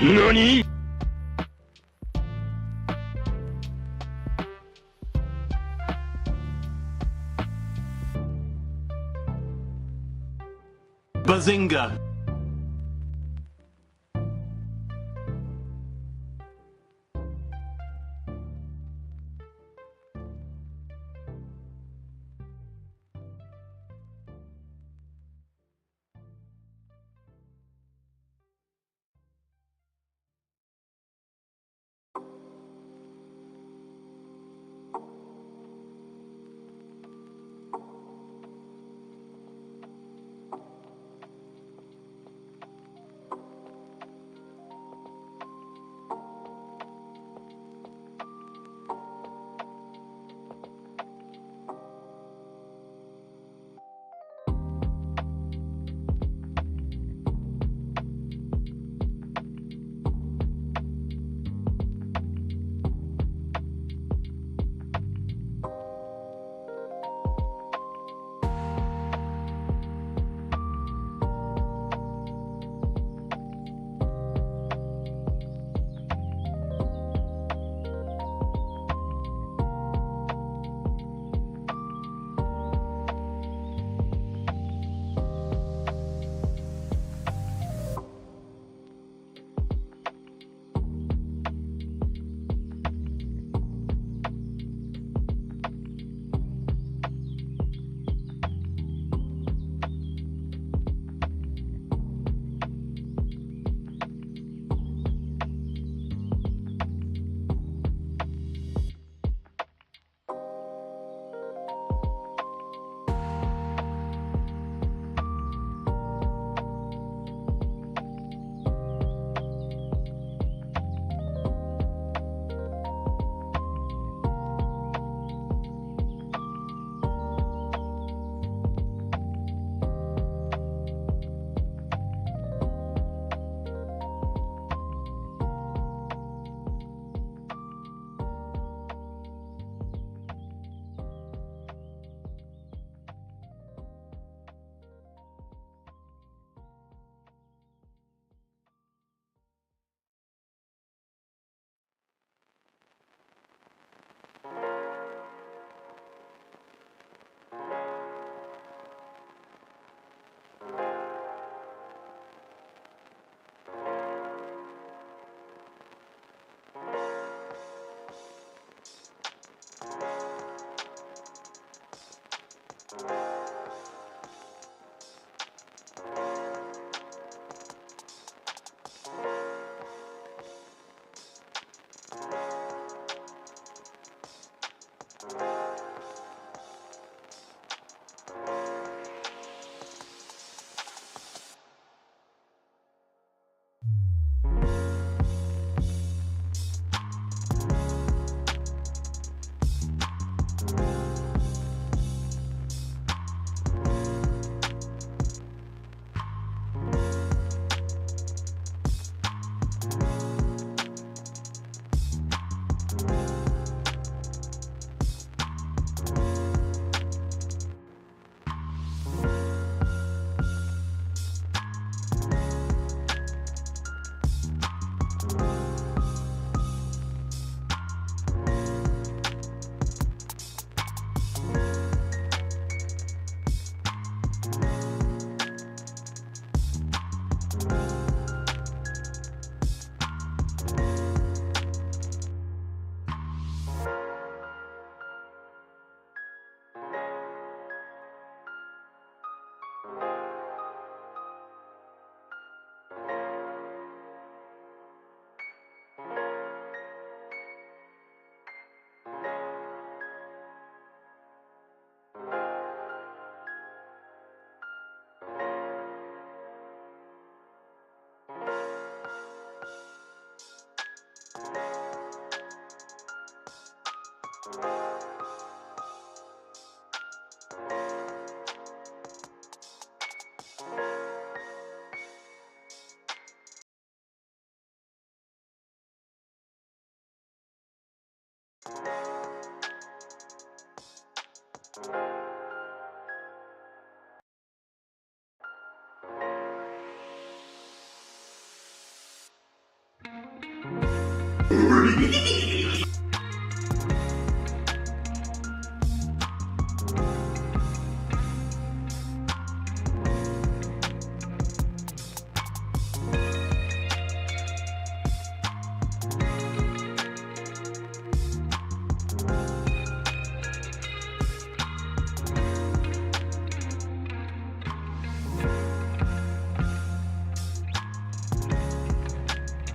何？Bazinga!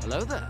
Hello there.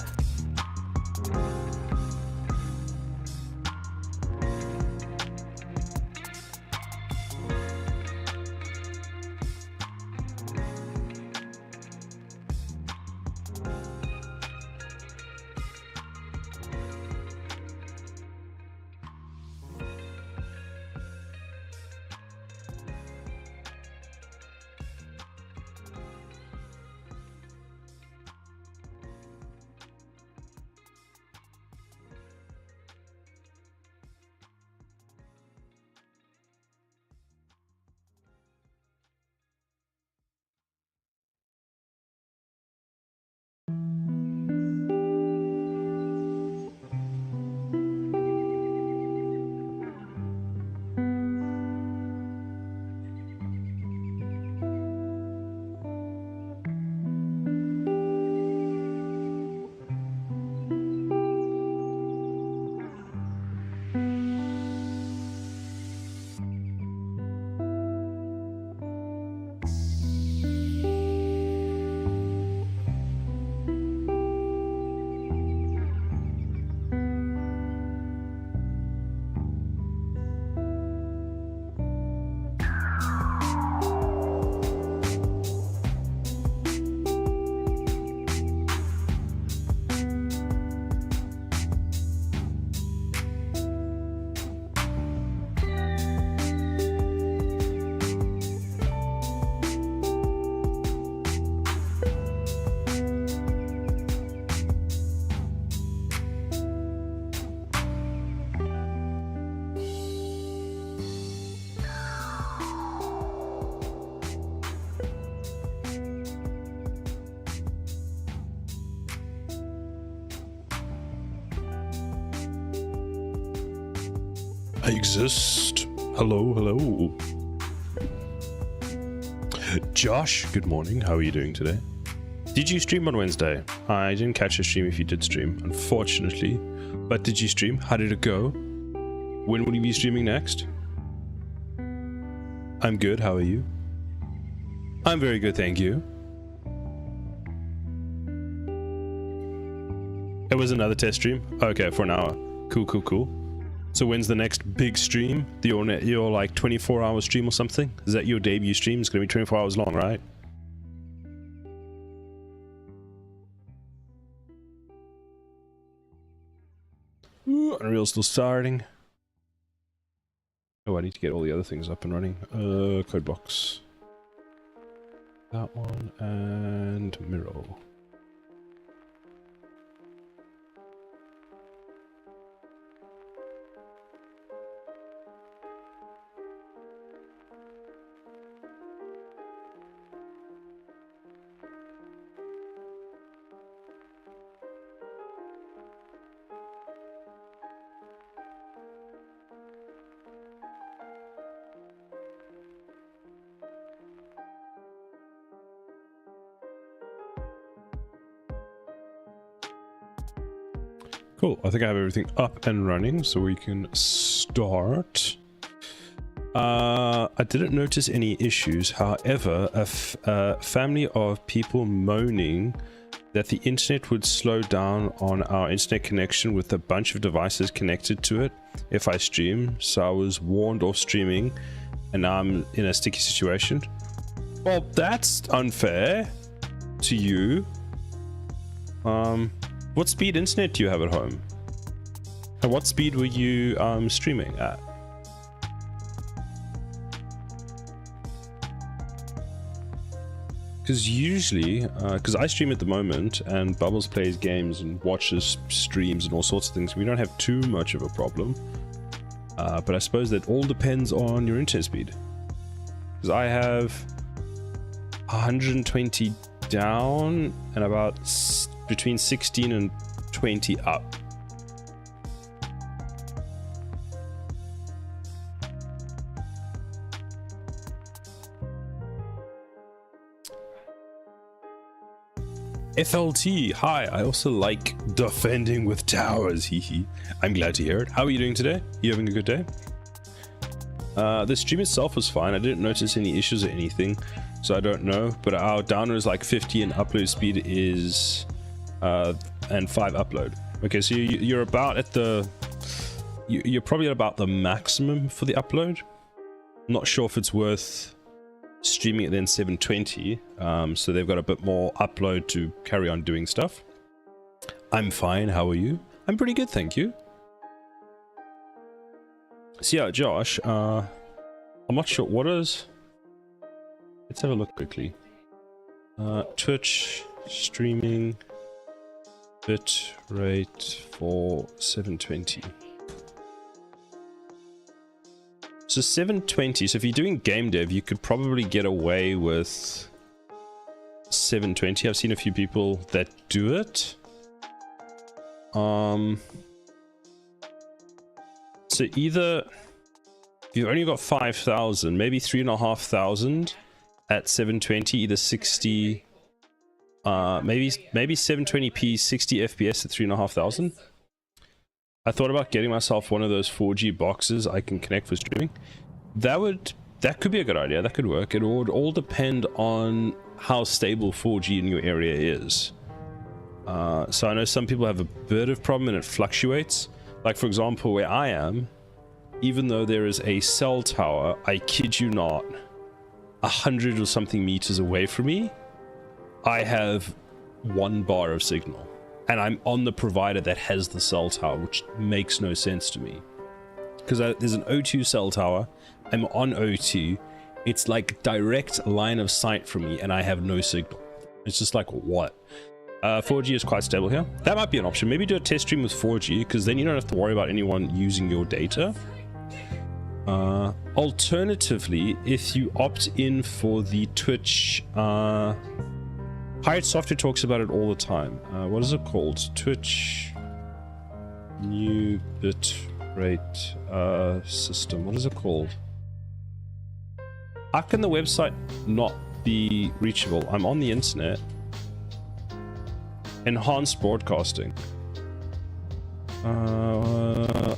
I exist. Hello, hello. Josh, good morning. How are you doing today? Did you stream on Wednesday? I didn't catch a stream if you did stream, unfortunately. But did you stream? How did it go? When will you be streaming next? I'm good. How are you? I'm very good, thank you. It was another test stream? Okay, for an hour. Cool, cool, cool. So when's the next big stream? Your like 24-hour stream or something? Is that your debut stream? It's gonna be 24 hours long, right? Ooh, Unreal's still starting. Oh, I need to get all the other things up and running. Code box. That one and Miro. Cool, I think I have everything up and running, so we can start. I didn't notice any issues. However, a family of people moaning that the internet would slow down on our internet connection with a bunch of devices connected to it if I stream. So I was warned off streaming, and now I'm in a sticky situation. Well, that's unfair to you. What speed internet do you have at home? And what speed were you streaming at? Because usually, because I stream at the moment and Bubbles plays games and watches streams and all sorts of things, we don't have too much of a problem. But I suppose that all depends on your internet speed. Because I have 120 down and about between 16 and 20 up. FLT, hi. I also like defending with towers. Hee. I'm glad to hear it. How are you doing today? You having a good day? The stream itself was fine. I didn't notice any issues or anything, so I don't know. But our downer is like 50 and upload speed is and 5 upload. Okay, so you're about at the you're probably at about the maximum for the upload. Not sure if it's worth streaming it then 720, so they've got a bit more upload to carry on doing stuff. I'm fine. How are you? I'm pretty good, thank you. So yeah, Josh, I'm not sure what is. Let's have a look quickly. Twitch streaming bit rate for 720. So 720, so if you're doing GameDev, you could probably get away with 720. I've seen a few people that do it. So either if you've only got 5,000, maybe 3,500 at 720, either 60, maybe 720p 60 FPS at 3,500. I thought about getting myself one of those 4G boxes I can connect for streaming. That could be a good idea. That could work. It would all depend on how stable 4G in your area is. So I know some people have a bit of problem and it fluctuates. Like for example, where I am, even though there is a cell tower, I kid you not, 100 or something meters away from me, I have 1 bar of signal. And I'm on the provider that has the cell tower, which makes no sense to me. Because there's an O2 cell tower, I'm on O2, it's like direct line of sight from me, and I have no signal. It's just like, what? 4G is quite stable here. That might be an option. Maybe do a test stream with 4G, because then you don't have to worry about anyone using your data. Alternatively, if you opt in for the Twitch... Hired Software talks about it all the time. What is it called? Twitch new bit rate system. What is it called? How can the website not be reachable? I'm on the internet. Enhanced broadcasting.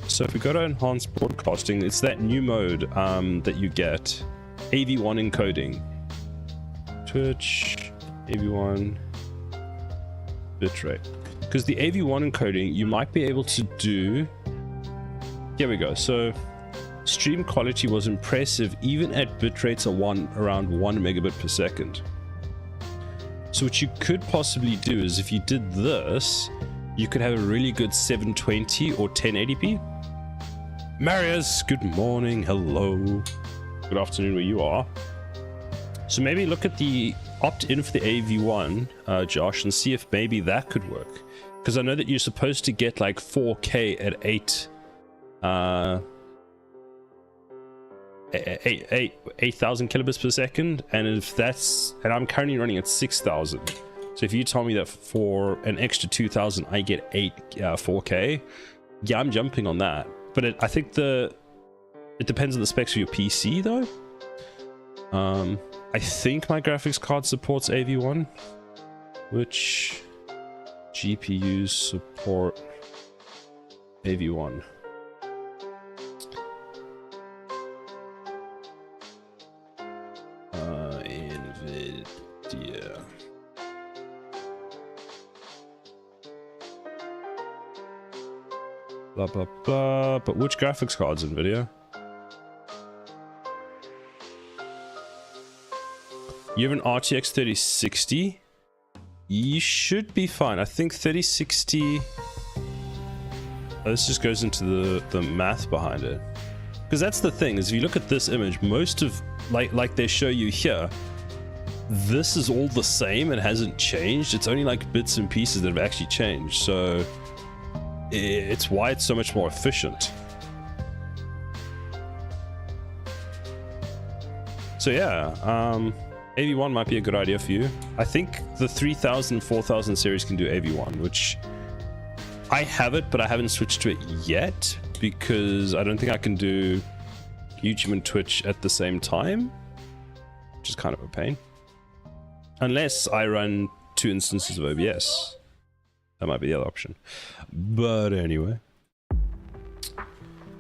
So if we go to enhanced broadcasting, it's that new mode that you get. AV1 encoding. Twitch AV1 bitrate, because the AV1 encoding you might be able to do. Here we go. So stream quality was impressive even at bit rates of around 1 megabit per second. So what you could possibly do is if you did this, you could have a really good 720 or 1080p. Marius, good morning, hello, good afternoon where you are. So maybe look at the opt-in for the AV1, Josh, and see if maybe that could work. Because I know that you're supposed to get like 4K at 8,000 kilobits per second, and if that's, and I'm currently running at 6,000. So if you tell me that for an extra 2,000 I get 4K, yeah, I'm jumping on that. But I think it depends on the specs of your PC though. I think my graphics card supports AV1. Which GPUs support AV1? NVIDIA. Blah blah blah. But which graphics cards, NVIDIA? You have an RTX 3060? You should be fine. I think 3060... Oh, this just goes into the math behind it. Because that's the thing, is if you look at this image, most of, like they show you here, this is all the same and hasn't changed. It's only like bits and pieces that have actually changed. So it's why it's so much more efficient. So yeah, AV1 might be a good idea for you. I think the 3000, 4000 series can do AV1, which I have it, but I haven't switched to it yet because I don't think I can do YouTube and Twitch at the same time, which is kind of a pain. Unless I run 2 instances of OBS. That might be the other option. But anyway.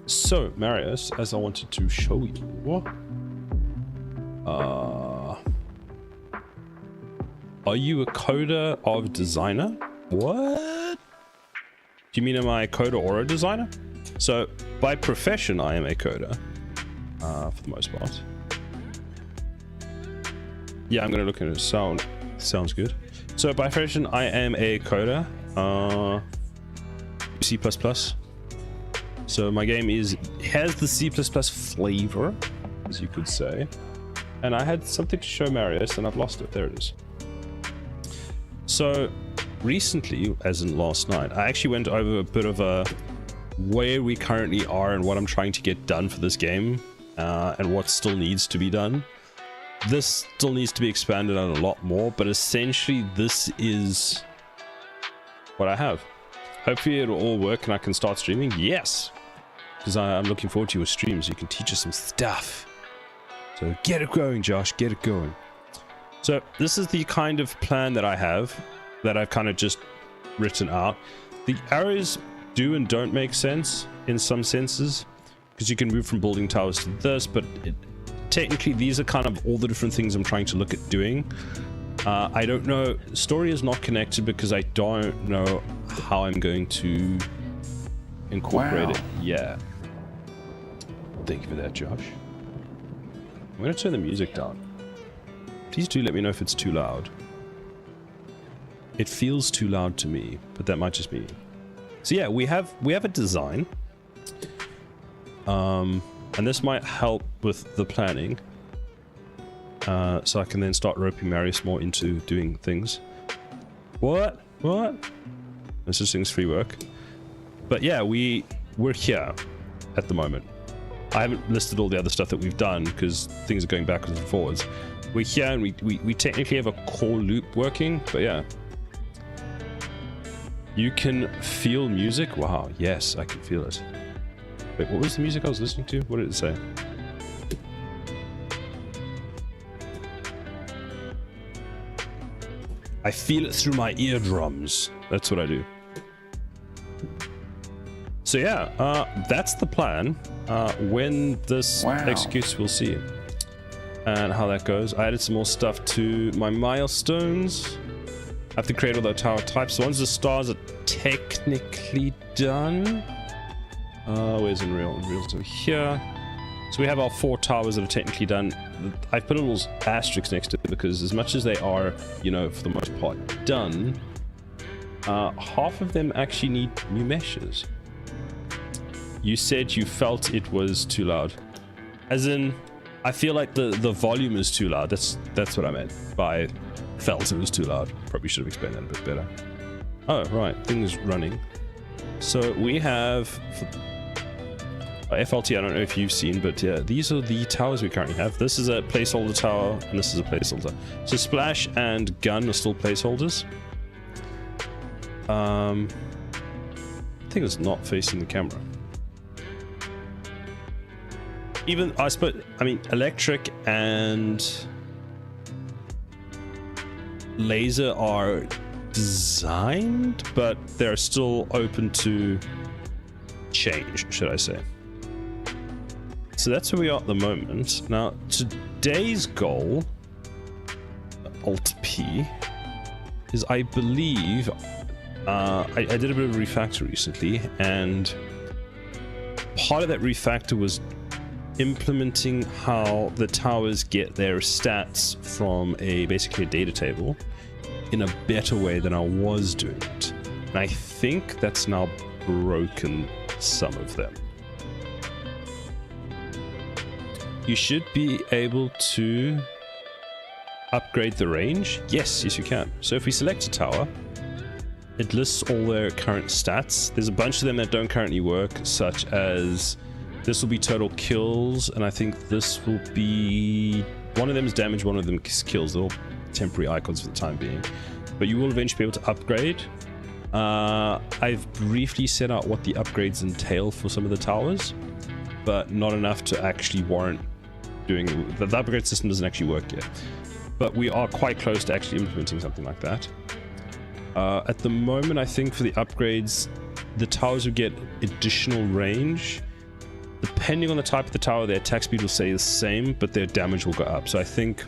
So, Marius, as I wanted to show you... are you a coder of designer? What? Do you mean am I a coder or a designer? So, by profession, I am a coder. For the most part. Yeah, I'm going to look at it. Sounds good. So, by profession, I am a coder. C++. So, my game has the C++ flavor, as you could say. And I had something to show Marius, and I've lost it. There it is. So, recently, as in last night, I actually went over a bit of where we currently are and what I'm trying to get done for this game, and what still needs to be done. This still needs to be expanded on a lot more, but essentially this is what I have. Hopefully it'll all work and I can start streaming. Yes! Because I'm looking forward to your streams. You can teach us some stuff. So get it going, Josh. Get it going. So this is the kind of plan that I have, that I've kind of just written out. The arrows do and don't make sense in some senses, because you can move from building towers to this, but technically these are kind of all the different things I'm trying to look at doing. I don't know, story is not connected because I don't know how I'm going to incorporate it. Yeah. Thank you for that, Josh. I'm going to turn the music down. Please do let me know if it's too loud. It feels too loud to me, but that might just be me. So yeah, we have a design. And this might help with the planning. So I can then start roping Marius more into doing things. What? This is things free work. But yeah, we're here at the moment. I haven't listed all the other stuff that we've done because things are going backwards and forwards. We're here and we technically have a core loop working, but yeah. You can feel music? Wow, yes, I can feel it. Wait, what was the music I was listening to? What did it say? I feel it through my eardrums. That's what I do. So yeah, that's the plan. When this executes, we'll see. And how that goes. I added some more stuff to my milestones. I have to create all the tower types. Once the stars are technically done. Where's Unreal? Unreal's over here. So we have our 4 towers that are technically done. I've put a little asterisk next to it because as much as they are, you know, for the most part done, half of them actually need new meshes. You said you felt it was too loud. As in, I feel like the volume is too loud. That's what I meant by felt it was too loud. Probably should have explained that a bit better. Oh, right. Things running. So we have... FLT, I don't know if you've seen, but yeah, these are the towers we currently have. This is a placeholder tower, and this is a placeholder. So Splash and Gun are still placeholders. I think it's not facing the camera. Even, I suppose, I mean, Electric and Laser are designed, but they're still open to change, should I say. So that's where we are at the moment. Now, today's goal, Alt P, is I believe, I did a bit of a refactor recently, and part of that refactor was implementing how the towers get their stats from basically a data table in a better way than I was doing it. And I think that's now broken some of them. You should be able to upgrade the range. Yes, you can. So if we select a tower, it lists all their current stats. There's a bunch of them that don't currently work, such as this will be total kills, and I think this will be... one of them is damage, one of them is kills. They're all temporary icons for the time being. But you will eventually be able to upgrade. I've briefly set out what the upgrades entail for some of the towers, but not enough to actually warrant doing... the upgrade system doesn't actually work yet. But we are quite close to actually implementing something like that. At the moment, I think for the upgrades, the towers will get additional range. Depending on the type of the tower, their attack speed will stay the same, but their damage will go up. So I think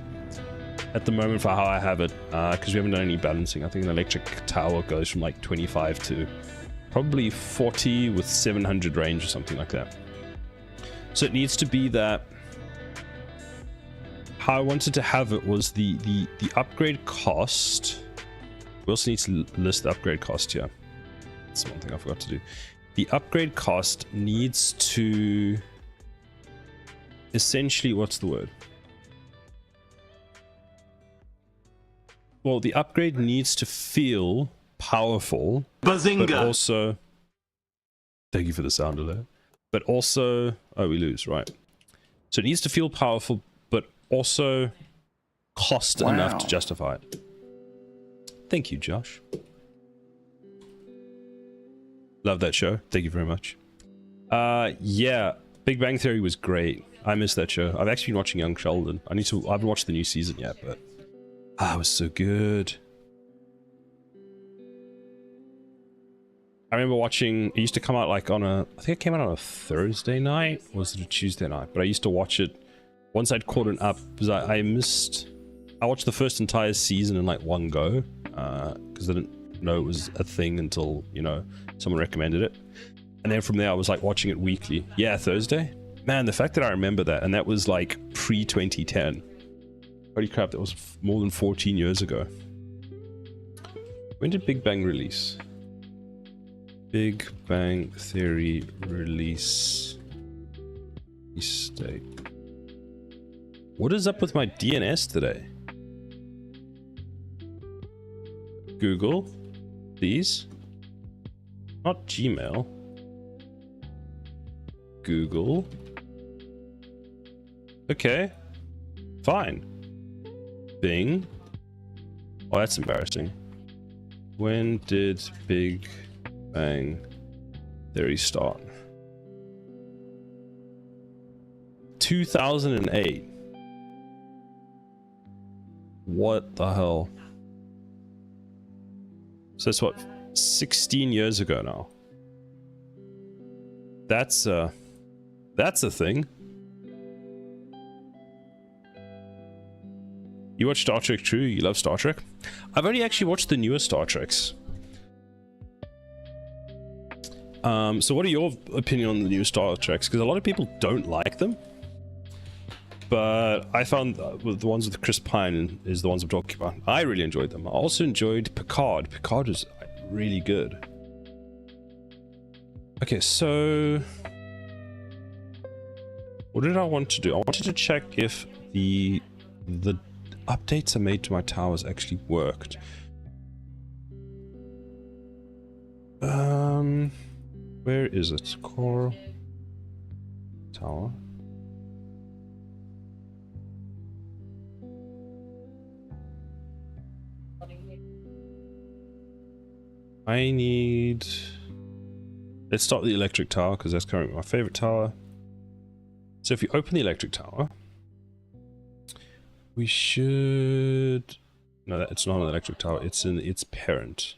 at the moment, for how I have it, because we haven't done any balancing, I think an electric tower goes from like 25 to probably 40 with 700 range or something like that. So it needs to be that. How I wanted to have it was the upgrade cost. We also need to list the upgrade cost here. That's one thing I forgot to do. The upgrade cost needs to essentially, what's the word? Well, the upgrade needs to feel powerful, Bazinga! But also, thank you for the sound alert. But also, oh, we lose, right? So it needs to feel powerful, but also cost enough to justify it. Thank you, Josh. Love that show. Thank you very much. Yeah, Big Bang Theory was great. I missed that show. I've actually been watching Young Sheldon. I haven't watched the new season yet, but it was so good. I remember watching, it used to come out like on I think it came out on a Thursday night, or was it a Tuesday night? But I used to watch it once I'd caught it up, because I watched the first entire season in like one go, because I didn't know it was a thing until, you know, someone recommended it. And then from there I was like watching it weekly. Yeah, Thursday. Man, the fact that I remember that, and that was like pre-2010. Holy crap, that was more than 14 years ago. When did Big Bang release? Big Bang Theory release date. What is up with my DNS today? Google, please. Not Gmail. Google. Okay. Fine. Bing. Oh, that's embarrassing. When did Big Bang Theory start? 2008. What the hell? So that's what, 16 years ago now. That's a thing. You watch Star Trek, true? You love Star Trek? I've only actually watched the newer Star Treks. So what are your opinion on the new Star Treks? Because a lot of people don't like them. But I found the ones with Chris Pine is the ones I'm talking about. I really enjoyed them. I also enjoyed Picard. Picard was really good. Okay, so what did I want to do? I wanted to check if the updates I made to my towers actually worked. Where is it? Core tower. I need... Let's start with the electric tower, because that's currently my favorite tower. So if you open the electric tower, we should... No, it's not an electric tower, it's in its parent.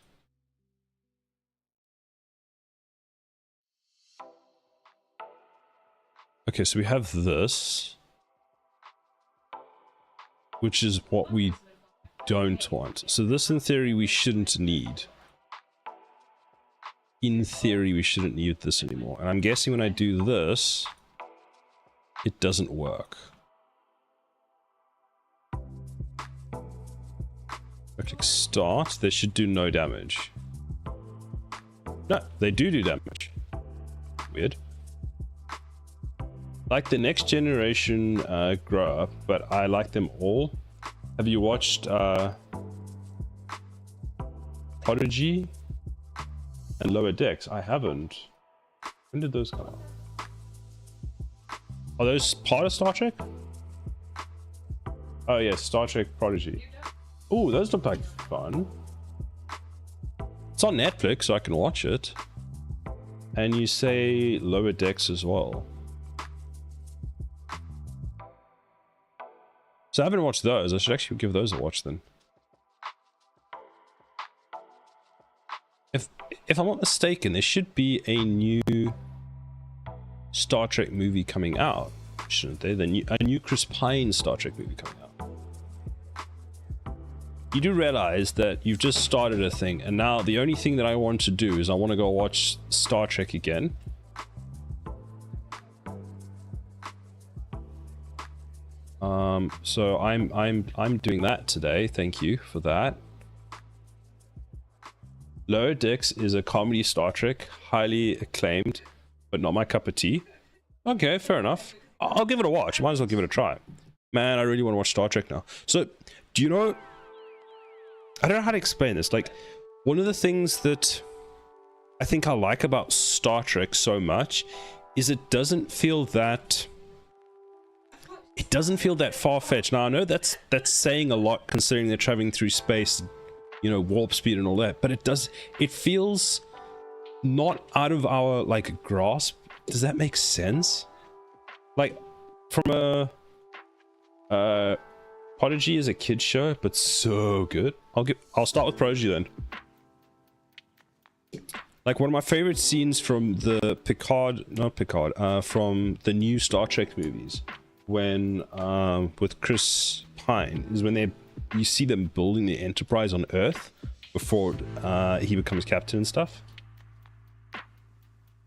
Okay, so we have this, which is what we don't want. So this, in theory, we shouldn't need. In theory, we shouldn't need this anymore. And I'm guessing when I do this, it doesn't work. I click start, they should do no damage. No, they do damage. Weird. Like the next generation grow up, but I like them all. Have you watched Prodigy and Lower Decks? I haven't. When did those come out? Are those part of Star Trek? Oh yes, Star Trek Prodigy. Oh, those look like fun. It's on Netflix, so I can watch it. And you say Lower Decks as well. So I haven't watched those. I should actually give those a watch then. if I'm not mistaken, there should be a new Star Trek movie coming out, shouldn't there? A new Chris Pine Star Trek movie coming out. You do realize that you've just started a thing, and now the only thing that I want to do is I want to go watch Star Trek again. So I'm doing that today. Thank you for that. Lower Decks is a comedy Star Trek, highly acclaimed, but not my cup of tea. Okay, fair enough. I'll give it a watch. Might as well give it a try. Man, I really want to watch Star Trek now. So, do you know... I don't know how to explain this. Like, one of the things that I think I like about Star Trek so much is it doesn't feel that... It doesn't feel that far-fetched. Now, I know that's saying a lot considering they're traveling through space, you know, warp speed and all that, but it feels not out of our, like, grasp. Does that make sense? Like, from a Prodigy is a kid's show, but so good. I'll start with Prodigy then. Like, one of my favorite scenes from the from the new Star Trek movies, when with Chris Pine, is when you see them building the Enterprise on Earth before he becomes captain and stuff.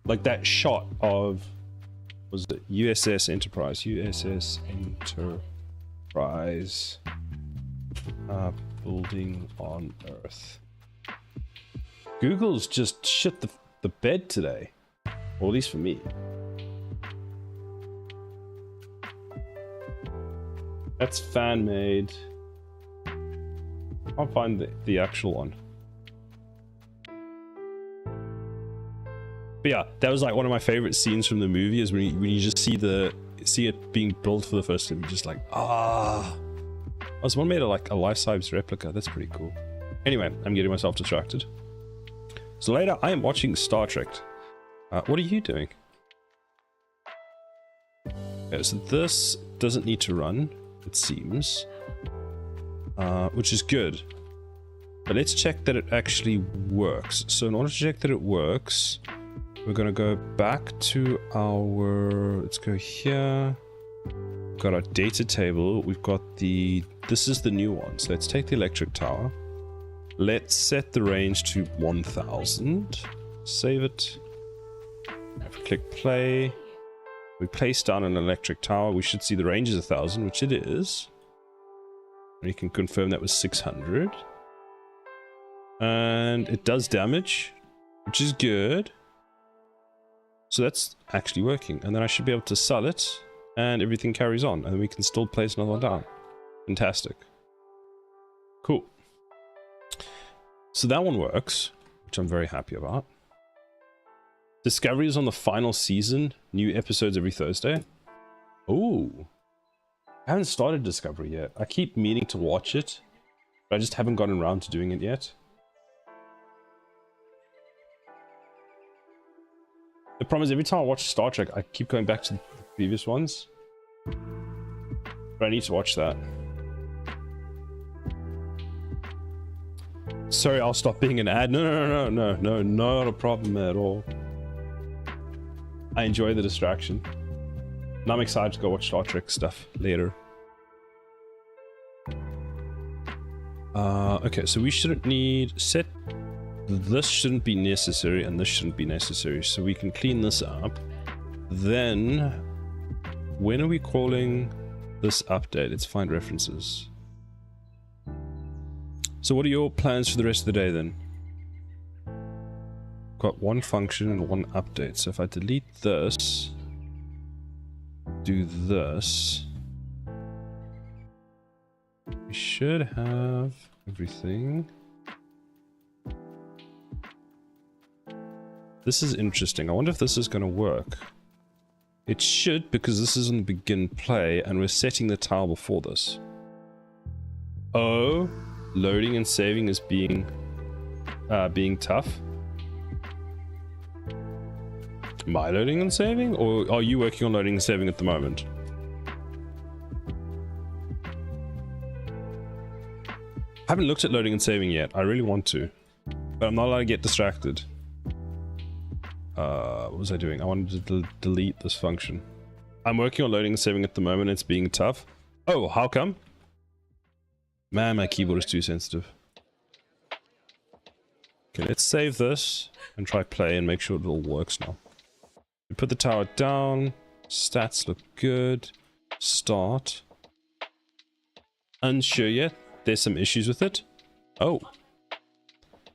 Like that shot of, was it USS Enterprise? USS Enterprise building on Earth. Google's just shit the bed today, or at least for me. That's fan made. I'll find the actual one. But yeah, that was like one of my favorite scenes from the movie, is when you just see it being built for the first time. You're just like, ah. Oh, someone made like a life-size replica. That's pretty cool. Anyway, I'm getting myself distracted. So later, I am watching Star Trek. What are you doing? Okay, so this doesn't need to run, it seems, which is good. But let's check that it actually works. So in order to check that it works, we're going to go back to our, let's go here. We've got our data table. We've got this is the new one. So let's take the electric tower. Let's set the range to 1000. Save it. If we click play, we place down an electric tower. We should see the range is 1000, which it is. And you can confirm that was 600. And it does damage, which is good. So that's actually working. And then I should be able to sell it, and everything carries on. And we can still place another one down. Fantastic. Cool. So that one works, which I'm very happy about. Discovery is on the final season. New episodes every Thursday. Oh, I haven't started Discovery yet. I keep meaning to watch it, but I just haven't gotten around to doing it yet. The problem is every time I watch Star Trek, I keep going back to the previous ones. But I need to watch that. Sorry, I'll stop being an ad. No, not a problem at all. I enjoy the distraction. And I'm excited to go watch Star Trek stuff later. Okay, so we shouldn't need set. This shouldn't be necessary, and this shouldn't be necessary. So we can clean this up. Then, when are we calling this update? Let's find references. So what are your plans for the rest of the day then? Got one function and one update. So if I delete this, do this, we should have everything. This is interesting. I wonder if this is going to work. It should, because this is in the begin play and we're setting the tile before this. Oh, loading and saving is being tough. Am I loading and saving, or are you working on loading and saving at the moment? I haven't looked at loading and saving yet. I really want to, but I'm not allowed to get distracted. What was I doing? I wanted to delete this function. I'm working on loading and saving at the moment. It's being tough. Oh, how come? Man, my keyboard is too sensitive. Okay, let's save this and try play and make sure it all works now. We put the tower down. Stats look good. Start. Unsure yet. There's some issues with it. Oh.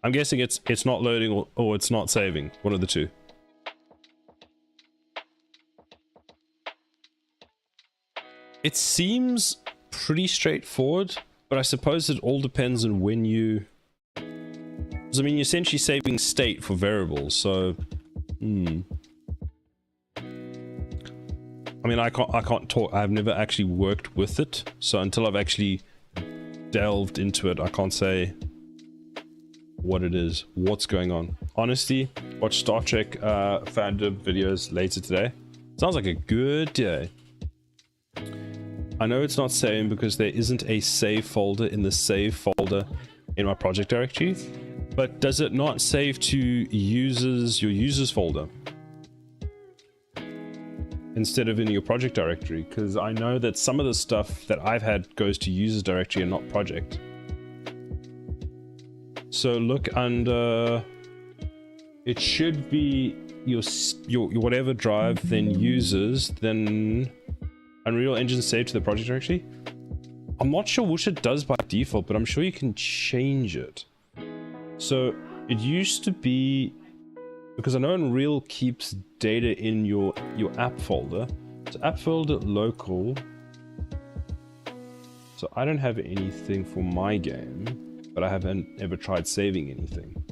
I'm guessing it's not loading or it's not saving. One of the two. It seems pretty straightforward, but I suppose it all depends on when you... Because I mean, you're essentially saving state for variables, so... I mean, I can't talk. I've never actually worked with it, so until I've actually delved into it, I can't say what it is, what's going on. Honestly, watch Star Trek fandom videos later today. Sounds like a good day. I know it's not saving because there isn't a save folder in the save folder in my project directory, but does it not save to users, your users folder instead of in your project directory? Because I know that some of the stuff that I've had goes to users directory and not project. So look under, it should be your whatever drive, then users, then Unreal Engine save to the project directory. I'm not sure which it does by default, but I'm sure you can change it. So it used to be, because I know Unreal keeps data in your app folder. So app folder local. So I don't have anything for my game, but I haven't ever tried saving anything.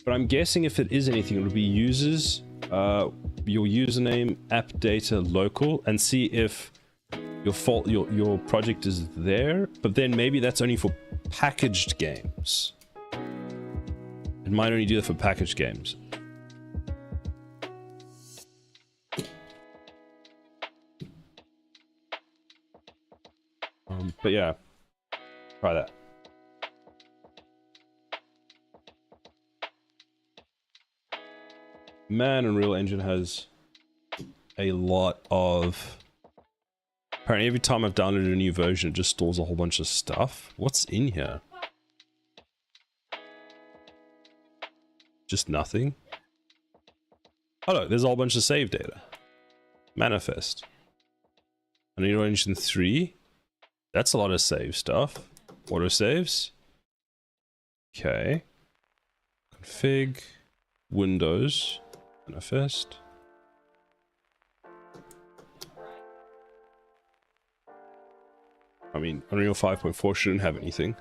But I'm guessing if it is anything, it would be users, your username, app data local, and see if your project is there. But then maybe that's only for packaged games. It might only do that for packaged games. But yeah, try that. Man, Unreal Engine has a lot of... Apparently every time I've downloaded a new version, it just stores a whole bunch of stuff. What's in here? Just nothing. Oh look, there's a whole bunch of save data. Manifest. Unreal Engine 3. That's a lot of save stuff. Auto saves. Okay. Config. Windows. Manifest. I mean, Unreal 5.4 shouldn't have anything.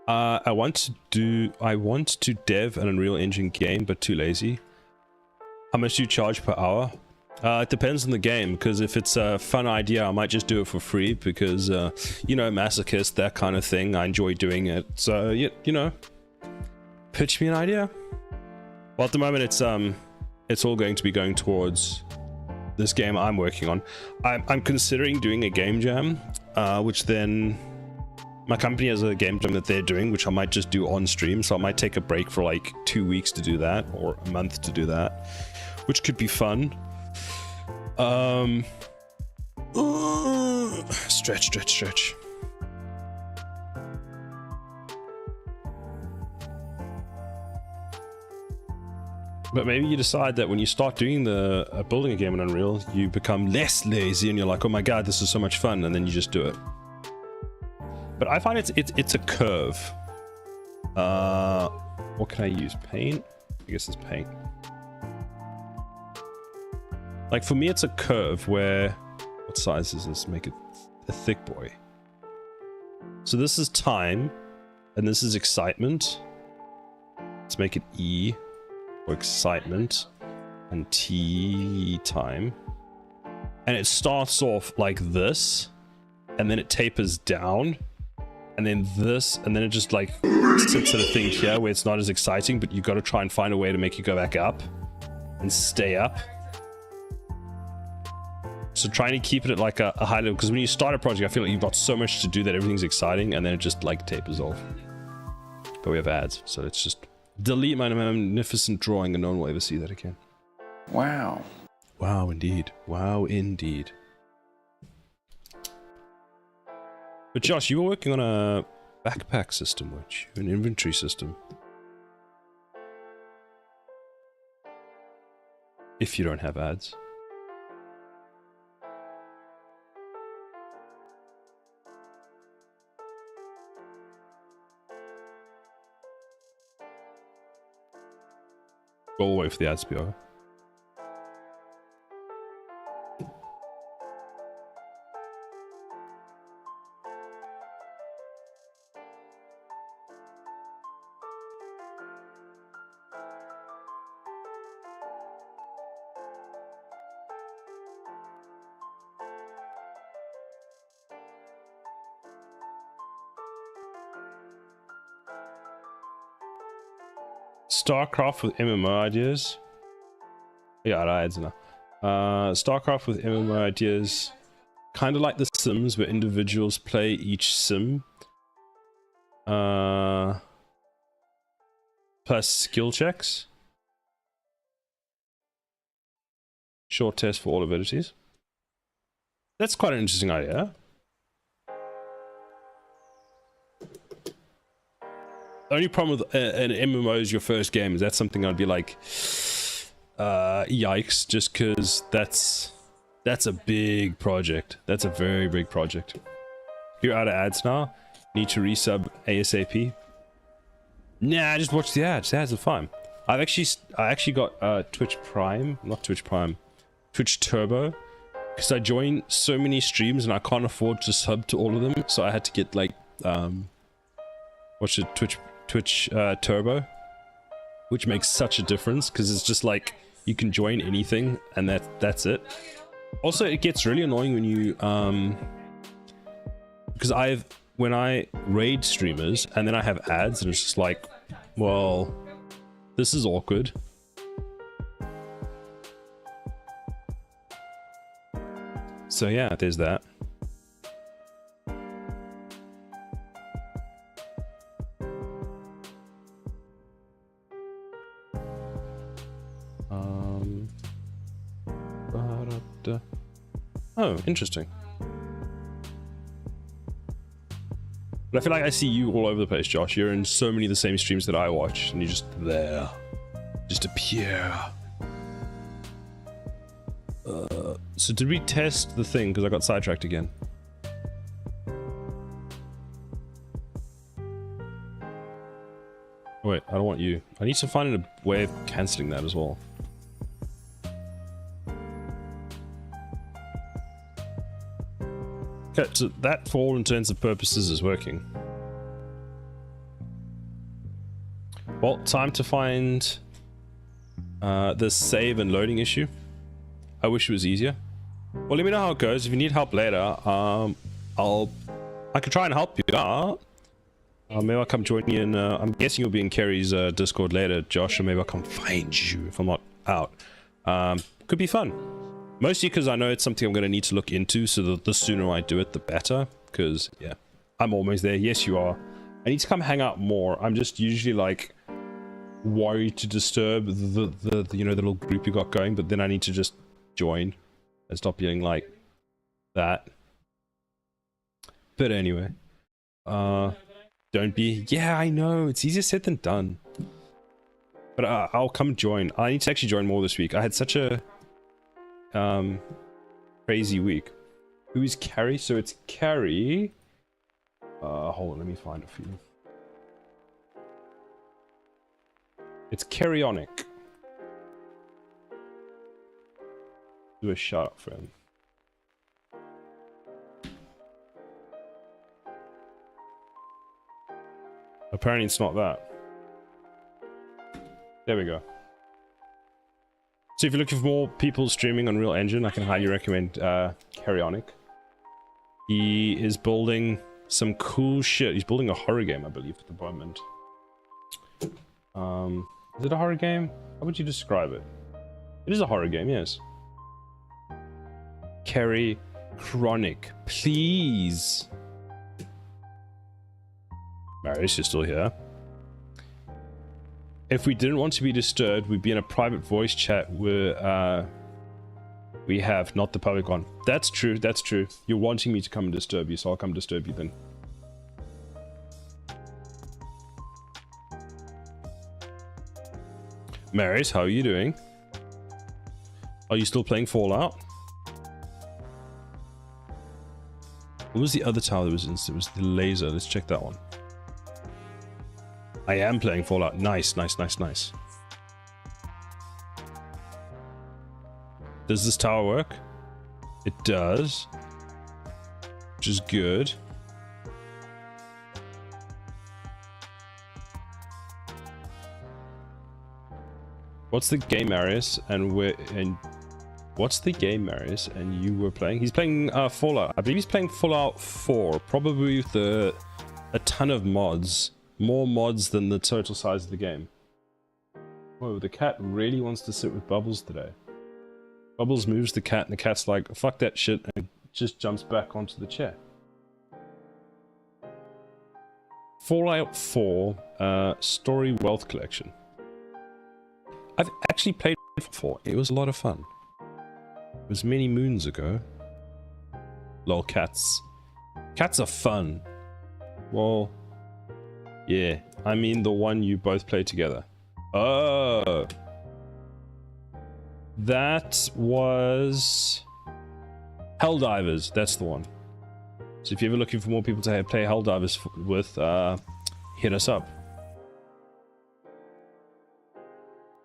I want to dev an Unreal Engine game, but too lazy. How much do you charge per hour? It depends on the game, because if it's a fun idea, I might just do it for free, because, you know, masochist, that kind of thing. I enjoy doing it. So, you know, pitch me an idea. Well, at the moment, it's all going to be going towards this game I'm working on. I'm considering doing a game jam, which then my company has a game jam that they're doing, which I might just do on stream. So I might take a break for like 2 weeks to do that, or a month to do that, which could be fun. Stretch. But maybe you decide that when you start doing building a game in Unreal, you become less lazy and you're like, oh my god, this is so much fun, and then you just do it. But I find it's a curve. What can I use? Paint? I guess it's paint. Like for me, it's a curve where, what size is this? Make it a thick boy. So this is time, and this is excitement. Let's make it E for excitement, and T time. And it starts off like this, and then it tapers down, and then this, and then it just like sits at a thing here where it's not as exciting, but you've got to try and find a way to make it go back up and stay up. So trying to keep it at like a high level, because when you start a project, I feel like you've got so much to do that everything's exciting, and then it just like tapers off. but we have ads, so let's just delete my magnificent drawing and no one will ever see that again. Wow. Wow, indeed. Wow, indeed. But Josh, you were working on a backpack system, weren't you? An inventory system. If you don't have ads. Go away for the ads to be over. StarCraft with MMO ideas. Yeah, ads now. StarCraft with MMO ideas. Kind of like The Sims, where individuals play each sim. Plus skill checks. Short test for all abilities. That's quite an interesting idea. The only problem with an MMO is your first game. Is that something I'd be like, yikes, just because that's a big project. That's a very big project. You're out of ads now. Need to resub ASAP. Nah, just watch the ads. The ads are fine. I actually got Twitch Prime, not Twitch Prime, Twitch Turbo, because I joined so many streams and I can't afford to sub to all of them, so I had to get like what's it, Twitch Turbo, which makes such a difference because it's just like you can join anything and that's it. Also, it gets really annoying when you because when I raid streamers and then I have ads and it's just like, well, this is awkward. So yeah, there's that. Oh, interesting. But I feel like I see you all over the place, Josh. You're in so many of the same streams that I watch, and you're just there. Just appear. So did we test the thing? Because I got sidetracked again. Wait, I don't want you. I need to find a way of cancelling that as well. Okay, so that for all intents and purposes is working. Well, time to find the save and loading issue. I wish it was easier. Well, let me know how it goes. If you need help later, I can try and help you out. Maybe I'll come join you in, I'm guessing you'll be in Kerry's Discord later, Josh, or maybe I'll come find you if I'm not out. Could be fun. Mostly because I know it's something I'm going to need to look into, so that the sooner I do it, the better. Because, yeah, I'm almost there. Yes, you are. I need to come hang out more. I'm just usually, like, worried to disturb the you know, the little group you got going, but then I need to just join and stop being like that. But anyway. Don't be... Yeah, I know. It's easier said than done. But I'll come join. I need to actually join more this week. I had such a... crazy week. Who is Carrie? So it's Carrie. Hold on, let me find it for you. It's Carryonic. Do a shout out for him. Apparently it's not that. There we go. So if you're looking for more people streaming on Real Engine, I can highly recommend Carryonic. He is building some cool shit. He's building a horror game, I believe, at the moment. Is it a horror game? How would you describe it? It is a horror game, yes. Carryonic, please. Marius, you're still here. if we didn't want to be disturbed, we'd be in a private voice chat where we have, not the public one. That's true, that's true. You're wanting me to come and disturb you, so I'll come disturb you then. Marius, how are you doing? Are you still playing Fallout? What was the other tower that was in? It was the laser. Let's check that one. I am playing Fallout. Nice, nice, nice, nice. Does this tower work? It does. Which is good. What's the game, Marius? And what's the game, Marius? And you were playing? He's playing Fallout. I believe he's playing Fallout 4. Probably with a ton of mods. More mods than the total size of the game. Whoa, the cat really wants to sit with Bubbles today. Bubbles moves the cat and the cat's like, fuck that shit, and just jumps back onto the chair. Fallout 4 Story Wealth Collection. I've actually played it before. It was a lot of fun. It was many moons ago. Lol, cats. Cats are fun. Well, yeah. I mean the one you both play together. Oh. That was Helldivers. That's the one. So if you're ever looking for more people to play Helldivers with, hit us up.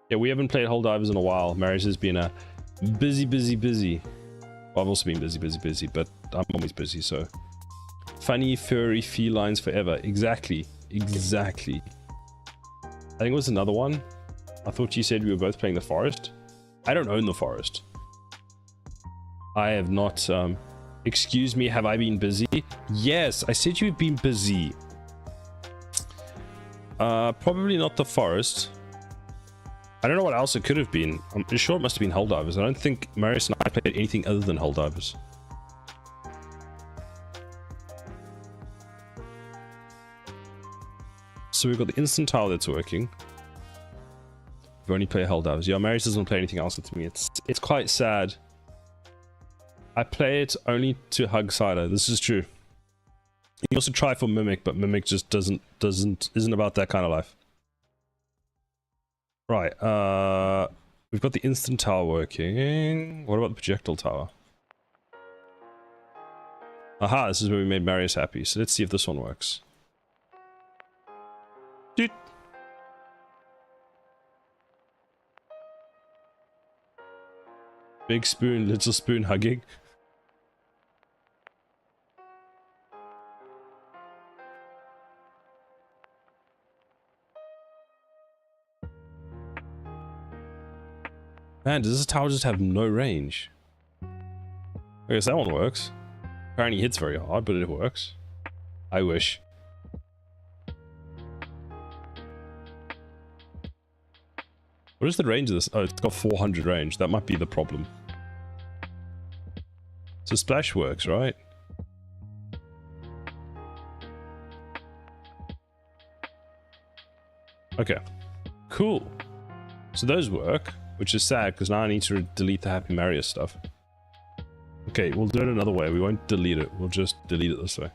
Yeah, we haven't played Helldivers in a while. Marius has been a busy. Well, I've also been busy, but I'm always busy, so. Funny, furry felines forever. Exactly. I think it was another one. I thought you said we were both playing the forest. I don't own the forest. I have not, excuse me, have I been busy? Yes, I said you've been busy. Probably not the forest. I don't know what else it could have been. I'm sure it must have been Helldivers. I don't think Marius and I played anything other than Helldivers. So we've got the instant tile that's working. We've only played Helldivers. Yeah, Marius doesn't play anything else with me. It's quite sad. I play it only to hug Cider. This is true. You can also try for Mimic, but Mimic just isn't about that kind of life. Right, we've got the instant tower working. What about the projectile tower? Aha, this is where we made Marius happy. So let's see if this one works. Dude. Big spoon, little spoon hugging. Man, does this tower just have no range? I guess that one works. Apparently hits very hard, but it works. I wish. What is the range of this? Oh, it's got 400 range. That might be the problem. So splash works, right? Okay. Cool. So those work. Which is sad, because now I need to delete the Happy Marius stuff. Okay, we'll do it another way. We won't delete it. We'll just delete it this way.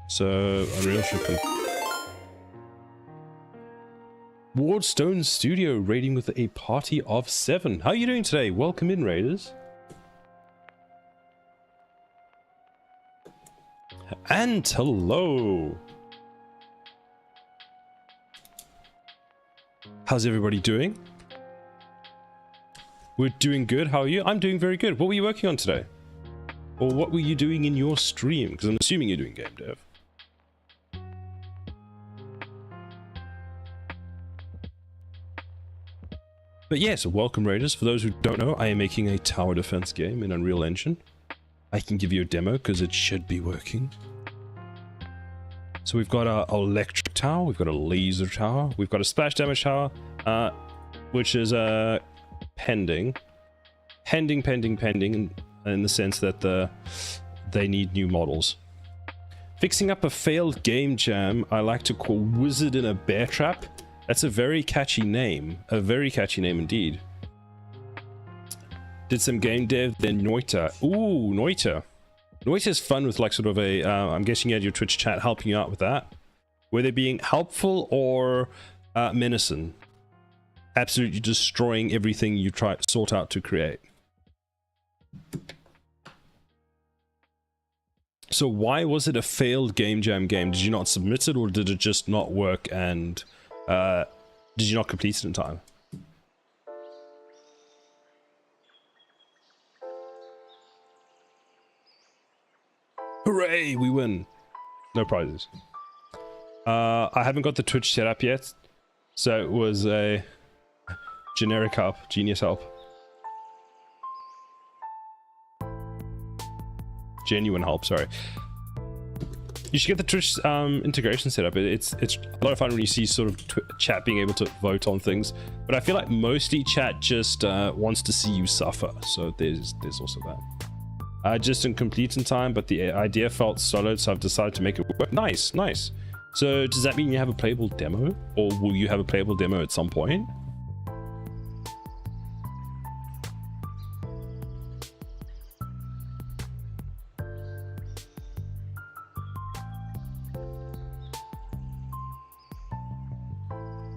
So, Unreal Shipping. Wardstone Studio raiding with a party of 7. How are you doing today? Welcome in, Raiders. And hello. How's everybody doing? We're doing good. How are you? I'm doing very good. What were you working on today? Or what were you doing in your stream? Because I'm assuming you're doing game dev. But yes, welcome Raiders. For those who don't know, I am making a tower defense game in Unreal Engine. I can give you a demo because it should be working. So we've got our electric tower, we've got a laser tower, we've got a splash damage tower, which is pending, in the sense that they need new models. Fixing up a failed game jam I like to call Wizard in a Bear Trap. That's a very catchy name. A very catchy name indeed. Did some game dev, then Noita. Ooh, Noita. Noita's fun with like sort of a, I'm guessing you had your Twitch chat helping you out with that. Were they being helpful or menacing? Absolutely destroying everything you try to sort out to create. So why was it a failed game jam game? Did you not submit it or did it just not work and did you not complete it in time? Hooray, we win. No prizes. I haven't got the Twitch set up yet, so it was a generic help, genius help. Genuine help, sorry. You should get the Twitch integration set up. It's a lot of fun when you see sort of chat being able to vote on things, but I feel like mostly chat just wants to see you suffer, so there's also that. Just didn't complete in time, but the idea felt solid, so I've decided to make it work. Nice, nice. So does that mean you have a playable demo, or will you have a playable demo at some point?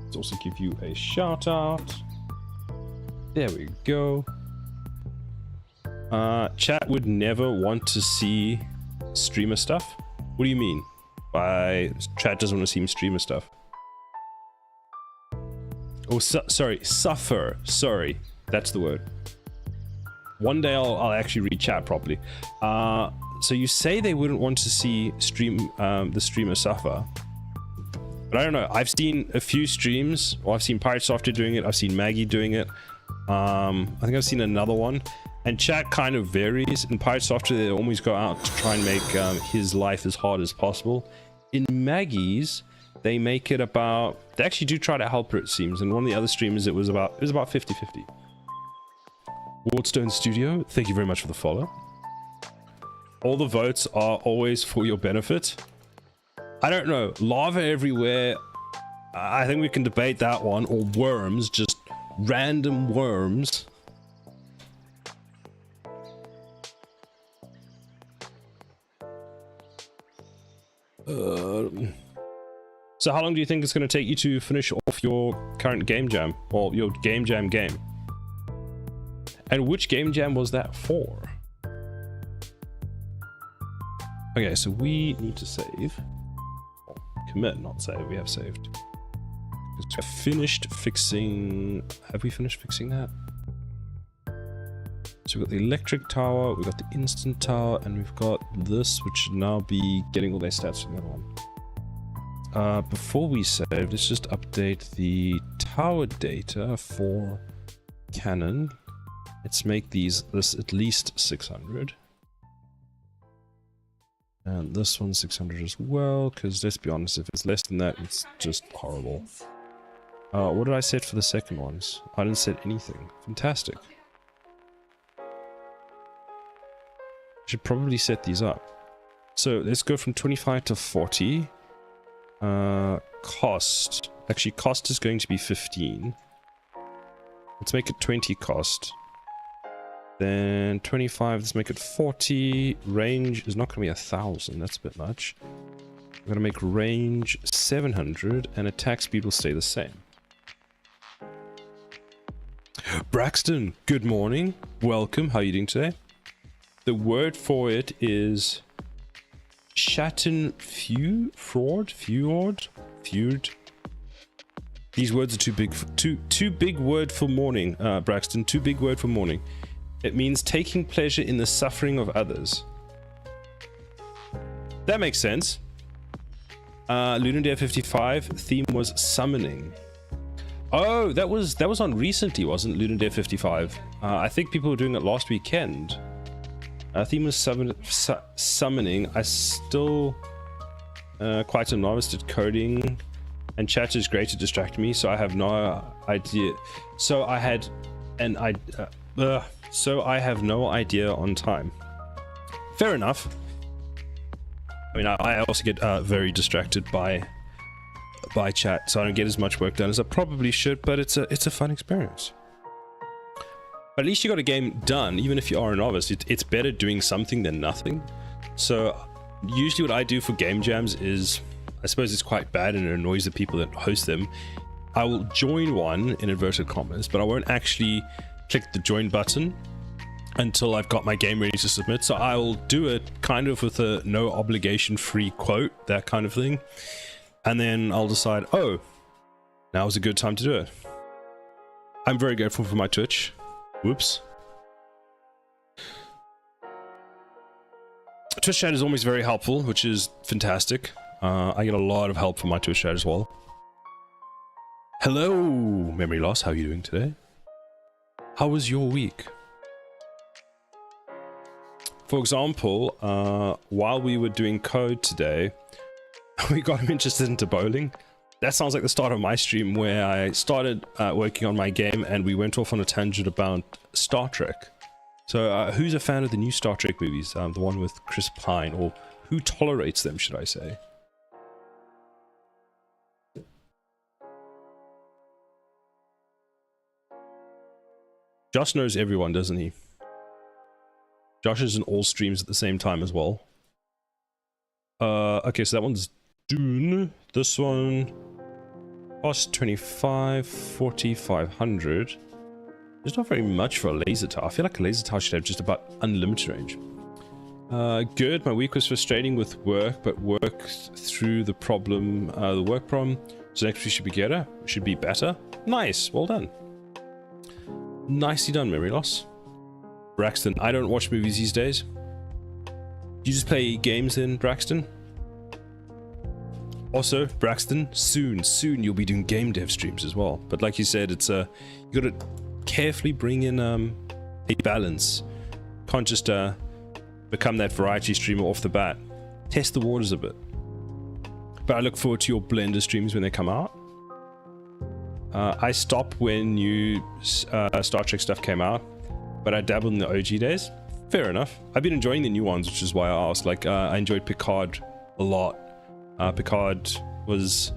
Let's also give you a shout out. There we go. Chat would never want to see streamer stuff. What do you mean by chat doesn't want to see streamer stuff? Oh, sorry, suffer. Sorry, that's the word. One day I'll actually read chat properly. So you say they wouldn't want to see the streamer suffer, but I don't know. I've seen a few streams. Well, I've seen Pirate Software doing it. I've seen Maggie doing it. I think I've seen another one. And chat kind of varies. In Pirate Software, they always go out to try and make his life as hard as possible. In Maggie's, they make it about, they actually do try to help her, it seems. And one of the other streamers, it was about 50-50. Wardstone Studio, thank you very much for the follow. All the votes are always for your benefit. I don't know, lava everywhere. I think we can debate that one, or worms, just random worms. So how long do you think it's going to take you to finish off your current game jam, or your game jam game? And which game jam was that for? Okay, so we need to save. Well, commit, not save. We have saved. We have finished fixing. Have we finished fixing that? So we've got the electric tower, we've got the instant tower, and we've got this, which should now be getting all their stats from the other one. Before we save, let's just update the tower data for Canon. Let's make this at least 600. And this one's 600 as well, because let's be honest, if it's less than that, it's just horrible. What did I set for the second ones? I didn't set anything. Fantastic. Should probably set these up. So let's go from 25 to 40. Cost. Actually, cost is going to be 15. Let's make it 20 cost. Then 25, let's make it 40. Range is not going to be 1,000. That's a bit much. I'm going to make range 700 and attack speed will stay the same. Braxton, good morning. Welcome. How are you doing today? The word for it is Schadenfreude. These words are too big word for morning, Braxton. Too big word for morning. It means taking pleasure in the suffering of others. That makes sense. Lunar 55 theme was summoning. Oh, that was on recently, wasn't Lunar Day 55? I think people were doing it last weekend. Theme was summoning. I still quite a novice at coding, and chat is great to distract me, so I have no idea. So I have no idea on time. Fair enough. I mean, I also get very distracted by chat, so I don't get as much work done as I probably should, but it's a fun experience. But at least you got a game done, even if you are a novice. It's better doing something than nothing. So usually what I do for game jams is, I suppose it's quite bad and it annoys the people that host them. I will join one in inverted commas, but I won't actually click the join button until I've got my game ready to submit. So I'll do it kind of with a no obligation free quote, that kind of thing. And then I'll decide, oh, now is a good time to do it. I'm very grateful for my Twitch. Whoops. Twitch chat is always very helpful, which is fantastic. I get a lot of help from my Twitch chat as well. Hello, Memory Loss. How are you doing today? How was your week? For example, while we were doing code today, we got him interested into bowling. That sounds like the start of my stream, where I started working on my game and we went off on a tangent about Star Trek. So who's a fan of the new Star Trek movies? The one with Chris Pine, or who tolerates them, should I say? Josh knows everyone, doesn't he? Josh is in all streams at the same time as well. Okay, so that one's Dune. This one cost 25, 40, 500. There's not very much for a laser tower. I feel like a laser tower should have just about unlimited range. Good. My week was frustrating with work, but worked through the problem, the work problem. So next week should be better. Should be better. Nice. Well done. Nicely done, Memory Loss. Braxton, I don't watch movies these days. You just play games in Braxton? Also, Braxton, soon you'll be doing game dev streams as well. But like you said, it's you gotta carefully bring in a balance. Can't just become that variety streamer off the bat. Test the waters a bit. But I look forward to your Blender streams when they come out. I stopped when new Star Trek stuff came out, but I dabbled in the OG days. Fair enough. I've been enjoying the new ones, which is why I asked. Like, I enjoyed Picard a lot. Picard was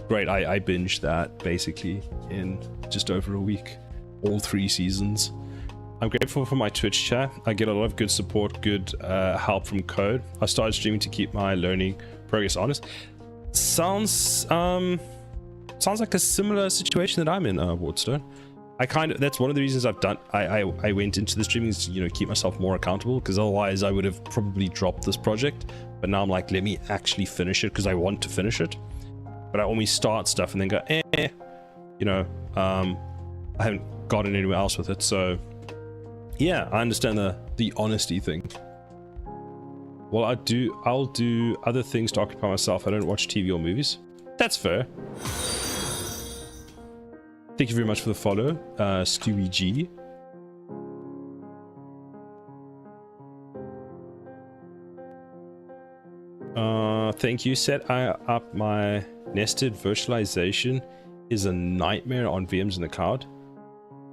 great. I binged that basically in just over a week, all 3 seasons. I'm grateful for my Twitch chat. I get a lot of good support, good help from code. I started streaming to keep my learning progress honest. Sounds like a similar situation that I'm in, Wardstone. That's one of the reasons I've done. I went into the streaming is, you know, keep myself more accountable, because otherwise I would have probably dropped this project. But now I'm like, let me actually finish it because I want to finish it. But I always start stuff and then go, you know, I haven't gotten anywhere else with it. So yeah, I understand the honesty thing. Well, I'll do other things to occupy myself. I don't watch TV or movies. That's fair. Thank you very much for the follow, Stewie G. Thank you. Set up my nested virtualization is a nightmare on VMs in the cloud.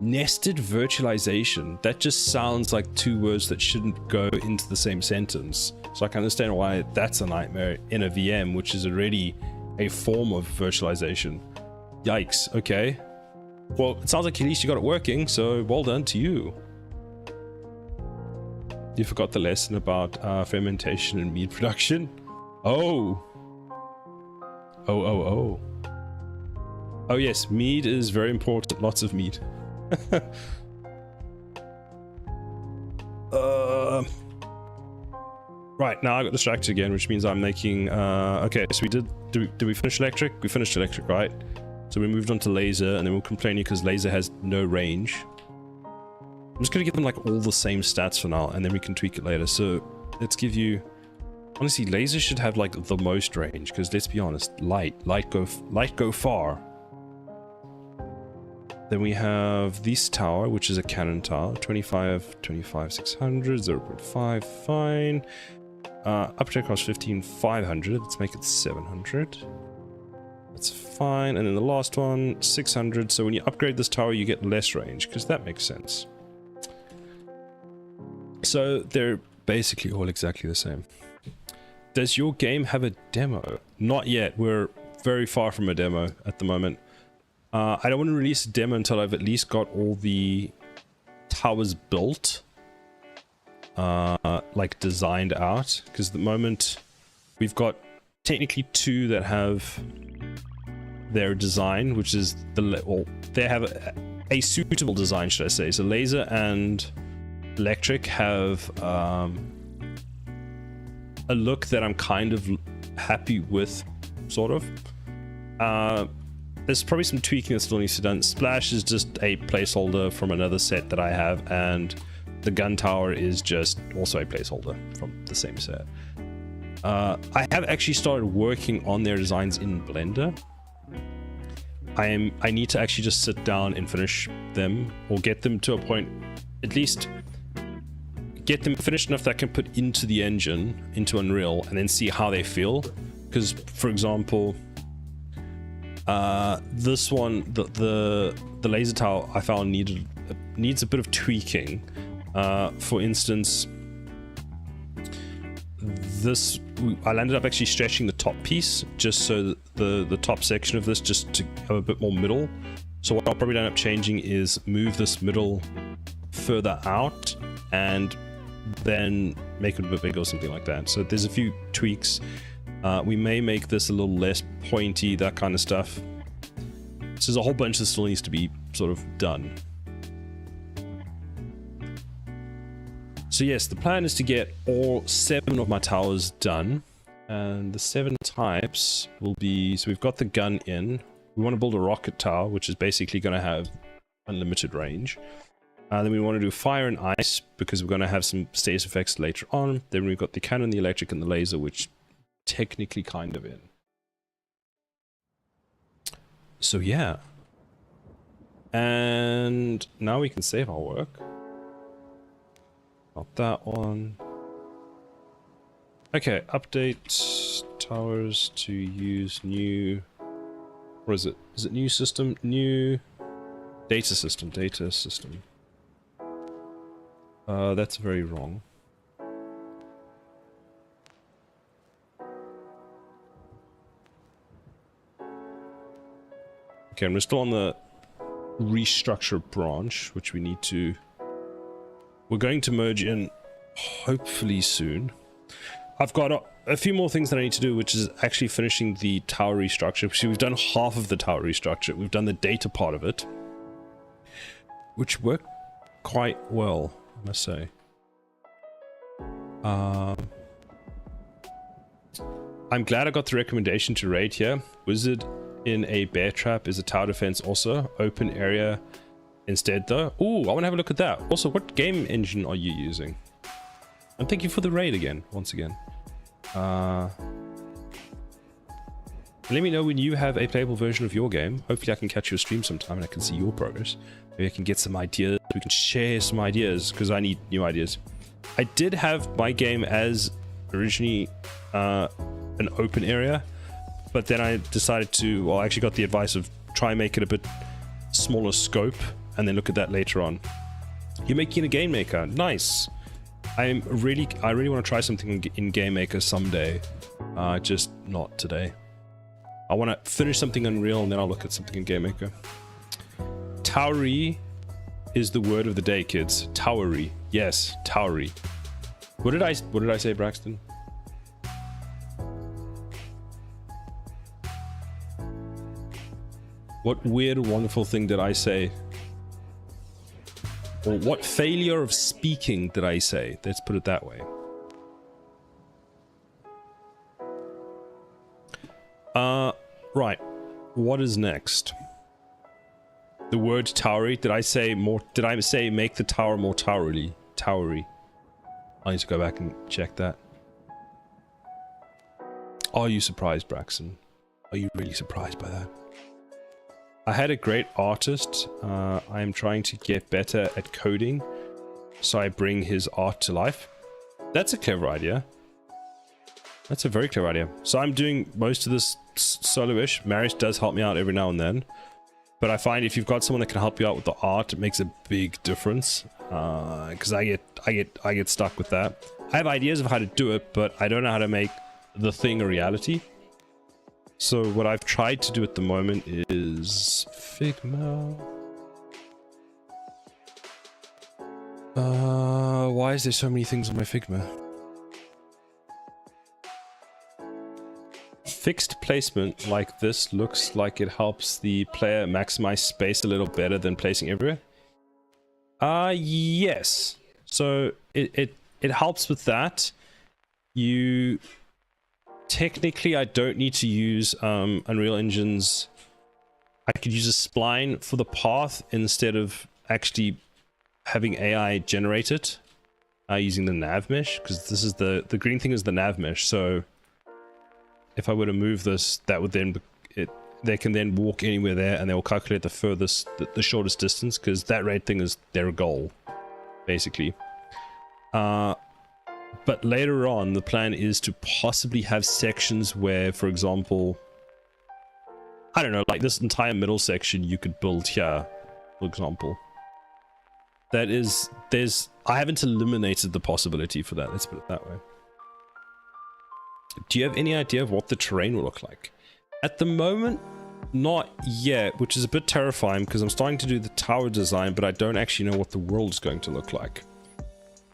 Nested virtualization. That just sounds like 2 words that shouldn't go into the same sentence. So I can understand why that's a nightmare in a VM, which is already a form of virtualization. Yikes. Okay. Well, it sounds like at least you got it working, so well done to you. You forgot the lesson about fermentation and mead production. Oh, yes, mead is very important. Lots of mead. Right, now I got distracted again, which means I'm making okay, so did we finish electric? We finished electric, right? So we moved on to laser, and then we're complaining because laser has no range. I'm just gonna give them like all the same stats for now, and then we can tweak it later. So let's give you, honestly, laser should have like the most range, because let's be honest, light go far. Then we have this tower, which is a cannon tower, 25 600, 0.5, fine. Upgrade cost 15,500. Let's make it 700. That's fine. And then the last one, 600. So when you upgrade this tower, you get less range, because that makes sense. So they're basically all exactly the same. Does your game have a demo? Not yet. We're very far from a demo at the moment. I don't want to release a demo until I've at least got all the towers built, like designed out, because at the moment we've got technically 2 that have their design, which is well, they have a suitable design, should I say. So laser and electric have a look that I'm kind of happy with, sort of. There's probably some tweaking that still needs to be done. Splash is just a placeholder from another set that I have, and the gun tower is just also a placeholder from the same set. I have actually started working on their designs in Blender. I need to actually just sit down and finish them, or get them to a point, at least get them finished enough that I can put into the engine, into Unreal, and then see how they feel. Because, for example, this one, the laser tower, I found needs a bit of tweaking. For instance, I ended up actually stretching the top piece just so that the top section of this just to have a bit more middle. So what I'll probably end up changing is move this middle further out and then make it a bit bigger or something like that. So there's a few tweaks. We may make this a little less pointy, that kind of stuff. So there's a whole bunch that still needs to be sort of done. So yes, the plan is to get all 7 of my towers done, and the 7 types will be, so we've got the gun in. We want to build a rocket tower, which is basically going to have unlimited range. Then we want to do fire and ice, because we're going to have some status effects later on. Then we've got the cannon, the electric, and the laser, which technically kind of in. So yeah. And now we can save our work. Not that one. Okay, update towers to use new... What is it? Is it new system? New data system. Data system. That's very wrong. Okay, and we're still on the restructure branch, which we need to... We're going to merge in hopefully soon. I've got a few more things that I need to do, which is actually finishing the tower restructure. So we've done half of the tower restructure. We've done the data part of it, which worked quite well, I must say. I'm glad I got the recommendation to raid here. Wizard in a bear trap is a tower defense also. Open area instead though. Ooh, I want to have a look at that. Also, what game engine are you using? And thank you for the raid again, once again. Let me know when you have a playable version of your game. Hopefully I can catch your stream sometime and I can see your progress. Maybe I can get some ideas. We can share some ideas, because I need new ideas. I did have my game as originally an open area, but then I decided to, well, I actually got the advice of try and make it a bit smaller scope, and then look at that later on. You're making a game maker. Nice. I really want to try something in Game Maker someday. Just not today. I want to finish something Unreal and then I'll look at something in Game Maker. Towery is the word of the day, kids. Towery. Yes, towery. What did I say, Braxton? What weird, wonderful thing did I say? Or what failure of speaking did I say? Let's put it that way. Right. What is next? The word towery. Did I say more? Did I say make the tower more towery? Towery. I need to go back and check that. Are you surprised, Braxton? Are you really surprised by that? I had a great artist. I am trying to get better at coding, so I bring his art to life. That's a clever idea. That's a very clever idea. So I'm doing most of this solo-ish. Marius does help me out every now and then, but I find if you've got someone that can help you out with the art, it makes a big difference. Because I get stuck with that. I have ideas of how to do it, but I don't know how to make the thing a reality. So what I've tried to do at the moment is Figma. Why is there so many things on my Figma? Fixed placement like this looks like it helps the player maximize space a little better than placing everywhere. Yes. So it helps with that. You technically, I don't need to use Unreal Engine's. I could use a spline for the path instead of actually having AI generate it using the nav mesh, because this is the green thing is the nav mesh. So if I were to move this, that would then they can then walk anywhere there, and they will calculate the furthest, the shortest distance, because that red thing is their goal, basically. But later on, the plan is to possibly have sections where, for example, I don't know, like this entire middle section you could build here, for example. That is, I haven't eliminated the possibility for that, let's put it that way. Do you have any idea of what the terrain will look like? At the moment, not yet, which is a bit terrifying because I'm starting to do the tower design, but I don't actually know what the world is going to look like.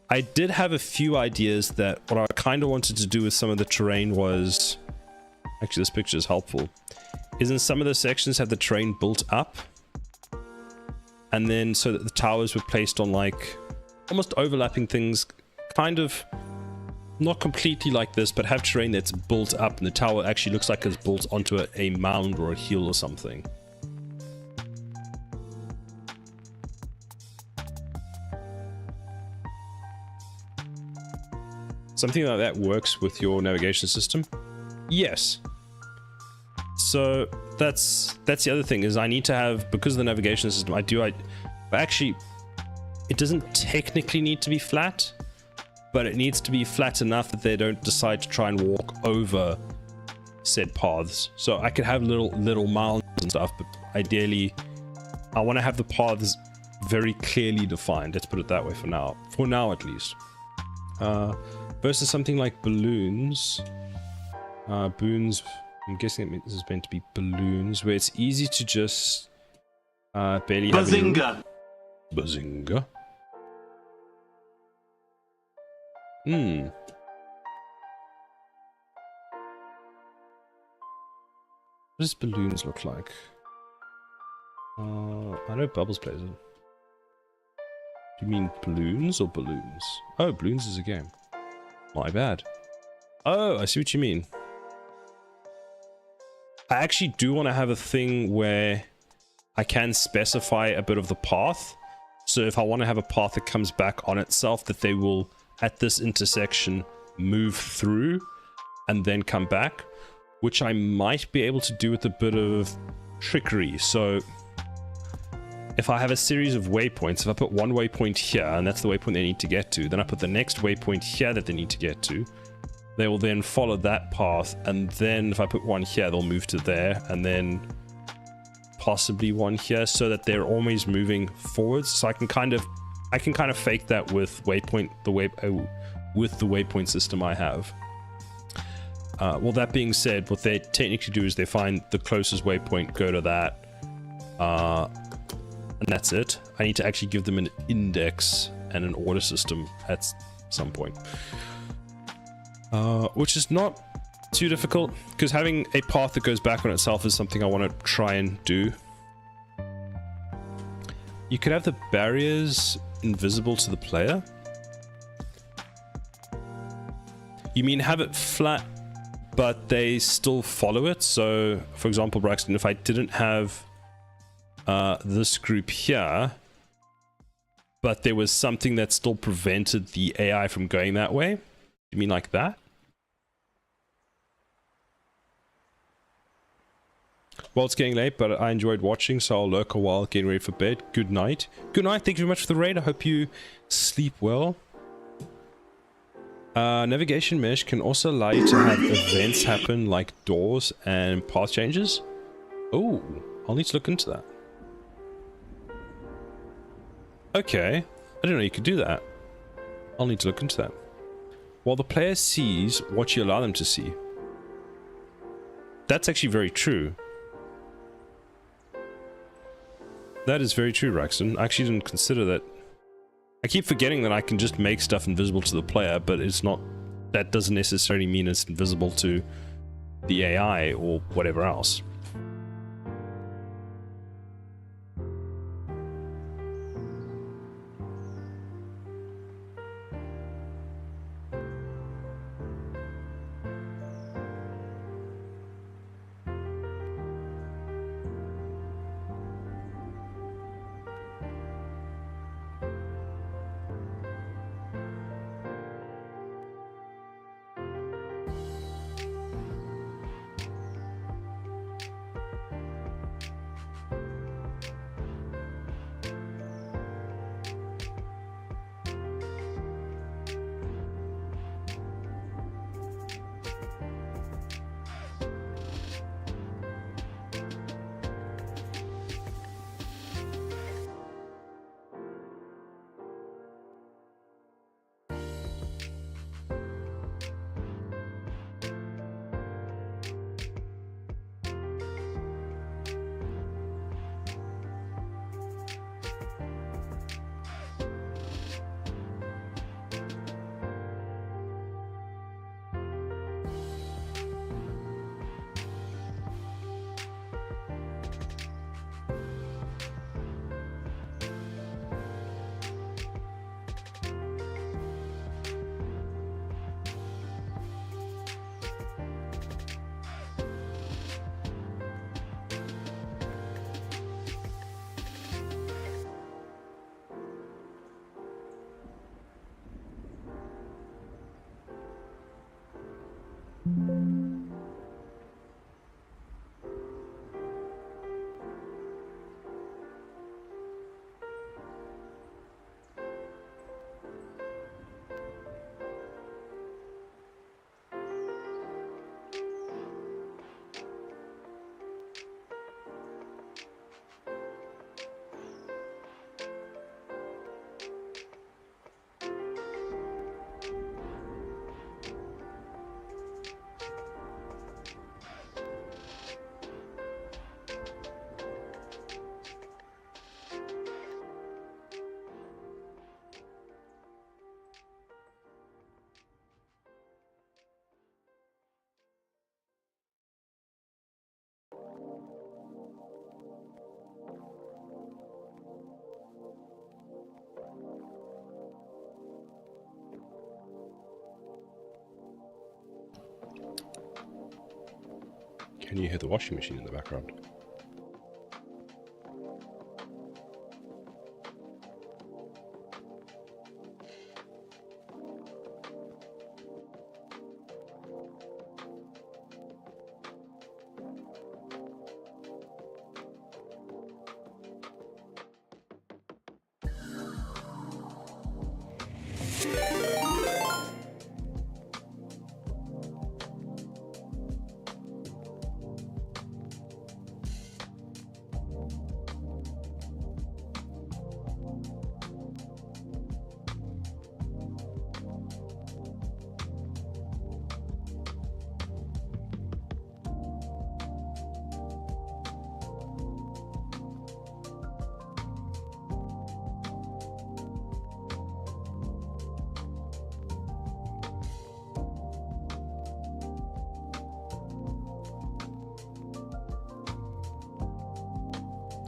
I did have a few ideas that what I kind of wanted to do with some of the terrain was, actually this picture is helpful, is in some of the sections have the terrain built up, and then so that the towers were placed on like almost overlapping things, kind of not completely like this, but have terrain that's built up and the tower actually looks like it's built onto a mound or a hill or something. Something like that works with your navigation system? Yes. So that's the other thing, is I need to have, because of the navigation system, but actually it doesn't technically need to be flat, but it needs to be flat enough that they don't decide to try and walk over said paths. So I could have little mounds and stuff, but ideally I want to have the paths very clearly defined. Let's put it that way for now. For now, at least. Versus something like balloons. Boons, I'm guessing this is meant to be balloons, where it's easy to just barely have Bazinga! Bazinga. What does balloons look like? I know Bubbles plays it. Do you mean balloons or balloons? Oh, balloons is a game. My bad. Oh, I see what you mean. I actually do want to have a thing where I can specify a bit of the path. So if I want to have a path that comes back on itself, that they will, at this intersection, move through and then come back, which I might be able to do with a bit of trickery. So if I have a series of waypoints, if I put one waypoint here, and that's the waypoint they need to get to, then I put the next waypoint here that they need to get to, they will then follow that path, and then if I put one here, they'll move to there, and then possibly one here, so that they're always moving forwards. So I can kind of fake that with the waypoint system I have. Well, that being said, what they technically do is they find the closest waypoint, go to that, and that's it. I need to actually give them an index and an order system at some point. Which is not too difficult, because having a path that goes back on itself is something I want to try and do. You could have the barriers invisible to the player. You mean have it flat, but they still follow it? So, for example, Braxton, if I didn't have this group here, but there was something that still prevented the AI from going that way, you mean like that? Well, it's getting late, but I enjoyed watching, so I'll lurk a while getting ready for bed. Good night. Good night. Thank you very much for the raid. I hope you sleep well. Navigation mesh can also allow you to have events happen like doors and path changes. Oh, I'll need to look into that. Okay, I didn't know you could do that. I'll need to look into that. While the player sees what you allow them to see. That's actually very true. That is very true, Raxton. I actually didn't consider that. I keep forgetting that I can just make stuff invisible to the player, but it's not... That doesn't necessarily mean it's invisible to the AI or whatever else. Can you hear the washing machine in the background?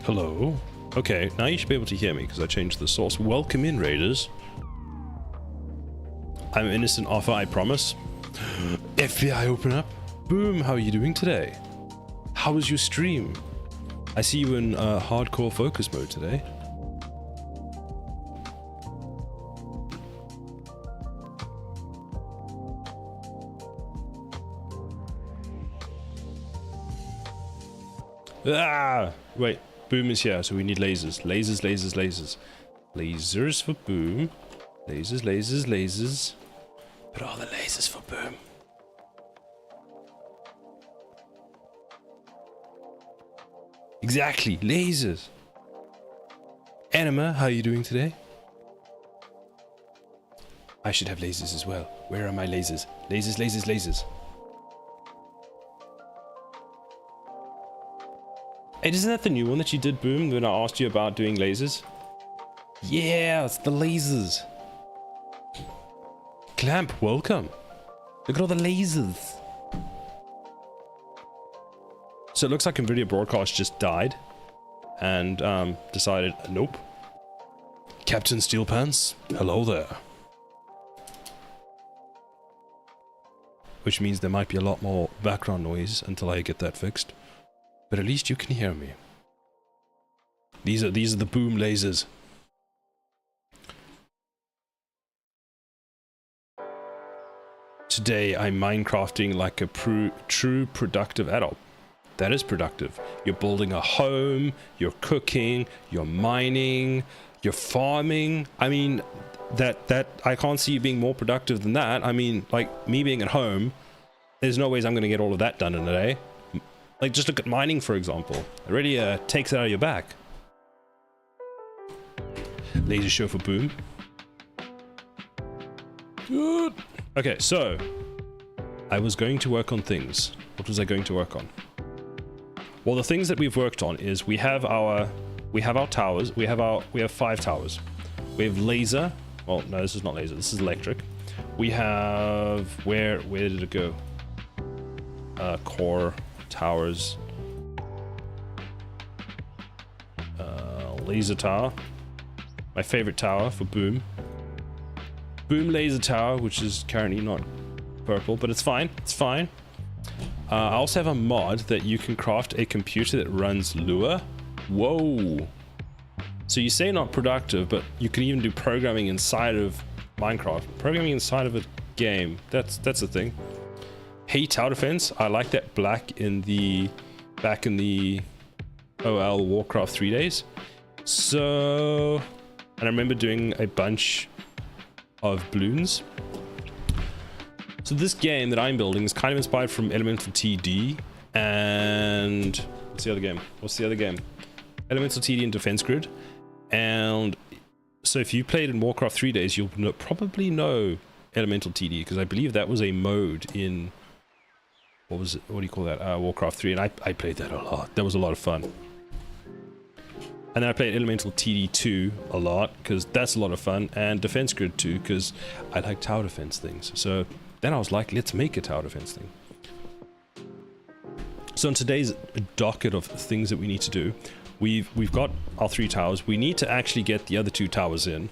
Hello? Okay, now you should be able to hear me because I changed the source. Welcome in, Raiders. I'm innocent offer, I promise. FBI, open up. Boom, how are you doing today? How was your stream? I see you in hardcore focus mode today. Ah! Wait. Boom is here, so we need lasers. Lasers, lasers, lasers. Lasers for Boom. Lasers, lasers, lasers. But all the lasers for Boom. Exactly, lasers. Anima, how are you doing today? I should have lasers as well. Where are my lasers? Lasers, lasers, lasers. Hey, isn't that the new one that you did, Boom, when I asked you about doing lasers? Yeah, it's the lasers. Clamp, welcome. Look at all the lasers. So it looks like NVIDIA Broadcast just died and decided, nope. Captain Steelpants, hello there. Which means there might be a lot more background noise until I get that fixed. But at least you can hear me. These are the boom lasers. Today I'm Minecrafting like a true productive adult. That is productive. You're building a home, you're cooking, you're mining, you're farming. I mean, that I can't see you being more productive than that. I mean, like me being at home, there's no ways I'm going to get all of that done in a day. Like, just look at mining, for example. It really takes it out of your back. Laser show for Boom. Good. Okay, so I was going to work on things. What was I going to work on? Well, the things that we've worked on is we have our towers. We have 5 towers. We have laser. Well, no, this is not laser. This is electric. We have where did it go? Core towers. Laser tower. My favorite tower for Boom. Boom laser tower, which is currently not purple, but it's fine. It's fine. I also have a mod that you can craft a computer that runs Lua. Whoa. So you say not productive, but you can even do programming inside of Minecraft. Programming inside of a game. That's a thing. Hey, tower defense. I like that black back in the OL Warcraft 3 days. So, and I remember doing a bunch of balloons. So this game that I'm building is kind of inspired from Elemental TD and what's the other game? Elemental TD and Defense Grid. And so if you played in Warcraft 3 days, you'll probably know Elemental TD, because I believe that was a mode in what do you call that? Warcraft 3, and I played that a lot. That was a lot of fun. And then I played Elemental TD2 a lot, because that's a lot of fun, and Defense Grid 2, because I like tower defense things. So then I was like, let's make a tower defense thing. So in today's docket of things that we need to do, we've got our 3 towers. We need to actually get the other 2 towers in.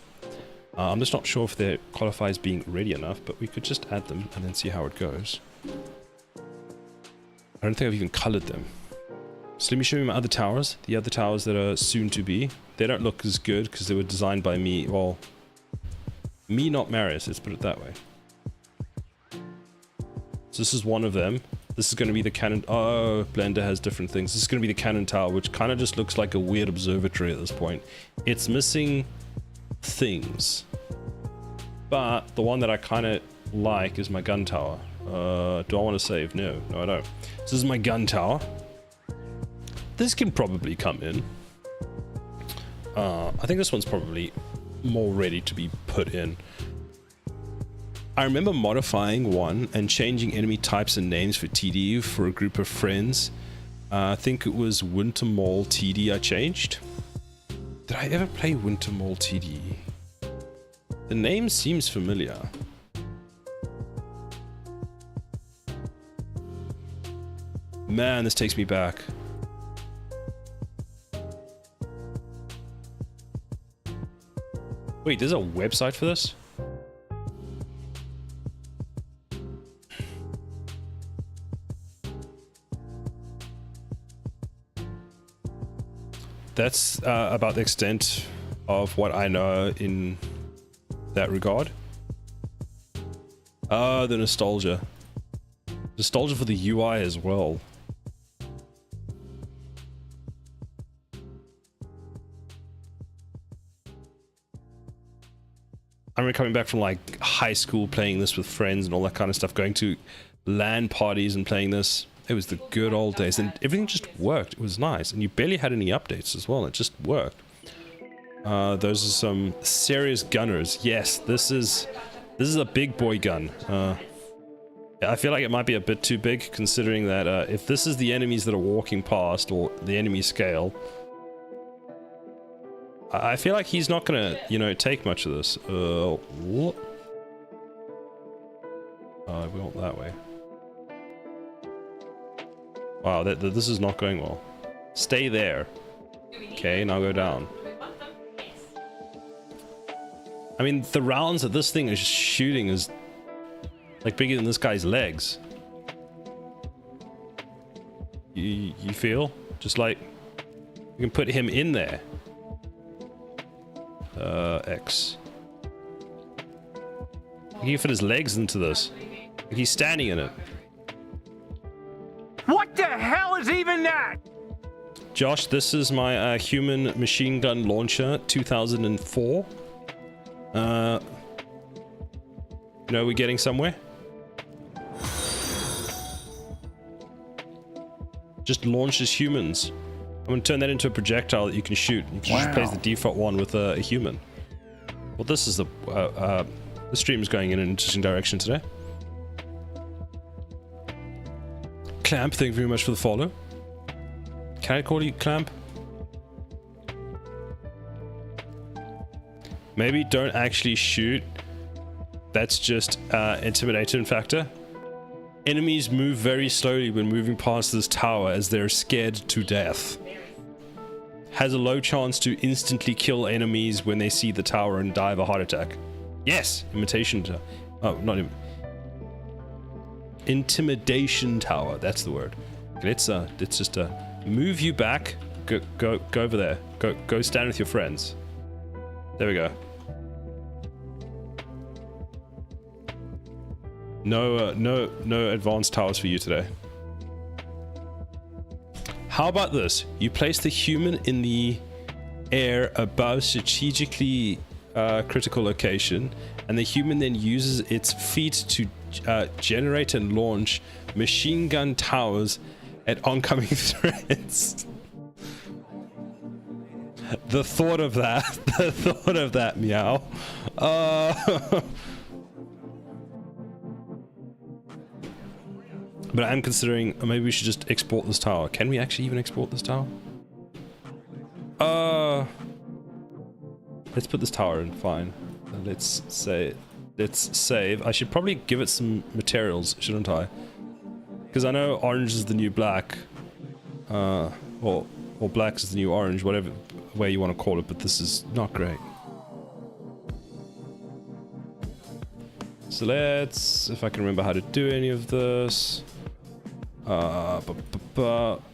I'm just not sure if they qualify as being ready enough, but we could just add them and then see how it goes. I don't think I've even colored them. So let me show you my other towers. The other towers that are soon to be. They don't look as good because they were designed by me. Well, me, not Marius. Let's put it that way. So this is one of them. This is going to be the cannon. Oh, Blender has different things. This is going to be the cannon tower, which kind of just looks like a weird observatory at this point. It's missing things. But the one that I kind of like is my gun tower. Do I want to save? No, I don't. So this is my gun tower. This can probably come in. I think this one's probably more ready to be put in. I remember modifying one and changing enemy types and names for TD for a group of friends. I think it was Winter Mall TD I changed. Did I ever play Winter Mall TD? The name seems familiar. Man, this takes me back. Wait, there's a website for this? That's about the extent of what I know in that regard. Oh, the nostalgia. Nostalgia for the UI as well. I remember coming back from like high school playing this with friends and all that kind of stuff, going to LAN parties and playing this. It was the good old days, and everything just worked. It was nice, and you barely had any updates as well. It just worked. Those are some serious gunners. Yes, this is a big boy gun. I feel like it might be a bit too big, considering that if this is the enemies that are walking past, or the enemy scale, I feel like he's not gonna, you know, take much of this. What? We went that way. Wow, this is not going well. Stay there. Okay, now go down. I mean, the rounds that this thing is shooting is like bigger than this guy's legs. You feel? Just like you can put him in there. X. He can fit his legs into this. He's standing in it. What the hell is even that? Josh, this is my human machine gun launcher 2004. You know, we're getting somewhere. Just launches humans. I'm gonna turn that into a projectile that you can shoot. You can just replace the default one with a human. Well, this is the stream is going in an interesting direction today. Clamp, thank you very much for the follow. Can I call you Clamp? Maybe don't actually shoot. That's just intimidation factor. Enemies move very slowly when moving past this tower as they're scared to death. Has a low chance to instantly kill enemies when they see the tower and die of a heart attack. Yes, intimidation tower. That's the word. Okay, let's just move you back. Go over there. Go stand with your friends. There we go. No advanced towers for you today. How about this? You place the human in the air above strategically critical location, and the human then uses its feet to generate and launch machine gun towers at oncoming threats. The thought of that, meow. But I'm considering maybe we should just export this tower. Can we actually even export this tower? Let's put this tower in, fine. Let's save. I should probably give it some materials, shouldn't I? Because I know orange is the new black. Or black is the new orange, whatever way you want to call it, but this is not great. So let's, if I can remember how to do any of this.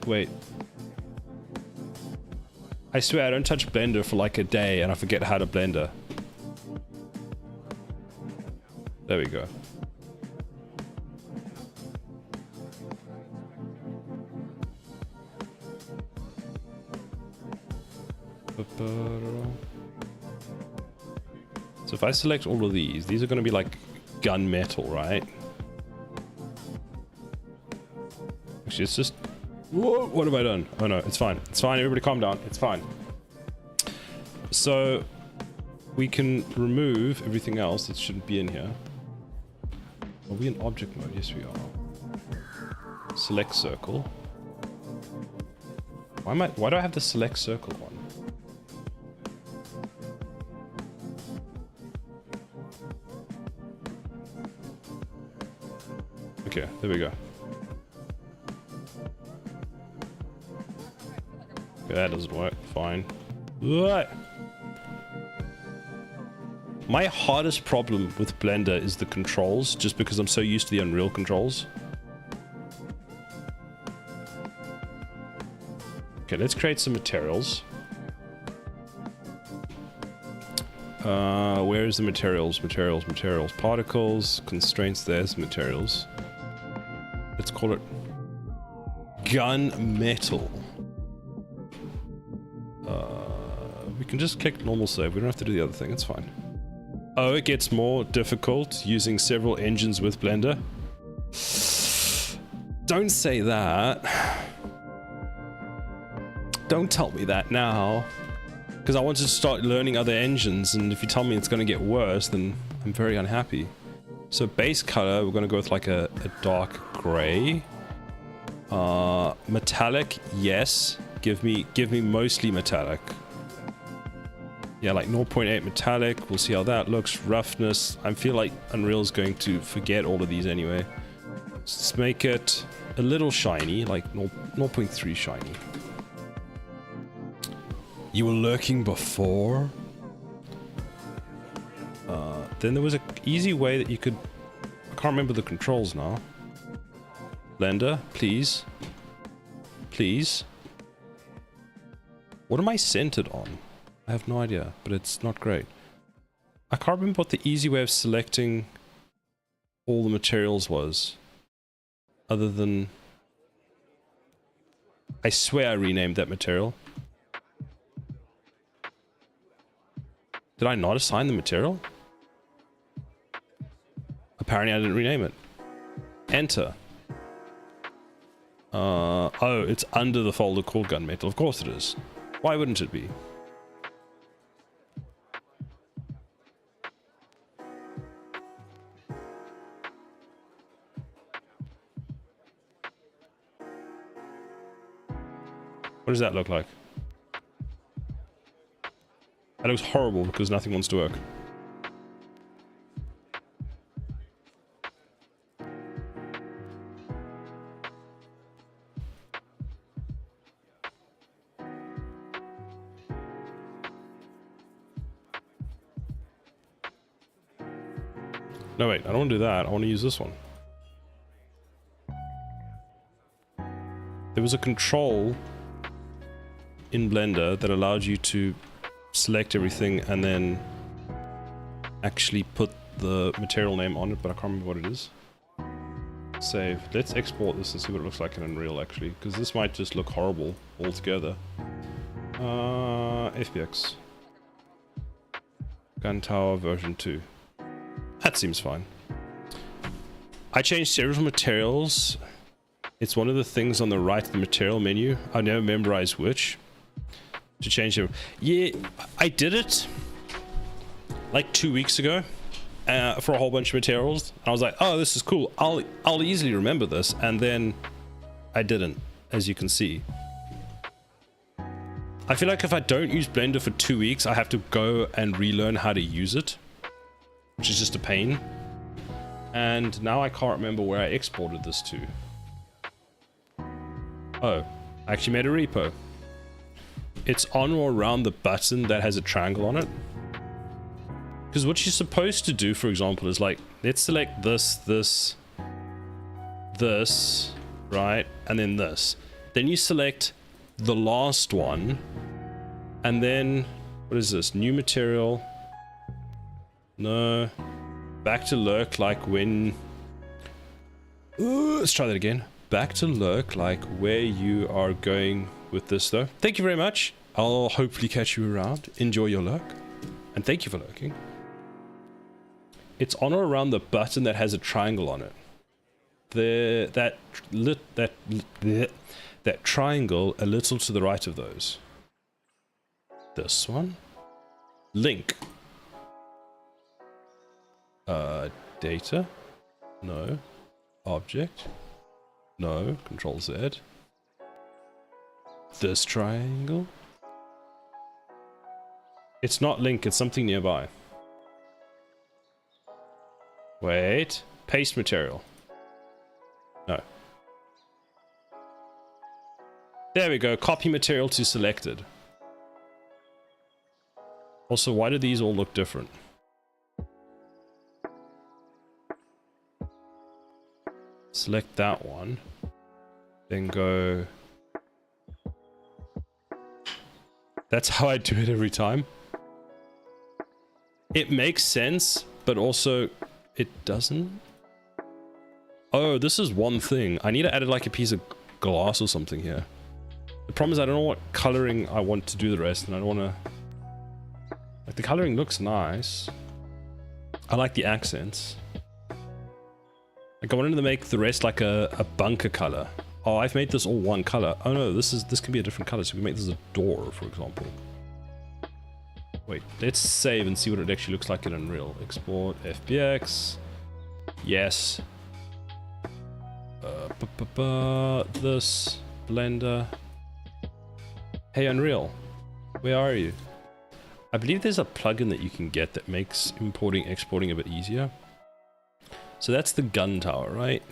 Wait. I swear I don't touch Blender for like a day and I forget how to Blender. There we go. So if I select all of these are going to be like gunmetal, right? Actually, it's just... Whoa, what have I done? Oh no, it's fine. It's fine, everybody calm down. It's fine. So, we can remove everything else that shouldn't be in here. Are we in object mode? Yes, we are. Select circle. Why do I have the select circle one? Okay, there we go. Okay, that doesn't work. Fine. What? My hardest problem with Blender is the controls, just because I'm so used to the Unreal controls. Okay, let's create some materials. Where is the materials? Materials. Particles, constraints, there's materials. Let's call it gunmetal. We can just click normal save. We don't have to do the other thing. It's fine. Oh, it gets more difficult using several engines with Blender. Don't say that. Don't tell me that now. Because I wanted to start learning other engines, and if you tell me it's going to get worse, then I'm very unhappy. So base color, we're going to go with like a dark gray. Metallic, yes. Give me mostly metallic. Yeah, like 0.8 metallic. We'll see how that looks. Roughness. I feel like Unreal's going to forget all of these anyway. Let's make it a little shiny, like 0.3 shiny. You were lurking before? Then there was an easy way that you could... I can't remember the controls now. Blender, please. Please. What am I centered on? I have no idea, but it's not great. I can't remember what the easy way of selecting all the materials was. Other than... I swear I renamed that material. Did I not assign the material? Apparently I didn't rename it. Enter. Oh, it's under the folder called gunmetal. Of course it is. Why wouldn't it be? What does that look like? That looks horrible because nothing wants to work. No, wait, I don't want to do that. I want to use this one. There was a control in Blender that allowed you to select everything and then actually put the material name on it, but I can't remember what it is. Save. Let's export this and see what it looks like in Unreal, actually, because this might just look horrible altogether. FBX. Gun Tower version 2. That seems fine. I changed several materials. It's one of the things on the right of the material menu. I never memorized which. To change them. Yeah, I did it like 2 weeks ago for a whole bunch of materials. And I was like, oh, this is cool. I'll easily remember this. And then I didn't, as you can see. I feel like if I don't use Blender for 2 weeks, I have to go and relearn how to use it, which is just a pain. And now I can't remember where I exported this to. Oh, I actually made a repo. It's on or around the button that has a triangle on it. Because what you're supposed to do, for example, is like, let's select this, this, this, right? And then this. Then you select the last one. And then, what is this? New material. No. Back to lurk like when... Ooh, let's try that again. Back to lurk like where you are going with this though. Thank you very much. I'll hopefully catch you around. Enjoy your lurk. And thank you for lurking. It's on or around the button that has a triangle on it. That triangle a little to the right of those. This one. Link. Data. No. Object. No. Control Z. This triangle. It's not link, it's something nearby. Wait. Paste material. No. There we go. Copy material to selected. Also, why do these all look different? Select that one. Then go... That's how I do it every time. It makes sense, but also it doesn't. Oh, this is one thing. I need to add like a piece of glass or something here. The problem is I don't know what coloring I want to do the rest, and I don't want to... Like, the coloring looks nice. I like the accents. Like, I wanted to make the rest like a bunker color. Oh, I've made this all one color. Oh no, this can be a different color, so we can make this a door, for example. Wait, let's save and see what it actually looks like in Unreal. Export, FBX. Yes. This Blender. Hey Unreal, where are you? I believe there's a plugin that you can get that makes importing, exporting a bit easier. So that's the gun tower, right?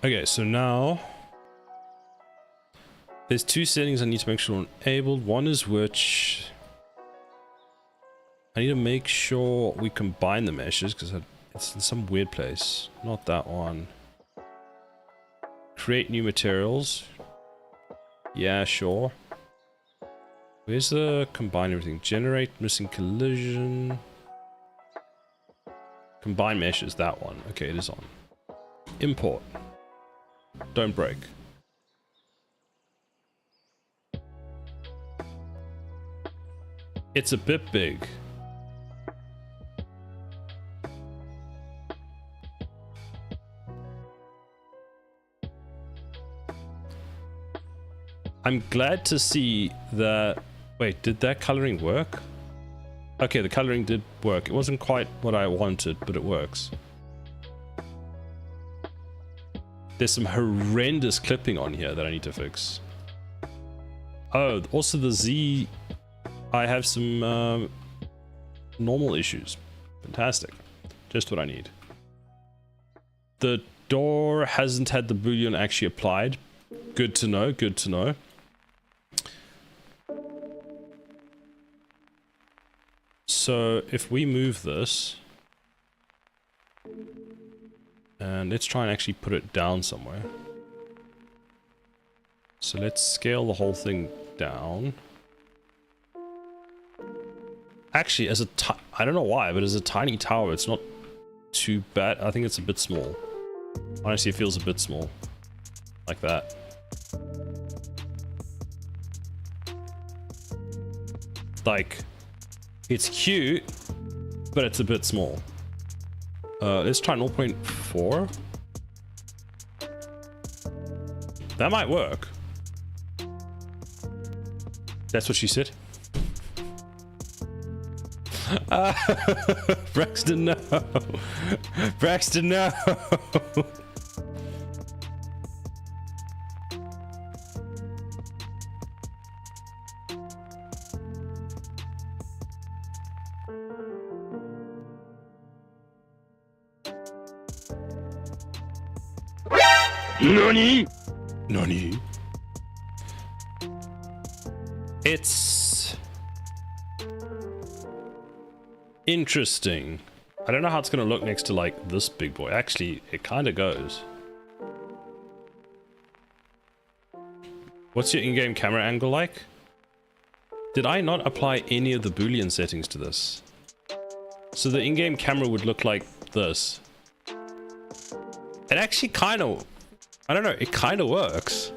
Okay, so now there's two settings I need to make sure are enabled. One is which I need to make sure we combine the meshes because it's in some weird place. Not that one. Create new materials. Yeah, sure. Where's the combine everything? Generate missing collision. Combine meshes, that one. Okay, it is on. Import. Don't break. It's a bit big. I'm glad to see that... Wait, did that coloring work? Okay, the coloring did work. It wasn't quite what I wanted, but it works. There's some horrendous clipping on here that I need to fix. Oh, also the Z... I have some normal issues. Fantastic. Just what I need. The door hasn't had the boolean actually applied. Good to know, good to know. So if we move this, and let's try and actually put it down somewhere. So let's scale the whole thing down. Actually, as a I don't know why, but as a tiny tower, it's not too bad. I think it's a bit small. Honestly, it feels a bit small. Like that. Like, it's cute, but it's a bit small. Let's try 0.4. That might work. That's what she said. Braxton, no. Braxton, no. Nani? Nani? It's interesting. I don't know how it's gonna look next to like this big boy. Actually, it kind of goes. What's your in-game camera angle like? Did I not apply any of the Boolean settings to this? So the in-game camera would look like this. It actually kind of, I don't know, it kind of works.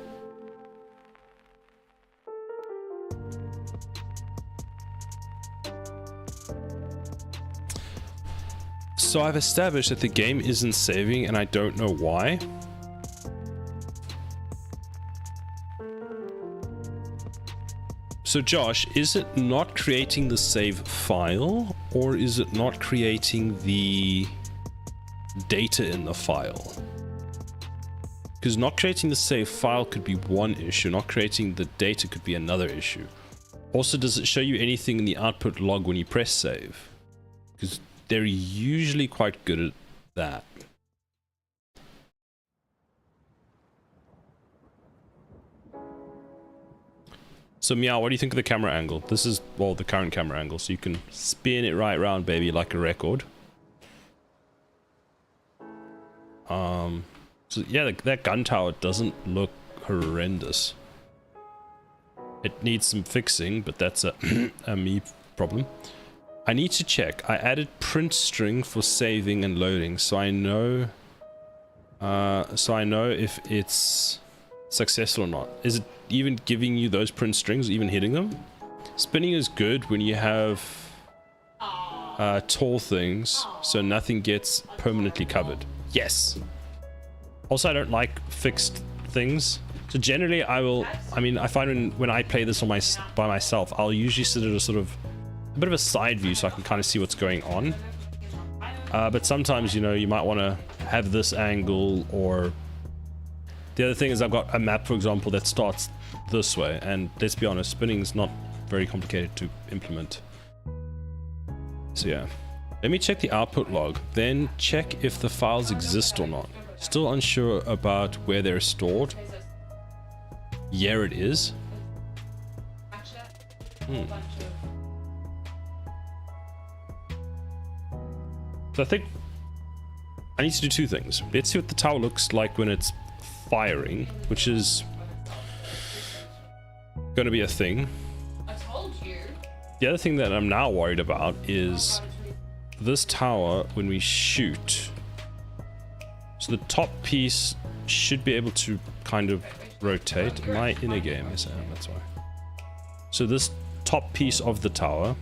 So I've established that the game isn't saving and I don't know why. So Josh, is it not creating the save file or is it not creating the data in the file? Because not creating the save file could be one issue, not creating the data could be another issue. Also, does it show you anything in the output log when you press save? Because they're usually quite good at that. So Meow, what do you think of the camera angle? This is, well, the current camera angle, so you can spin it right round, baby, like a record. So yeah, that gun tower doesn't look horrendous. It needs some fixing, but that's a, a me problem. I need to check. I added print string for saving and loading, so I know if it's successful or not. Is it even giving you those print strings, even hitting them? Spinning is good when you have tall things, so nothing gets permanently covered. Yes. Also, I don't like fixed things. So generally, I find when I play this on by myself, I'll usually sit at a sort of a bit of a side view so I can kind of see what's going on. But sometimes, you know, you might want to have this angle, or the other thing is I've got a map, for example, that starts this way, and let's be honest, spinning is not very complicated to implement. So yeah, let me check the output log, then check if the files exist or not. Still unsure about where they're stored. Yeah, it is. So I think I need to do two things. Let's see what the tower looks like when it's firing, which is going to be a thing. I told you. The other thing that I'm now worried about is this tower when we shoot. So the top piece should be able to kind of rotate. Am I in a game? Yes, I am. That's why. So this top piece of the tower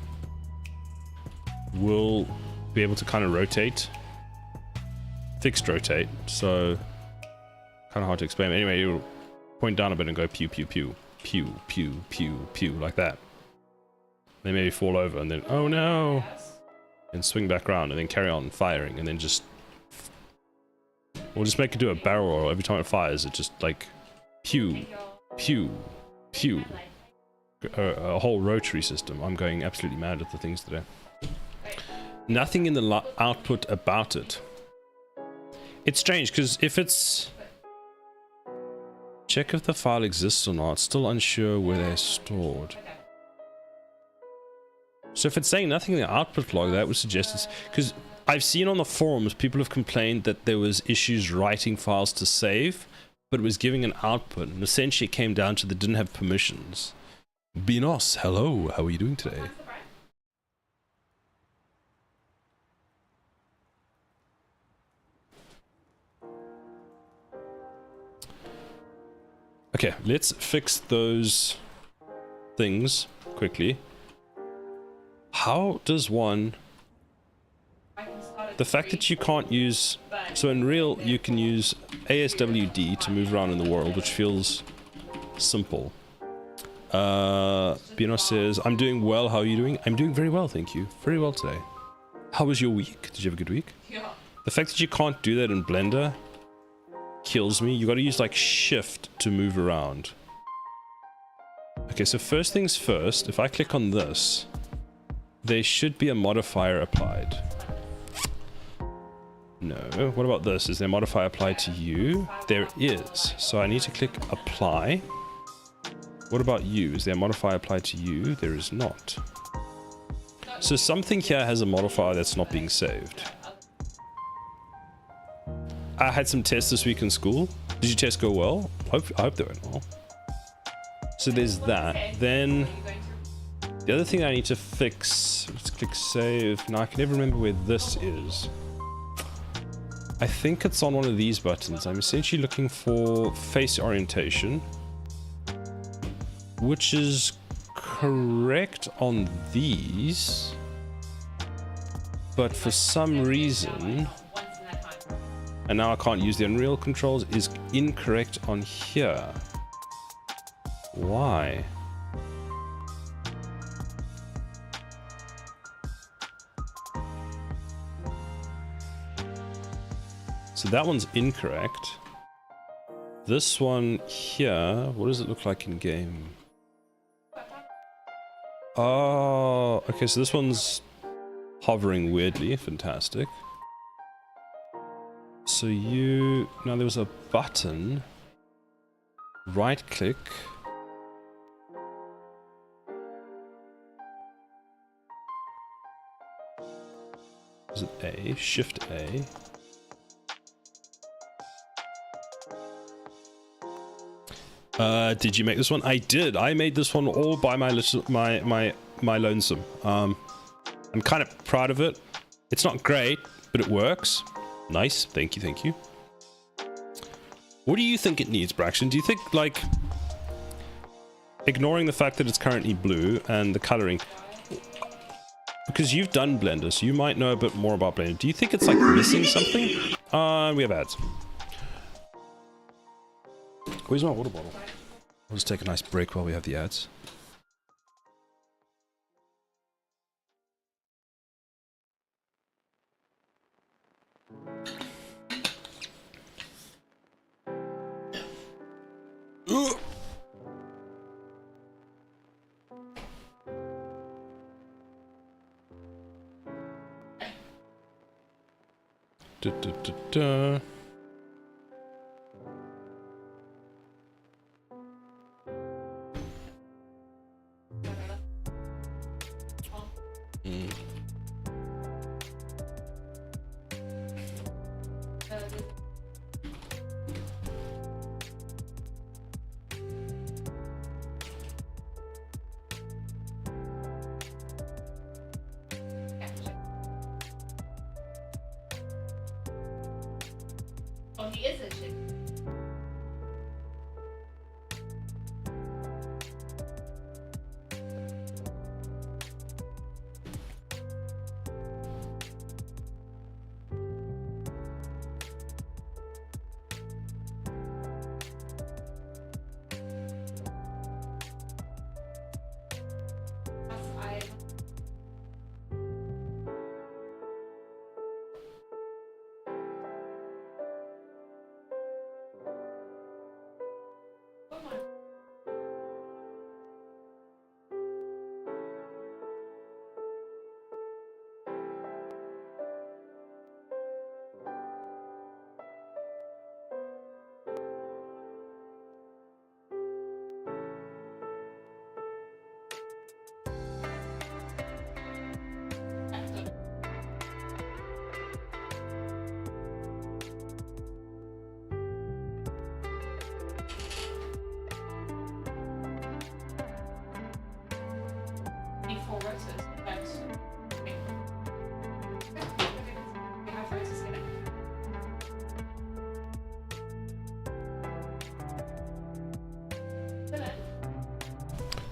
will be able to kind of rotate. Fixed rotate. So kind of hard to explain. Anyway, you'll point down a bit and go pew, pew, pew. Pew, pew, pew, pew, like that. They maybe fall over and then, oh no! And swing back around and then carry on firing and then just... We'll just make it do a barrel roll every time it fires. It just like pew, pew, pew. A whole rotary system. I'm going absolutely mad at the things today. Nothing in the output about it. It's strange because if it's... Check if the file exists or not. Still unsure where they're stored. So if it's saying nothing in the output log, that would suggest it's... Because I've seen on the forums, people have complained that there was issues writing files to save, but it was giving an output, and essentially it came down to they didn't have permissions. Binos, hello, how are you doing today? Okay, let's fix those things quickly. How does one... The fact that you can't use... So in real, you can use ASWD to move around in the world, which feels simple. Bino says, I'm doing well, how are you doing? I'm doing very well, thank you. Very well today. How was your week? Did you have a good week? Yeah. The fact that you can't do that in Blender kills me. You gotta use like shift to move around. Okay, so first things first, if I click on this, there should be a modifier applied. No, what about this? Is there a modifier applied to you? There is. So I need to click apply. What about you? Is there a modifier applied to you? There is not. So something here has a modifier that's not being saved. I had some tests this week in school. Did your tests go well? I hope they went well. So there's that. Then the other thing I need to fix, let's click save. Now I can never remember where this is. I think it's on one of these buttons. I'm essentially looking for face orientation, which is correct on these, but for some reason, and now I can't use the Unreal controls, is incorrect on here. Why? So that one's incorrect. This one here, what does it look like in game? Oh, okay, so this one's hovering weirdly. Fantastic. So you... Now there was a button. Right click. Is it A? Shift A. Did you make this one? I did. I made this one all by my lonesome. I'm kind of proud of it. It's not great, but it works. Nice. Thank you. Thank you. What do you think it needs, Braxton? Do you think, like, ignoring the fact that it's currently blue and the coloring, because you've done Blender, so you might know a bit more about Blender. Do you think it's like missing something? We have ads. Where's my water bottle? We'll just take a nice break while we have the ads. Da, da, da, da. Oh, he is a chick.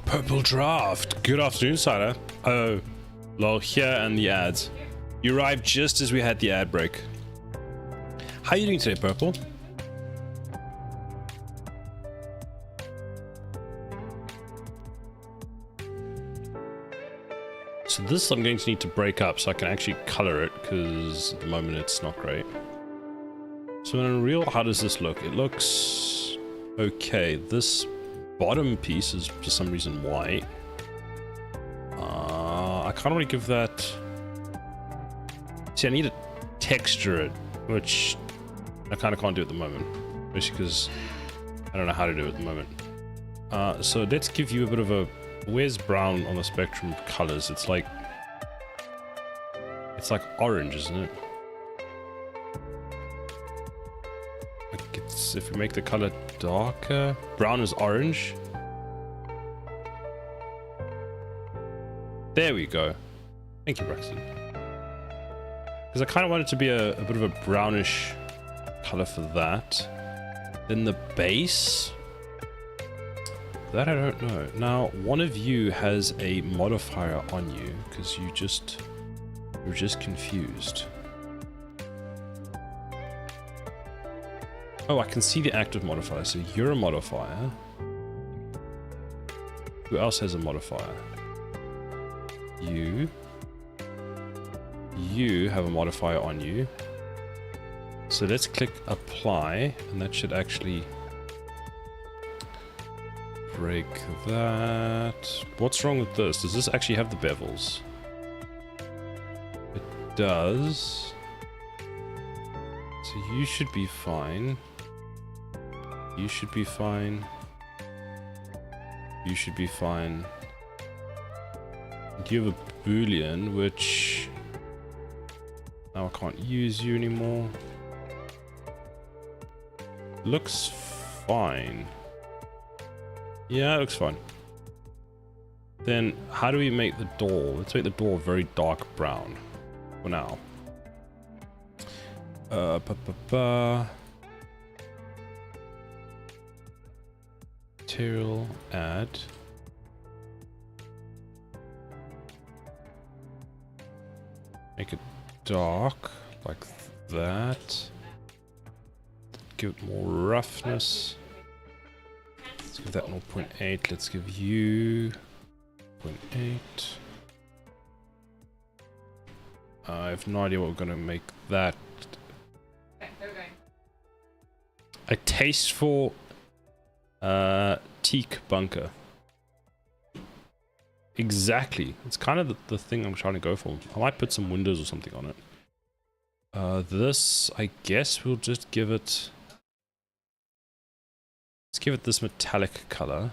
Purple Draft. Good afternoon, Sada. Oh, lol, here and the ads. You arrived just as we had the ad break. How are you doing today, Purple? So this I'm going to need to break up so I can actually color it, because at the moment it's not great. So in Unreal, how does this look? It looks okay. This bottom piece is for some reason white. I can't really give that. See, I need to texture it, which I kind of can't do at the moment, especially because I don't know how to do it at the moment. So let's give you a bit of a. Where's brown on the spectrum of colors? It's like orange, isn't it? Like it's, if we make the color darker, brown is orange. There we go. Thank you, Braxton. Because I kind of want it to be a bit of a brownish color for that. Then the base. That I don't know. Now, one of you has a modifier on you because you're just confused. Oh, I can see the active modifier. So you're a modifier. Who else has a modifier? You. You have a modifier on you. So let's click apply, and that should actually break that. What's wrong with this? Does this actually have the bevels? It does. So you should be fine. You should be fine. You should be fine. You have a boolean, which now I can't use you anymore. Looks fine. Yeah, it looks fine. Then, how do we make the door? Let's make the door very dark brown for now. Material, add. Make it dark, like that. Give it more roughness. Let's give that 0.8. Let's give you 0.8. I have no idea what we're gonna make that. Okay, there we go. A taste for Teak bunker. Exactly. It's kind of the thing I'm trying to go for. I might put some windows or something on it. This, I guess we'll just give it... Let's give it this metallic color.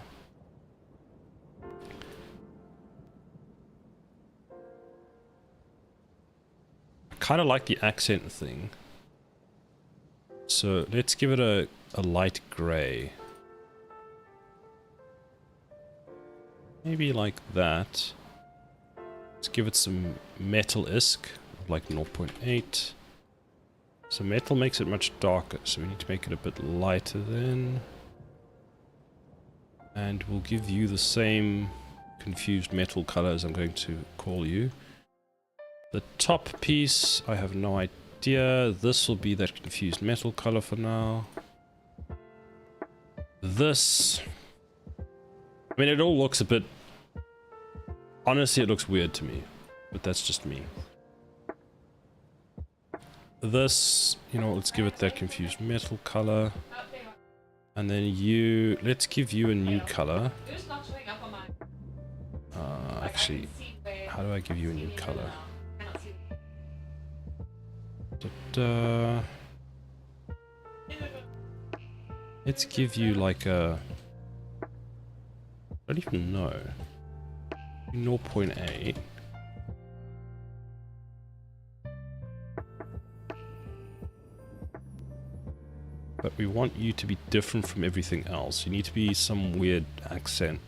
I kind of like the accent thing. So let's give it a light gray. Maybe like that. Let's give it some metal ISK, like 0.8. So metal makes it much darker, so we need to make it a bit lighter then. And we'll give you the same confused metal color as I'm going to call you. The top piece, I have no idea. This will be that confused metal color for now. This... I mean, it all looks a bit... Honestly, it looks weird to me. But that's just me. This, you know, let's give it that confused metal color. And then you... Let's give you a new color. Actually, how do I give you a new color? Let's give you like a... I don't even know. 0.8. But we want you to be different from everything else. You need to be some weird accent.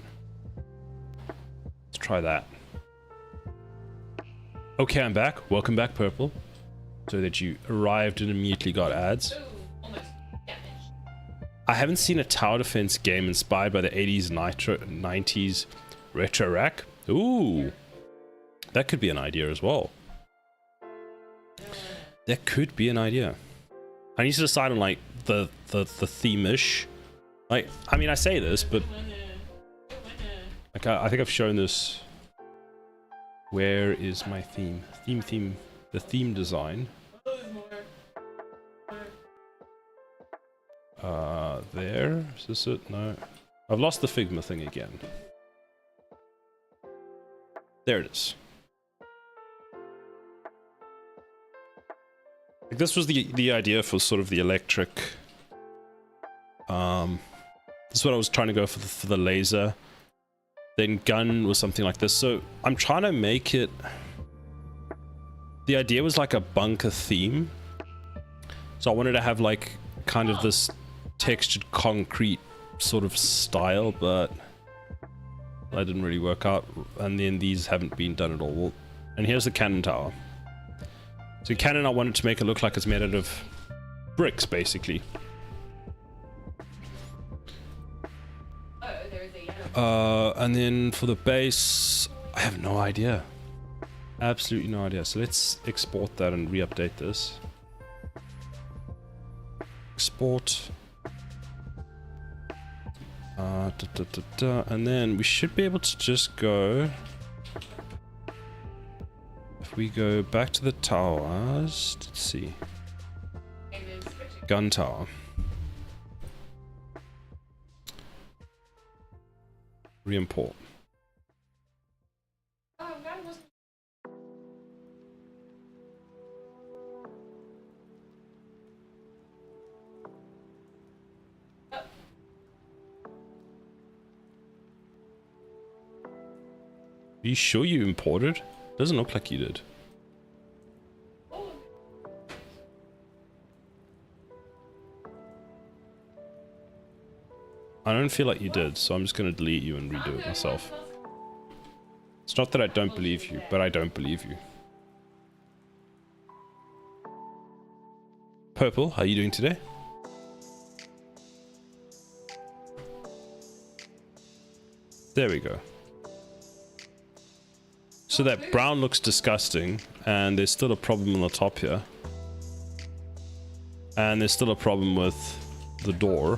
Let's try that. Okay, I'm back. Welcome back, Purple. So that you arrived and immediately got ads. I haven't seen a tower defense game inspired by the 80s 90s retro rack. Ooh, that could be an idea as well. That could be an idea. I need to decide on like the theme-ish. Like, I mean, I say this, but like I think I've shown this. Where is my theme? The theme design. There? Is this it? No. I've lost the Figma thing again. There it is. Like, this was the idea for sort of the electric. This is what I was trying to go for the laser. Then gun was something like this. So I'm trying to make it... The idea was like a bunker theme. So I wanted to have like kind of this textured concrete sort of style, but that didn't really work out. And then these haven't been done at all. And here's the cannon tower. So cannon, I wanted to make it look like it's made out of bricks, basically. And then for the base, I have no idea. Absolutely no idea. So let's export that and re-update this. Export. And then we should be able to just go... If we go back to the towers, let's see. Gun tower. Re-import. Are you sure you imported? Doesn't look like you did. I don't feel like you did, so I'm just going to delete you and redo it myself. It's not that I don't believe you, but I don't believe you. Purple, how are you doing today? There we go. So that brown looks disgusting, and there's still a problem on the top here. And there's still a problem with the door.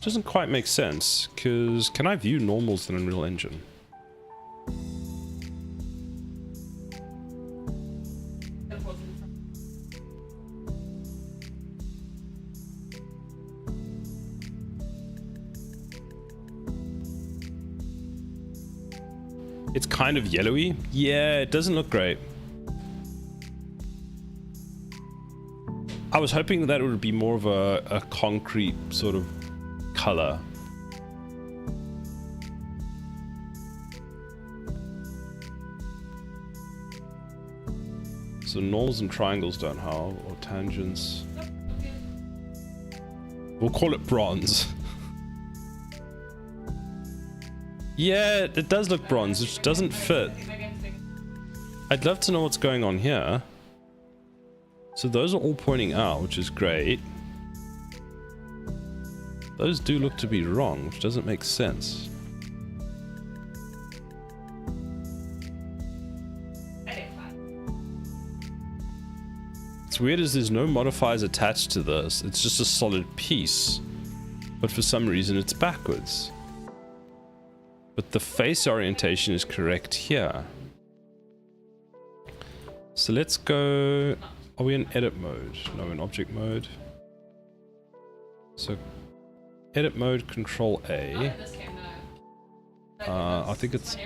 Doesn't quite make sense, because can I view normals in Unreal Engine? It's kind of yellowy. Yeah, it doesn't look great. I was hoping that it would be more of a concrete sort of color. So normals and triangles don't help, or tangents. We'll call it bronze. Yeah, it does look bronze, which doesn't fit. I'd love to know what's going on here. So those are all pointing out, which is great. Those do look to be wrong, which doesn't make sense. What's weird is there's no modifiers attached to this. It's just a solid piece. But for some reason it's backwards. But the face orientation is correct here. So let's go... Are we in edit mode? No, in object mode. So edit mode, Control A. I think it's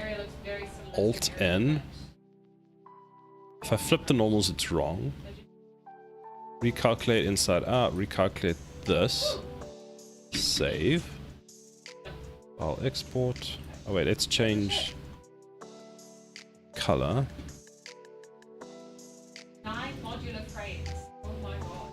Alt N. If I flip the normals, it's wrong. Recalculate inside out, recalculate this. Save. I'll export. Oh wait, let's change color. 9 modular frames. Oh my god.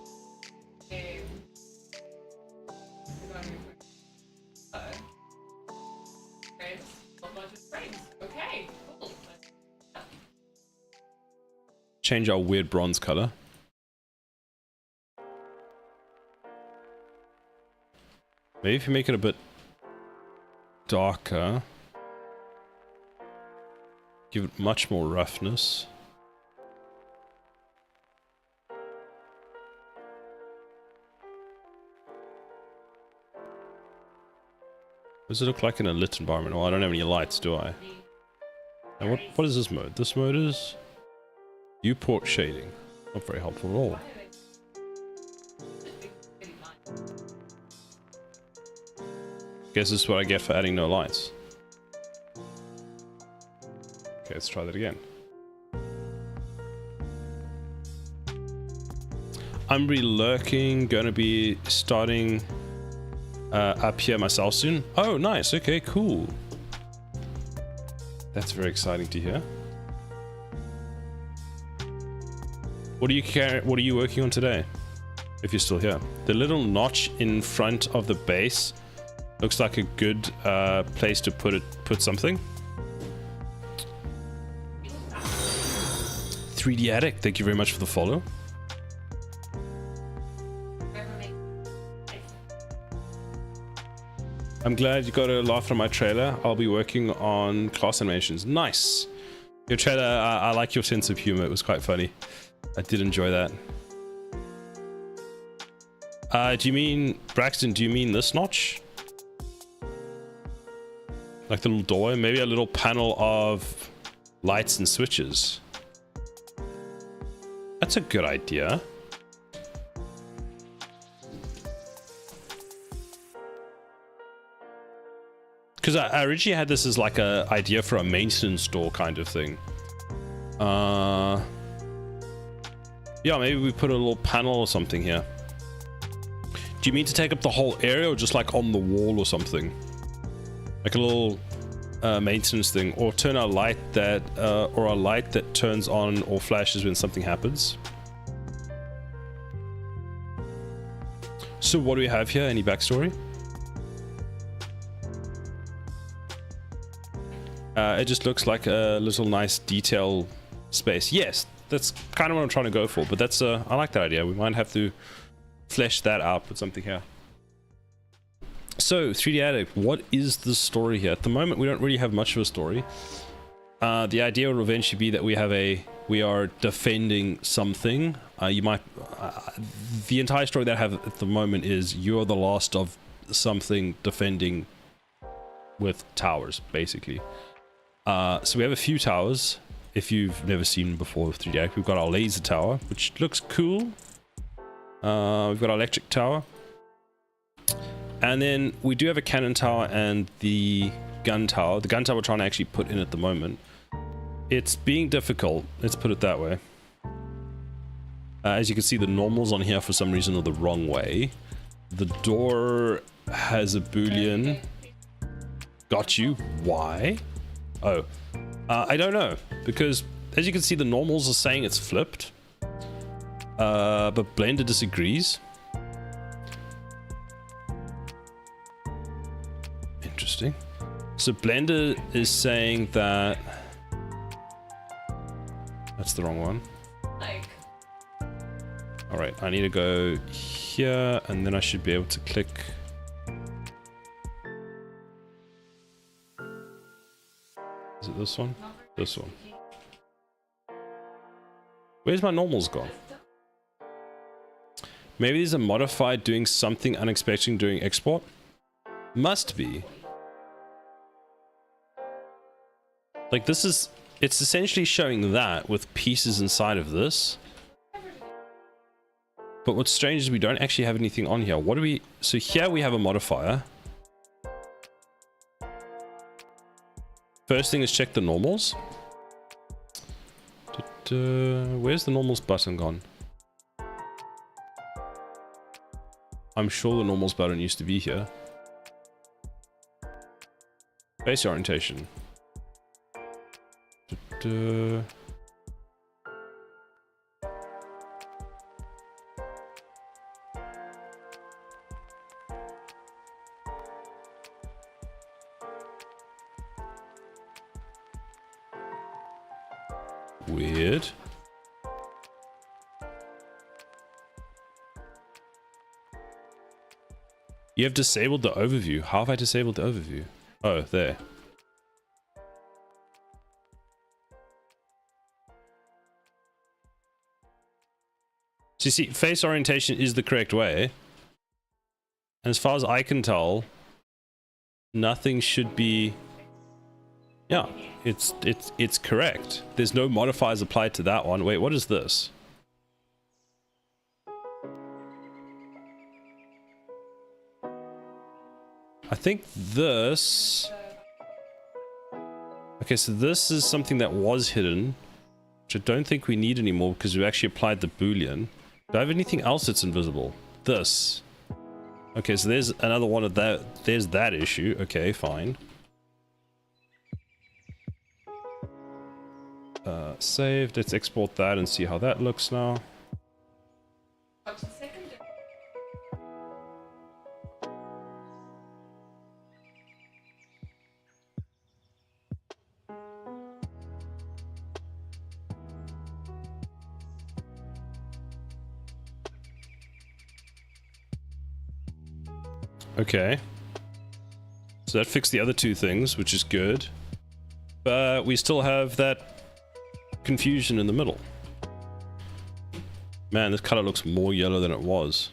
Frames. Okay, cool. Change our weird bronze color. Maybe if you make it a bit darker, give it much more roughness. What does it look like in a lit environment? Well, I don't have any lights, do I? And what is this mode? This mode is viewport shading. Not very helpful at all. Guess this is what I get for adding no lights. Okay, let's try that again. I'm really lurking, gonna be starting up here myself soon. Oh, nice. Okay, cool. That's very exciting to hear. What are you working on today? If you're still here. The little notch in front of the base looks like a good place to put something. 3D Addict, thank you very much for the follow. I'm glad you got a laugh from my trailer. I'll be working on class animations. Nice. Your trailer, I like your sense of humor. It was quite funny. I did enjoy that. Do you mean, Braxton, do you mean this notch? Like the little doorway? Maybe a little panel of lights and switches. That's a good idea. Because I originally had this as like a idea for a maintenance store kind of thing. Yeah, maybe we put a little panel or something here. Do you mean to take up the whole area or just like on the wall or something? Like a little maintenance thing, or turn a light that or a light that turns on or flashes when something happens. So what do we have here? Any backstory? It just looks like a little nice detail space. Yes, that's kind of what I'm trying to go for, but that's I like that idea. We might have to flesh that out with something here. So 3D Addict, what is the story here? At the moment we don't really have much of a story. The idea will eventually be that we are defending something. The entire story that I have at the moment is you're the last of something defending with towers, basically. So we have a few towers. If you've never seen before with 3D Addict, we've got our laser tower, which looks cool. We've got our electric tower. And then we do have a cannon tower and the gun tower. The gun tower we're trying to actually put in at the moment. It's being difficult, let's put it that way. As you can see, the normals on here for some reason are the wrong way. The door has a boolean. Got you. Why? Oh. I don't know. Because, as you can see, the normals are saying it's flipped. But Blender disagrees. Interesting. So Blender is saying that... That's the wrong one. Like. Alright, I need to go here, and then I should be able to click... Is it this one? This one. Where's my normals gone? Maybe these are modified doing something unexpected during export? Must be. Like this is... It's essentially showing that with pieces inside of this. But what's strange is we don't actually have anything on here. What do we... So here we have a modifier. First thing is check the normals. Where's the normals button gone? I'm sure the normals button used to be here. Base orientation. Weird. You have disabled the overview. How have I disabled the overview? Oh, there. So you see, face orientation is the correct way. And as far as I can tell, nothing should be... Yeah, it's correct. There's no modifiers applied to that one. Wait, what is this? I think this... Okay, so this is something that was hidden, which I don't think we need anymore because we actually applied the boolean. Do I have anything else that's invisible? This. Okay, so there's another one of that. There's that issue. Okay, fine. Saved. Let's export that and see how that looks now. Okay. So that fixed the other two things, which is good. But we still have that confusion in the middle. Man, this color looks more yellow than it was.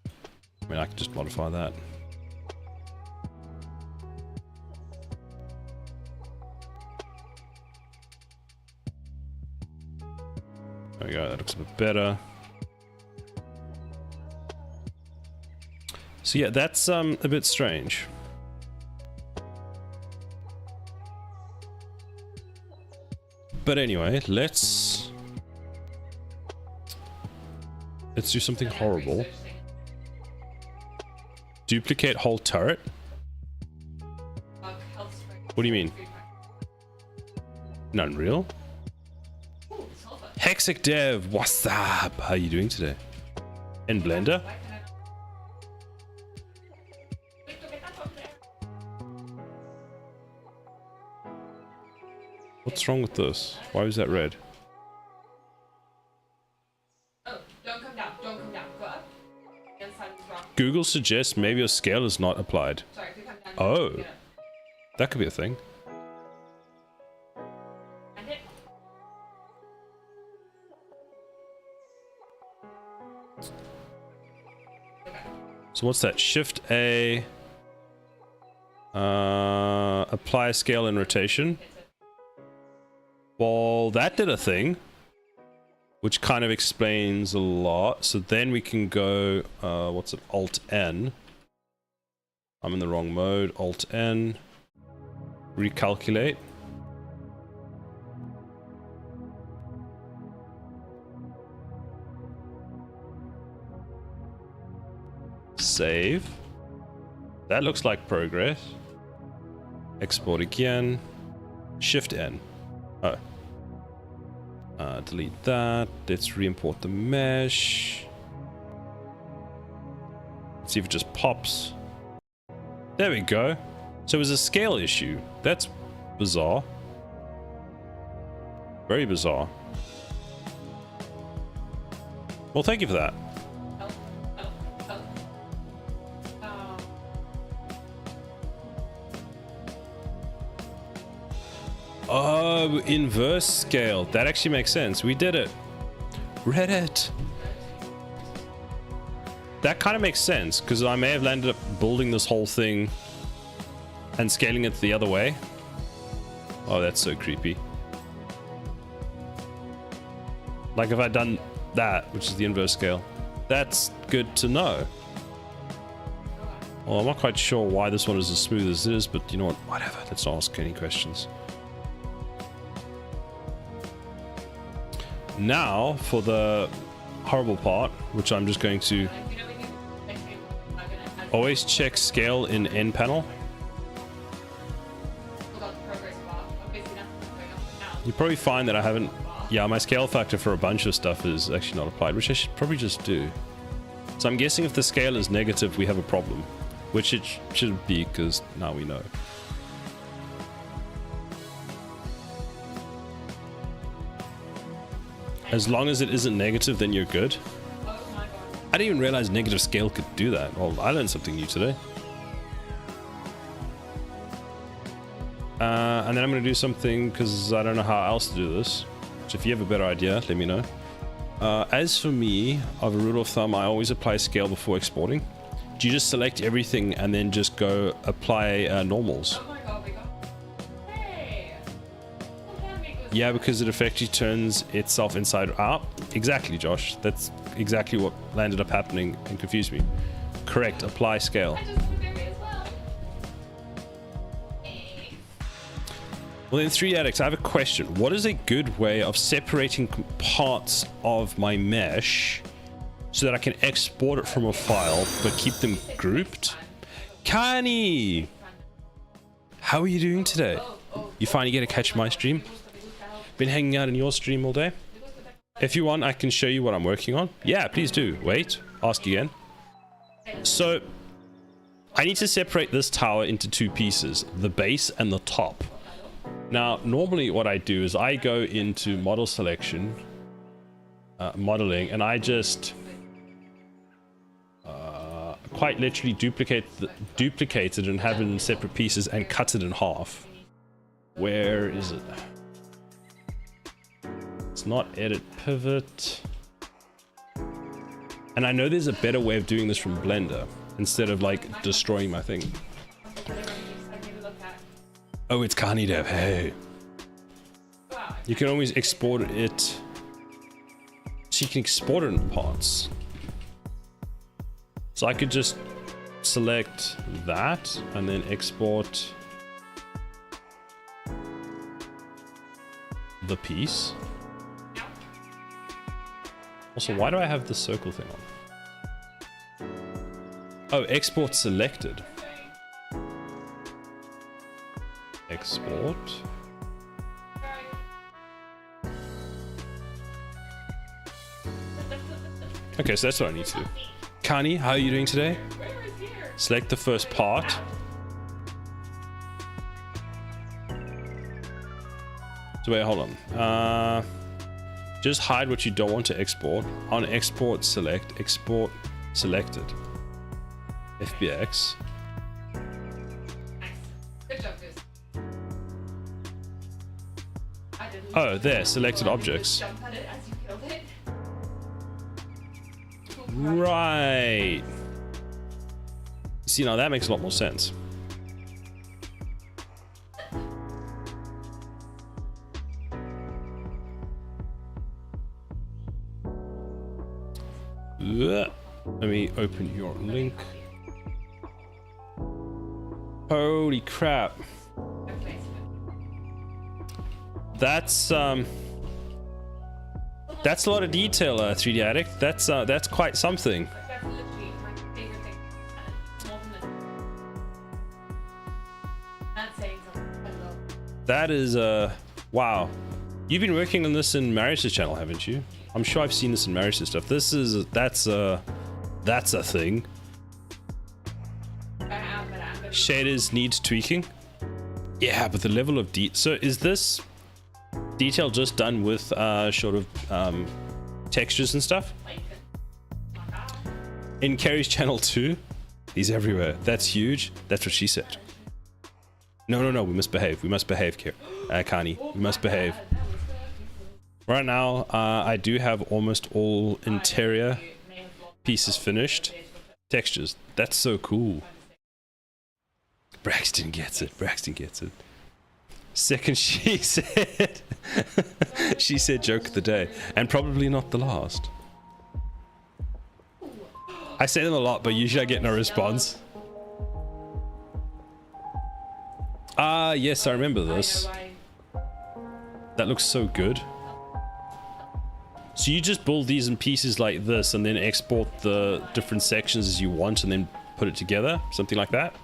I mean, I can just modify that. There we go, that looks a bit better. So yeah, that's a bit strange. But anyway, let's do something horrible. Duplicate whole turret? What do you mean? In Unreal? Hexic Dev, what's up? How are you doing today? In Blender? What's wrong with this? Why was that red? Oh, don't come down. Don't come down. Go up. The other side is wrong. Google suggests maybe your scale is not applied. Sorry, if you come down. Oh. Get up. That could be a thing. And it. Okay. So what's that? Shift A. Apply scale and rotation. Well, that did a thing, which kind of explains a lot. So then we can go, what's it? Alt N. I'm in the wrong mode. Alt N. Recalculate. Save. That looks like progress. Export again. Shift N. Oh. Delete that. Let's re-import the mesh. Let's see if it just pops. There we go. So it was a scale issue. That's bizarre. Very bizarre. Well, thank you for that. Oh, inverse scale. That actually makes sense. We did it. Reddit. That kind of makes sense, because I may have landed up building this whole thing and scaling it the other way. Oh, that's so creepy. Like if I'd done that, which is the inverse scale. That's good to know. Well, I'm not quite sure why this one is as smooth as it is, but you know what? Whatever. Let's not ask any questions. Now, for the horrible part, which I'm just going to always check scale in N panel. You probably find that I haven't... Yeah, my scale factor for a bunch of stuff is actually not applied, which I should probably just do. So I'm guessing if the scale is negative, we have a problem. Which it shouldn't be, because now we know. As long as it isn't negative, then you're good. I didn't even realize negative scale could do that. Well, I learned something new today. And then I'm going to do something because I don't know how else to do this. So if you have a better idea, let me know. As for me, of a rule of thumb, I always apply scale before exporting. Do you just select everything and then just go apply normals? Yeah, because it effectively turns itself inside out. Exactly, Josh. That's exactly what ended up happening and confused me. Correct. Apply scale. Well, then 3 Addicts, I have a question. What is a good way of separating parts of my mesh so that I can export it from a file but keep them grouped? Kani! How are you doing today? You finally get to catch my stream? Been hanging out in your stream all day? If you want, I can show you what I'm working on. Yeah, please do. Wait, ask again. So, I need to separate this tower into 2 pieces, the base and the top. Now, normally what I do is I go into model selection, modeling, and I just quite literally duplicate it and have it in separate pieces and cut it in half. Where is it? It's not edit pivot. And I know there's a better way of doing this from Blender instead of like destroying my thing. Oh, it's GameDev. Hey. You can always export it. So you can export it in parts. So I could just select that and then export the piece. Also, why do I have the circle thing on? Oh, export selected. Export. Okay, so that's what I need to do. Kani, how are you doing today? Select the first part. So wait, hold on. Just hide what you don't want to export. On export, select export selected. FBX. Good job, Goose. Oh, there, selected objects. Jump at it as you killed it. Right. See, now that makes a lot more sense. Let me open your link. Holy crap. That's a lot of detail, 3D Addict. That's quite something. That's literally my favorite thing. More than this. That's saying something. I love. That is wow. You've been working on this in Marius's channel, haven't you? I'm sure I've seen this in Marius's stuff. That's a thing. Shaders need tweaking. Yeah, but the level of so is this detail just done with sort of textures and stuff? In Carrie's channel too? He's everywhere. That's huge. That's what she said. No, we must behave. We must behave, Kani. We must behave. Right now, I do have almost all interior pieces finished. Textures. That's so cool. Braxton gets it. Braxton gets it. Second, she said. She said joke of the day. And probably not the last. I say them a lot, but usually I get no response. Ah, yes, I remember this. That looks so good. So you just build these in pieces like this and then export the different sections as you want and then put it together? Something like that?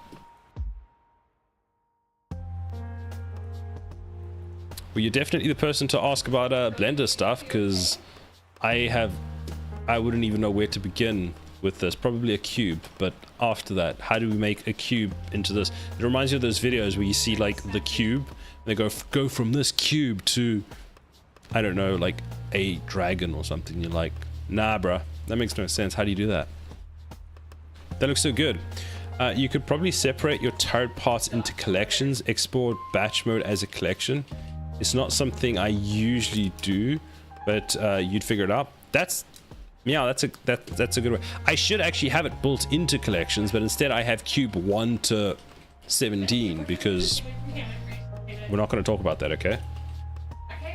Well, you're definitely the person to ask about Blender stuff, because I wouldn't even know where to begin with this. Probably a cube, but after that, how do we make a cube into this? It reminds me of those videos where you see like the cube, and they go from this cube to, I don't know, like a dragon or something. You're like, nah, bruh, that makes no sense. How do you do that? That looks so good. You could probably separate your turret parts into collections, export batch mode as a collection. It's not something I usually do, but you'd figure it out. That's a good way. I should actually have it built into collections, but instead I have cube 1 to 17 because we're not going to talk about that, okay?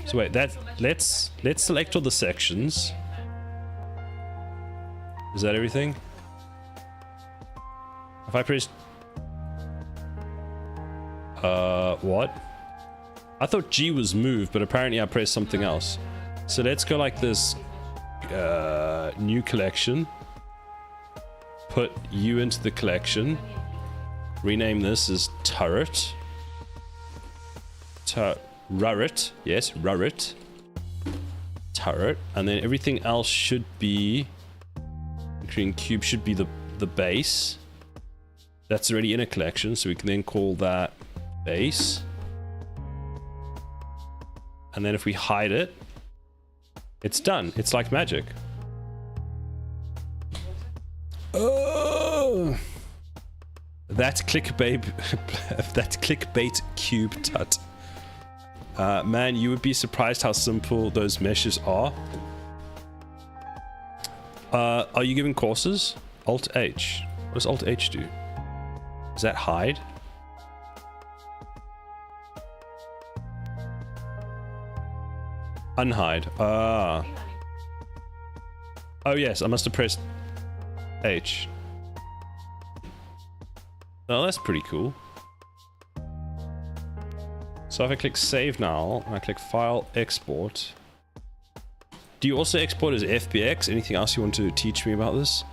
So wait, let's select all the sections. Is that everything? If I press what? I thought G was move, but apparently I pressed something else. So let's go like this. New collection. Put U into the collection. Rename this as turret. Rurret. Yes, rurret. Turret. And then everything else should be, including cube, should be the base. That's already in a collection, so we can then call that base. And then if we hide it, it's done. It's like magic. Oh, that's clickbait. That's clickbait cube tut. Man, you would be surprised how simple those meshes are. Are you giving courses? Alt H. What does Alt H do? Is that hide? Unhide. Ah. Oh yes, I must have pressed H. Oh, that's pretty cool. So if I click save now, and I click file, export. Do you also export as FBX? Anything else you want to teach me about this?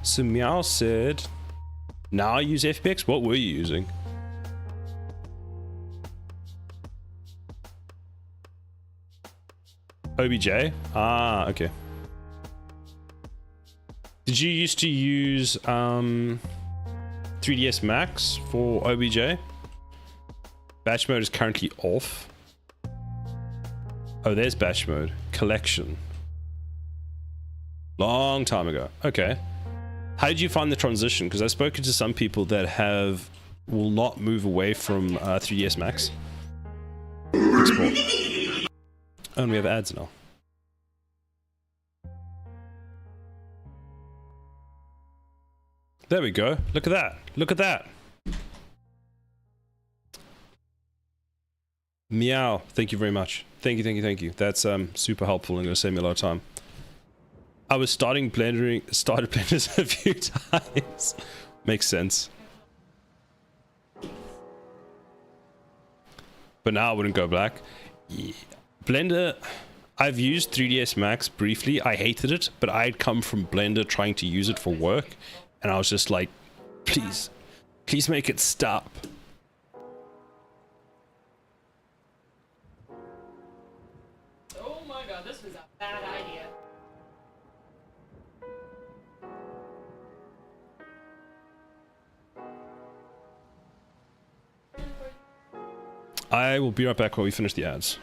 So Meow said, now I use FBX? What were you using? OBJ? Ah, okay. Did you used to use 3ds Max for OBJ? Batch mode is currently off. Oh, there's batch mode. Collection. Long time ago. Okay. How did you find the transition? Because I've spoken to some people that will not move away from 3ds Max. Export. And we have ads now. There we go. Look at that. Look at that. Meow. Thank you very much. Thank you. That's super helpful and going to save me a lot of time. I was started blenders a few times. Makes sense. but now I wouldn't go black. Yeah. Blender, I've used 3ds Max briefly. I hated it, but I had come from Blender trying to use it for work, and I was just like, please make it stop. Oh my god, this was a bad idea. I will be right back while we finish the ads.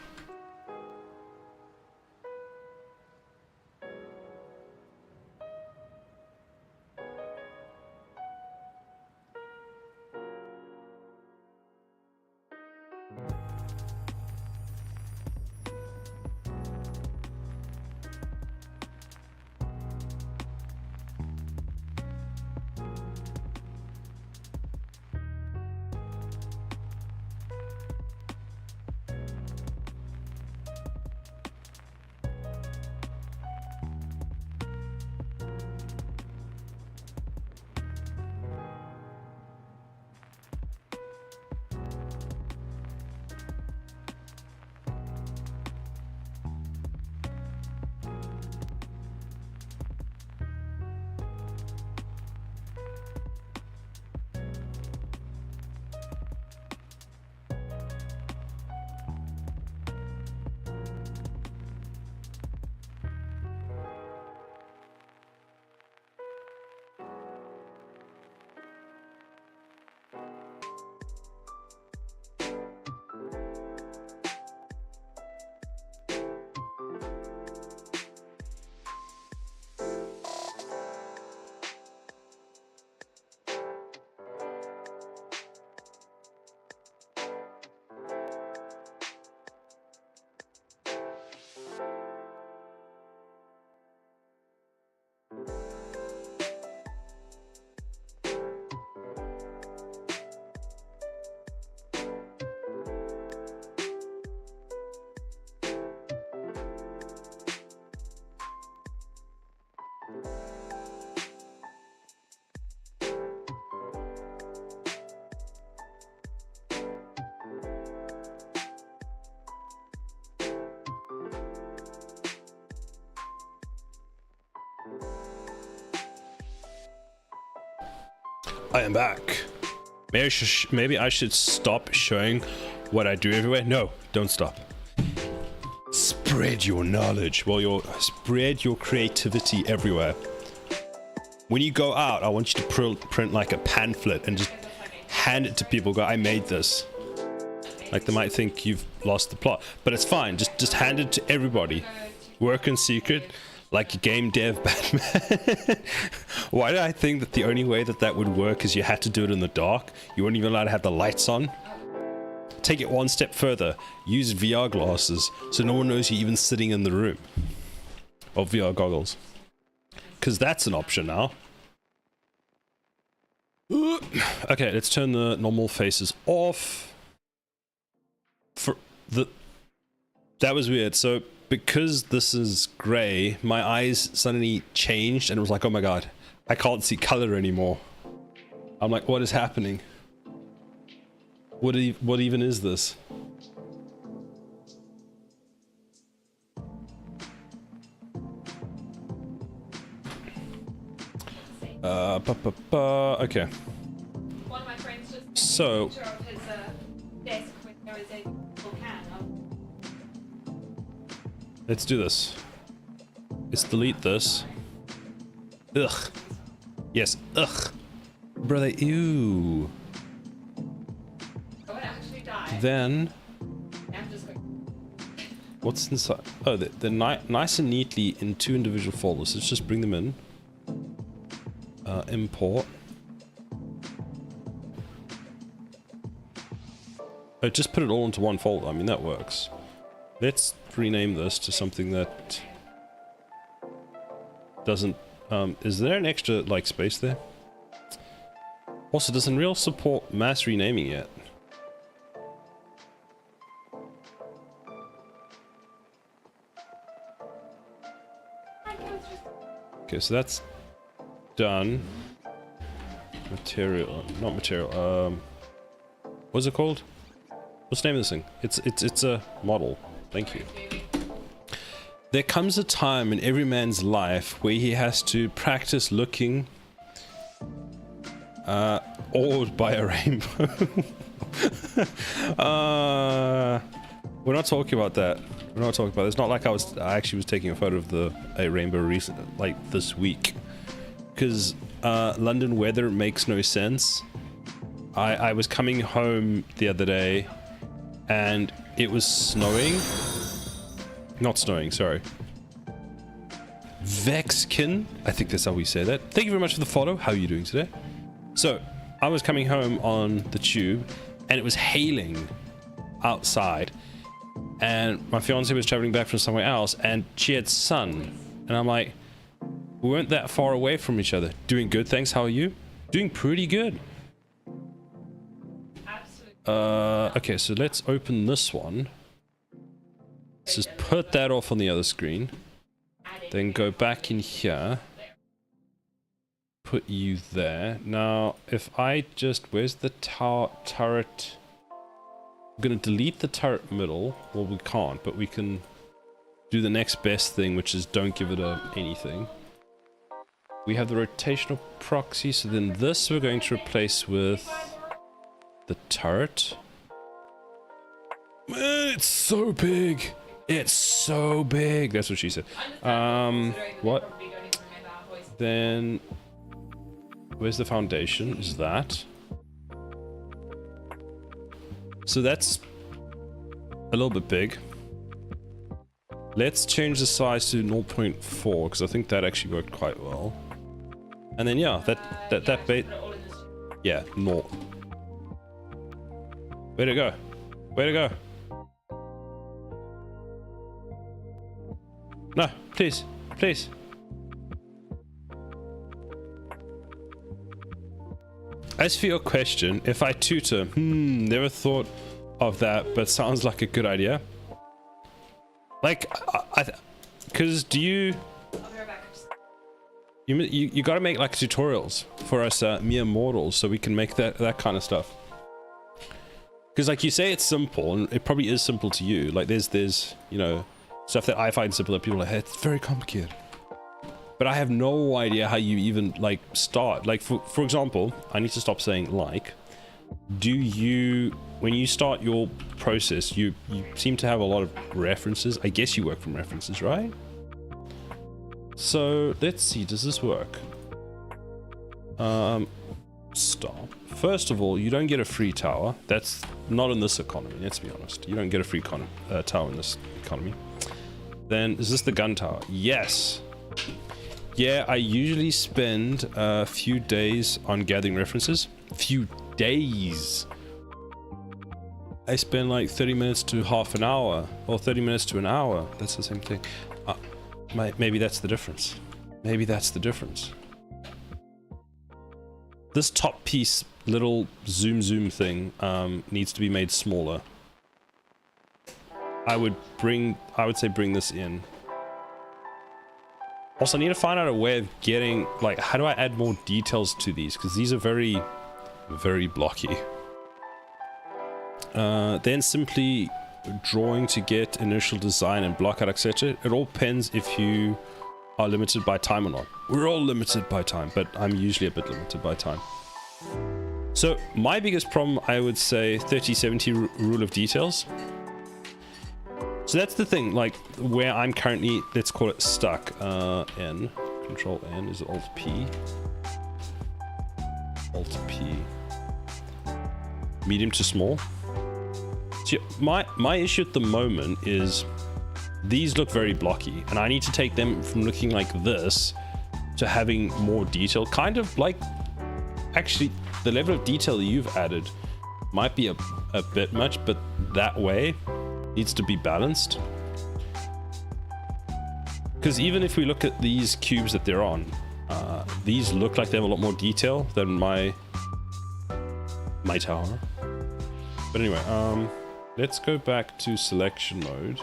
I am back. Maybe I should stop showing what I do everywhere. No, don't stop. Spread your knowledge. Well, spread your creativity everywhere. When you go out, I want you to print like a pamphlet and just hand it to people. Go, I made this. Like they might think you've lost the plot, but it's fine. Just hand it to everybody. Work in secret. Like GameDev Batman. Why did I think that the only way that would work is you had to do it in the dark? You weren't even allowed to have the lights on? Take it one step further. Use VR glasses so no one knows you're even sitting in the room. Or VR goggles. Because that's an option now. Okay, let's turn the normal faces off. That was weird. So because this is gray, my eyes suddenly changed and it was like, oh my god, I can't see color anymore. I'm like, what is happening? What even is this? Okay. One of my friends just So, picture of his desk when there is a little can. let's do this. Let's delete this. Ugh. Yes, ugh. Brother, ew. Oh, it actually died. Then, I'm just going. what's inside? Oh, they're nice and neatly in two individual folders. Let's just bring them in. Import. Oh, just put it all into one folder. I mean, that works. Let's rename this to something that doesn't... is there an extra, like, space there? Also, does Unreal support mass renaming yet? Okay, so that's done. Material, not material, what's it called? What's the name of this thing? It's a model. Thank you. There comes a time in every man's life where he has to practice looking awed by a rainbow. We're not talking about that. We're not talking about it. It's not like I actually was taking a photo of a rainbow recent, like this week, because London weather makes no sense. I was coming home the other day and it was snowing. Not snowing, sorry. Vexkin, I think that's how we say that. Thank you very much for the follow. How are you doing today? So I was coming home on the tube and it was hailing outside, and my fiance was traveling back from somewhere else and she had sun, and I'm like, we weren't that far away from each other. Doing good, thanks. How are you? Doing pretty good. Okay, so let's open this one. Let's just put that off on the other screen, then go back in here, put you there. Now if I just, where's the turret? I'm gonna delete the turret middle. Well, we can't, but we can do the next best thing, which is don't give it anything. We have the rotational proxy, so then this we're going to replace with the turret. Man, it's so big. It's so big. That's what she said. What? Then where's the foundation? Is that? So that's a little bit big. Let's change the size to 0.4 because I think that actually worked quite well. And then yeah, that bait. Yeah, 0. Way to go. Way to go. No, please. Please. As for your question, if I tutor, never thought of that, but sounds like a good idea. Like, because do you gotta make like tutorials for us mere mortals so we can make that kind of stuff. Because like you say it's simple, and it probably is simple to you. Like there's you know, stuff that I find simple that people are like, hey, it's very complicated. But I have no idea how you even like start. Like for example, I need to stop saying like. Do you, when you start your process, you seem to have a lot of references. I guess you work from references, right? So let's see, does this work? Stop. First of all, you don't get a free tower. That's not in this economy, let's be honest. You don't get a free tower in this economy. Then, is this the gun tower? Yes. Yeah, I usually spend a few days on gathering references. Few days. I spend like 30 minutes to half an hour, or 30 minutes to an hour. That's the same thing. Maybe that's the difference. Maybe that's the difference. This top piece, little zoom thing, needs to be made smaller. I would say bring this in. Also, I need to find out a way of getting, like, how do I add more details to these? Because these are very, very blocky. Then simply drawing to get initial design and block out, etc. It all depends if you are limited by time or not. We're all limited by time, but I'm usually a bit limited by time. So my biggest problem, I would say, 30-70 rule of details. So that's the thing, like where I'm currently, let's call it stuck. N, Control N, is it Alt P? Alt P. Medium to small. So my issue at the moment is these look very blocky, and I need to take them from looking like this to having more detail. Kind of like, actually, the level of detail you've added might be a bit much, but that way needs to be balanced. Because even if we look at these cubes that they're on, these look like they have a lot more detail than my tower. But anyway, let's go back to selection mode.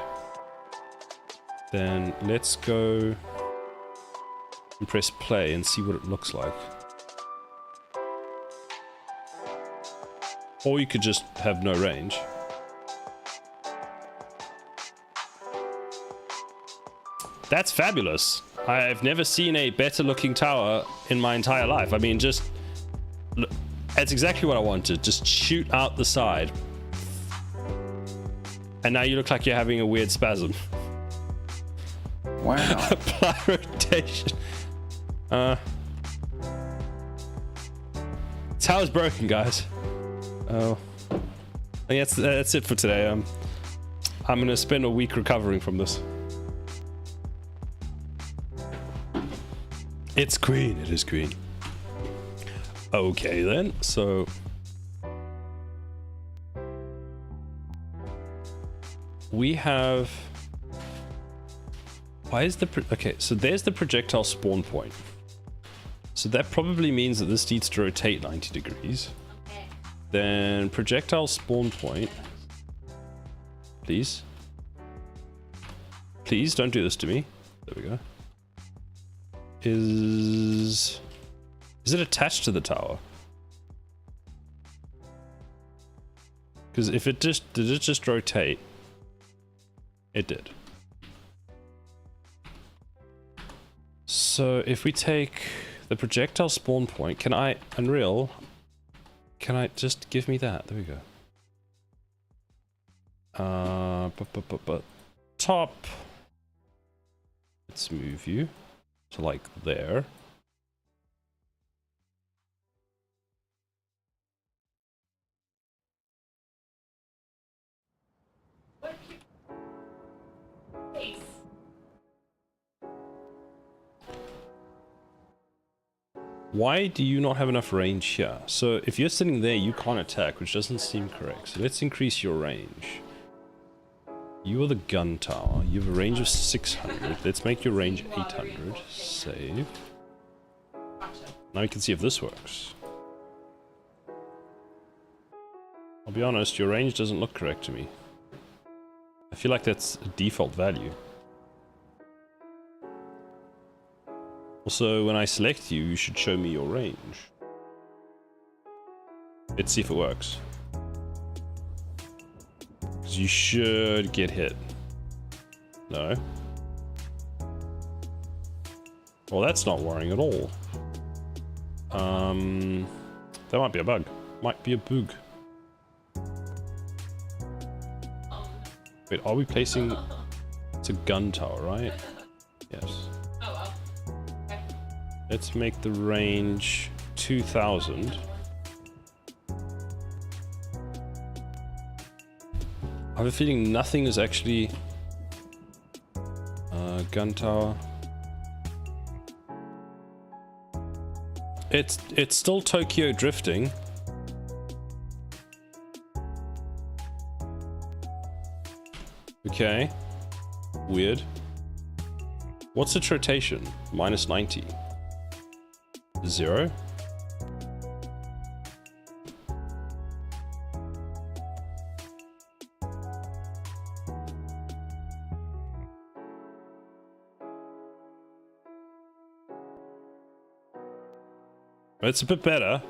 Then let's go and press play and see what it looks like. Or you could just have no range. That's fabulous. I've never seen a better looking tower in my entire life. I mean, just look, that's exactly what I wanted. Just shoot out the side. And now you look like you're having a weird spasm. Wow. Apply rotation. Tower's broken, guys. Oh. I think that's it for today. I'm gonna spend a week recovering from this. It's green. It is green. Okay then. So we have. Why is the okay? So there's the projectile spawn point. So that probably means that this needs to rotate 90 degrees. Okay. Then projectile spawn point. Please. Please don't do this to me. There we go. Is it attached to the tower? Because if it did it just rotate? It did. So if we take the projectile spawn point, can I, Unreal, can I just give me that? There we go. Top. Let's move you to like there. What? Face. Why do you not have enough range here? So if you're sitting there, you can't attack, which doesn't seem correct. So let's increase your range. You are the gun tower. You have a range of 600. Let's make your range 800. Save. Gotcha. Now we can see if this works. I'll be honest, your range doesn't look correct to me. I feel like that's a default value. Also, when I select you, you should show me your range. Let's see if it works. Because you should get hit. No. Well, that's not worrying at all. That might be a bug. Might be a bug. Wait, are we placing... It's a gun tower, right? Yes. Oh well. Okay. Let's make the range 2000. I have a feeling nothing is actually... gun tower. It's still Tokyo drifting. Okay. Weird. What's its rotation? Minus 90. 0? It's a bit better.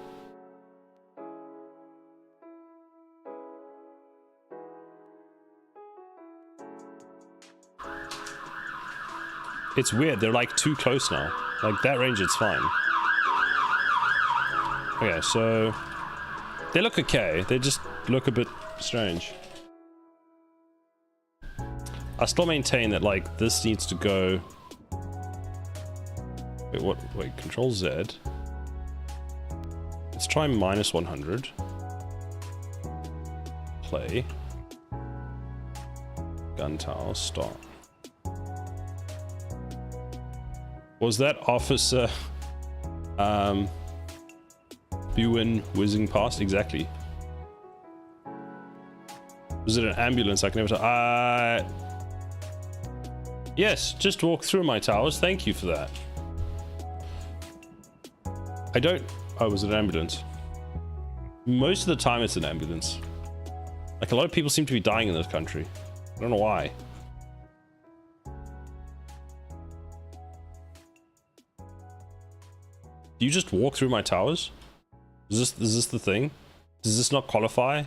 It's weird, they're like too close now. Like that range, it's fine. Okay, so they look okay. They just look a bit strange. I still maintain that like this needs to go. Wait, what? Wait, Control Z. Let's try minus 100. Play. Gun tower, start. Was that officer Buin whizzing past? Exactly. Was it an ambulance? I can never tell. Yes, just walk through my towers. Thank you for that. I don't... Oh, was it an ambulance? Most of the time it's an ambulance. Like a lot of people seem to be dying in this country. I don't know why. Do you just walk through my towers? Is this the thing? Does this not qualify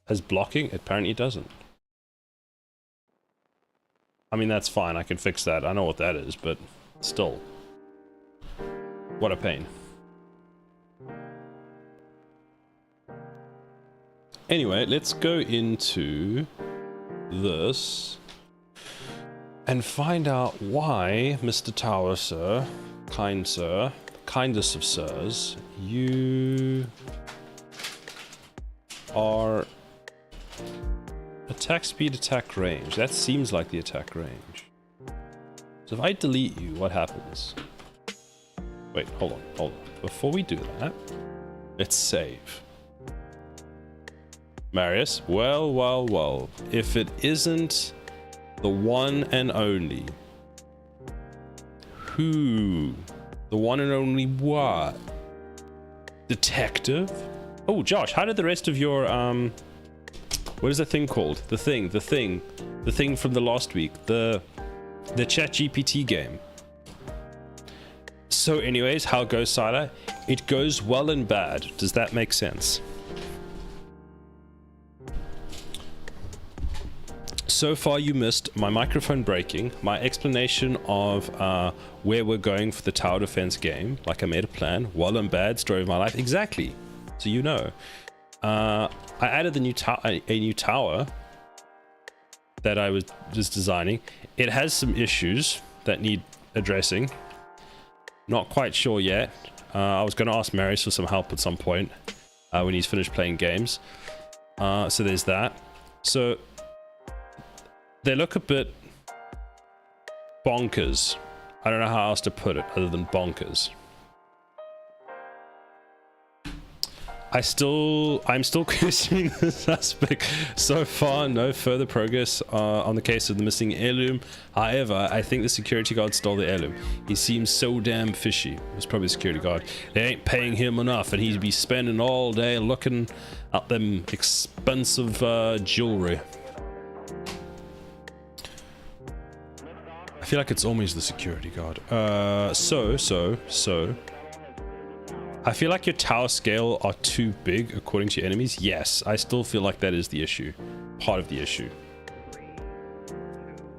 as blocking? Apparently it doesn't. I mean, that's fine. I can fix that. I know what that is, but still. What a pain. Anyway, let's go into this and find out why, Mr. Tower, sir, kindest of sirs, you are attack speed, attack range. That seems like the attack range. So if I delete you, what happens? Wait, hold on. Before we do that, let's save. Marius, well, if it isn't the one and only. Who? The one and only what? Detective? Oh, Josh, how did the rest of your, what is the thing called? The thing from the last week. The ChatGPT game. So anyways, how goes Sila? It goes well and bad. Does that make sense? So far you missed my microphone breaking, my explanation of where we're going for the tower defense game, like I made a plan, well and bad, story of my life, exactly, so you know. I added the new a new tower that I was just designing. It has some issues that need addressing. Not quite sure yet. I was going to ask Marius for some help at some point when he's finished playing games. So there's that. So they look a bit bonkers. I don't know how else to put it other than bonkers. I'm still questioning the suspect. So far, no further progress on the case of the missing heirloom. However, I think the security guard stole the heirloom. He seems so damn fishy. It's probably the security guard. They ain't paying him enough, and he'd be spending all day looking at them expensive jewelry. I feel like it's always the security guard. So. I feel like your tower scale are too big according to your enemies. Yes, I still feel like that is the issue. Part of the issue.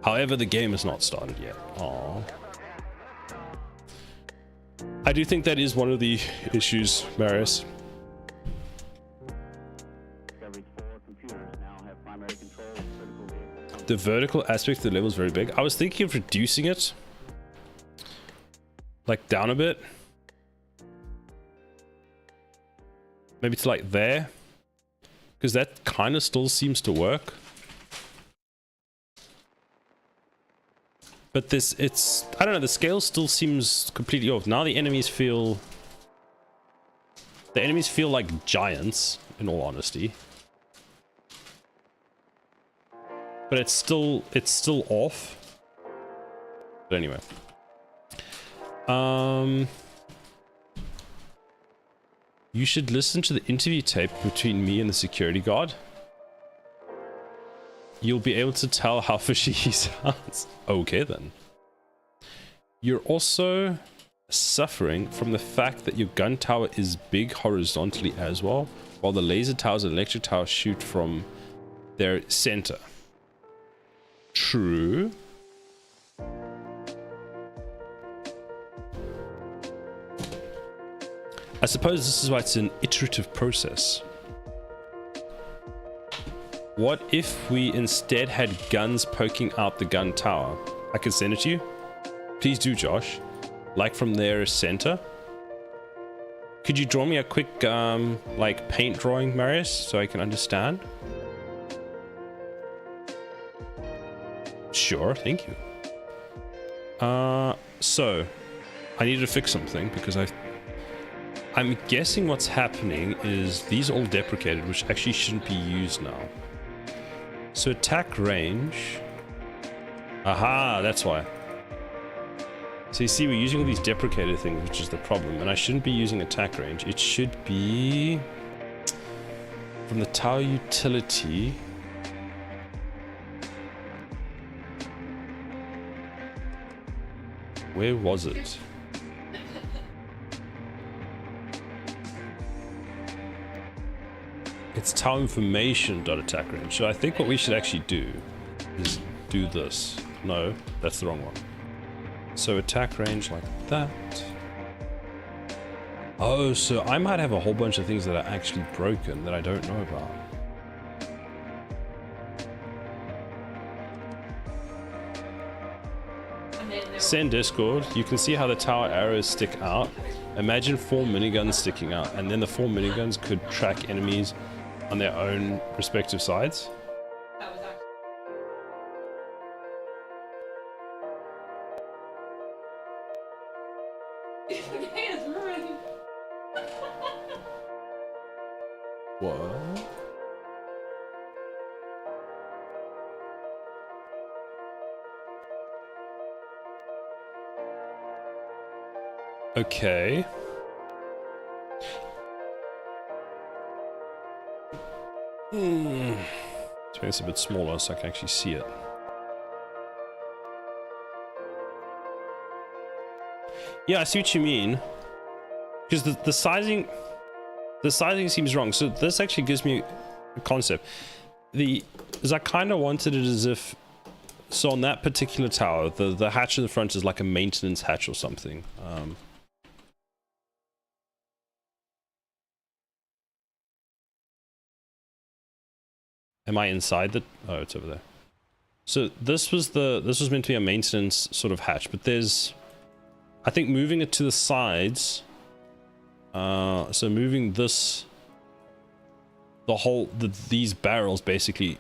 However, the game has not started yet. Aww. I do think that is one of the issues, Marius. The vertical aspect of the level is very big. I was thinking of reducing it. Like down a bit. Maybe to like there, because that kind of still seems to work. But it's, I don't know, the scale still seems completely off. Now the enemies feel like giants, in all honesty. But it's still off. But anyway. You should listen to the interview tape between me and the security guard. You'll be able to tell how fishy he sounds. Okay then. You're also suffering from the fact that your gun tower is big horizontally as well, while the laser towers and electric towers shoot from their center. True. I suppose this is why it's an iterative process. What if we instead had guns poking out the gun tower? I can send it to you. Please do, Josh. Like from their center. Could you draw me a quick, like paint drawing, Marius, so I can understand? Sure, thank you. So I need to fix something because I'm guessing what's happening is these are all deprecated, which actually shouldn't be used now. So attack range. Aha, that's why. So you see, we're using all these deprecated things, which is the problem. And I shouldn't be using attack range. It should be from the tower utility. Where was it? It's tower information dot attack range. So I think what we should actually do is do this. No, that's the wrong one. So attack range like that. Oh, so I might have a whole bunch of things that are actually broken that I don't know about. Send Discord. You can see how the tower arrows stick out. Imagine 4 miniguns sticking out, and then the 4 miniguns could track enemies on their own respective sides. That was actually. It's ruined. What? Okay. Let's make this a bit smaller so I can actually see it. Yeah, I see what you mean. Because the sizing seems wrong. So this actually gives me a concept. As I kind of wanted it as if, so on that particular tower, the hatch in the front is like a maintenance hatch or something. Am I inside the? Oh, it's over there. So this was meant to be a maintenance sort of hatch, but there's, I think moving it to the sides. So moving this, these barrels basically,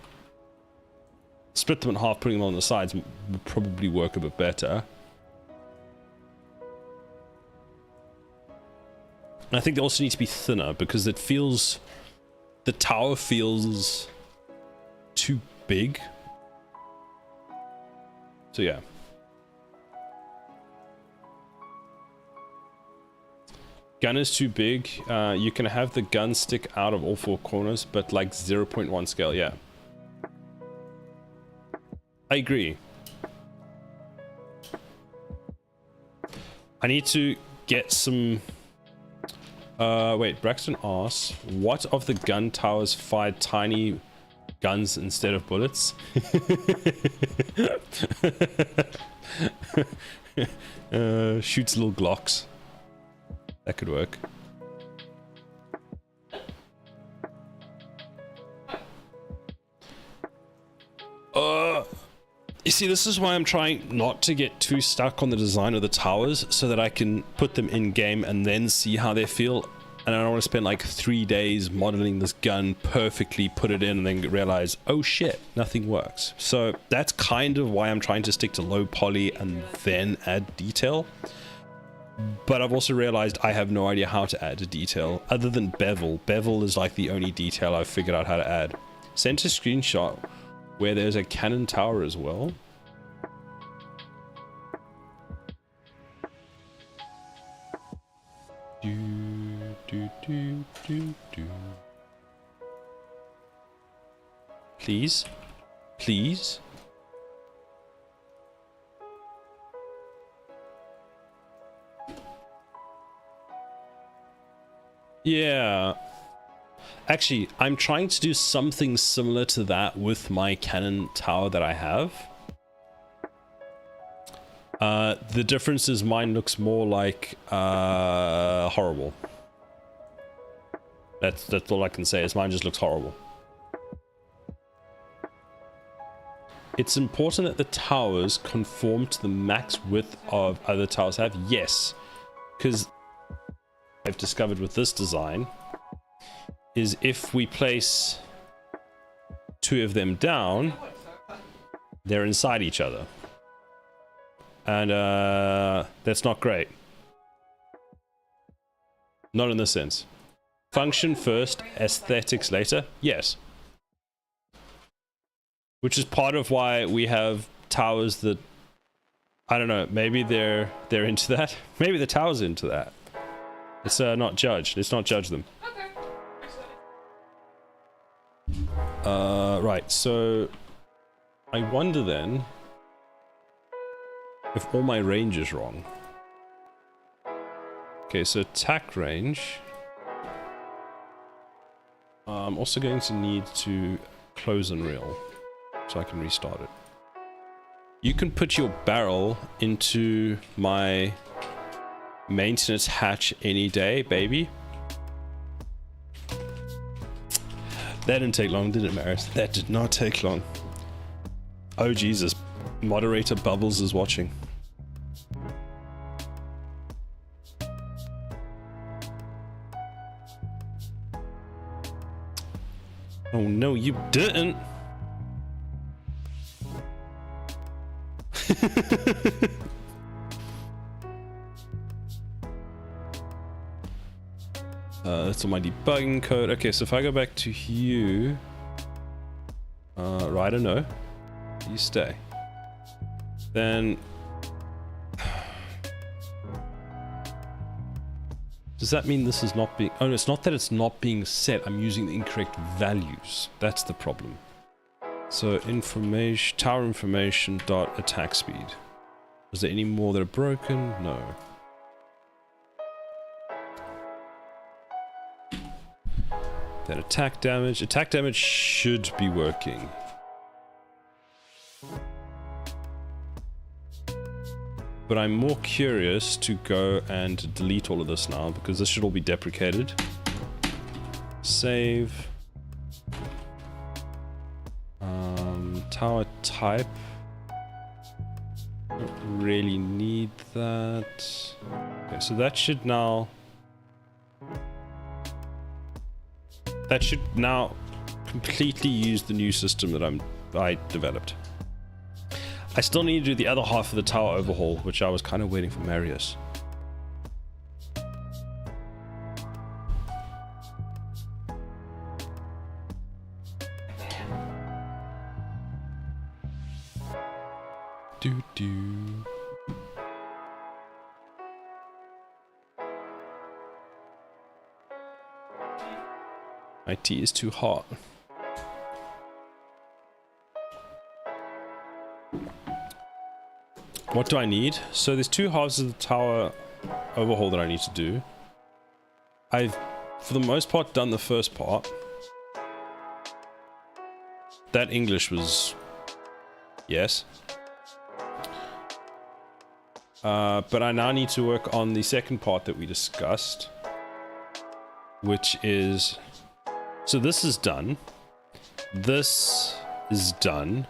split them in half, putting them on the sides would probably work a bit better. And I think they also need to be thinner because it feels, the tower feels too big. So yeah. Gun is too big. You can have the gun stick out of all 4 corners, but like 0.1 scale, yeah. I agree. I need to get some... wait, Braxton asks, what of the gun towers fired tiny guns instead of bullets? Shoots little Glocks. That could work. You see, this is why I'm trying not to get too stuck on the design of the towers, so that I can put them in game and then see how they feel. And I don't want to spend like 3 days modeling this gun perfectly, put it in, and then realize, oh shit, nothing works. So that's kind of why I'm trying to stick to low poly and then add detail. But I've also realized I have no idea how to add a detail other than bevel. Bevel is like the only detail I've figured out how to add. Sent a screenshot where there's a cannon tower as well. Please? Please? Yeah. Actually, I'm trying to do something similar to that with my cannon tower that I have. The difference is mine looks more like horrible. That's all I can say, is mine just looks horrible. It's important that the towers conform to the max width of other towers have. Yes, because I've discovered with this design is if we place 2 of them down, they're inside each other. And that's not great. Not in this sense. Function first, aesthetics later. Yes. Which is part of why we have towers that, I don't know, maybe they're into that. Maybe the tower's into that. It's not judged. Let's not judge them. Right, so I wonder then if all my range is wrong. Okay, so attack range. I'm also going to need to close Unreal so I can restart it. You can put your barrel into my maintenance hatch any day, baby. That didn't take long, did it, Maris? That did not take long. Oh, Jesus. Moderator Bubbles is watching. Oh, no, you didn't. That's all my debugging code. Okay, so if I go back to you, right or no, you stay. Then, does that mean this is not being? Oh, no, it's not that it's not being set. I'm using the incorrect values. That's the problem. So information, tower information dot attack speed. Is there any more that are broken? No. Then attack damage. Attack damage should be working. But I'm more curious to go and delete all of this now because this should all be deprecated. Save. Tower type. Don't really need that. Okay, so that should now... That should now completely use the new system that I developed. I still need to do the other half of the tower overhaul, which I was kind of waiting for Marius. Do. My tea is too hot. What do I need? So there's two halves of the tower overhaul that I need to do. I've, for the most part, done the first part. That English was... yes. But I now need to work on the second part that we discussed. Which is... so this is done. This is done.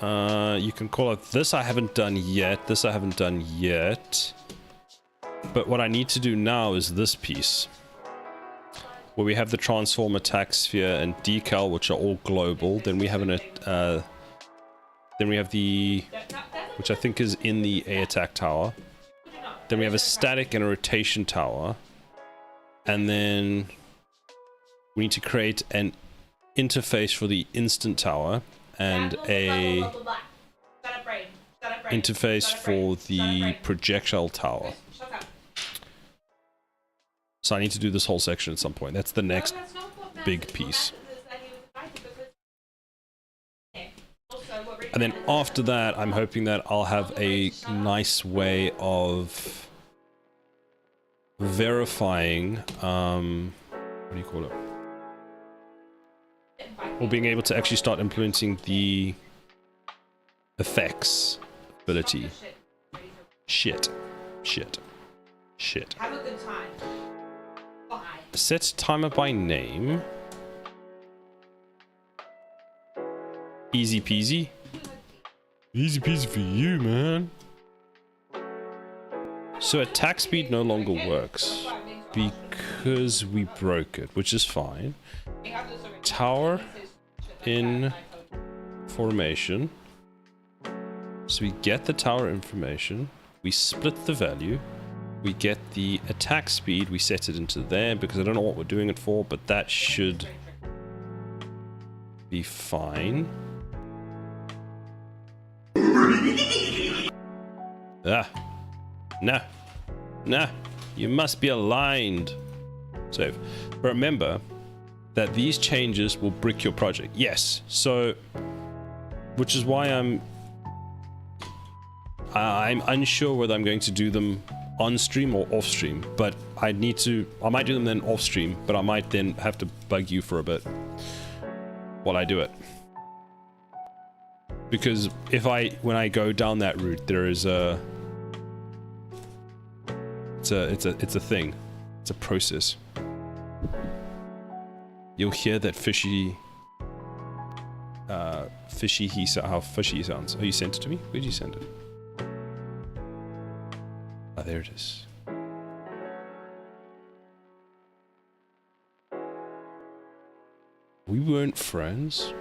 You can call it this I haven't done yet. This I haven't done yet. But what I need to do now is this piece. Where we have the transform, attack sphere, and decal, which are all global. Then we have then we have the... which I think is in the A attack tower. Then we have a static and a rotation tower. And then we need to create an interface for the instant tower and a interface for the projectile tower. So I need to do this whole section at some point. That's the next big piece. And then after that, I'm hoping that I'll have a nice way of verifying, what do you call it? Or being able to actually start implementing the effects ability. Shit. Have a good time. Bye. Set timer by name. Easy peasy. Easy peasy for you, man. So attack speed no longer works because we broke it, which is fine. Tower in formation. So we get the tower information, we split the value, we get the attack speed, we set it into there because I don't know what we're doing it for, but that should be fine. Nah, you must be aligned. Save. But remember that these changes will brick your project. Yes, so, which is why I'm unsure whether I'm going to do them on stream or off stream, but I might do them then off stream, but I might then have to bug you for a bit while I do it. Because when I go down that route, there is it's a thing. It's a process. You'll hear that fishy how fishy he sounds. Oh, you sent it to me? Where did you send it? Ah, there it is. We weren't friends.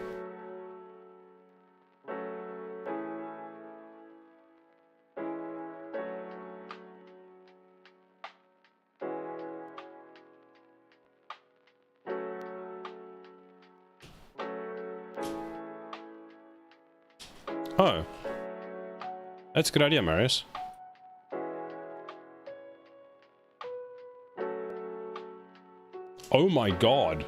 Oh. That's a good idea, Marius. Oh my god.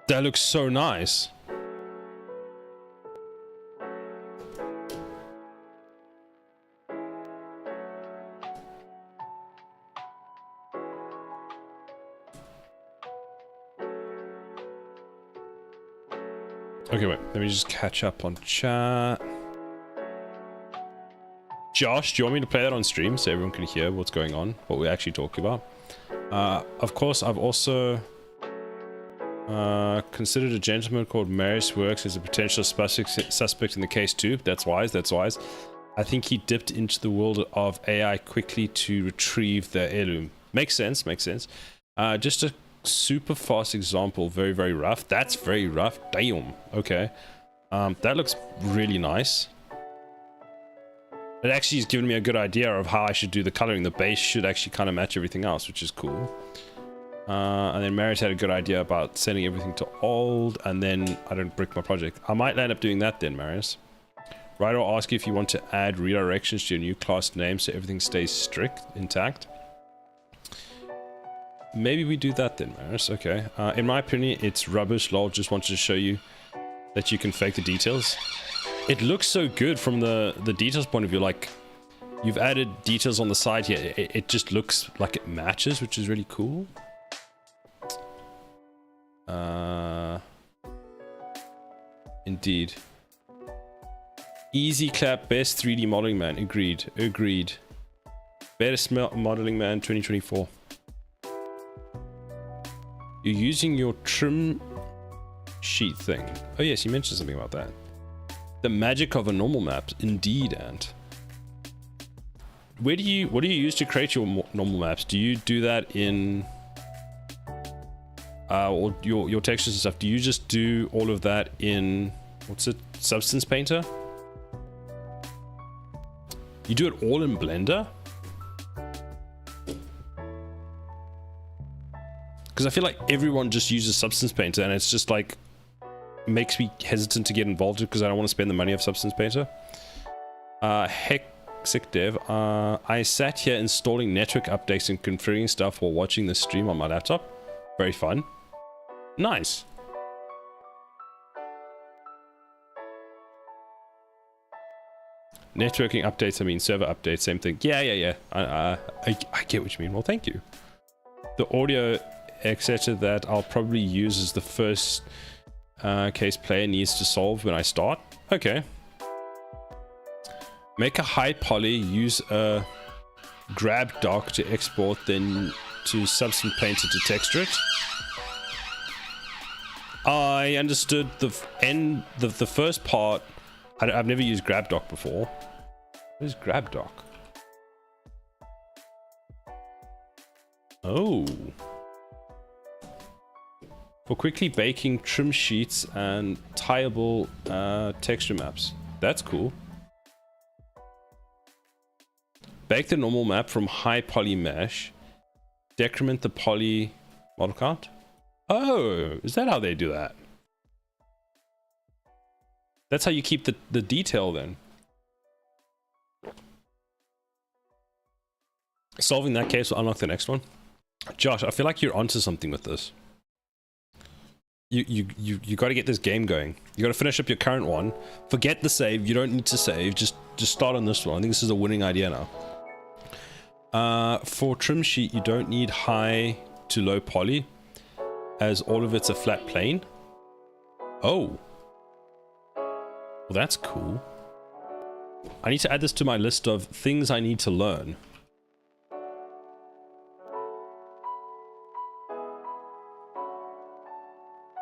That looks so nice. Okay, wait. Let me just catch up on chat. Josh, do you want me to play that on stream so everyone can hear what's going on, what we're actually talking about? Of course, I've also considered a gentleman called Marius Works as a potential suspect in the case too. That's wise, that's wise. I think he dipped into the world of AI quickly to retrieve the heirloom. Makes sense, makes sense. Just a super fast example, very, very rough. That's very rough. Damn. Okay. That looks really nice. It actually has given me a good idea of how I should do the coloring. The base should actually kind of match everything else, which is cool. And then Marius had a good idea about sending everything to old, and then I don't brick my project. I might end up doing that then, Marius. Right, I'll ask you if you want to add redirections to your new class name so everything stays strict, intact. Maybe we do that then, Marius. Okay. In my opinion, it's rubbish. Lol, just wanted to show you that you can fake the details. It looks so good from the details point of view. Like, you've added details on the side here. It just looks like it matches, which is really cool. Indeed. Easy clap, best 3D modeling man. Agreed. Agreed. Best modeling man 2024. You're using your trim sheet thing. Oh yes, you mentioned something about that. The magic of a normal map. Indeed, Ant. What do you use to create your normal maps? Do you do that in or your textures and stuff? Do you just do all of that in, what's it, Substance Painter? You do it all in Blender? Because I feel like everyone just uses Substance Painter, and it's just like makes me hesitant to get involved because I don't want to spend the money of Substance Painter. Heck, sick dev. I sat here installing network updates and configuring stuff while watching the stream on my laptop. Very fun. Nice. Networking updates, I mean server updates, same thing. Yeah. I get what you mean. Well, thank you. The audio, etc. that I'll probably use as the first case player needs to solve when I start. Okay. Make a high poly, use a grab doc to export, then to Substance Painter to texture it. I understood the first part. I've never used GrabDoc before. What is GrabDoc? Oh. For quickly baking trim sheets and tieable texture maps. That's cool. Bake the normal map from high poly mesh. Decrement the poly model count. Oh, is that how they do that? That's how you keep the detail then. Solving that case will unlock the next one. Josh, I feel like you're onto something with this. You got to get this game going. You got to finish up your current one. Forget the save. You don't need to save. Just start on this one. I think this is a winning idea now. For trim sheet, you don't need high to low poly as all of it's a flat plane. Oh. Well, that's cool. I need to add this to my list of things I need to learn.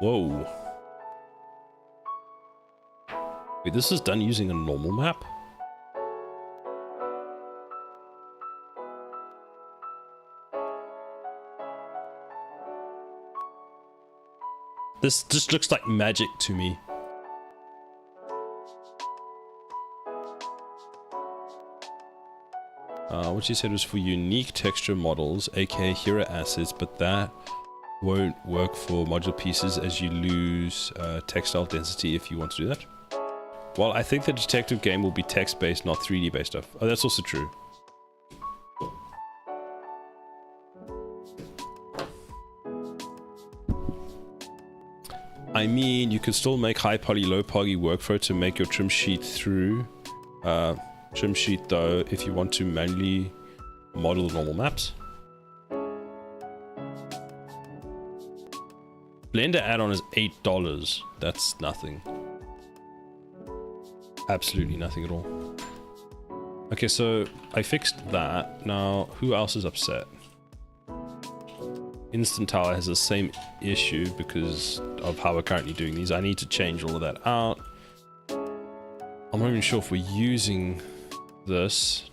Whoa. Wait, this is done using a normal map? This just looks like magic to me. What you said was for unique texture models, aka hero assets, but that won't work for module pieces as you lose textile density if you want to do that. Well, I think the detective game will be text-based, not 3D-based stuff. Oh, that's also true. I mean, you can still make high poly, low poly work for it to make your trim sheet through. Trim sheet though, if you want to manually model normal maps. Blender add-on is $8. That's nothing. Absolutely nothing at all. Okay, so I fixed that. Now, who else is upset? Instant Tower has the same issue because of how we're currently doing these. I need to change all of that out. I'm not even sure if we're using this.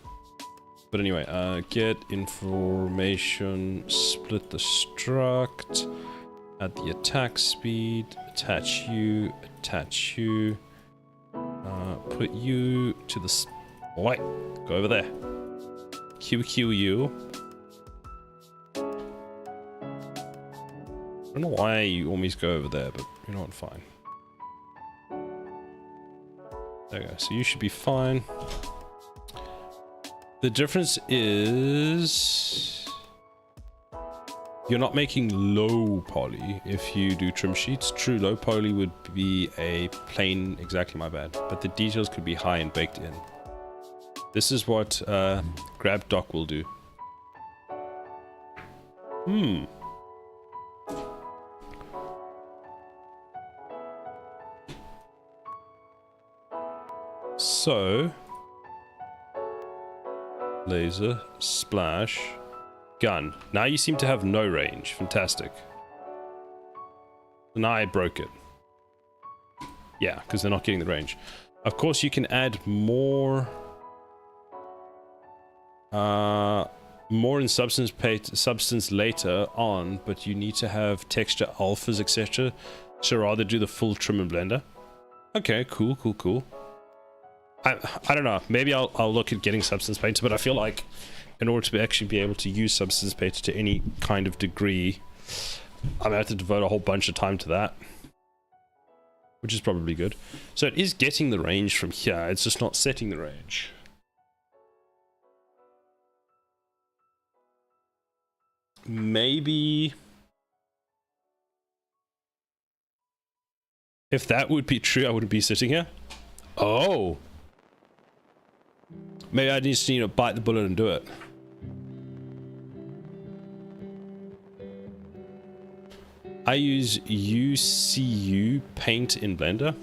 But anyway, get information, split the struct, add the attack speed, attach you, put you to the right, go over there. QQU. I don't know why you always go over there, but you know what, fine. There you go, so you should be fine. The difference is you're not making low poly if you do trim sheets. True, low poly would be a plain, exactly my bad, but the details could be high and baked in. This is what grab doc will do. So, laser, splash, gun. Now you seem to have no range. Fantastic. Now I broke it. Yeah, because they're not getting the range. Of course, you can add more in substance later on, but you need to have texture alphas, etc. So rather do the full trim in Blender. Okay, cool. I don't know. Maybe I'll look at getting Substance Painter, but I feel like in order to actually be able to use Substance Painter to any kind of degree, I'm gonna have to devote a whole bunch of time to that, which is probably good. So it is getting the range from here. It's just not setting the range. Maybe if that would be true, I wouldn't be sitting here. Oh. Maybe I just need to bite the bullet and do it. I use UCU paint in Blender.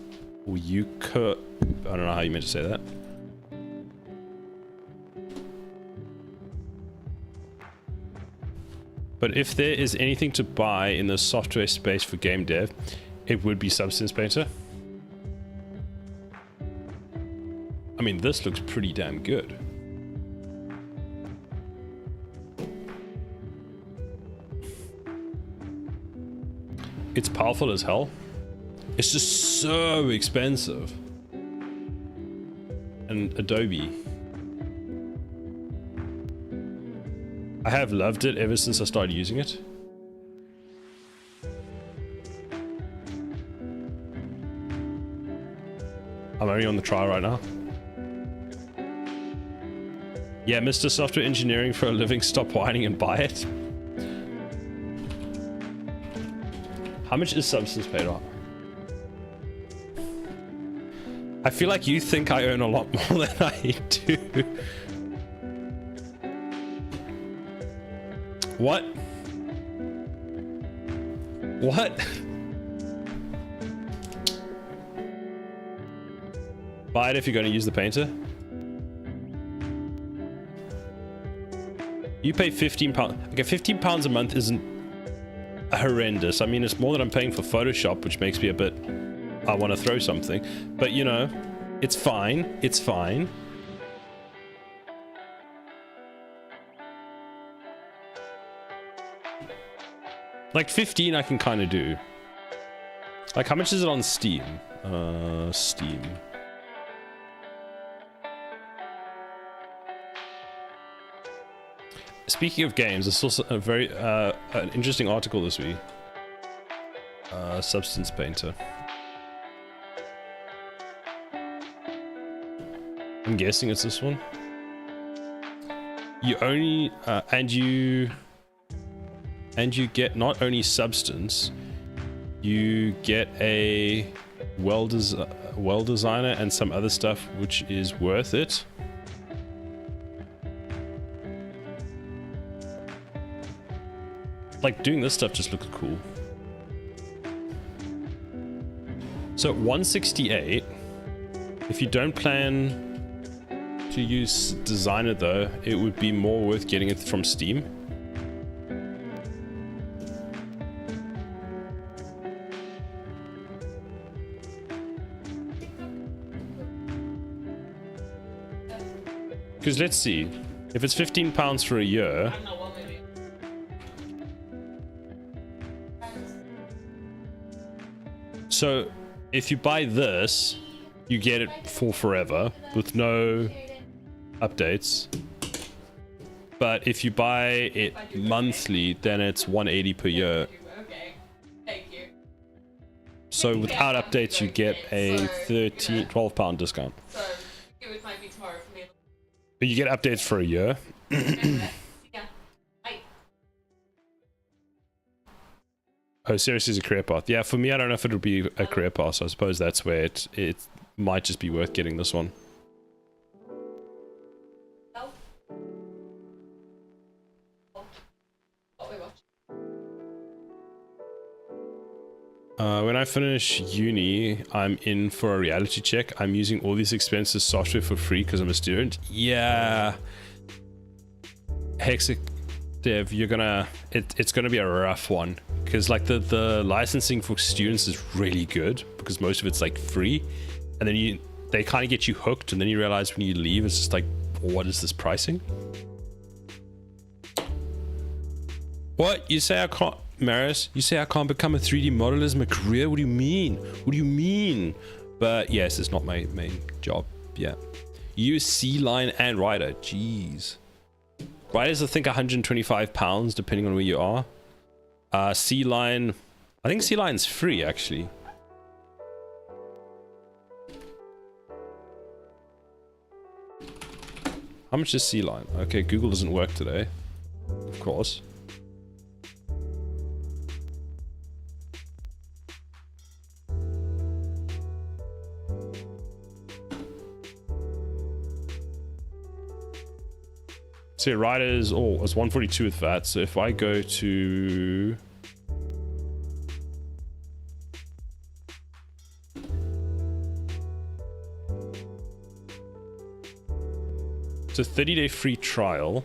Or I don't know how you meant to say that. But if there is anything to buy in the software space for GameDev, it would be Substance Painter. I mean, this looks pretty damn good. It's powerful as hell. It's just so expensive. And Adobe. I have loved it ever since I started using it. I'm only on the trial right now. Yeah, Mr. Software Engineering for a living, stop whining and buy it. How much is Substance Painter? I feel like you think I earn a lot more than I do. What? What? Buy it if you're going to use the painter. You pay £15. Okay, £15 a month isn't horrendous. I mean, it's more than I'm paying for Photoshop, which makes me a bit... I want to throw something. But, you know, it's fine. It's fine. Like 15 I can kind of do. Like, how much is it on Steam? Steam. Speaking of games, there's also a very an interesting article this week. Substance Painter. I'm guessing it's this one. You only and you get not only substance, you get a well designer and some other stuff which is worth it. Like, doing this stuff just looks cool. So 168, if you don't plan to use designer though, it would be more worth getting it from Steam. Because let's see, if it's £15 for a year, so if you buy this, you get it for forever with no updates. But if you buy it monthly, then it's $180 per year. Okay, thank you. So without updates, you get a £12 discount. So it might be tomorrow for me. But you get updates for a year. Yeah. Bye. Oh, seriously, is a career path. Yeah, for me, I don't know if it'll be a career path. So I suppose that's where it might just be worth getting this one. Oh. What we watch? When I finish uni, I'm in for a reality check. I'm using all these expensive software for free because I'm a student. Yeah. GameDev, you're gonna... It's gonna be a rough one. Because like the licensing for students is really good because most of it's like free. And then they kind of get you hooked, and then you realize when you leave, it's just like, what is this pricing? What? You say I can't... Maris, you say I can't become a 3D modeler as my career? What do you mean? What do you mean? But yes, it's not my main job. Yeah. You use C-line and Rider. Jeez. Rider's I think £125 depending on where you are. C-line, I think C-line's free actually. How much is C-line? Okay, Google doesn't work today. Of course. So Riders, oh, it's 142 with that. So if I go to... It's a 30-day free trial.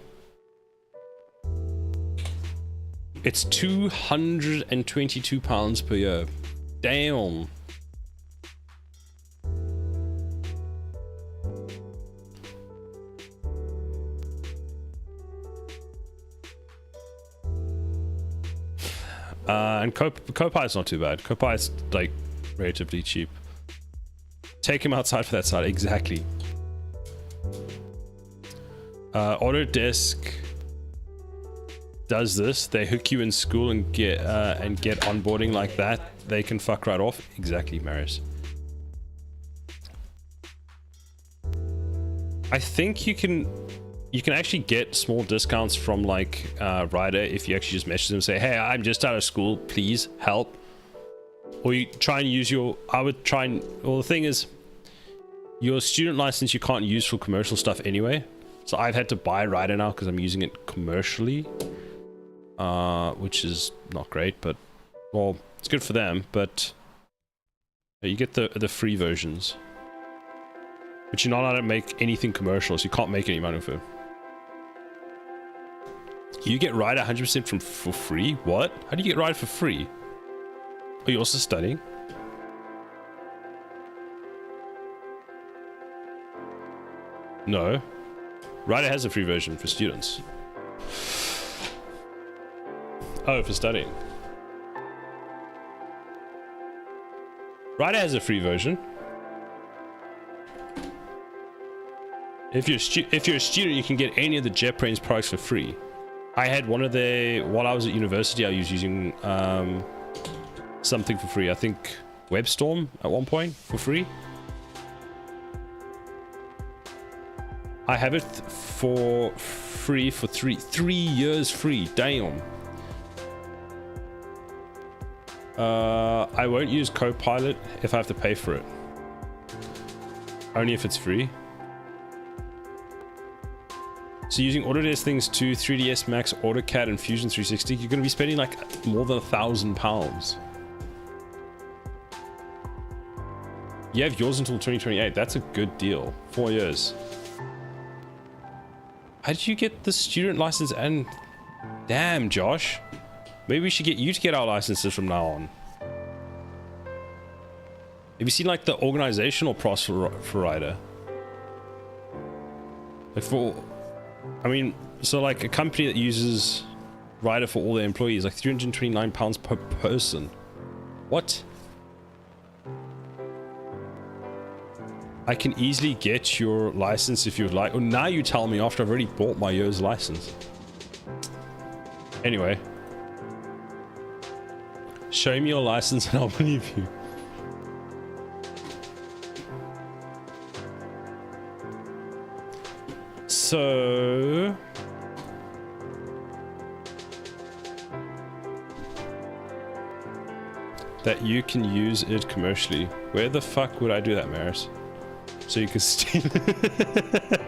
It's £222 per year. Damn. And Copi is not too bad. Copi is like relatively cheap. Take him outside for that side, exactly. Autodesk does this. They hook you in school and get onboarding like that. They can fuck right off. Exactly, Marius. I think you can actually get small discounts from like Ryder if you actually just message them and say, hey, I'm just out of school, please help. Or you try and use your, well, the thing is, your student license you can't use for commercial stuff anyway. So I've had to buy Ryder now because I'm using it commercially, which is not great, but Well, it's good for them, but you get the free versions. But you're not allowed to make anything commercial, so you can't make any money with it. You get Ride 100% for free? What? How do you get Ride for free? Are you also studying? No. Rider has a free version for students. Oh, for studying. Rider has a free version. If you're a student, you can get any of the JetBrains products for free. I had one of the while I was at university. I was using something for free. I think WebStorm at one point for free. I have it for free for 3 years free. Damn. I won't use Copilot if I have to pay for it. Only if it's free. So using Autodesk Things 2, 3ds Max, AutoCAD, and Fusion 360, you're going to be spending like more than £1,000. You have yours until 2028. That's a good deal. 4 years. How did you get the student license? And damn, Josh, maybe we should get you to get our licenses from now on. Have you seen like the organizational process for Rider? Like I mean, so like a company that uses Rider for all their employees, like £329 per person. What? I can easily get your license if you'd like. Oh, now you tell me after I've already bought my year's license. Anyway. Show me your license and I'll believe you. So... that you can use it commercially. Where the fuck would I do that, Maris? So you can steal it.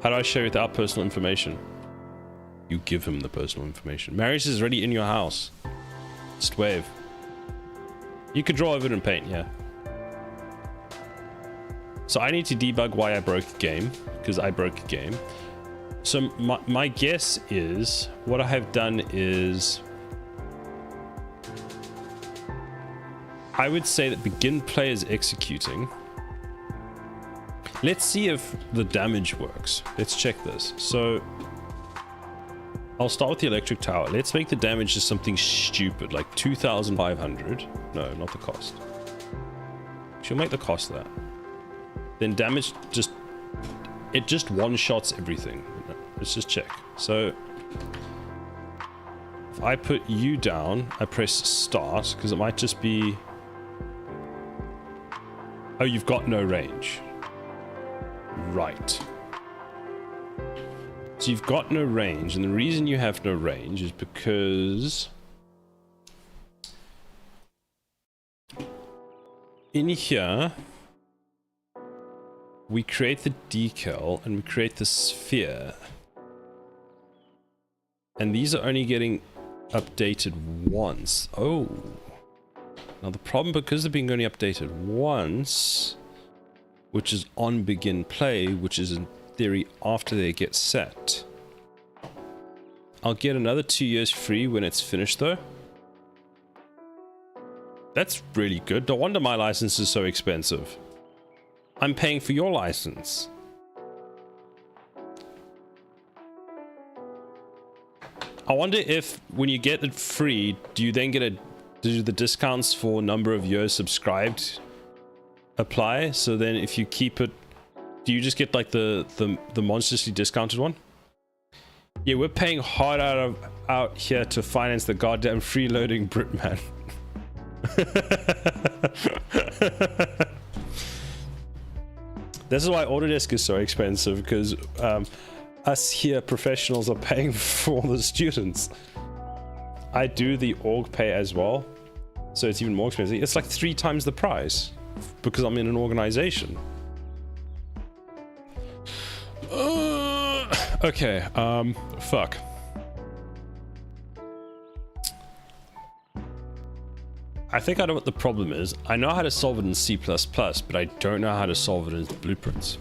How do I share without personal information? You give him the personal information. Marius is already in your house. Just wave. You could draw over it in paint, yeah. So I need to debug why I broke a game, because I broke a game. So my guess is, what I have done is... I would say that begin play is executing. Let's see if the damage works. Let's check this. So I'll start with the electric tower. Let's make the damage just something stupid, like 2,500. No, not the cost. She'll make the cost that. Then damage just... it just one-shots everything. Let's just check. So if I put you down, I press start, because it might just be... oh, you've got no range. Right. So you've got no range, and the reason you have no range is because... in here... we create the decal, and we create the sphere. And these are only getting updated once. Oh. Now the problem, because they're being only updated once, which is on begin play, which is in theory after they get set. I'll get another 2 years free when it's finished though. That's really good. No wonder my license is so expensive. I'm paying for your license. I wonder if when you get it free, do you then get do the discounts for number of years subscribed apply? So then if you keep it, do you just get like the monstrously discounted one? Yeah, we're paying hard out here to finance the goddamn freeloading Britman. This is why Autodesk is so expensive, because us here professionals are paying for the students. I do the org pay as well, so it's even more expensive. It's like 3 times the price because I'm in an organization. Okay, fuck. I think I know what the problem is. I know how to solve it in C++, but I don't know how to solve it in Blueprints.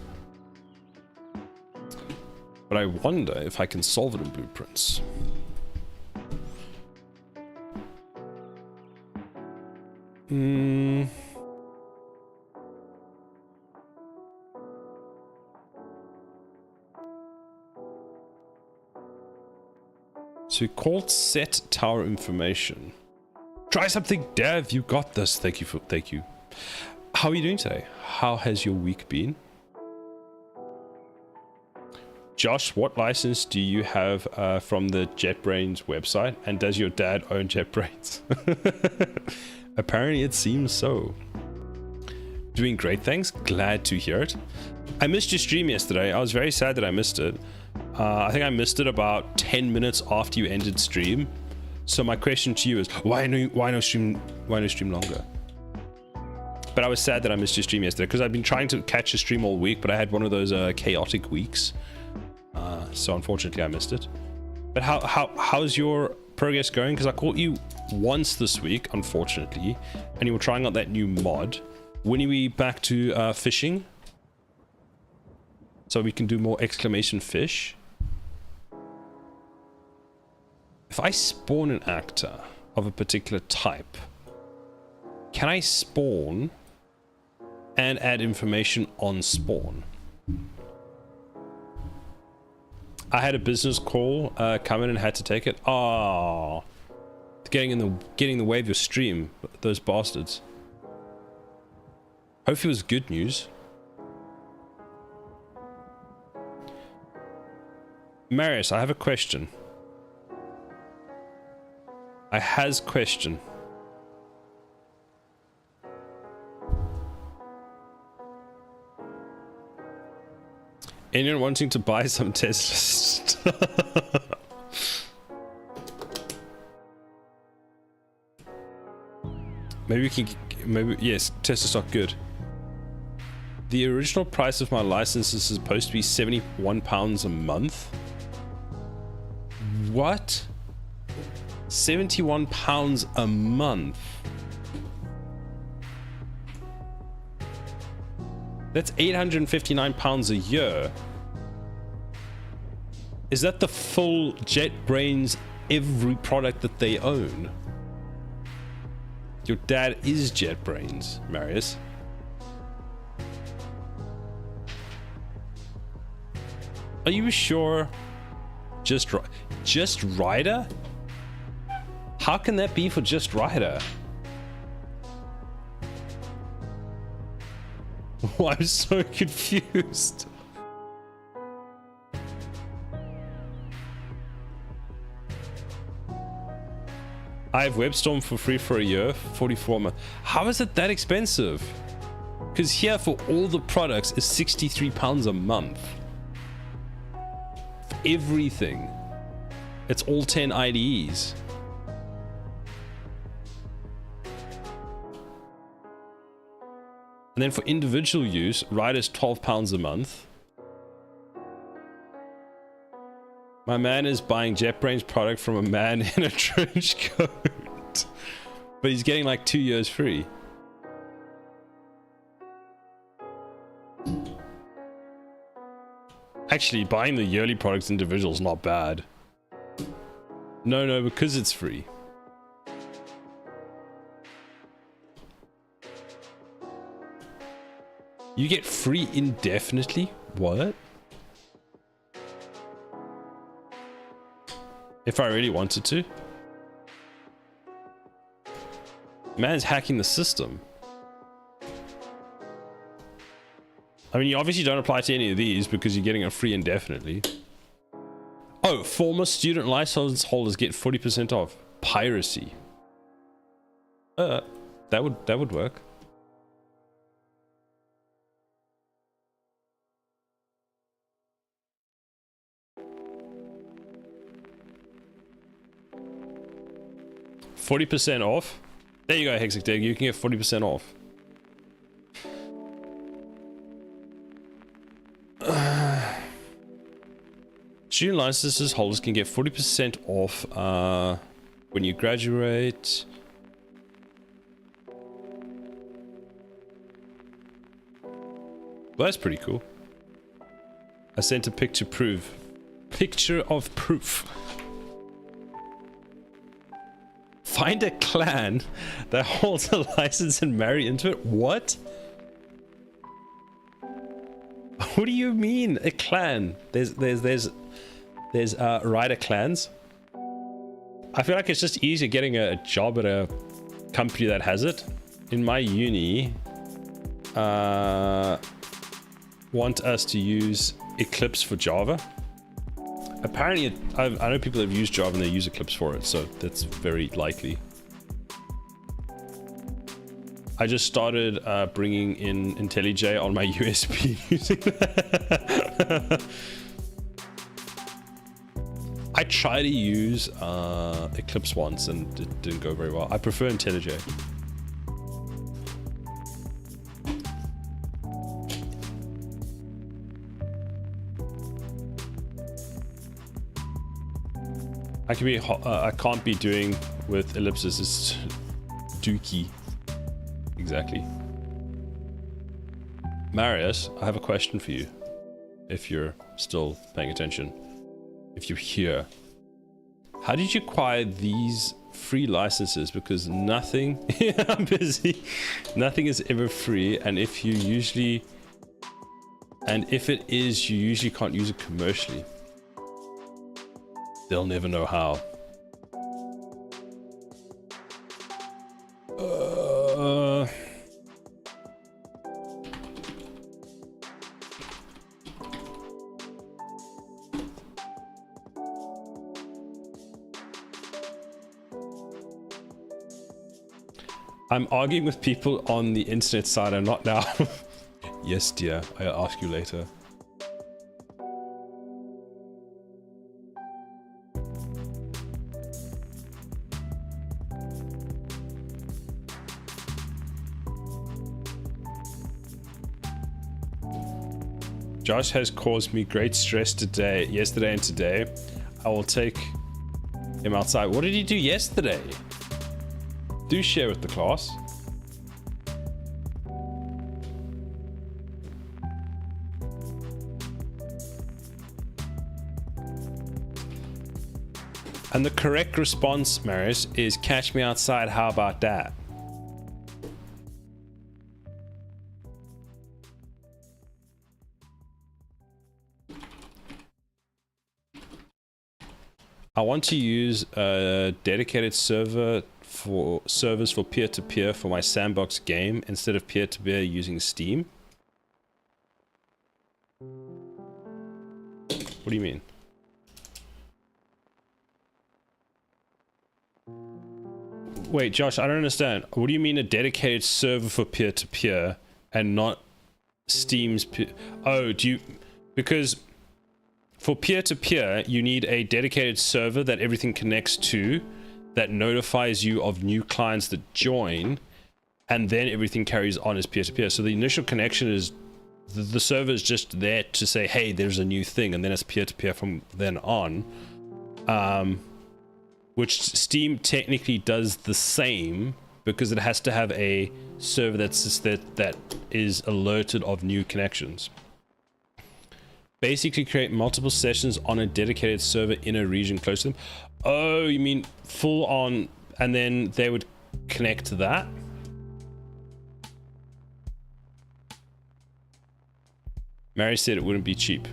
But I wonder if I can solve it in Blueprints. So we called set tower information. Try something, Dev. You got this. Thank you. How are you doing today? How has your week been? Josh, what license do you have from the JetBrains website? And does your dad own JetBrains? Apparently it seems so. Doing great, thanks. Glad to hear it. I missed your stream yesterday. I was very sad that I missed it. I think I missed it about 10 minutes after you ended stream. So my question to you is, why no stream longer? But I was sad that I missed your stream yesterday because I've been trying to catch a stream all week, but I had one of those chaotic weeks. So unfortunately I missed it. But how's your progress going? Because I caught you once this week, unfortunately, and you were trying out that new mod. When are we back to fishing? So we can do more exclamation fish. If I spawn an actor of a particular type, can I spawn and add information on spawn? I had a business call come in and had to take it. Oh, getting in the way of your stream, those bastards. Hopefully it was good news. Marius, I have a question. I has question. Anyone wanting to buy some Teslas? Maybe we can. Maybe yes. Tesla stock good. The original price of my license is supposed to be £71 a month. What? £71 a month. That's £859 a year. Is that the full JetBrains every product that they own? Your dad is JetBrains, Marius. Are you sure? Just Rider? How can that be for just Rider? Oh, I'm so confused. I have WebStorm for free for a year, 44 a month. How is it that expensive? Because here for all the products is £63 a month. For everything. It's all 10 IDEs. And then for individual use, Rider's £12 a month. My man is buying JetBrains product from a man in a trench coat. But he's getting like 2 years free. Actually, buying the yearly products individual is not bad. No, because it's free. You get free indefinitely? What? If I really wanted to? Man's hacking the system. I mean, you obviously don't apply to any of these because you're getting it free indefinitely. Oh, former student license holders get 40% off. Piracy. That would work. %40 off. There you go, Hexic Dig. You can get 40% off. Student licenses holders can get 40% off when you graduate. Well, that's pretty cool. I sent a picture proof. Picture of proof. Find a clan that holds a license and marry into it. What? What do you mean a clan? There's rider clans. I feel like it's just easier getting a job at a company that has it. In my uni, want us to use Eclipse for Java. Apparently, I know people that have used Java and they use Eclipse for it, so that's very likely. I just started bringing in IntelliJ on my USB using that. I tried to use Eclipse once and it didn't go very well. I prefer IntelliJ. I can't be doing with ellipses. It's dookie. Exactly. Marius, I have a question for you. If you're still paying attention. If you're here. How did you acquire these free licenses? Because nothing... I'm busy. Nothing is ever free. And if it is, you usually can't use it commercially. They'll never know how. I'm arguing with people on the internet side and not now. Yes, dear. I'll ask you later. Josh has caused me great stress yesterday and today. I will take him outside. What did he do yesterday? Do share with the class. And the correct response, Marius, is catch me outside. How about that? I want to use a dedicated servers for peer-to-peer for my sandbox game instead of peer-to-peer using Steam. What do you mean? Wait, Josh, I don't understand. What do you mean a dedicated server for peer-to-peer and not Steam's peer? Oh, because for peer-to-peer, you need a dedicated server that everything connects to, that notifies you of new clients that join, and then everything carries on as peer-to-peer. So the initial connection is, the server is just there to say, hey, there's a new thing, and then it's peer-to-peer from then on. Which Steam technically does the same, because it has to have a server that is alerted of new connections. Basically create multiple sessions on a dedicated server in a region close to them. Oh, you mean full on, and then they would connect to that? Mary said it wouldn't be cheap.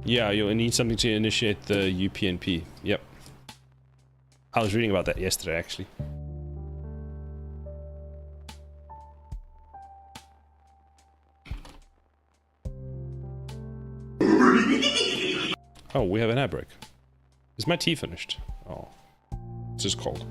Yeah, you'll need something to initiate the UPnP. Yep. I was reading about that yesterday, actually. Oh, we have an ad break. Is my tea finished? Oh, it's just cold.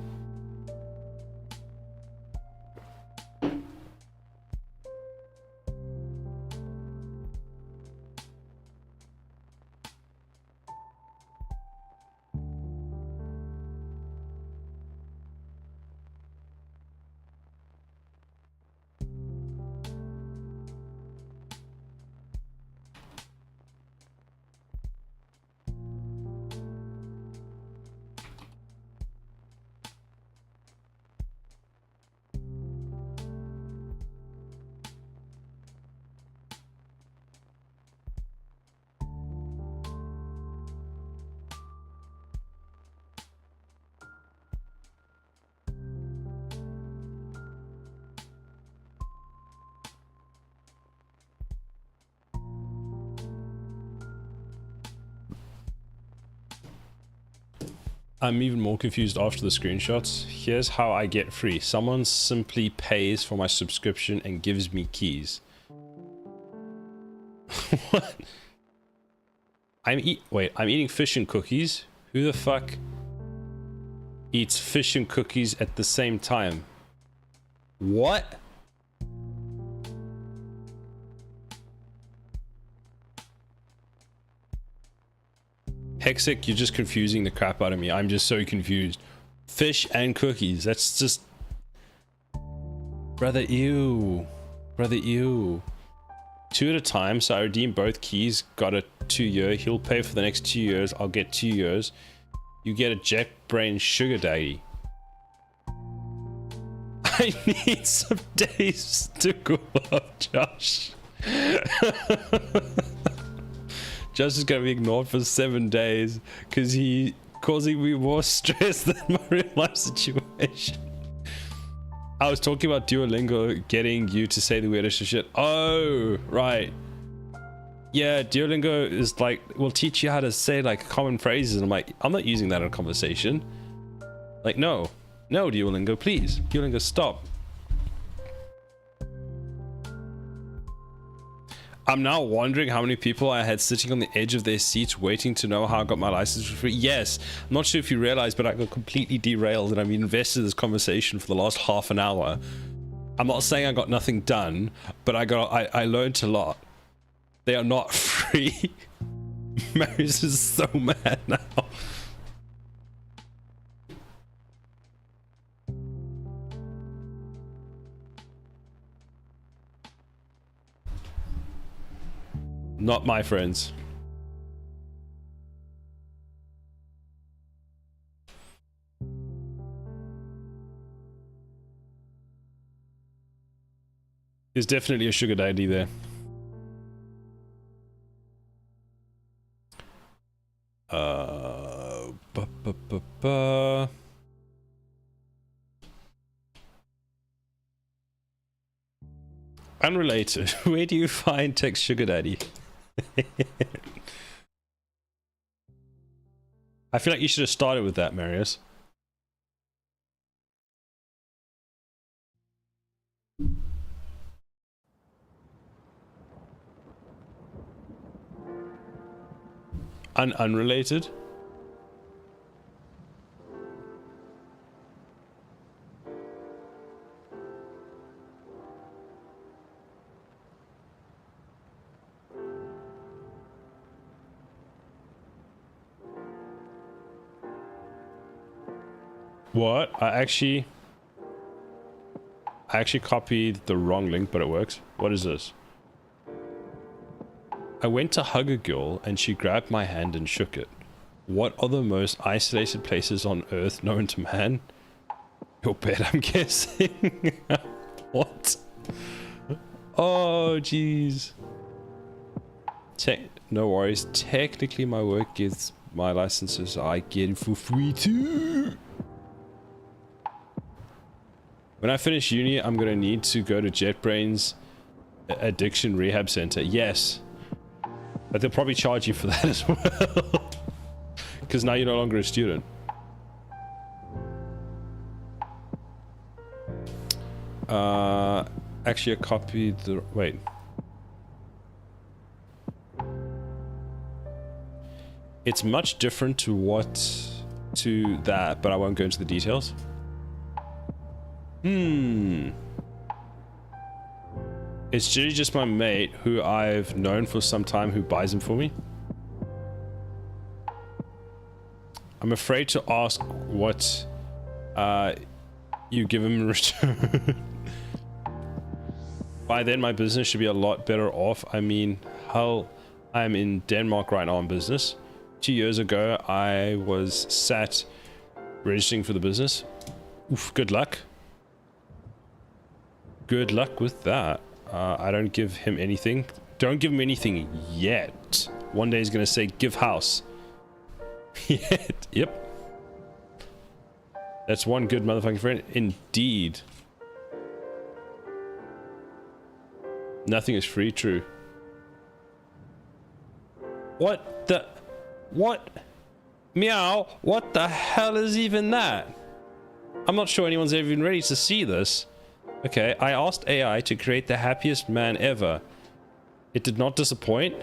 I'm even more confused after the screenshots. Here's how I get free. Someone simply pays for my subscription and gives me keys. What? I'm eating fish and cookies? Who the fuck eats fish and cookies at the same time? What? Hexic, you're just confusing the crap out of me. I'm just so confused. Fish and cookies. That's just... Brother, ew. Brother, ew. 2 at a time, so I redeem both keys. Got a 2-year. He'll pay for the next 2 years. I'll get 2 years. You get a JetBrain sugar daddy. I need some days to go up, Josh. Josh is gonna be ignored for 7 days because he causing me more stress than my real life situation. I was talking about Duolingo getting you to say the weirdest shit. Oh, right. Yeah, Duolingo is like, will teach you how to say like common phrases. And I'm like, I'm not using that in a conversation. Like, no, Duolingo, please. Duolingo, stop. I'm now wondering how many people I had sitting on the edge of their seats waiting to know how I got my license for free. Yes, I'm not sure if you realized, but I got completely derailed and I've invested in this conversation for the last half an hour. I'm not saying I got nothing done, but I learned a lot. They are not free. Marius is so mad now. Not my friends. There's definitely a sugar daddy there. Unrelated. Where do you find text sugar daddy? I feel like you should have started with that, Marius. Unrelated? What? I actually copied the wrong link, but it works. What is this? I went to hug a girl and she grabbed my hand and shook it. What are the most isolated places on Earth known to man? Your bed, I'm guessing. What? Oh, jeez. No worries. Technically, my work gives my licenses. I get it for free too. When I finish uni, I'm gonna need to go to JetBrain's addiction rehab center. Yes. But they'll probably charge you for that as well. Because now you're no longer a student. Actually, I copied the... Wait. It's much different to that, but I won't go into the details. It's really just my mate who I've known for some time who buys them for me. I'm afraid to ask what you give him in return. By then my business should be a lot better off. I mean, hell, I'm in Denmark right now on business. 2 years ago I was sat registering for the business. Oof, good luck. Good luck with that. I don't give him anything. Don't give him anything yet. One day he's gonna say, give house. Yep. That's one good motherfucking friend. Indeed. Nothing is free, true. What the... What? Meow, what the hell is even that? I'm not sure anyone's even ready to see this. Okay, I asked AI to create the happiest man ever. It did not disappoint.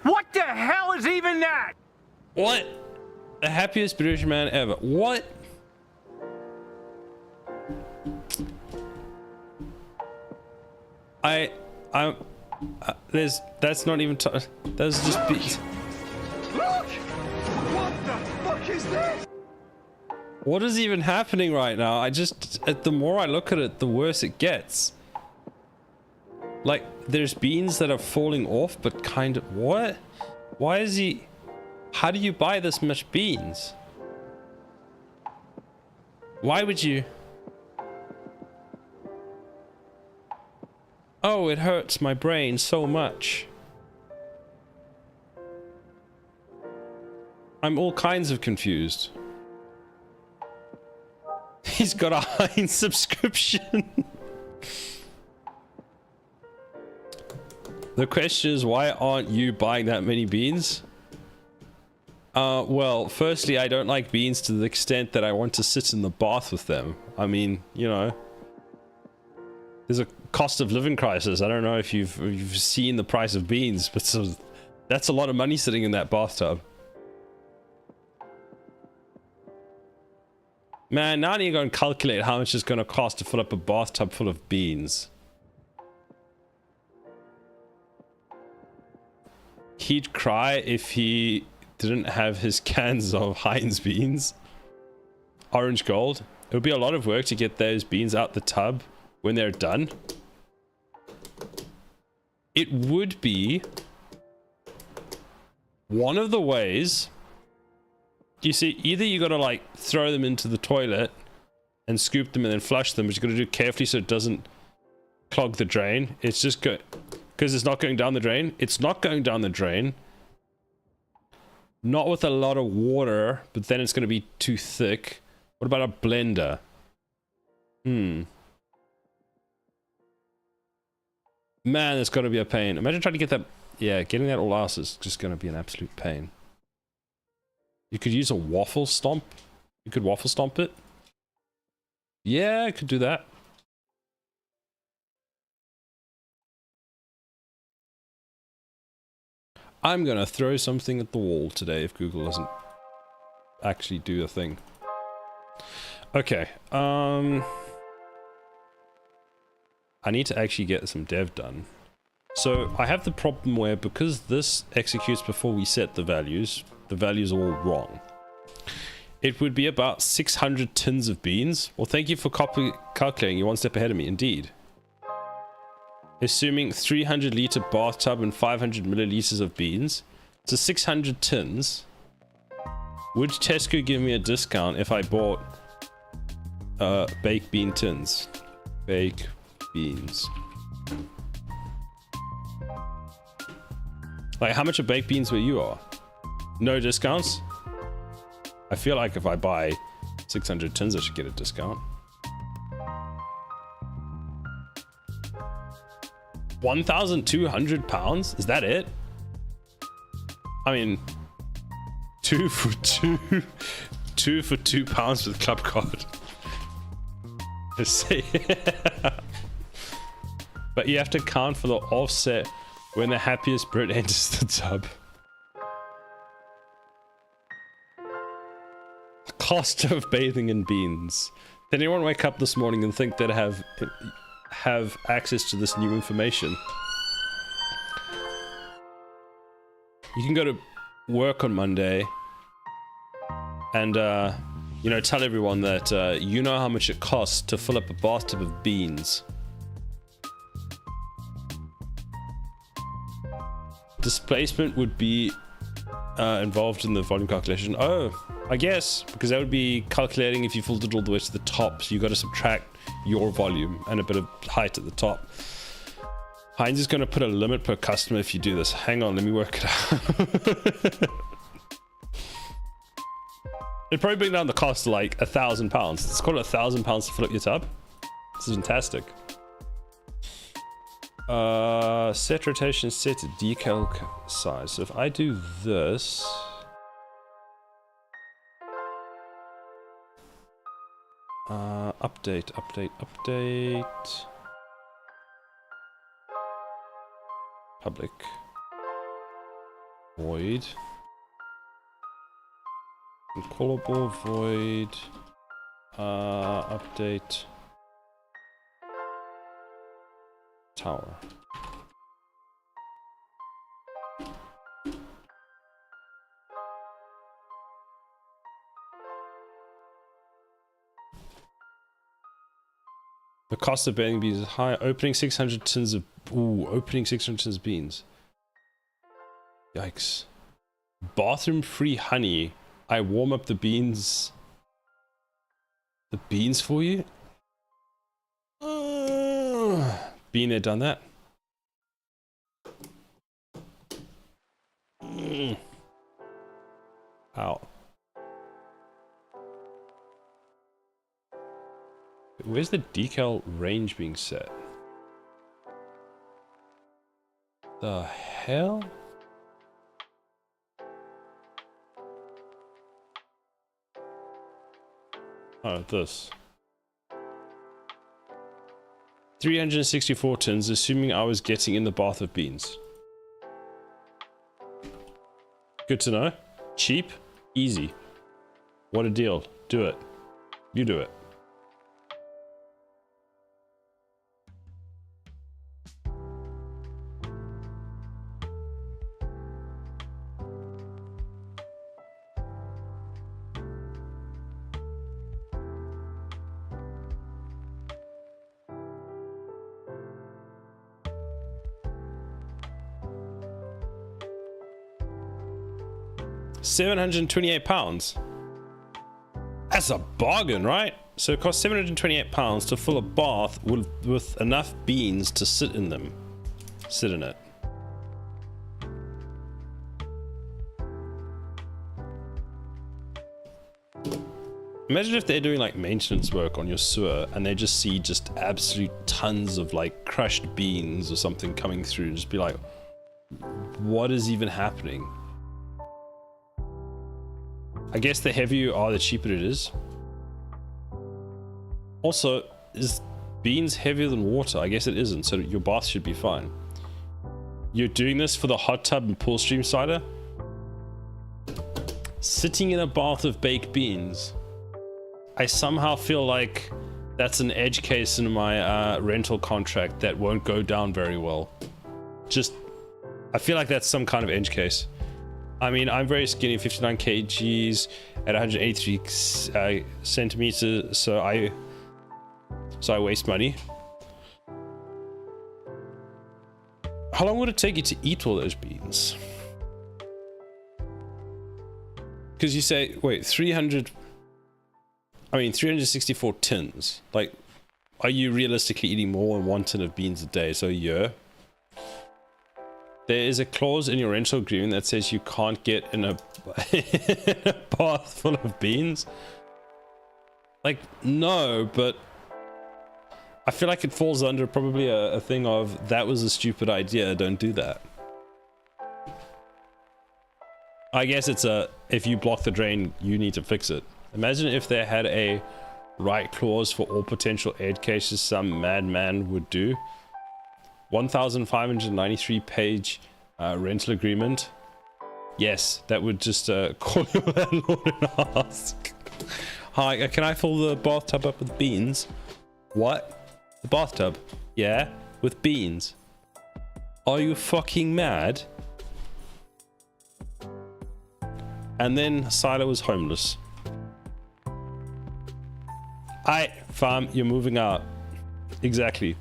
What the hell is even that? What? The happiest British man ever. What? That's not even, that's just beats. Look! What the fuck is this? What is even happening right now? The more I look at it, the worse it gets. Like, there's beans that are falling off, but kind of, what? Why is he, how do you buy this much beans? Why would you? Oh, it hurts my brain so much. I'm all kinds of confused. He's got a Heinz subscription. The question is, why aren't you buying that many beans? Well, firstly, I don't like beans to the extent that I want to sit in the bath with them. I mean, you know, there's a cost of living crisis. I don't know if you've seen the price of beans, but that's a lot of money sitting in that bathtub. Man, now I need to go and calculate how much it's going to cost to fill up a bathtub full of beans. He'd cry if he didn't have his cans of Heinz beans. Orange gold. It would be a lot of work to get those beans out the tub when they're done. It would be one of the ways. You see, either you gotta like throw them into the toilet and scoop them and then flush them, but you gotta do it carefully so it doesn't clog the drain. It's just good because it's not going down the drain. It's not going down the drain. Not with a lot of water, but then it's gonna be too thick. What about a blender? Man, it's gotta be a pain. Imagine trying to get that. Yeah, getting that all out is just gonna be an absolute pain. You could use a waffle stomp. You could waffle stomp it. Yeah, I could do that. I'm gonna throw something at the wall today if Google doesn't actually do a thing. Okay, I need to actually get some dev done. So I have the problem where because this executes before we set the values are all wrong. It would be about 600 tins of beans. Well, thank you for calculating. You're one step ahead of me, indeed. Assuming 300 liter bathtub and 500 milliliters of beans. So 600 tins. Would Tesco give me a discount if I bought baked bean tins? Baked beans. Like, how much are baked beans where you are? No discounts? I feel like if I buy 600 tins, I should get a discount. 1,200 pounds? Is that it? I mean, 2 for 2. 2 for 2 pounds with club card. Let's see. But you have to count for the offset when the happiest Brit enters the tub. Cost of bathing in beans. Did anyone wake up this morning and think they'd have access to this new information? You can go to work on Monday and you know, tell everyone that you know how much it costs to fill up a bathtub of beans. Displacement would be involved in the volume calculation. Oh, I guess, because that would be calculating if you filled it all the way to the top, so you got to subtract your volume and a bit of height at the top. Heinz is going to put a limit per customer if you do this. Hang on, let me work it out. It'd probably bring down the cost to like £1,000. Let's call it £1,000 to fill up your tub. This is fantastic. Set rotation, set decal size. So if I do this, update. Public. Void. Uncallable void. Update. Tower. The cost of baling beans is high. Opening 600 tins of... Ooh, opening 600 tins of beans. Yikes. Bathroom free honey. I warm up the beans... The beans for you? Been there, done that. Ow. Where's the decal range being set? The hell? Oh, this. 364 tins, assuming I was getting in the bath of beans. Good to know. Cheap, easy. What a deal. Do it. You do it. £728. That's a bargain, right? So it costs £728 to fill a bath with enough beans to sit in them. Sit in it. Imagine if they're doing like maintenance work on your sewer and they just see just absolute tons of like crushed beans or something coming through and just be like, what is even happening? I guess the heavier you are, the cheaper it is. Also, is beans heavier than water? I guess it isn't, so your bath should be fine. You're doing this for the hot tub and pool stream cider? Sitting in a bath of baked beans. I somehow feel like that's an edge case in my rental contract that won't go down very well. I feel like that's some kind of edge case. I mean, I'm very skinny, 59 kgs at 183 centimeters, so I waste money. How long would it take you to eat all those beans? Because you say, wait, 364 tins. Like, are you realistically eating more than 1 tin of beans a day? So, yeah. There is a clause in your rental agreement that says you can't get in a bath full of beans. Like, no, but I feel like it falls under probably a thing of that was a stupid idea, don't do that. I guess it's if you block the drain, you need to fix it. Imagine if they had a right clause for all potential edge cases some madman would do. 1,593 page rental agreement. Yes, that would just call your landlord and ask, hi, can I fill the bathtub up with beans? What? The bathtub? Yeah, with beans. Are you fucking mad? And then Silo was homeless. Aye, fam, you're moving out. Exactly.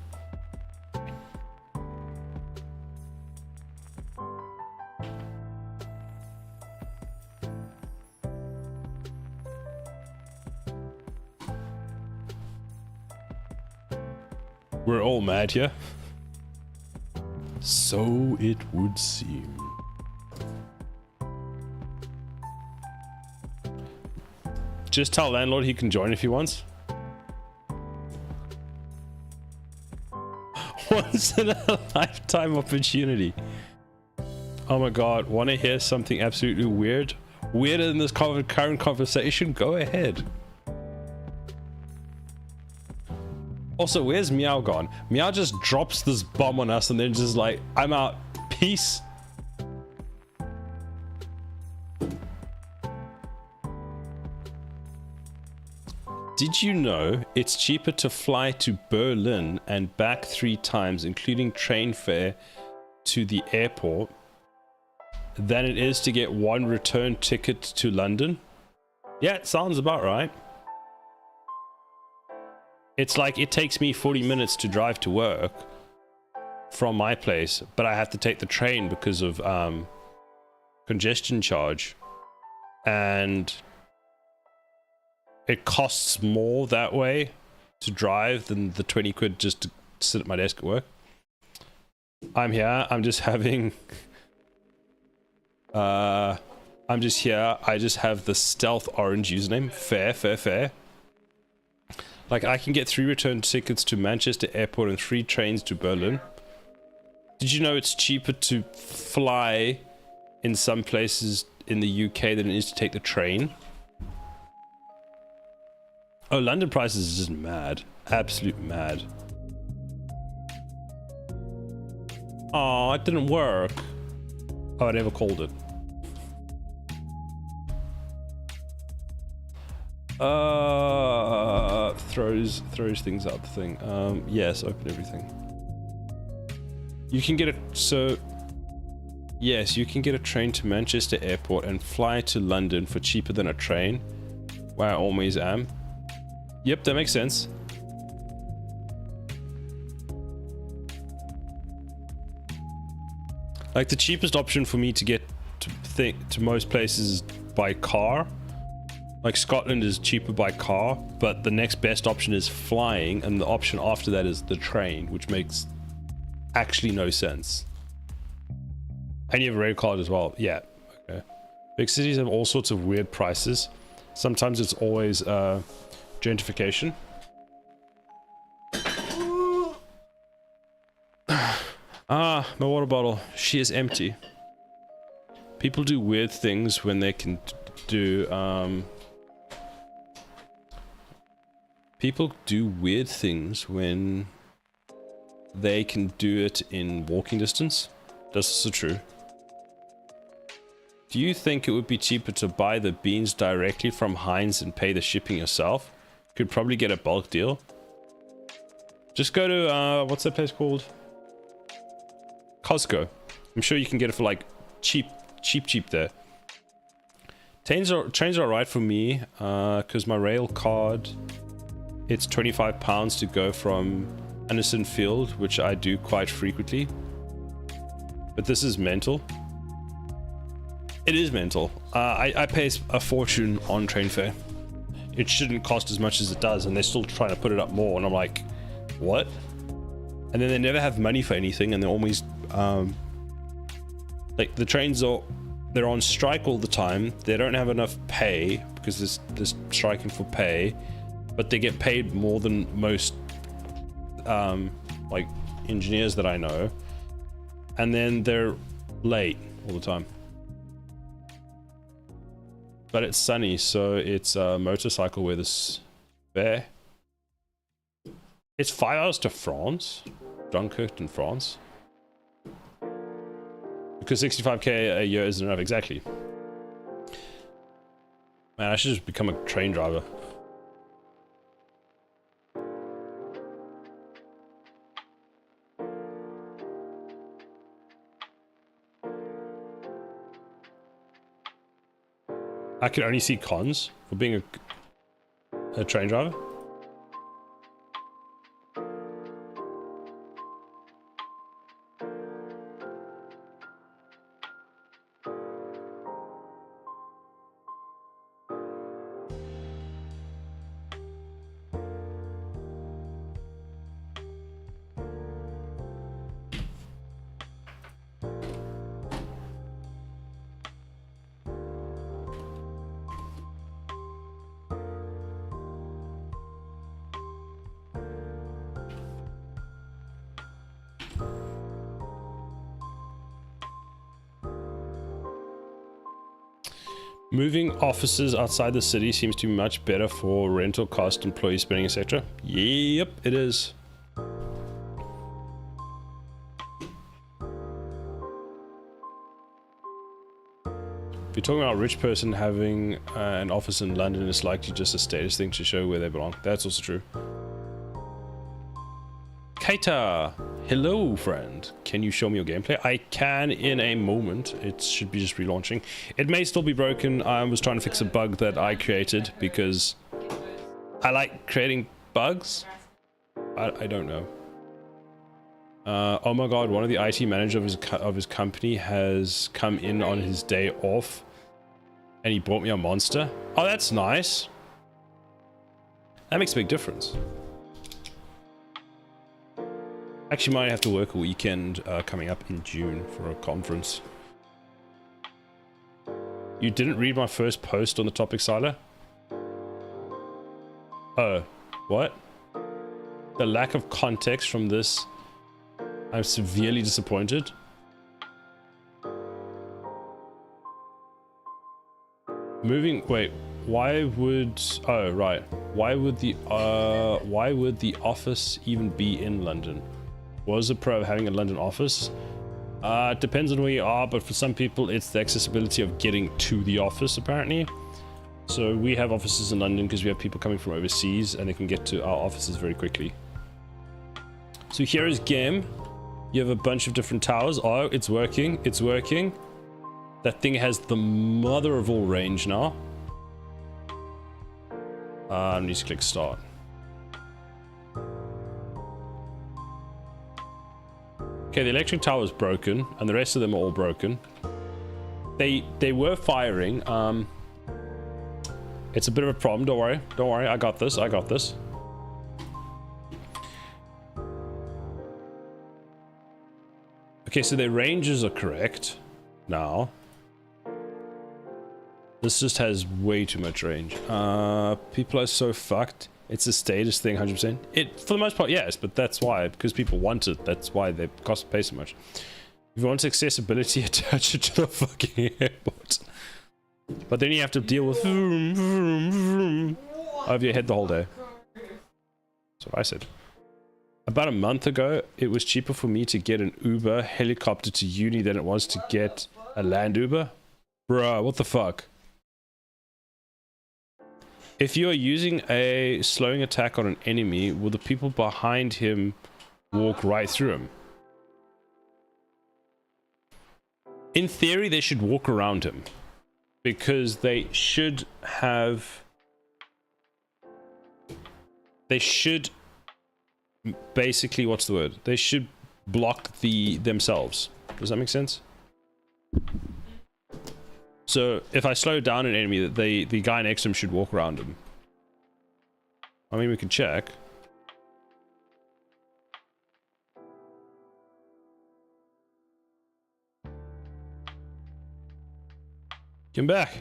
We're all mad here. So it would seem. Just tell landlord he can join if he wants. once in a lifetime opportunity. Oh my god, want to hear something absolutely weird? Weirder than this current conversation? Go ahead. Also, where's Meow gone? Meow just drops this bomb on us and then just like, I'm out. Peace. Did you know it's cheaper to fly to Berlin and back 3 times, including train fare to the airport, than it is to get 1 return ticket to London? Yeah, it sounds about right. It's like it takes me 40 minutes to drive to work from my place, but I have to take the train because of congestion charge. And it costs more that way to drive than the 20 quid just to sit at my desk at work. I'm here, I'm just having... I'm just here, I just have the stealth orange username. Fair. Like, I can get 3 return tickets to Manchester Airport and 3 trains to Berlin. Did you know it's cheaper to fly in some places in the UK than it is to take the train? Oh, London prices is just mad. Absolute mad. Oh, it didn't work. Oh, I never called it. Throws things out the thing. Yes, open everything. You can get yes, you can get a train to Manchester Airport and fly to London for cheaper than a train, where I always am. Yep, that makes sense. Like, the cheapest option for me to get to most places is by car. Like, Scotland is cheaper by car, but the next best option is flying, and the option after that is the train, which makes actually no sense. And you have a red card as well. Yeah, okay. Big cities have all sorts of weird prices. Sometimes it's always gentrification. Ah, my water bottle. She is empty. People do weird things when they can do people do weird things when they can do it in walking distance. That's also true. Do you think it would be cheaper to buy the beans directly from Heinz and pay the shipping yourself? Could probably get a bulk deal. Just go to what's that place called? Costco. I'm sure you can get it for like cheap there. Trains are alright for me because my rail card, it's £25 to go from Anderson Field, which I do quite frequently. But this is mental. It is mental. I pay a fortune on train fare. It shouldn't cost as much as it does, and they're still trying to put it up more, and I'm like, what? And then they never have money for anything, and they're always like, the trains they're on strike all the time. They don't have enough pay because they're striking for pay, but they get paid more than most like engineers that I know, and then they're late all the time. But it's sunny, so it's motorcycle weather. There. It's 5 hours to France, Dunkirk in France. Because 65k a year isn't enough, exactly. Man, I should just become a train driver. I can only see cons for being a train driver. Moving offices outside the city seems to be much better for rental cost, employee spending, etc. Yep, it is. If you're talking about a rich person having an office in London, it's likely just a status thing to show where they belong. That's also true. Keita, hello friend. Can you show me your gameplay? I can in a moment. It should be just relaunching. It may still be broken. I was trying to fix a bug that I created because I like creating bugs. I don't know. Oh my god, one of the IT managers of his company has come in on his day off and he bought me a monster. Oh, that's nice. That makes a big difference. Actually, might have to work a weekend coming up in June for a conference. You didn't read my first post on the topic, Siler? Oh, what? The lack of context from this. I'm severely disappointed. Wait, why would, oh right, why would the office even be in London? What is the pro of having a London office? It depends on where you are, but for some people it's the accessibility of getting to the office apparently. So we have offices in London because we have people coming from overseas and they can get to our offices very quickly. So here is game. You have a bunch of different towers. Oh, it's working. It's working. That thing has the mother of all range now. I need to click start. Okay, the electric tower is broken, and the rest of them are all broken. They were firing. It's a bit of a problem. Don't worry. Don't worry. I got this. I got this. Okay, so their ranges are correct now. This just has way too much range. People are so fucked. It's a status thing, 100%. It, for the most part, yes, but that's why, because people want it. That's why they pay so much. If you want accessibility, attach it to the fucking airport. But then you have to deal with vroom, vroom, vroom over your head the whole day. That's what I said. About a month ago, it was cheaper for me to get an Uber helicopter to uni than it was to get a land Uber. Bruh, what the fuck? If you are using a slowing attack on an enemy, will the people behind him walk right through him? In theory, they should walk around him. Because they should have... They should... Basically, what's the word? They should block themselves. Does that make sense? So if I slow down an enemy, the guy next to him should walk around him. I mean, we can check. Come back.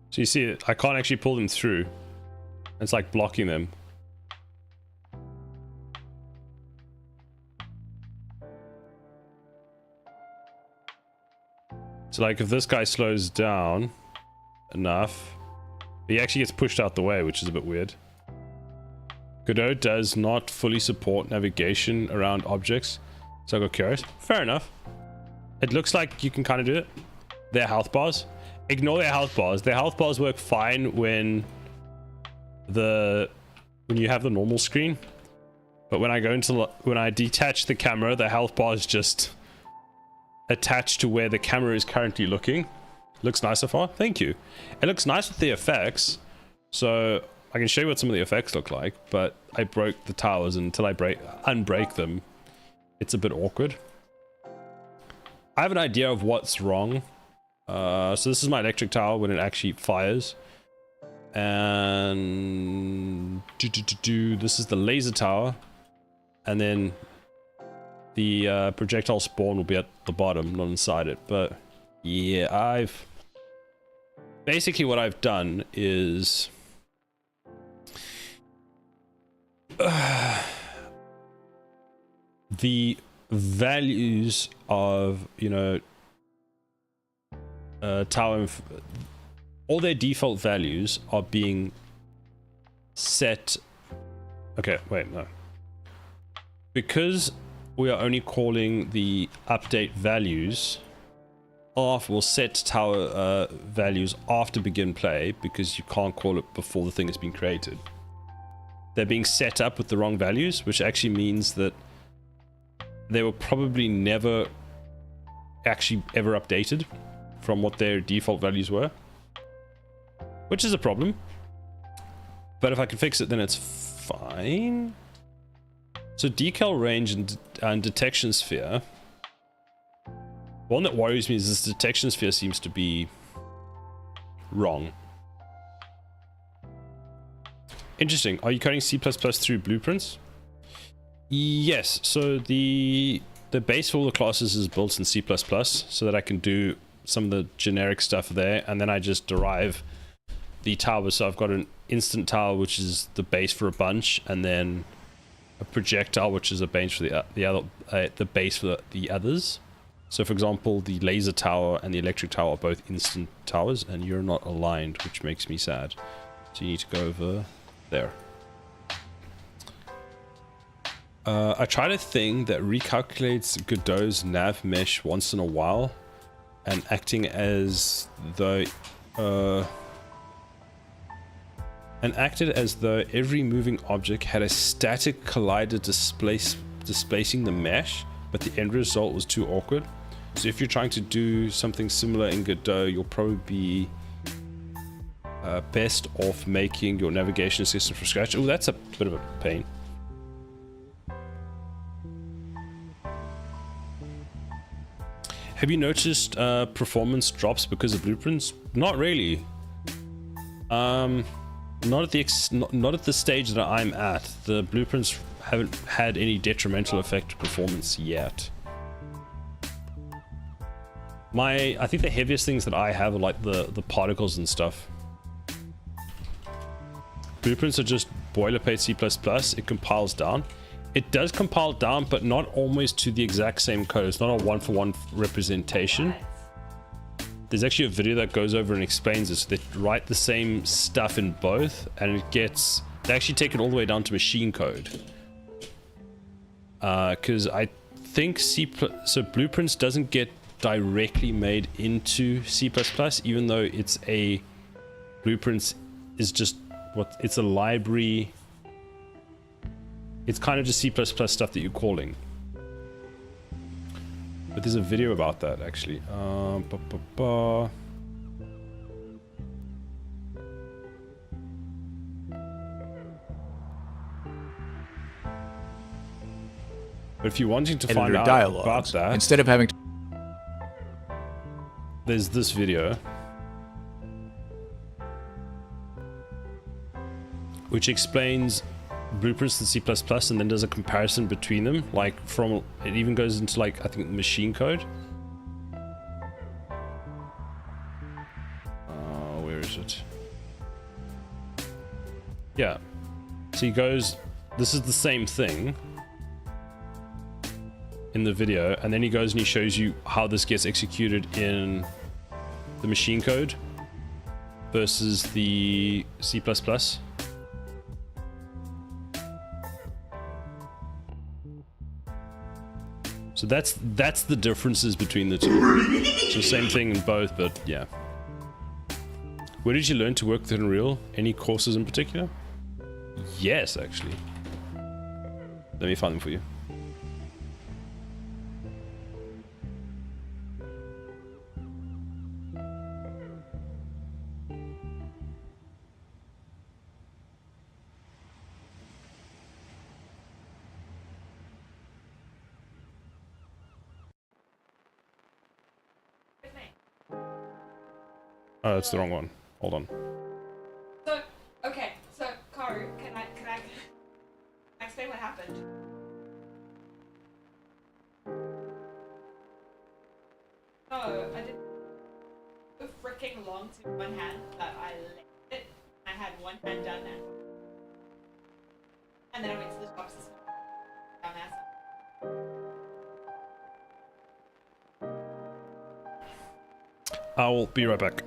So you see it, I can't actually pull them through. It's like blocking them. So like if this guy slows down enough, he actually gets pushed out the way, which is a bit weird. Godot does not fully support navigation around objects, so I got curious. Fair enough. It looks like you can kind of do it. Their health bars. Ignore their health bars. Their health bars work fine when you have the normal screen. But when I detach the camera, the health bar is just attached to where the camera is currently looking. Looks nice so far. Thank you. It looks nice with the effects. So I can show you what some of the effects look like, but I broke the towers, and until I unbreak them, it's a bit awkward. I have an idea of what's wrong. So this is my electric tower when it actually fires. And this is the laser tower. And then the projectile spawn will be at the bottom, not inside it. But yeah, basically what I've done is the values of, you know, all their default values are being set. Okay, wait, no. Because we are only calling the update values off, we'll set tower values after begin play because you can't call it before the thing has been created. They're being set up with the wrong values, which actually means that they were probably never actually ever updated from what their default values were, which is a problem. But if I can fix it, then it's fine. So decal range and detection sphere. One that worries me is this detection sphere seems to be wrong. Interesting. Are you coding C++ through blueprints? Yes. So the base for all the classes is built in C++, so that I can do some of the generic stuff there, and then I just derive the tower. So I've got an instant tower, which is the base for a bunch, and then a projectile, which is a base for the base for the others. So for example, the laser tower and the electric tower are both instant towers, and you're not aligned, which makes me sad. So you need to go over there. I tried a thing that recalculates Godot's nav mesh once in a while, and acting as though acted as though every moving object had a static collider displacing the mesh, but the end result was too awkward. So if you're trying to do something similar in Godot, you'll probably be best off making your navigation system from scratch. Oh, that's a bit of a pain. Have you noticed performance drops because of blueprints? Not really. Not at the stage that I'm at. The blueprints haven't had any detrimental effect to performance yet. I think the heaviest things that I have are like the particles and stuff. Blueprints are just boilerplate C++. It compiles down. It does compile down, but not always to the exact same code. It's not a one-for-one representation. There's actually a video that goes over and explains this. They write the same stuff in both, and they actually take it all the way down to machine code. Because I think so Blueprints doesn't get directly made into C++, even though it's a Blueprints is just it's a library. It's kind of just C++ stuff that you're calling. But there's a video about that actually. But if you're wanting to find out about that, instead of having to there's this video which explains blueprints in C++ and then does a comparison between them, like it even goes into like I think machine code. Where is it? Yeah, so he goes, this is the same thing in the video, and then he goes and he shows you how this gets executed in the machine code versus the C++. So that's the differences between the two. So same thing in both, but yeah. Where did you learn to work with Unreal? Any courses in particular? Yes, actually. Let me find them for you. Oh, that's the wrong one. Hold on. So, okay, so Karu, can I explain what happened? No, I did so freaking long to one hand that I left it. I had one hand done and then I went to the top system. I'll be right back.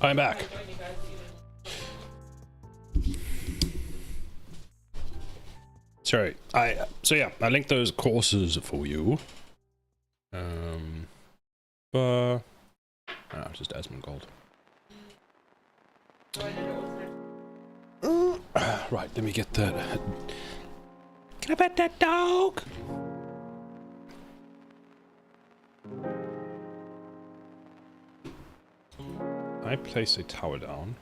I'm back. Sorry, so yeah, I linked those courses for you. Just Asmon Gold. Right, let me get that. Can I pet that dog? I place a tower down.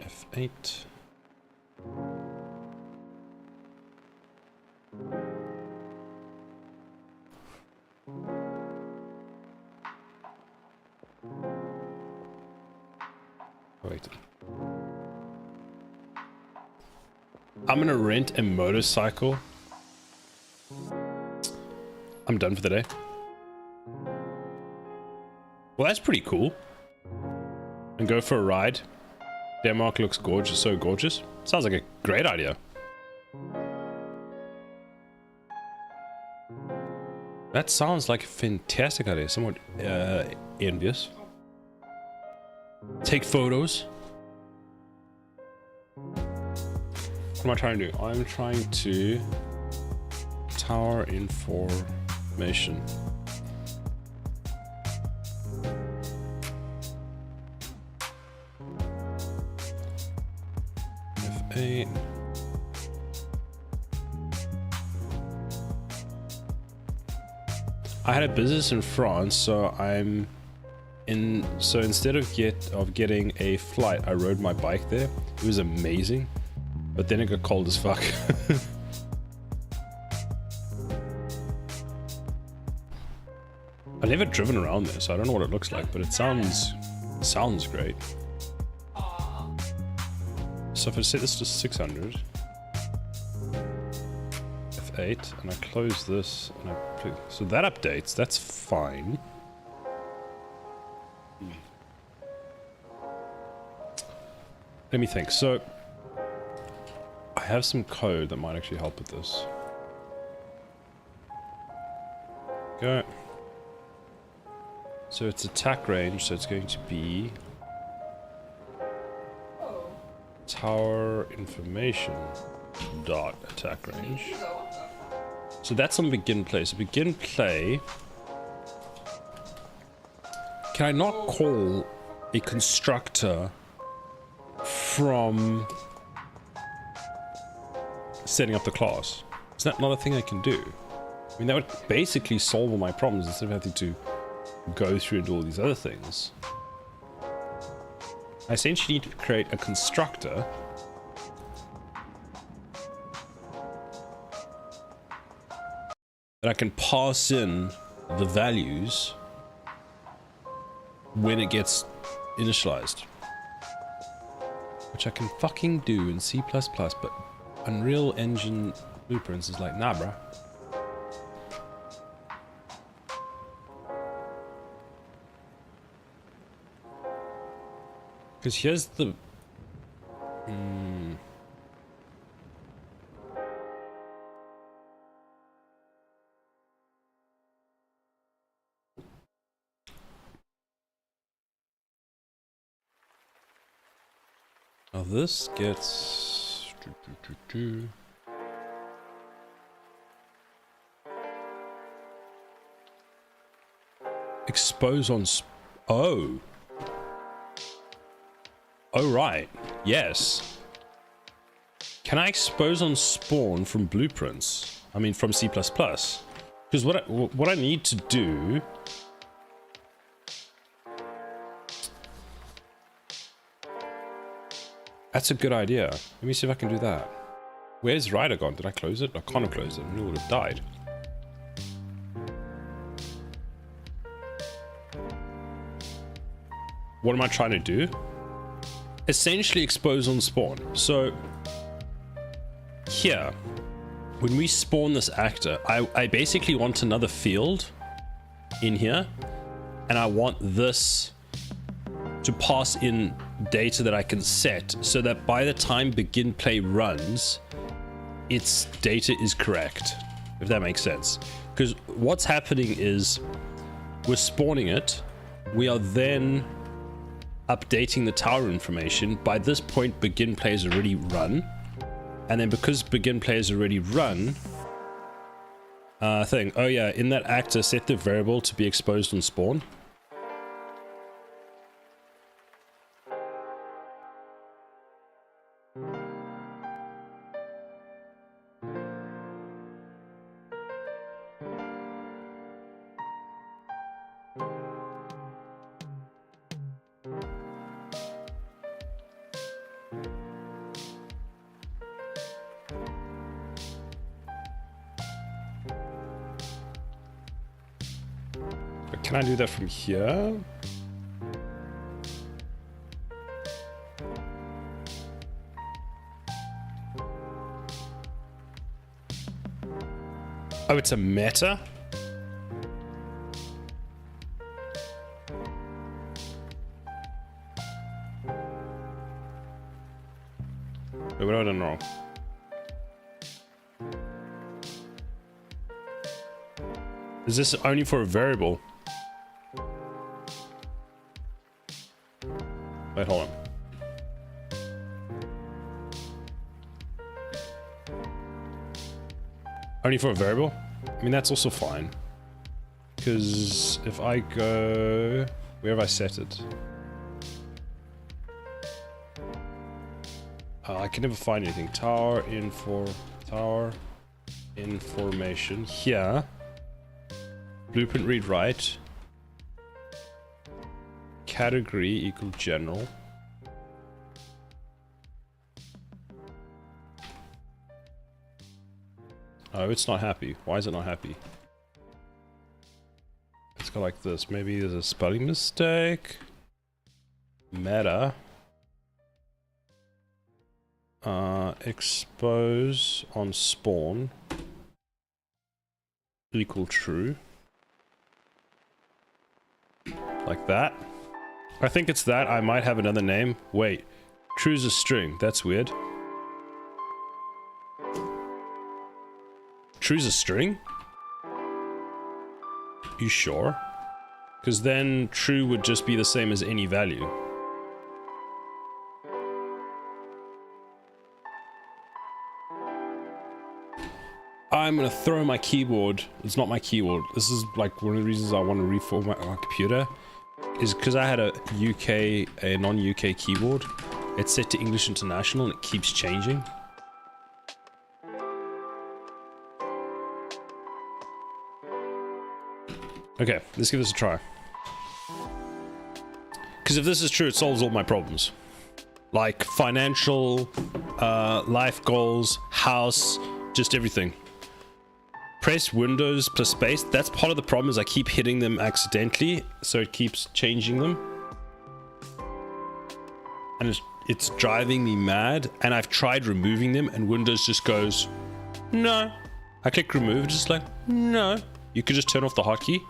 F8. Wait. I'm gonna rent a motorcycle. I'm done for the day. Well, that's pretty cool. And go for a ride. Denmark looks gorgeous, so gorgeous. Sounds like a great idea. That sounds like a fantastic idea. Somewhat envious. Take photos. What am I trying to do? I'm trying to tower information. F8. I had a business in France, so I'm in. So instead of getting a flight, I rode my bike there. It was amazing, but then it got cold as fuck. I've never driven around there, so I don't know what it looks like, but it sounds great. So if I set this to 600, F8, and I close this, and so that updates. That's fine. Let me think. So I have some code that might actually help with this. Go. So it's attack range, so it's going to be tower information dot attack range. So that's on begin play. So begin play. Can I not call a constructor from setting up the class? Is that not a thing I can do? I mean, that would basically solve all my problems instead of having to go through and do all these other things. I essentially need to create a constructor that I can pass in the values when it gets initialized. Which I can fucking do in C++, but Unreal Engine Blueprints is like, nah, bruh. Because here's the... Now this gets... Expose on... Oh! Oh, right. Yes. Can I expose on spawn from blueprints? I mean, from C++. Because what I need to do... That's a good idea. Let me see if I can do that. Where's Ryder gone? Did I close it? I can't close it. It would have died. What am I trying to do? Essentially expose on spawn. So here, when we spawn this actor, I basically want another field in here, and I want this to pass in data that I can set so that by the time begin play runs, its data is correct, if that makes sense. Because what's happening is we're spawning it, we are then updating the tower information. By this point, begin play is already run. And then because begin play is already run, oh yeah, in that actor, set the variable to be exposed on spawn. Can I do that from here? Oh, it's a meta? Wait, what have I done wrong? Is this only for a variable? Wait, hold on. Only for a variable? I mean, that's also fine. Because if I go... Where have I set it? I can never find anything. Tower information. Here. Blueprint read write. Category equal general. Oh, it's not happy. Why is it not happy? Let's go like this. Maybe there's a spelling mistake. Meta. Expose on spawn equal true. Like that. I think it's that. I might have another name. Wait. True's a string. That's weird. True's a string? You sure? Because then true would just be the same as any value. I'm gonna throw my keyboard. It's not my keyboard. This is like one of the reasons I want to reformat my computer. Is because I had a non-UK keyboard. It's set to English International and it keeps changing. Okay, let's give this a try. Because if this is true, it solves all my problems. Like financial, life goals, house, just everything. Press Windows plus space. That's part of the problem, is I keep hitting them accidentally, so it keeps changing them. And it's driving me mad, and I've tried removing them, and Windows just goes, no. I click remove, just like, no. You could just turn off the hotkey.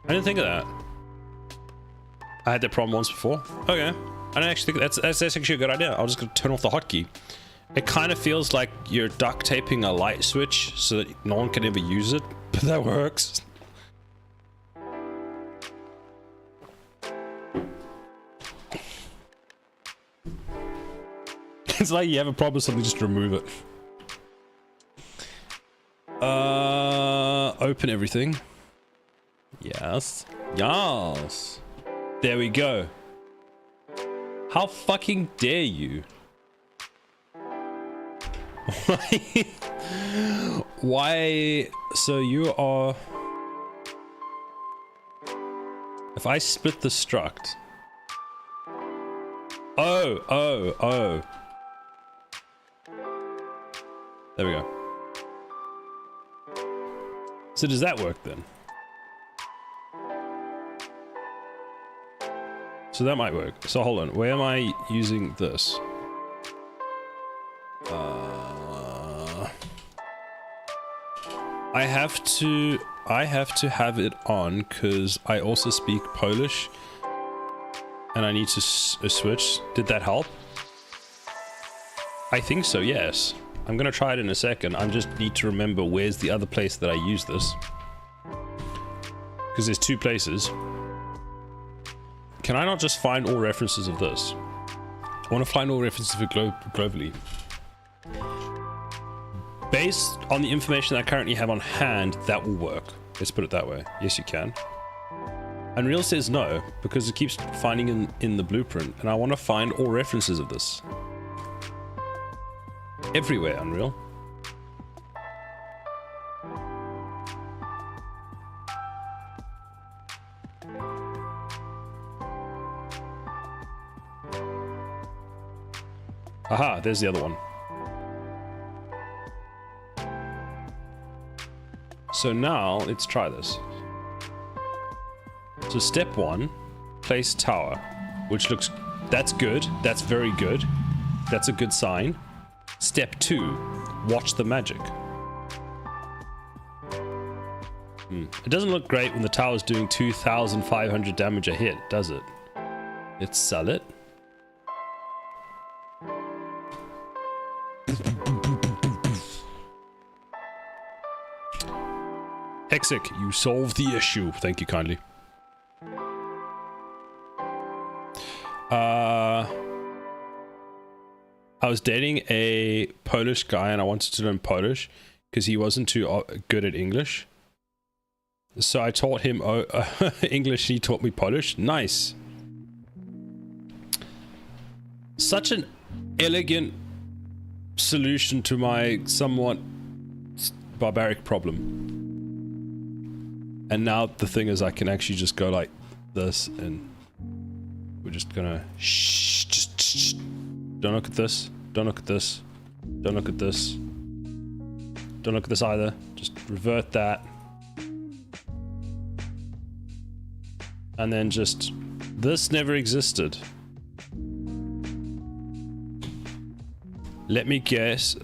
I didn't think of that. I had that problem once before. Okay. I don't actually think that's actually a good idea. I'll just go turn off the hotkey. It kind of feels like you're duct taping a light switch so that no one can ever use it, but that works. It's like you have a problem with something, just remove it. Open everything. Yes. Yes. There we go. How fucking dare you? Why? So you are... If I split the struct... Oh. There we go. So does that work then? So that might work. So hold on, where am I using this? I have to have it on because I also speak Polish and I need to switch. Did that help? I think so, yes. I'm gonna try it in a second. I just need to remember where's the other place that I use this. because there's two places. Can I not just find all references of this? I want to find all references of it globally. Based on the information that I currently have on hand, that will work. Let's put it that way. Yes, you can. Unreal says no, because it keeps finding in the blueprint, and I want to find all references of this. Everywhere, Unreal. Aha, there's the other one. So now, let's try this. So step 1, place tower, which looks, that's good, that's very good. That's a good sign. Step 2, watch the magic. It doesn't look great when the tower's doing 2,500 damage a hit, does it? Let's sell it. Hexic, you solved the issue. Thank you kindly. I was dating a Polish guy and I wanted to learn Polish because he wasn't too good at English. So I taught him English, he taught me Polish. Nice. Such an elegant solution to my somewhat barbaric problem. And now the thing is I can actually just go like this and we're just gonna shh, just shh. Don't look at this. Don't look at this. Don't look at this. Don't look at this either. Just revert that. And then just, this never existed. Let me guess.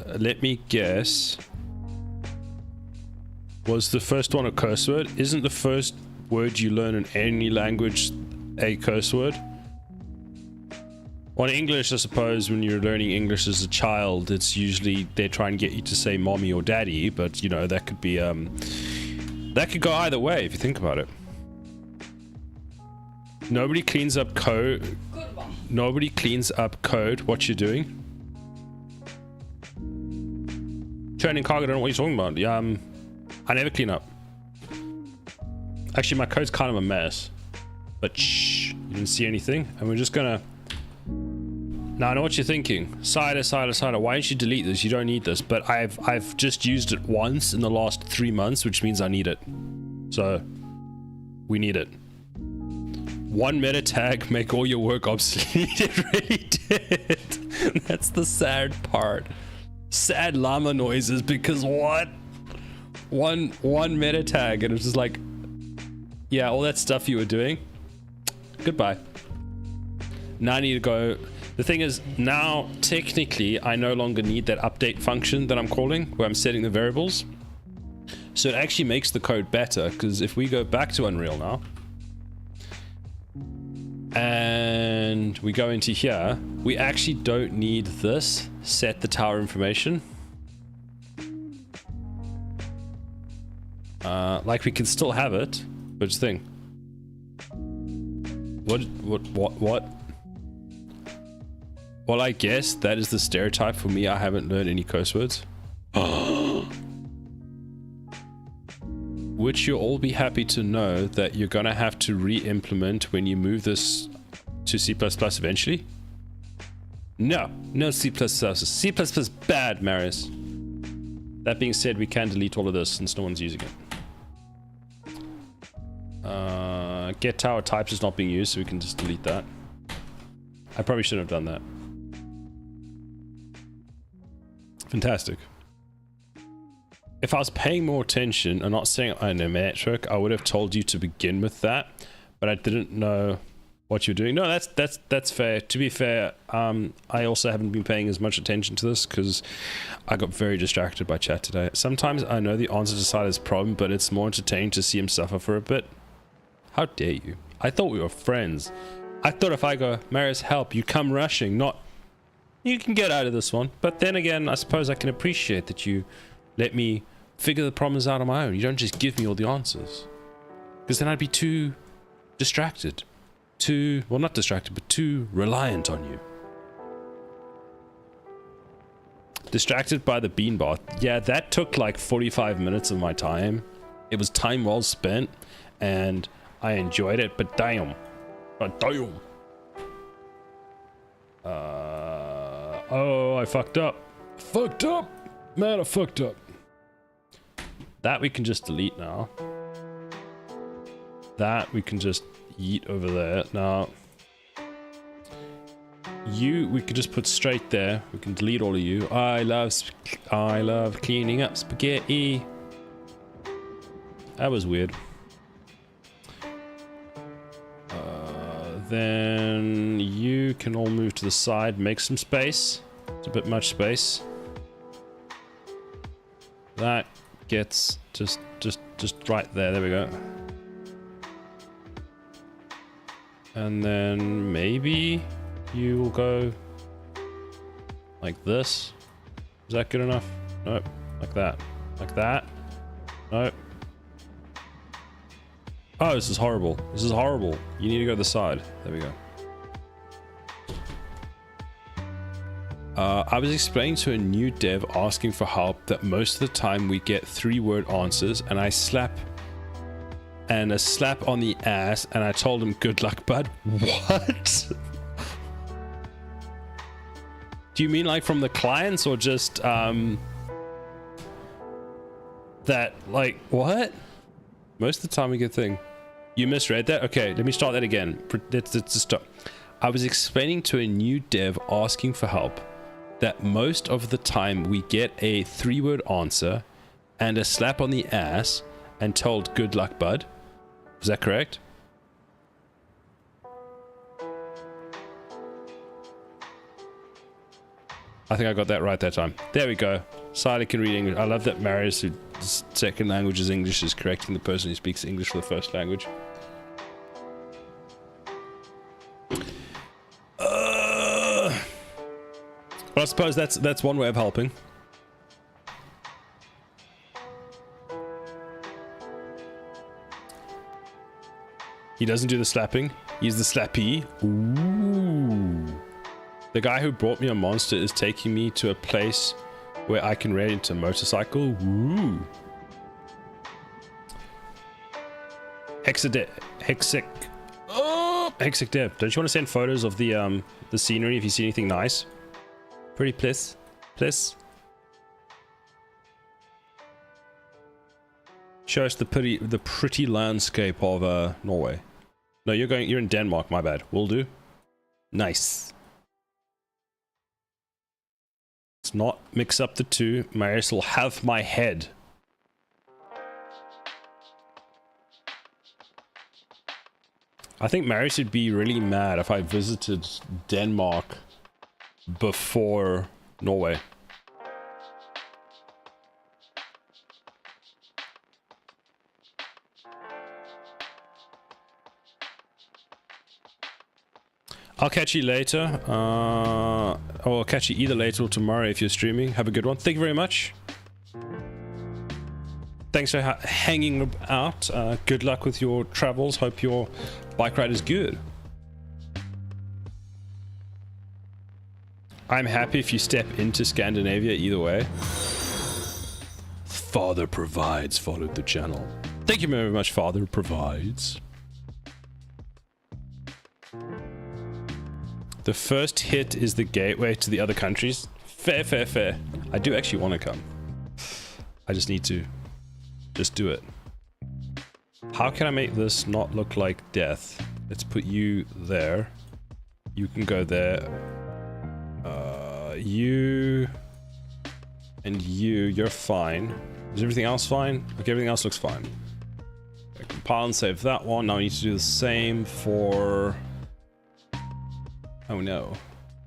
Was the first one a curse word? Isn't the first word you learn in any language a curse word? Well, in English, I suppose, when you're learning English as a child, it's usually they try and get you to say mommy or daddy, but you know, that could be, that could go either way if you think about it. Nobody cleans up code. Nobody cleans up code. What you're doing? Training cargo, I don't know what you're talking about. Yeah, I never clean up. Actually, my code's kind of a mess. But shh, you didn't see anything, and we're just gonna. Now I know what you're thinking. Cider. Why don't you delete this? You don't need this. But I've just used it once in the last 3 months, which means I need it. So we need it. One meta tag, make all your work obsolete. It really did. That's the sad part. Sad llama noises because what? One meta tag and it was just like, yeah, all that stuff you were doing. Goodbye. Now I need to go. The thing is, now technically I no longer need that update function that I'm calling, where I'm setting the variables. So it actually makes the code better, because if we go back to Unreal now, and we go into here, we actually don't need this set the tower information. Like we can still have it, but just think. What? Well, I guess that is the stereotype for me. I haven't learned any curse words. Which you'll all be happy to know that you're gonna have to re-implement when you move this to C++ eventually. No C++. C++ bad, Marius. That being said, we can delete all of this since no one's using it. Get tower types is not being used, so we can just delete that. I probably shouldn't have done that. Fantastic. If I was paying more attention and not saying I know metric, I would have told you to begin with that, but I didn't know what you're doing. No, that's fair. To be fair, I also haven't been paying as much attention to this because I got very distracted by chat today. Sometimes I know the answer to Silas' problem, but it's more entertaining to see him suffer for a bit. How dare you? I thought we were friends. I thought if I go, Marius, help, you come rushing, not you can get out of this one. But then again, I suppose I can appreciate that you let me figure the problems out on my own. You don't just give me all the answers. Because then I'd be too distracted. Well, not distracted, but too reliant on you. Distracted by the bean bath. Yeah, that took like 45 minutes of my time. It was time well spent, and I enjoyed it, but damn. Oh, I fucked up. Man, I fucked up. That we can just delete now. That we can just yeet over there. Now, we could just put straight there. We can delete all of you. I love cleaning up spaghetti. That was weird. Then you can all move to the side, make some space. It's a bit much space. That gets just right there. There we go. And then maybe you will go like this. Is that good enough? Nope. Like that. Like that. Nope. Oh, this is horrible. This is horrible. You need to go to the side. There we go. I was explaining to a new dev asking for help that most of the time we get 3-word answers, and a slap on the ass, and I told him good luck, bud. What? Do you mean like from the clients, or just that, like, what? Most of the time we get thing. You misread that? Okay, let me start that again. Let's stop. I was explaining to a new dev asking for help that most of the time we get a 3-word answer and a slap on the ass and told good luck, bud. Is that correct? I think I got that right that time. There we go. Siley can read English. I love that Marius, whose second language is English, is correcting the person who speaks English for the first language. Well, I suppose that's one way of helping. He doesn't do the slapping. He's the slappy. Ooh. The guy who brought me a monster is taking me to a place where I can rent a motorcycle. Ooh. Hexic. Oh, Hexic Dev. Don't you want to send photos of the scenery if you see anything nice? Pretty please. Show us the pretty landscape of Norway. No, you're in Denmark, my bad. Will do. Nice. Let's not mix up the two. Marius will have my head. I think Marius would be really mad if I visited Denmark before Norway. I'll catch you later. I'll catch you either later or tomorrow if you're streaming. Have a good one. Thank you very much. Thanks for hanging out. Good luck with your travels. Hope your bike ride is good. I'm happy if you step into Scandinavia either way. Father Provides followed the channel. Thank you very much, Father Provides. The first hit is the gateway to the other countries. Fair. I do actually want to come. I just need to just do it. How can I make this not look like death? Let's put you there. You can go there. You and you're fine. Is everything else fine? Okay, everything else looks fine. Okay, compile and save that one. Now I need to do the same for... Oh no.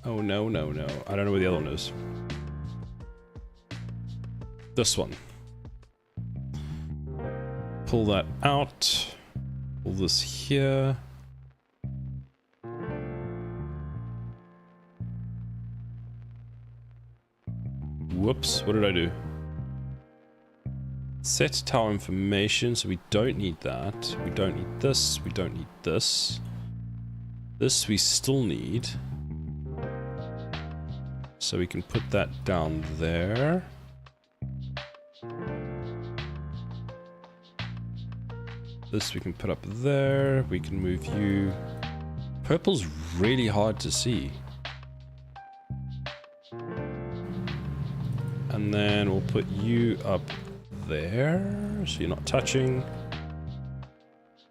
Oh no. I don't know where the other one is. This one. Pull that out. Pull this here. Whoops, what did I do? Set tower information, so we don't need that. We don't need this. We don't need this. This we still need. So we can put that down there. This we can put up there. We can move you. Purple's really hard to see. And then we'll put you up there, so you're not touching.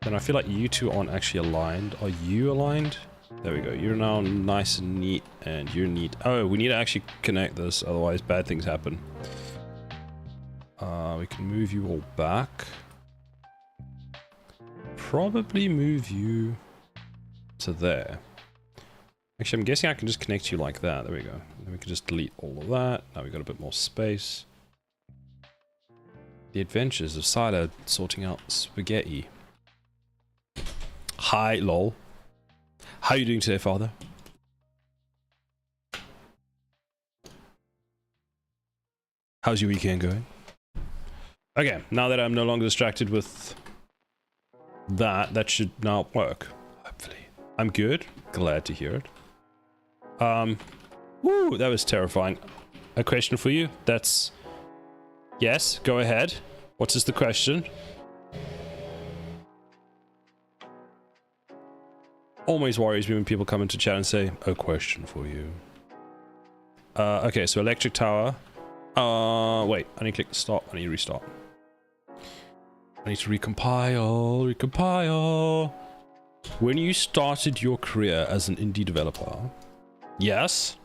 And I feel like you two aren't actually aligned. Are you aligned? There we go. You're now nice and neat, and you're neat. Oh, we need to actually connect this, otherwise bad things happen. We can move you all back. Probably move you to there. Actually, I'm guessing I can just connect you like that. There we go. Then we can just delete all of that. Now we've got a bit more space. The adventures of Siler sorting out spaghetti. Hi, lol. How are you doing today, father? How's your weekend going? Okay, now that I'm no longer distracted with that should now work. Hopefully. I'm good. Glad to hear it. Woo, that was terrifying. A question for you? That's... Yes, go ahead. What is the question? Always worries me when people come into chat and say, a question for you. Okay, so electric tower. Wait, I need to click stop. I need to restart. I need to recompile. When you started your career as an indie developer, yes.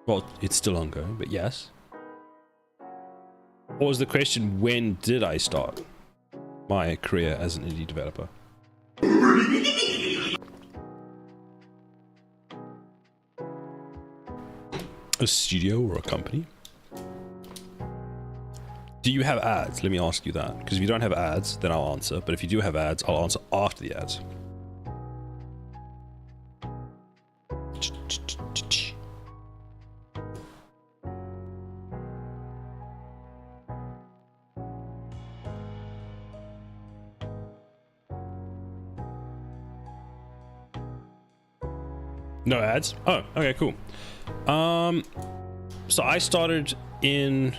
Well, it's still ongoing, but yes. What was the question? When did I start my career as an indie developer? A studio or a company? Do you have ads? Let me ask you that. Because if you don't have ads, then I'll answer. But if you do have ads, I'll answer after the ads. No ads? Oh, okay, cool. So I started in...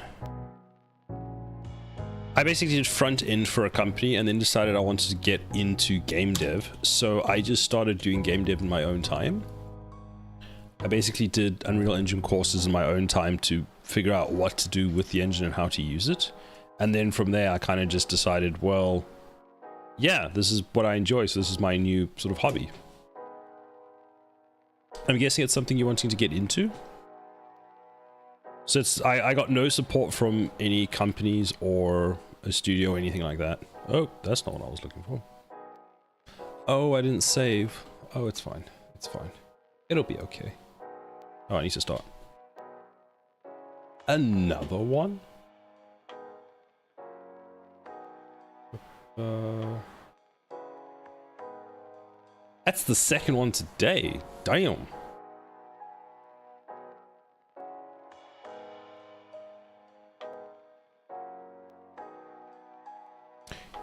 I basically did front end for a company and then decided I wanted to get into game dev. So I just started doing game dev in my own time. I basically did Unreal Engine courses in my own time to figure out what to do with the engine and how to use it. And then from there, I kind of just decided, well, yeah, this is what I enjoy. So this is my new sort of hobby. I'm guessing it's something you're wanting to get into. So it's, I got no support from any companies or a studio or anything like that. Oh, that's not what I was looking for. Oh, I didn't save. Oh, it's fine. It's fine. It'll be okay. Oh, I need to start. Another one? That's the second one today. Damn.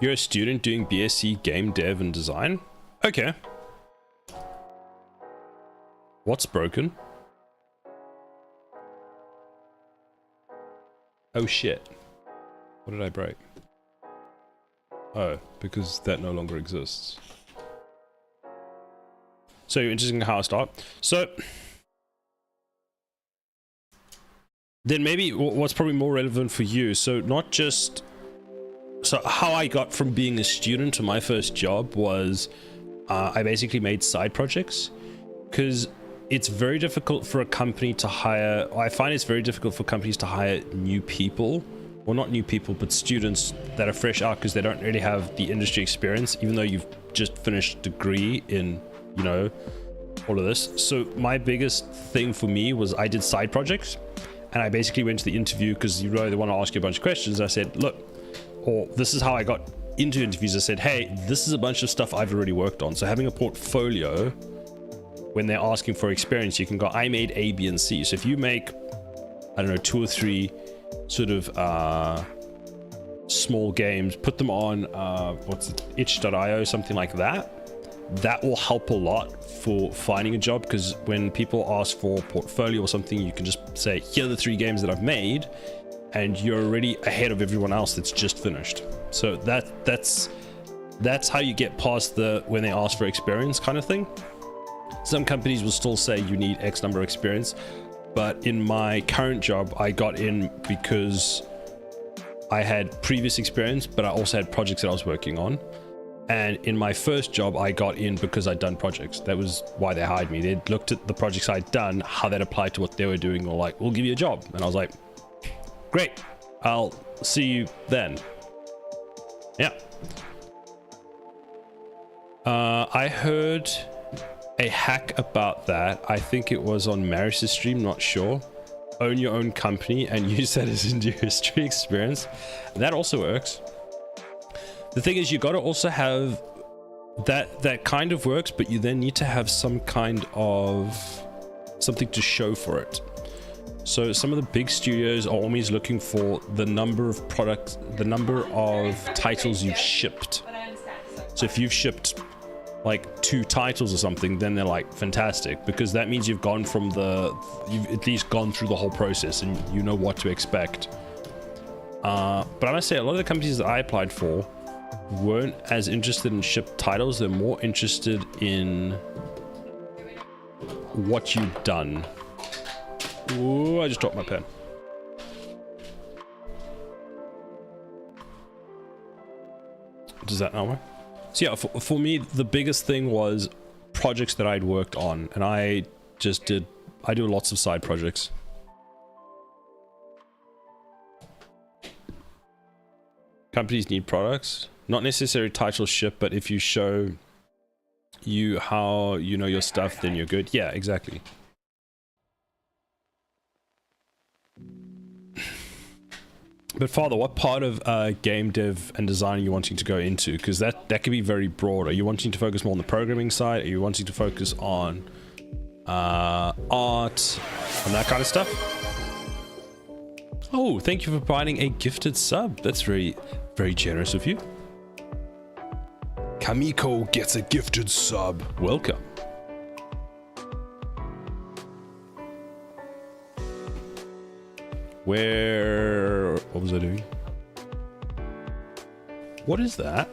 You're a student doing BSc Game Dev and Design? Okay. What's broken? Oh shit. What did I break? Oh, because that no longer exists. So interesting how I start. So then maybe what's probably more relevant for you. So not just, so how I got from being a student to my first job was I basically made side projects, because it's very difficult for a company to hire. I find it's very difficult for companies to hire new people, well, not new people, but students that are fresh out, because they don't really have the industry experience, even though you've just finished a degree in, you know, all of this. So my biggest thing for me was I did side projects, and I basically went to the interview because, you know, they want to ask you a bunch of questions. I said, look, or this is how I got into interviews. I said, hey, this is a bunch of stuff I've already worked on. So having a portfolio, when they're asking for experience, you can go, I made A, B, and C. So if you make, I don't know, 2 or 3 sort of small games, put them on what's it, itch.io, something like that. That will help a lot for finding a job, because when people ask for a portfolio or something, you can just say, here are the 3 games that I've made, and you're already ahead of everyone else that's just finished. So that's how you get past the when they ask for experience kind of thing. Some companies will still say you need X number of experience, but in my current job, I got in because I had previous experience, but I also had projects that I was working on. And in my first job, I got in because I'd done projects. That was why they hired me. They looked at the projects I'd done, how that applied to what they were doing, or like, we'll give you a job. And I was like, great, I'll see you then. Yeah. I heard a hack about that. I think it was on Maris's stream, not sure. Own your own company and use that as industry experience. That also works. The thing is, you got to also have that kind of works, but you then need to have some kind of something to show for it. So some of the big studios are always looking for the number of products, the number of titles you've shipped. So if you've shipped like 2 titles or something, then they're like, fantastic, because that means you've gone from you've at least gone through the whole process and you know what to expect. But I must say, a lot of the companies that I applied for weren't as interested in shipped titles. They're more interested in what you've done. Ooh, I just dropped my pen. Does that not work? So yeah, for me, the biggest thing was projects that I'd worked on, and I do lots of side projects. Companies need products, not necessarily title ship, but if you show how you know your stuff, then you're good. Yeah, exactly. But Father, what part of game dev and design are you wanting to go into? Because that can be very broad. Are you wanting to focus more on the programming side? Are you wanting to focus on art and that kind of stuff? Oh, thank you for providing a gifted sub. That's very, very generous of you. Kamiko gets a gifted sub. Welcome. What was I doing? What is that?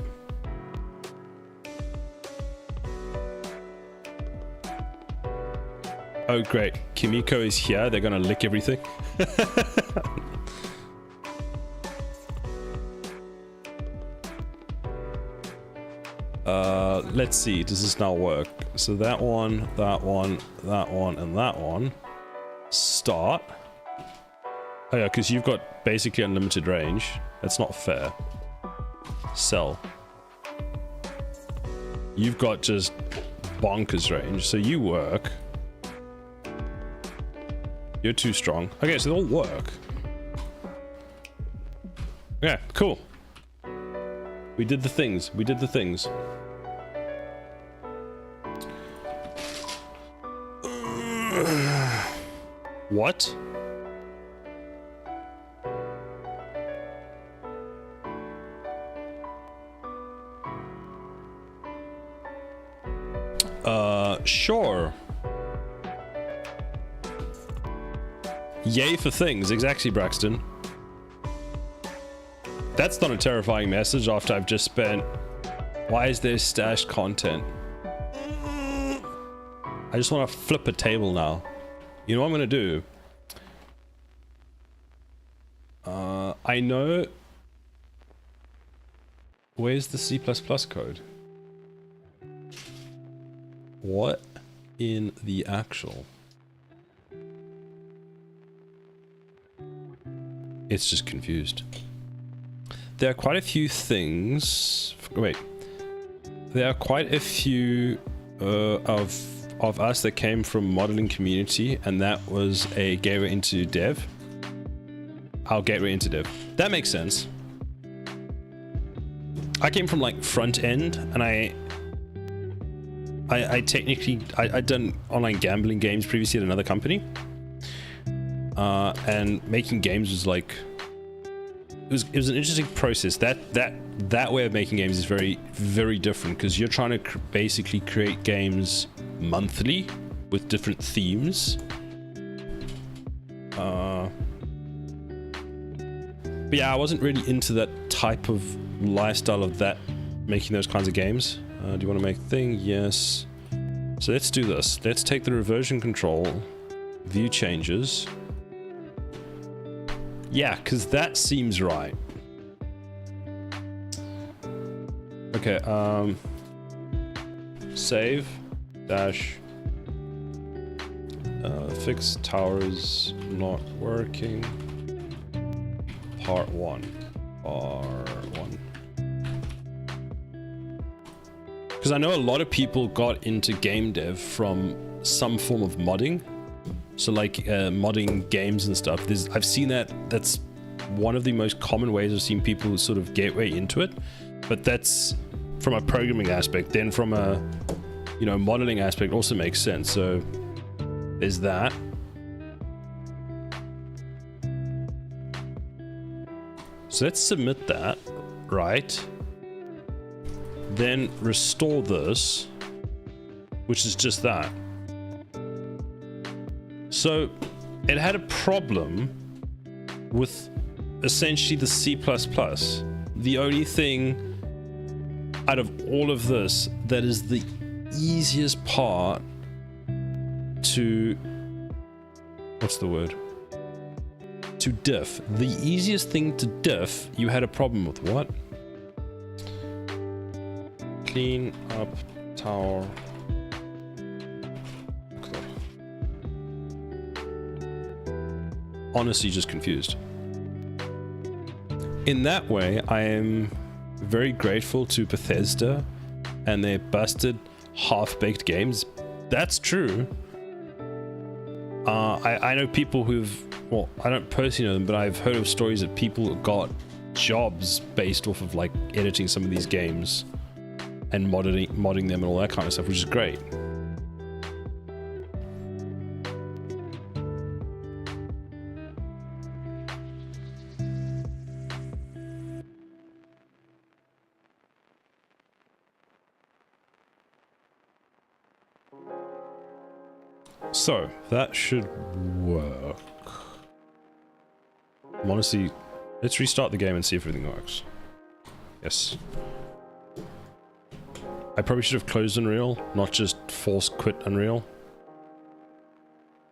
Oh, great. Kimiko is here. They're gonna lick everything. Let's see. Does this now work? So that one, that one, that one, and that one. Start. Oh yeah, because you've got basically unlimited range. That's not fair. Sell. You've got just bonkers range, so you work. You're too strong. Okay, so they all work. Yeah, cool. We did the things. We did the things. What? Sure. Yay for things, exactly, Braxton. That's not a terrifying message after I've just spent... Why is there stashed content? I just want to flip a table now. You know what I'm going to do? I know... Where's the C++ code? What in the actual? It's just confused. There are quite a few things. Wait. There are quite a few of us that came from modeling community, and that was a gateway into dev. Our gateway into dev. That makes sense. I came from like front end, and I technically I'd done online gambling games previously at another company, and making games was like it was an interesting process. That way of making games is very, very different because you're trying to basically create games monthly with different themes. But yeah, I wasn't really into that type of lifestyle of that, making those kinds of games. Do you want to make a thing? Yes. So let's do this. Let's take the reversion control, view changes. Yeah, because that seems right. Okay, save, dash, fix towers not working, part 1. Because I know a lot of people got into game dev from some form of modding. So like modding games and stuff. I've seen that's one of the most common ways I've seen people sort of gateway into it. But that's from a programming aspect. Then from a, you know, modeling aspect also makes sense. So there's that. So let's submit that, right? Then restore this, which is just that. So it had a problem with essentially the C++. The only thing out of all of this that is the easiest part to, what's the word? To diff. The easiest thing to diff, you had a problem with. What? Clean up tower. Honestly just confused. In that way, I am very grateful to Bethesda and their busted half-baked games. That's true. I know people who've, well, I don't personally know them, but I've heard of stories that people got jobs based off of like editing some of these games and modding them and all that kind of stuff, which is great. So, that should work. Honestly, let's restart the game and see if everything works. Yes. I probably should have closed Unreal, not just force quit Unreal.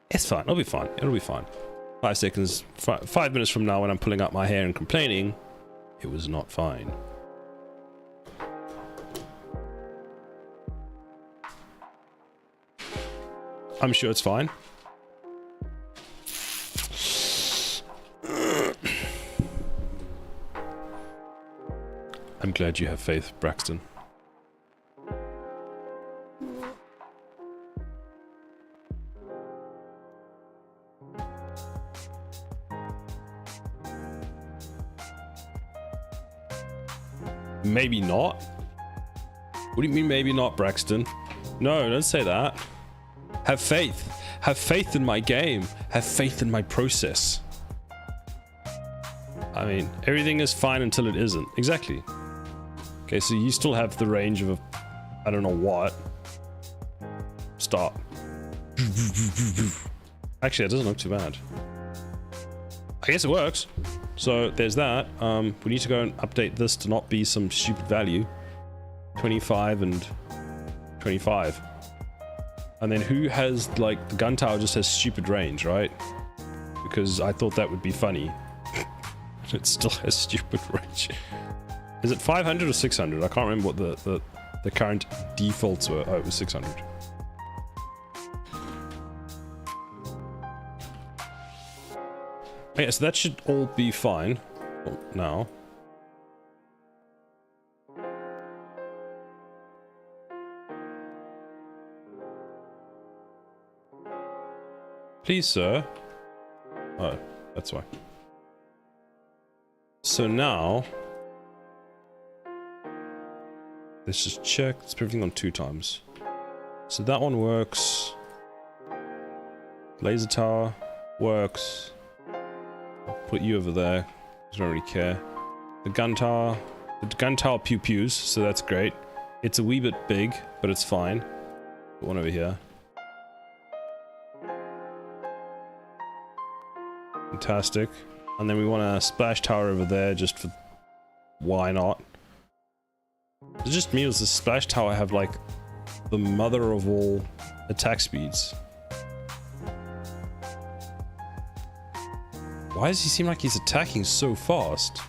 It's fine, it'll be fine, it'll be fine. 5 seconds, 5 minutes from now when I'm pulling out my hair and complaining, it was not fine. I'm sure it's fine. I'm glad you have faith, Braxton. Maybe not? What do you mean maybe not, Braxton? No, don't say that. Have faith. Have faith in my game. Have faith in my process. I mean, everything is fine until it isn't. Exactly. Okay, so you still have the range of I don't know what. Stop. Actually, it doesn't look too bad. I guess it works. So there's that. We need to go and update this to not be some stupid value. 25 and 25. And then who has, like, the gun tower just has stupid range, right? Because I thought that would be funny. It still has stupid range. Is it 500 or 600? I can't remember what the current defaults were. Oh, it was 600. Okay, so that should all be fine. Oh, now. Please, sir. Oh, that's why. So now, let's just check. Let's put everything on 2 times. So that one works. Laser tower works. put you over there. I don't really care. The gun tower pew pews, so that's great. It's a wee bit big, but it's fine. Put one over here. Fantastic. And then we want a splash tower over there, just for why not? It just means the splash tower have like the mother of all attack speeds. Why does he seem like he's attacking so fast?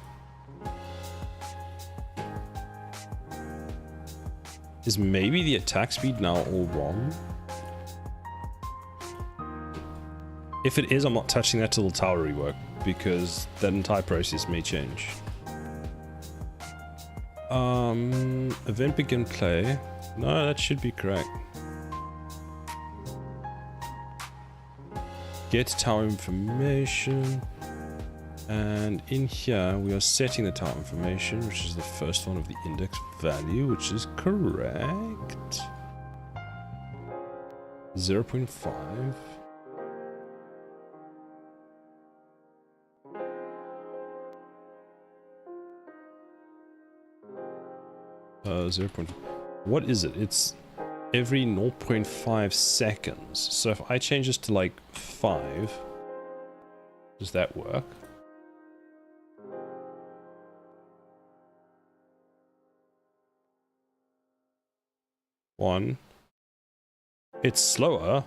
Is maybe the attack speed now all wrong? If it is, I'm not touching that till the tower rework, because that entire process may change. Event begin play. No, that should be correct. Get tower information. And in here, we are setting the tower information, which is the first one of the index value, which is correct. 0.5. 0. What is it? It's every 0.5 seconds. So if I change this to like 5, does that work? One. It's slower.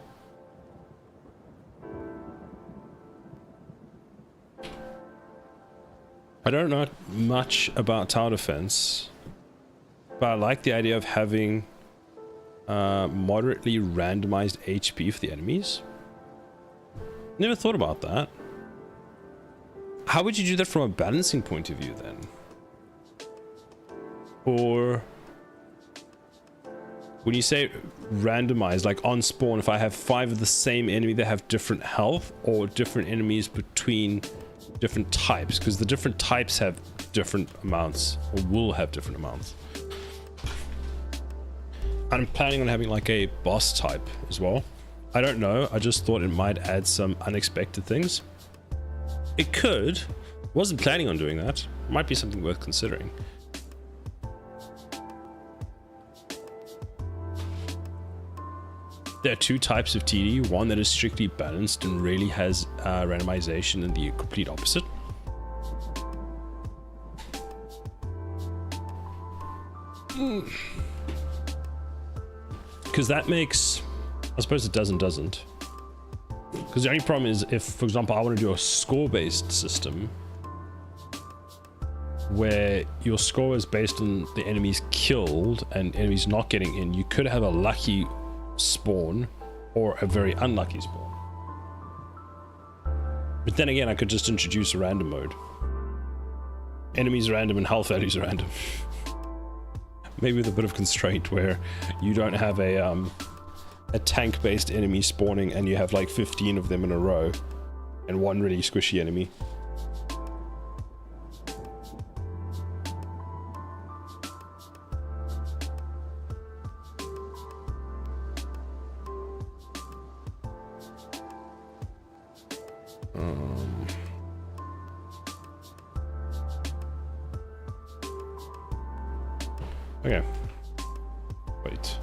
I don't know much about tower defense, but I like the idea of having moderately randomized HP for the enemies. Never thought about that. How would you do that from a balancing point of view then? Or when you say randomized, like on spawn, if I have 5 of the same enemy that have different health, or different enemies between different types, because the different types have different amounts, or will have different amounts. I'm planning on having like a boss type as well. I don't know, I just thought it might add some unexpected things. It could. Wasn't planning on doing that. Might be something worth considering. There are 2 types of TD, one that is strictly balanced and really has randomization, and the complete opposite. Because that makes, I suppose it does and doesn't. Because the only problem is if, for example, I want to do a score-based system where your score is based on the enemies killed and enemies not getting in, you could have a lucky spawn or a very unlucky spawn. But then again, I could just introduce a random mode. Enemies are random and health values are random. Maybe with a bit of constraint where you don't have a tank-based enemy spawning and you have like 15 of them in a row and one really squishy enemy. Okay. Wait.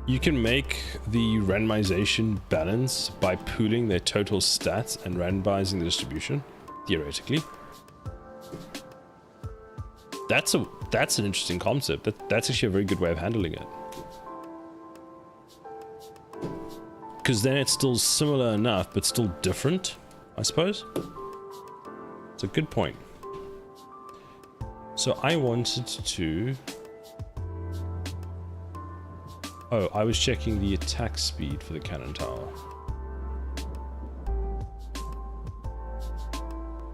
You can make the randomization balance by pooling their total stats and randomizing the distribution, theoretically. That's an interesting concept. That's actually a very good way of handling it. Because then it's still similar enough, but still different, I suppose. It's a good point. So I wanted to... Oh, I was checking the attack speed for the cannon tower.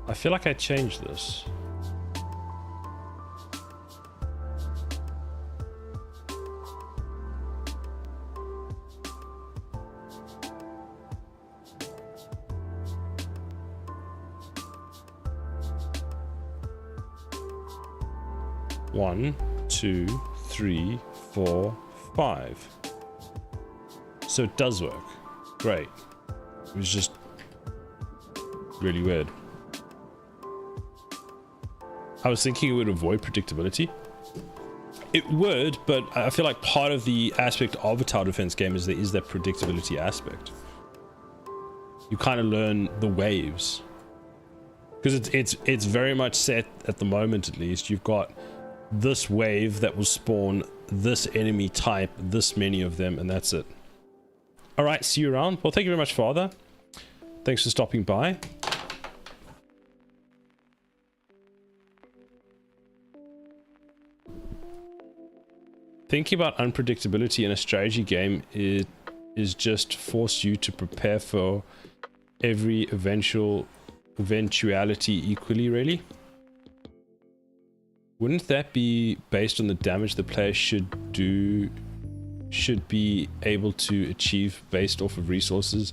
I feel like I changed this. One, 2, 3, 4, 5. so it does work. Great. It was just really weird. I was thinking it would avoid predictability. It would, but I feel like part of the aspect of a tower defense game is there is that predictability aspect. You kind of learn the waves. Because it's very much set at the moment, at least. You've got this wave that will spawn this enemy type, this many of them, and that's it. Alright, see you around. Well, thank you very much, Father. Thanks for stopping by. Thinking about unpredictability in a strategy game is just force you to prepare for every eventuality equally, really. Wouldn't that be based on the damage the player should be able to achieve based off of resources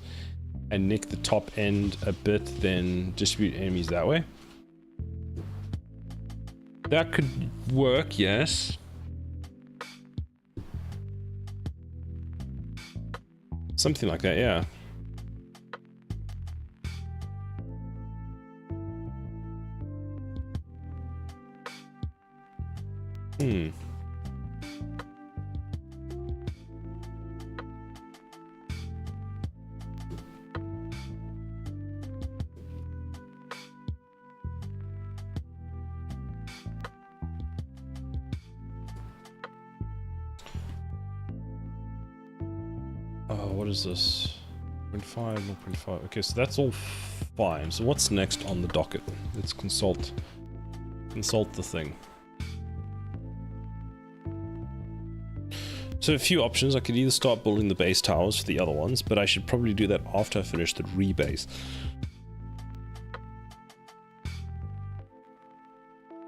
and nick the top end a bit, then distribute enemies that way? That could work, yes. Something like that, yeah. What is this? 0.5, 0.5. Okay, so that's all fine. So what's next on the docket? Let's consult the thing. So a few options. I could either start building the base towers for the other ones, but I should probably do that after I finish the rebase.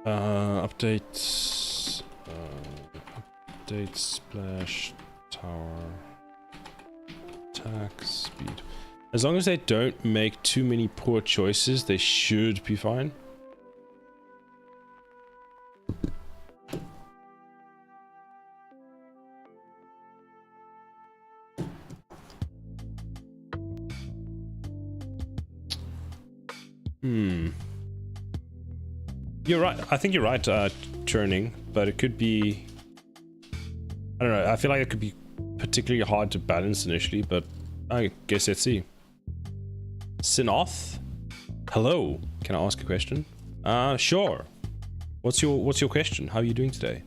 Updates. Update splash tower. Attack speed. As long as they don't make too many poor choices, they should be fine. You're right. I think you're right, churning, but it could be... I don't know. I feel like it could be particularly hard to balance initially, but I guess let's see. Sinoth? Hello. Can I ask a question? Sure. What's your question? How are you doing today?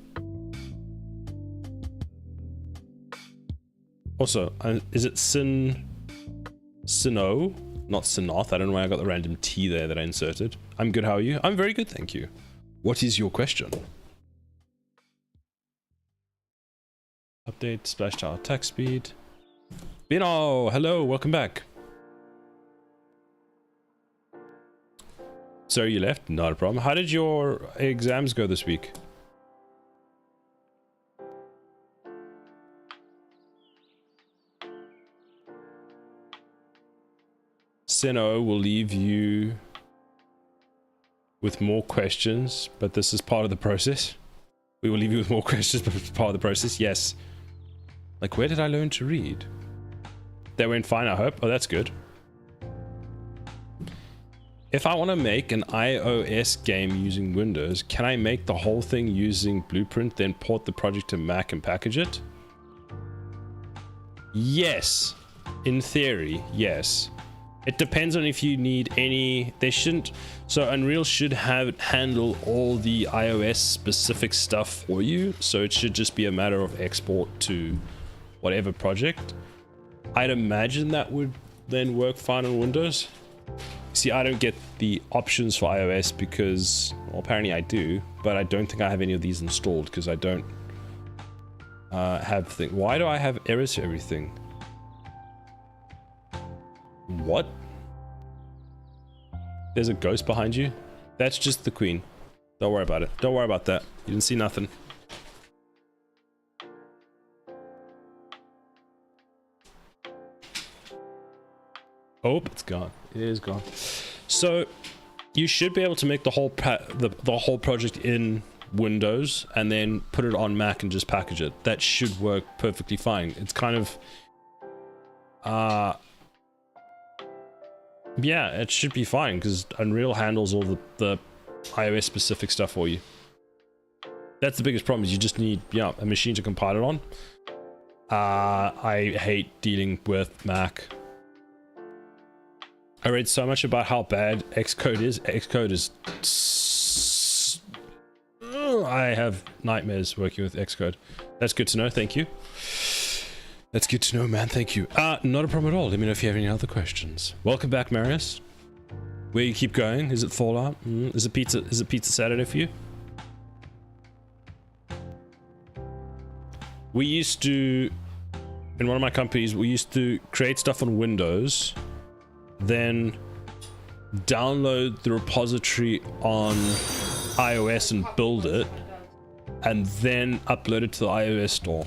Also, is it Sino? Not Sinoth. I don't know why I got the random T there that I inserted. I'm good. How are you? I'm very good, thank you. What is your question? Update splash tower attack speed. Bino, hello, welcome back. Sorry you left, not a problem. How did your exams go this week? Sino will leave you with more questions, but this is part of the process. We will leave you with more questions, but it's part of the process, yes. Like, where did I learn to read? They went fine, I hope. Oh, that's good. If I want to make an iOS game using Windows, can I make the whole thing using Blueprint, then port the project to Mac and package it? Yes. In theory, yes. It depends on if you need any... They shouldn't... So Unreal should handle all the iOS specific stuff for you. So it should just be a matter of export to whatever project. I'd imagine that would then work fine on Windows. See, I don't get the options for iOS because... Well, apparently I do. But I don't think I have any of these installed because I don't have things. Why do I have errors for everything? What? There's a ghost behind you? That's just the queen. Don't worry about it. Don't worry about that. You didn't see nothing. Oh, it's gone. It is gone. So you should be able to make the whole project in Windows and then put it on Mac and just package it. That should work perfectly fine. It's kind of... Yeah, it should be fine because Unreal handles all the iOS specific stuff for you. That's the biggest problem, is you just need, yeah, a machine to compile it on. I hate dealing with Mac. I read so much about how bad Xcode is. Xcode is... I have nightmares working with Xcode. That's good to know, thank you. That's good to know, man, thank you. Not a problem at all. Let me know if you have any other questions. Welcome back, Marius. Where you keep going? Is it Fallout? Is it Pizza Saturday for you? We used to, in one of my companies, we used to create stuff on Windows, then download the repository on iOS and build it, and then upload it to the iOS store.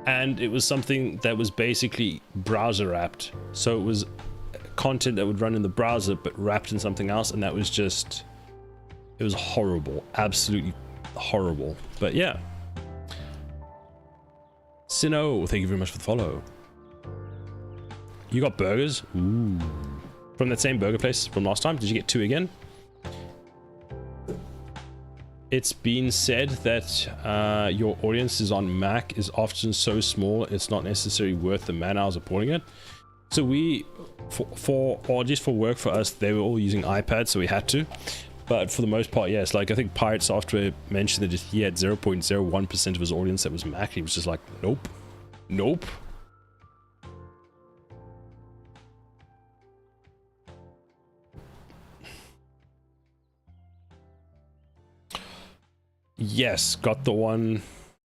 And it was something that was basically browser wrapped. So it was content that would run in the browser, but wrapped in something else, and that was just, it was horrible, absolutely horrible. But yeah. Sino, thank you very much for the follow. You got burgers? Ooh. From that same burger place from last time? Did you get 2 again? It's been said that your audiences on Mac is often so small it's not necessarily worth the man hours of porting it. So we, or just for work for us, they were all using iPads, so we had to. But for the most part, yes. Like I think Pirate Software mentioned that he had 0.01% of his audience that was Mac. He was just like, nope, nope. Yes, got the one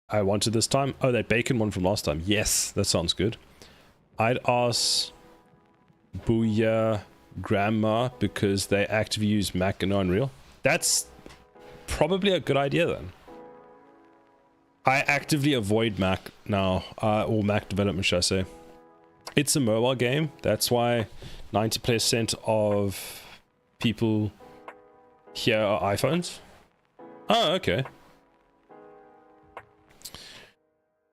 I wanted this time. Oh, that bacon one from last time. Yes, that sounds good. I'd ask Booyah Grandma because they actively use Mac and Unreal. That's probably a good idea then. I actively avoid Mac now, or Mac development, should I say. It's a mobile game. That's why 90% of people here are iPhones. Oh, okay.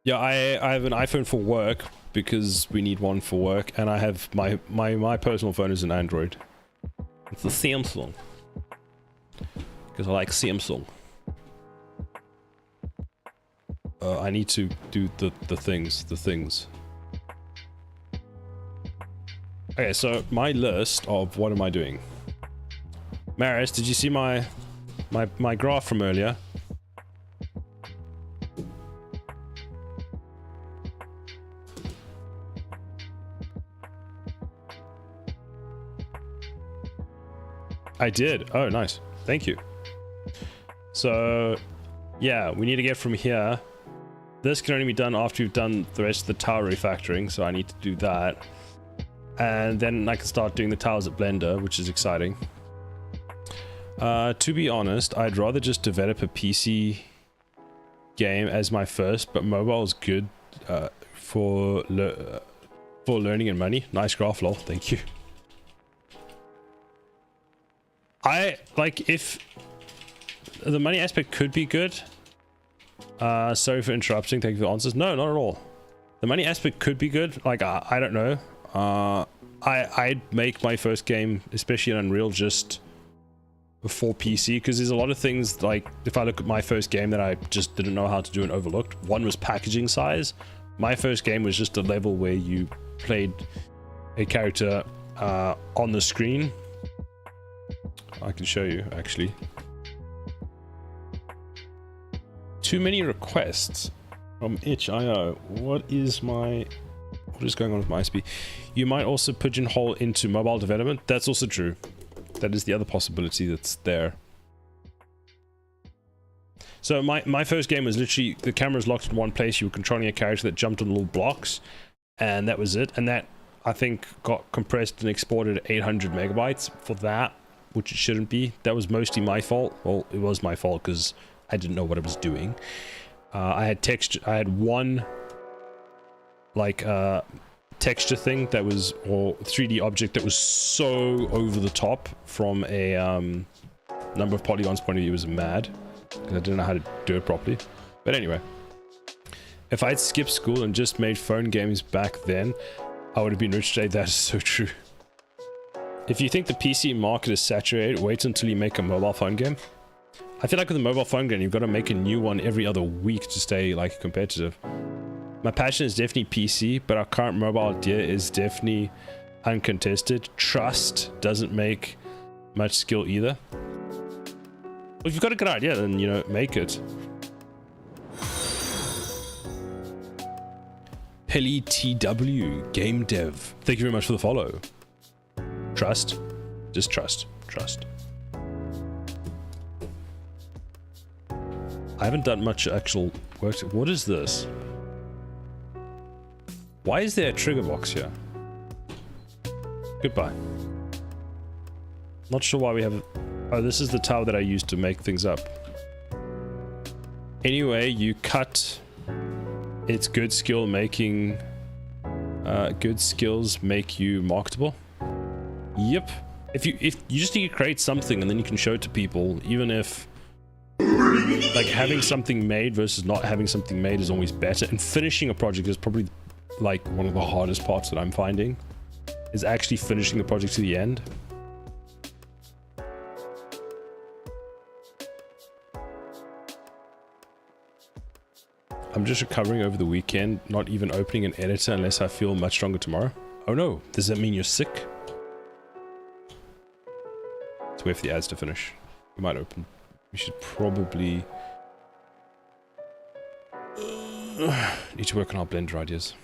Yeah, I have an iPhone for work because we need one for work, and I have my personal phone is an Android. It's a Samsung because I like Samsung. I need to do the things. Okay, so my list of what am I doing? Marius, did you see my graph from earlier? I did. Oh, nice. Thank you. So, yeah, we need to get from here. This can only be done after we've done the rest of the tower refactoring, so I need to do that. And then I can start doing the towers at Blender, which is exciting. To be honest, I'd rather just develop a PC game as my first, but mobile is good for learning and money. Nice graph, lol. Thank you. I like if the money aspect could be good. Sorry for interrupting. Thank you for the answers. No, not at all. The money aspect could be good. Like I don't know. I'd make my first game, especially in Unreal, just for PC, because there's a lot of things, like if I look at my first game that I just didn't know how to do and overlooked. One was packaging size. My first game was just a level where you played a character on the screen. I can show you actually. Too many requests from itch.io. What is going on with my ISP? You might also pigeonhole into mobile development. That's also true. That is the other possibility that's there. So my first game was literally the camera's locked in one place. You were controlling a character that jumped on little blocks, and that was it. And that I think got compressed and exported at 800 megabytes for that, which it shouldn't be. That was mostly my fault. Well, it was my fault because I didn't know what I was doing. I had texture. I had one like texture thing that was, or 3D object that was so over the top from a number of polygons point of view. It was mad because I didn't know how to do it properly. But anyway, if I'd skipped school and just made phone games back then, I would have been rich today. That is so true. If you think the PC market is saturated, wait until you make a mobile phone game. I feel like with a mobile phone game, you've got to make a new one every other week to stay like competitive. My passion is definitely PC, but our current mobile idea is definitely uncontested. Trust doesn't make much skill either. Well, if you've got a good idea, then, you know, make it. Pelly TW, GameDev. Thank you very much for the follow. Trust. Just trust. Trust. I haven't done much actual work. What is this? Why is there a trigger box here? Goodbye. Not sure why we have... Oh, this is the tower that I used to make things up. Anyway, you cut... It's good skill making... good skills make you marketable. Yep. If you just need to create something and then you can show it to people, even if... Like, having something made versus not having something made is always better. And finishing a project is probably, like, one of the hardest parts that I'm finding. Is actually finishing the project to the end. I'm just recovering over the weekend, not even opening an editor unless I feel much stronger tomorrow. Oh no, does that mean you're sick? Let's wait for the ads to finish. We might open. We should probably... need to work on our Blender ideas.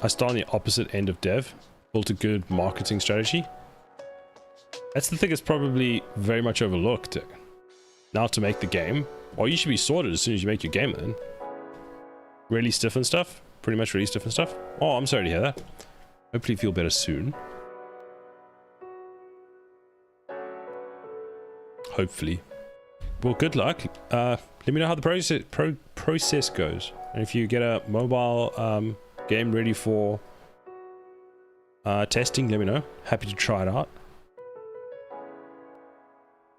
I start on the opposite end of dev. Built a good marketing strategy. That's the thing that's probably very much overlooked. Now to make the game. Well, you should be sorted as soon as you make your game then. Really stiff and stuff? Pretty much really stiff and stuff? Oh, I'm sorry to hear that. Hopefully you feel better soon. Hopefully. Well, good luck. Let me know how the process goes. And if you get a mobile game ready for testing, let me know. Happy to try it out.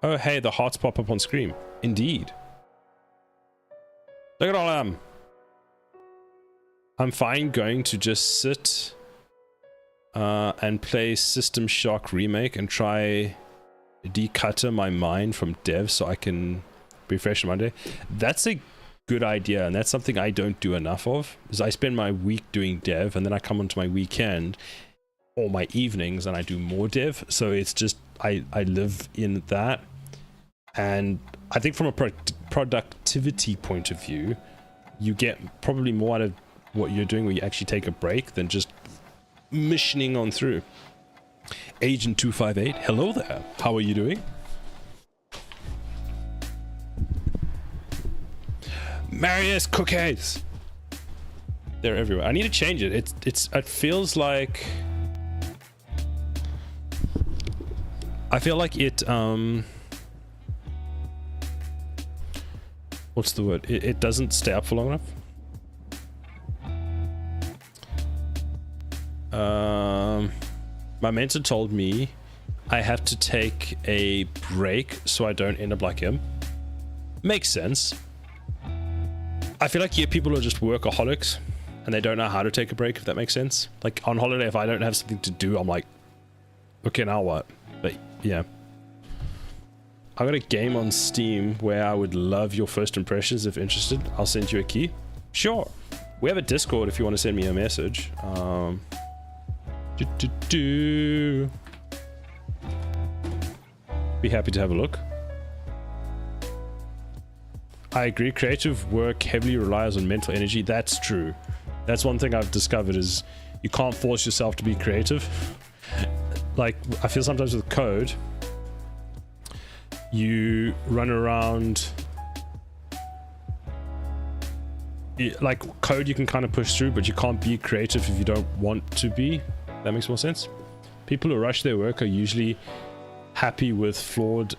Oh, hey, the hearts pop up on screen. Indeed. Look at all I'm fine going to just sit and play System Shock Remake and try declutter my mind from dev so I can refresh on Monday. That's a good idea, and that's something I don't do enough of. Is I spend my week doing dev, and then I come onto my weekend or my evenings and I do more dev. So it's just I live in that, and I think from a productivity point of view, you get probably more out of what you're doing where you actually take a break than just missioning on through. Agent 258, hello there. How are you doing? Marius cookies. They're everywhere. I need to change it. It feels like I feel like it what's the word? It doesn't stay up for long enough. My mentor told me I have to take a break so I don't end up like him. Makes sense. I feel like people are just workaholics and they don't know how to take a break, if that makes sense. Like on holiday, if I don't have something to do, I'm like, okay, now what? But yeah. I got a game on Steam where I would love your first impressions if interested. I'll send you a key. Sure. We have a Discord if you want to send me a message. Be happy to have a look. I agree, creative work heavily relies on mental energy. That's true. That's one thing I've discovered is you can't force yourself to be creative. Like, I feel sometimes with code, you run around... Like, code you can kind of push through, but you can't be creative if you don't want to be. That makes more sense. People who rush their work are usually happy with flawed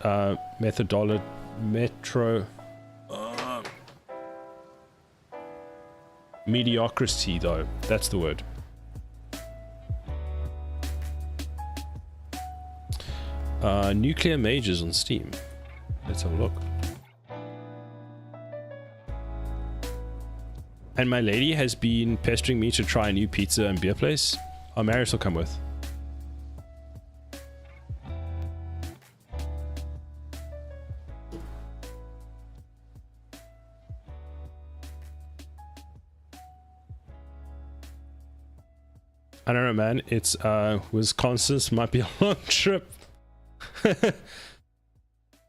mediocrity, though. That's the word. Nuclear Mages on Steam. Let's have a look. And my lady has been pestering me to try a new pizza and beer place. Oh, Marius will come with. I don't know, man. It's Wisconsin might be a long trip.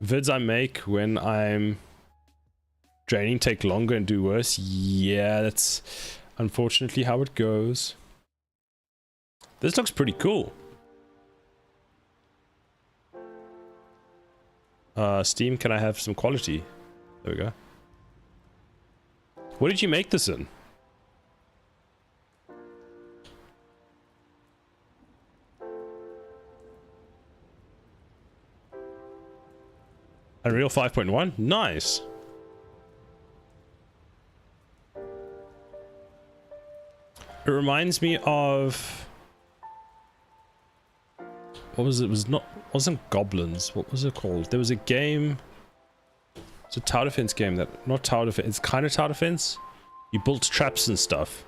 Vids I make when I'm draining take longer and do worse. Yeah, that's unfortunately how it goes. This looks pretty cool. Steam, can I have some quality? There we go. What did you make this in? Unreal 5.1? Nice. It reminds me of... What was it? It was not... wasn't Goblins. What was it called? There was a game... It's a tower defense game that... Not tower defense. It's kind of tower defense. You built traps and stuff.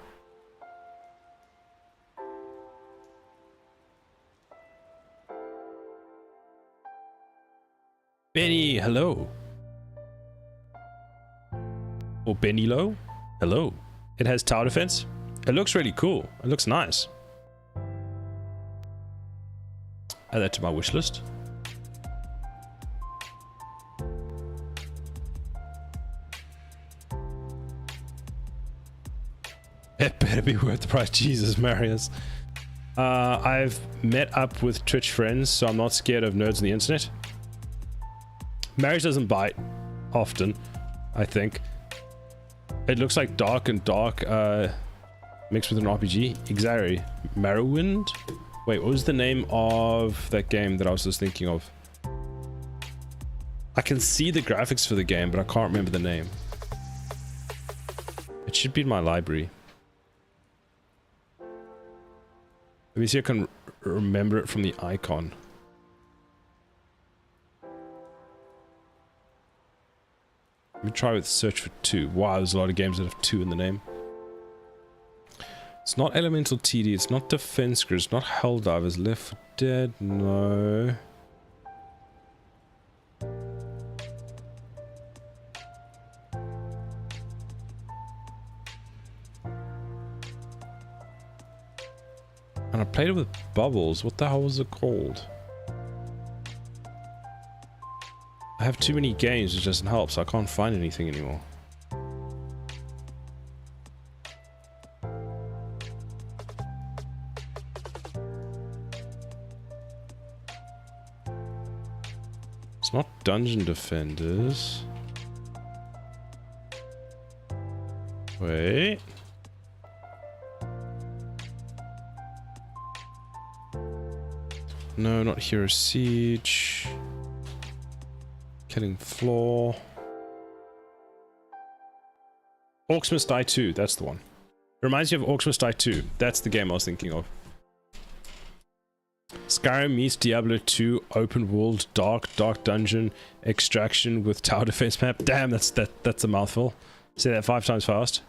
Benny, hello. Or Benny Low, hello. It has tower defense. It looks really cool. It looks nice. Add that to my wish list. It better be worth the price. Jesus, Marius. I've met up with Twitch friends, so I'm not scared of nerds on the internet. Marius doesn't bite often, I think. It looks like dark and dark mixed with an RPG. Exactly. Morrowind? Wait, what was the name of that game that I was just thinking of? I can see the graphics for the game, but I can't remember the name. It should be in my library. Let me see if I can remember it from the icon. Let me try with search for 2. Wow, there's a lot of games that have 2 in the name. It's not Elemental TD, it's not Defense Grid, it's not Helldivers, Left 4 Dead, no. And I played it with Bubbles, what the hell was it called? I have too many games, it doesn't help, so I can't find anything anymore. It's not Dungeon Defenders. Wait. No, not Hero Siege. Killing Floor. Orcs Must Die 2, that's the one. Reminds you of Orcs Must Die 2. That's the game I was thinking of. Skyrim meets Diablo 2, open world, dark dungeon, extraction with tower defense map. Damn, that's a mouthful. Say that 5 times fast.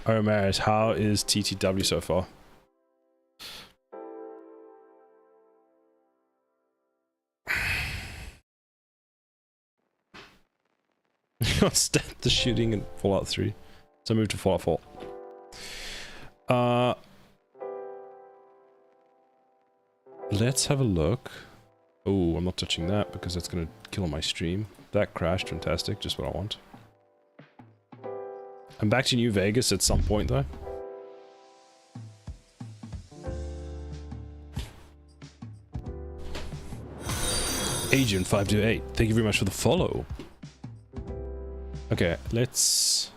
Oh, Marius, how is TTW so far? Got stabbed the shooting in Fallout 3. So I moved to Fallout 4. Let's have a look. Oh, I'm not touching that because that's gonna kill my stream. That crashed, fantastic, just what I want. I'm back to New Vegas at some point though. Agent 528, thank you very much for the follow. Okay, let's...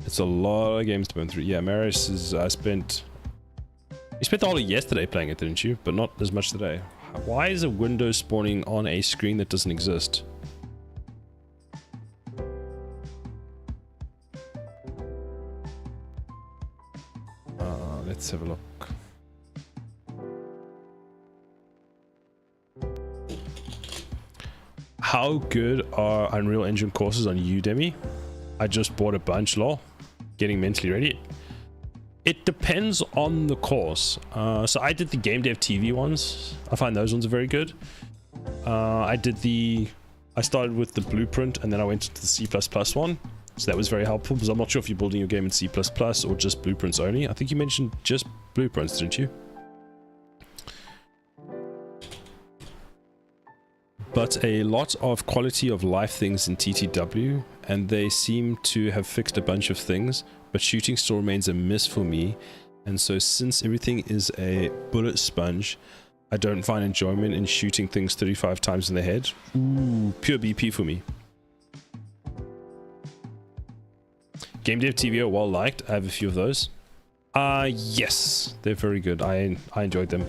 It's a lot of games to burn through. Yeah, Marius is... You spent the whole of yesterday playing it, didn't you? But not as much today. Why is a window spawning on a screen that doesn't exist? Let's have a look. how good are Unreal Engine courses on Udemy? I just bought a bunch, lol. Getting mentally ready. It depends on the course. So I did the GameDev TV ones. I find those ones are very good. I started with the Blueprint and then I went into the C++ one. So that was very helpful because I'm not sure if you're building your game in C++ or just Blueprints only. I think you mentioned just Blueprints, didn't you? But a lot of quality of life things in TTW, and they seem to have fixed a bunch of things, but shooting still remains a miss for me. And so since everything is a bullet sponge, I don't find enjoyment in shooting things 35 times in the head. Ooh, pure BP for me. GameDev TV are well liked. I have a few of those. Yes, they're very good. I enjoyed them.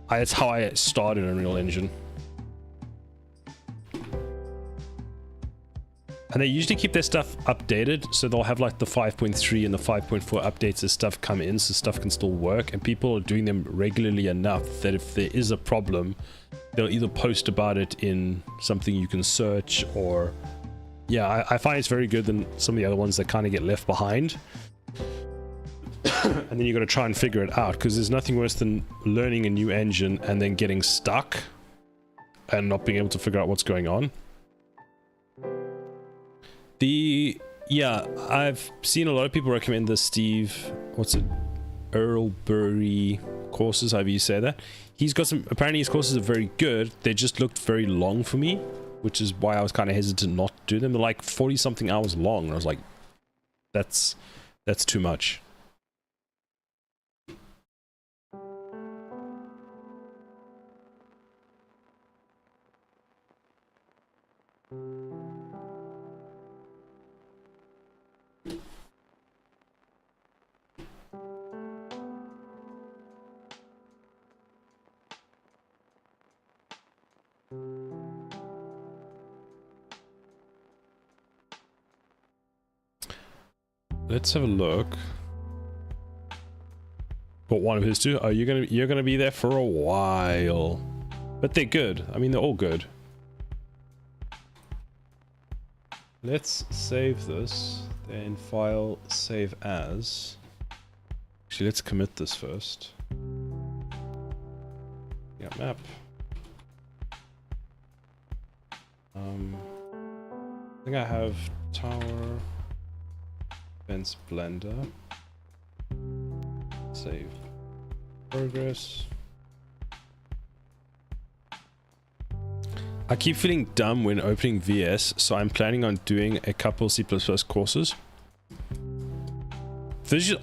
That's how I started Unreal Engine. And they usually keep their stuff updated, so they'll have like the 5.3 and the 5.4 updates as stuff come in, so stuff can still work, and people are doing them regularly enough that if there is a problem, they'll either post about it in something you can search, or yeah, I find it's very good than some of the other ones that kind of get left behind. And then you got to try and figure it out, because there's nothing worse than learning a new engine and then getting stuck and not being able to figure out what's going on. Yeah, I've seen a lot of people recommend the Earlbury courses, however you say that. He's got some, apparently his courses are very good. They just looked very long for me, which is why I was kind of hesitant not to do them. They're like 40 something hours long, and I was like, that's too much. Let's have a look. Got one of his too. Oh, you're gonna be there for a while, but they're good. I mean, they're all good. Let's save this, then file save as. Actually, let's commit this first. Yeah, map. I think I have tower. Fence blender. Save. Progress. I keep feeling dumb when opening VS, so I'm planning on doing a couple C++ courses.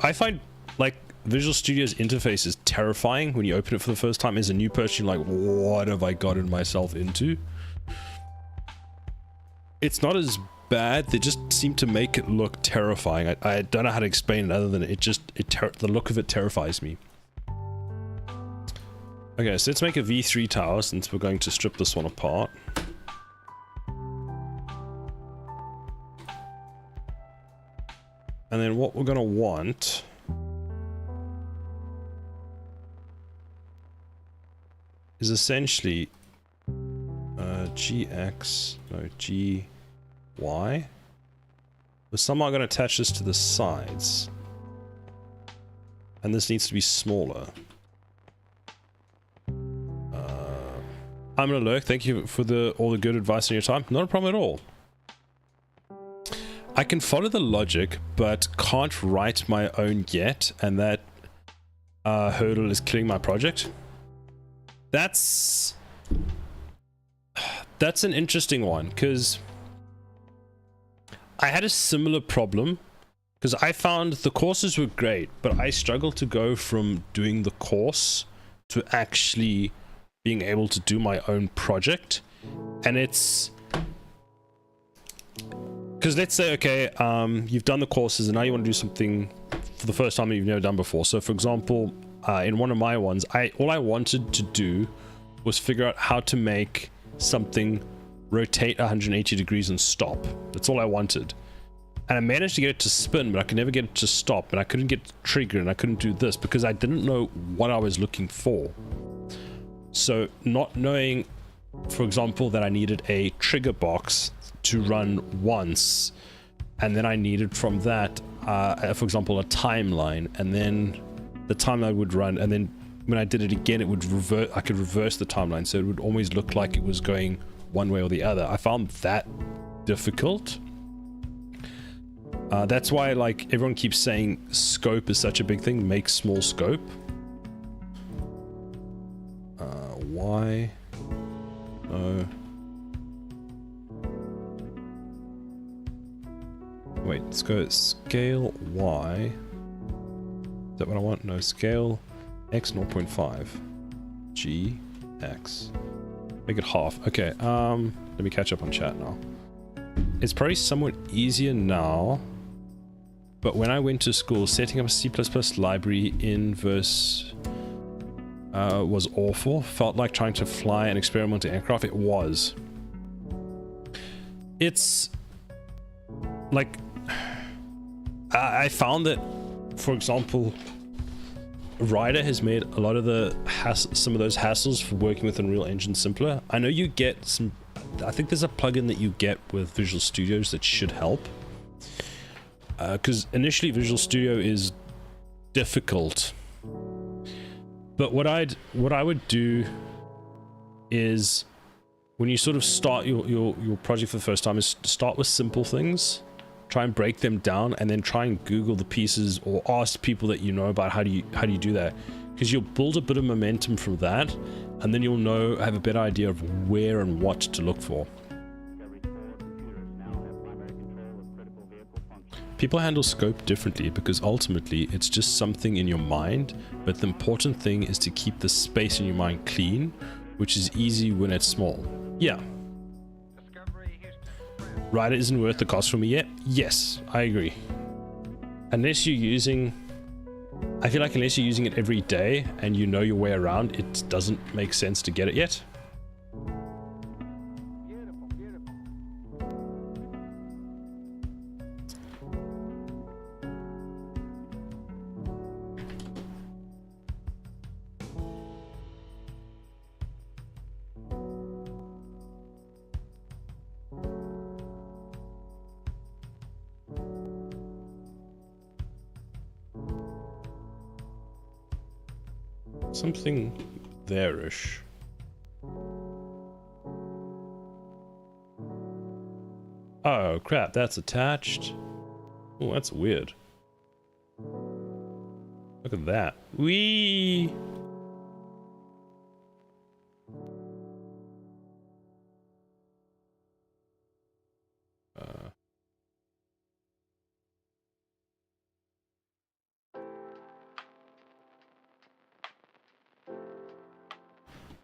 I find like Visual Studio's interface is terrifying when you open it for the first time as a new person. You're like, what have I gotten myself into? It's not as bad, they just seem to make it look terrifying. I don't know how to explain it other than the look of it terrifies me. Okay, so let's make a V3 tower since we're going to strip this one apart. And then what we're going to want is essentially GY. But somehow I'm going to attach this to the sides. And this needs to be smaller. I'm gonna lurk. Thank you for all the good advice on your time. Not a problem at all. I can follow the logic, but can't write my own yet, and that hurdle is killing my project. That's an interesting one, because I had a similar problem, because I found the courses were great, but I struggled to go from doing the course to actually being able to do my own project. And it's because let's say, okay, you've done the courses and now you want to do something for the first time that you've never done before. So for example, in one of my ones, all I wanted to do was figure out how to make something rotate 180 degrees and stop. That's all I wanted. And I managed to get it to spin, but I could never get it to stop, and I couldn't get it to trigger, and I couldn't do this because I didn't know what I was looking for. So not knowing for example, that I needed a trigger box to run once, and then I needed from that, for example, a timeline, and then the timeline would run, and then when I did it again, it would revert. I could reverse the timeline, so it would always look like it was going one way or the other. I found that difficult. That's why, like, everyone keeps saying scope is such a big thing. Make small scope. Why? No. Wait, let's go scale Y. Is that what I want? No, scale X 0.5. G X. Make it half. Okay, let me catch up on chat now. It's probably somewhat easier now, but when I went to school, setting up a C++ library in Verse was awful. Felt like trying to fly an experimental aircraft. It was. It's like, I found that, for example, Ryder has made a lot of the some of those hassles for working with Unreal Engine simpler. I know you get some, I think there's a plugin that you get with Visual Studios that should help. Because initially Visual Studio is difficult. But what I would do is, when you sort of start your project for the first time, is start with simple things, try and break them down, and then try and Google the pieces or ask people that you know about how do you do that, because you'll build a bit of momentum from that, and then you'll have a better idea of where and what to look for. People handle scope differently because ultimately it's just something in your mind, but the important thing is to keep the space in your mind clean, which is easy when it's small. Yeah. Ryder isn't worth the cost for me yet? Yes, I agree. Unless you're using... I feel like unless you're using it every day and you know your way around, it doesn't make sense to get it yet. Something there-ish. Oh crap, that's attached. Oh, that's weird. Look at that. Whee!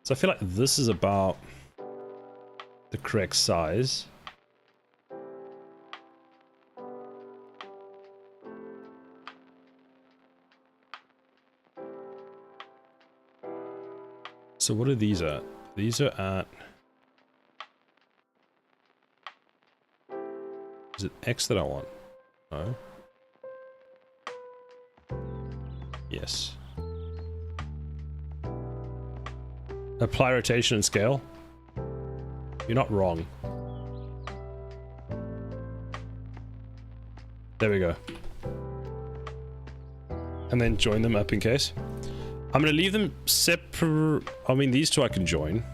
So I feel like this is about the correct size. So what are these at? These are at... Is it X that I want? No. Yes. Apply rotation and scale. You're not wrong. There we go. And then join them up in case. I'm going to leave them separate. I mean, these two I can join.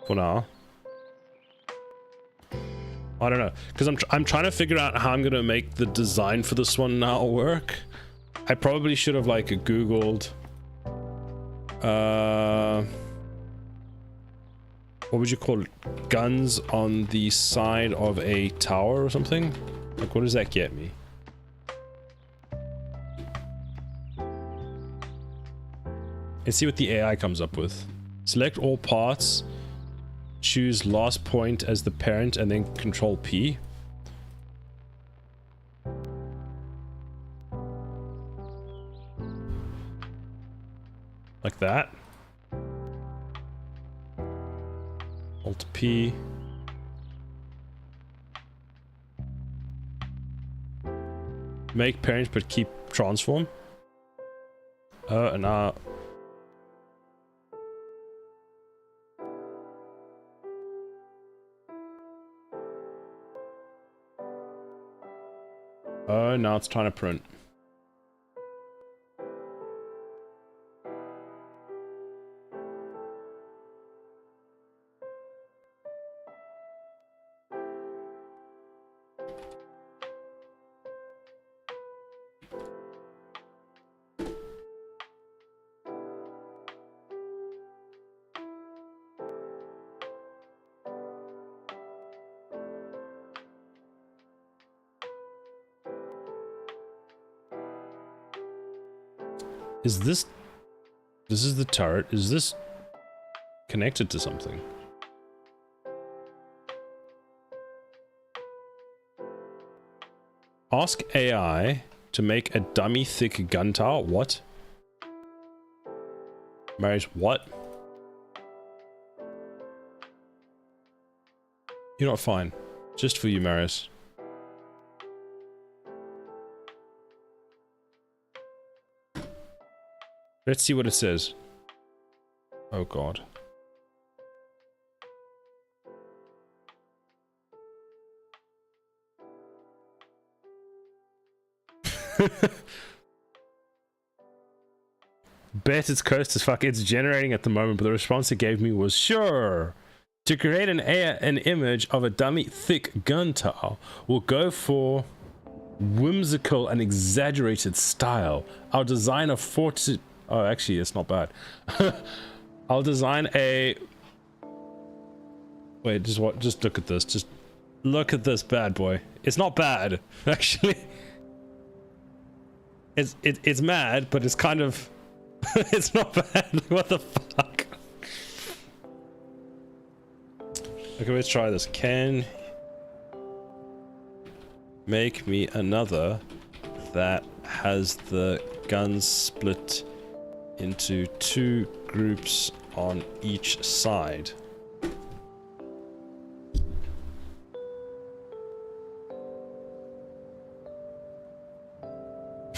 For now. I don't know. Because I'm trying to figure out how I'm going to make the design for this one now work. I probably should have like Googled... what would you call it? Guns on the side of a tower or something? Like, what does that get me? Let's see what the AI comes up with. Select all parts, choose last point as the parent, and then Control P. Like that. Alt P. Make parent but keep transform. And Oh, now it's trying to print. Is this is the turret? Is this connected to something? Ask AI to make a dummy thick gun tower. What? Marius, what? You're not fine. Just for you, Marius. Let's see what it says. Oh god. Bet it's cursed as fuck. It's generating at the moment, but the response it gave me was sure. To create an image of a dummy thick gun tower, we'll go for whimsical and exaggerated style. I'll design a fort. Oh, actually, it's not bad. I'll design a. Wait, just what? Just look at this. Just look at this bad boy. It's not bad, actually. It's mad, but it's kind of. It's not bad. What the fuck? Okay, let's try this. Can make me another that has the guns split into 2 groups on each side.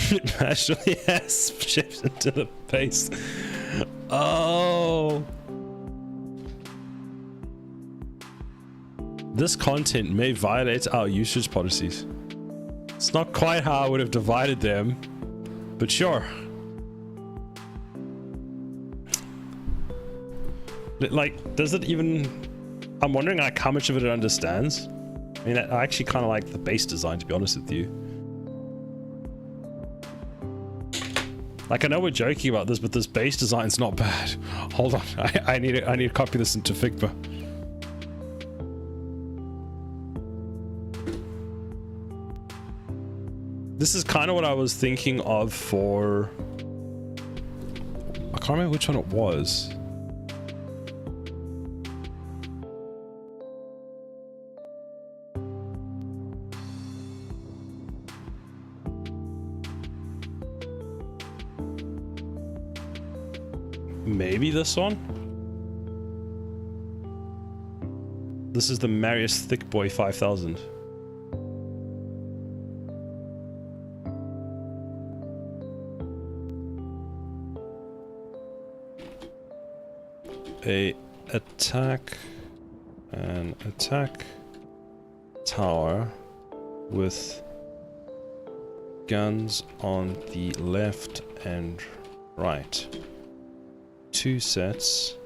It actually has shipped into the base. Oh. This content may violate our usage policies. It's not quite how I would have divided them, but sure. Like, does it even... I'm wondering like how much of it understands. I mean, I actually kind of like the base design, to be honest with you. Like, I know we're joking about this, but this base design's not bad. Hold on, I need to copy this into Figma. This is kind of what I was thinking of for... I can't remember which one it was. Maybe this one? This is the Marius Thick Boy 5000. An attack tower with guns on the left and right. 2 sets.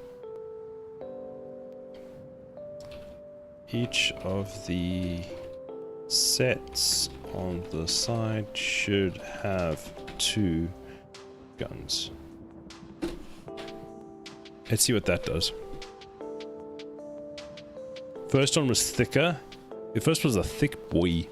Each of the sets on the side should have 2 guns. Let's see what that does. First one was thicker. The first was a thick boy.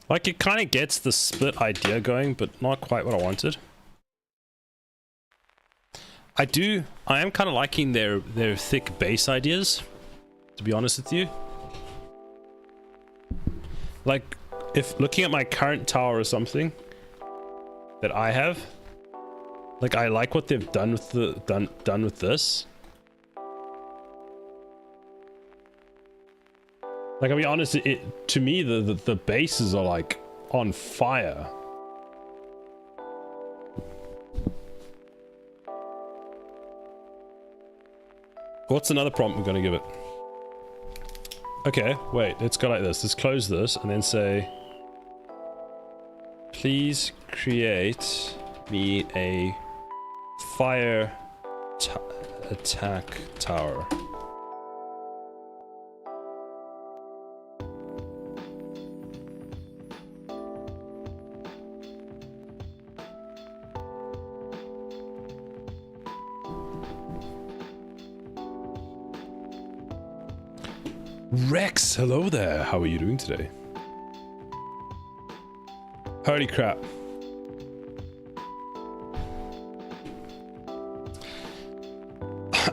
Like, it kind of gets the split idea going, but not quite what I wanted. I am kind of liking their thick base ideas, to be honest with you. Like, if looking at my current tower or something that I have, like, I like what they've done with the done with this. Like, I'll be honest, to me, the bases are like on fire. What's another prompt we're gonna give it? Okay, wait, let's go like this. Let's close this and then say, please create me a fire attack tower. Rex, hello there. How are you doing today? Holy crap.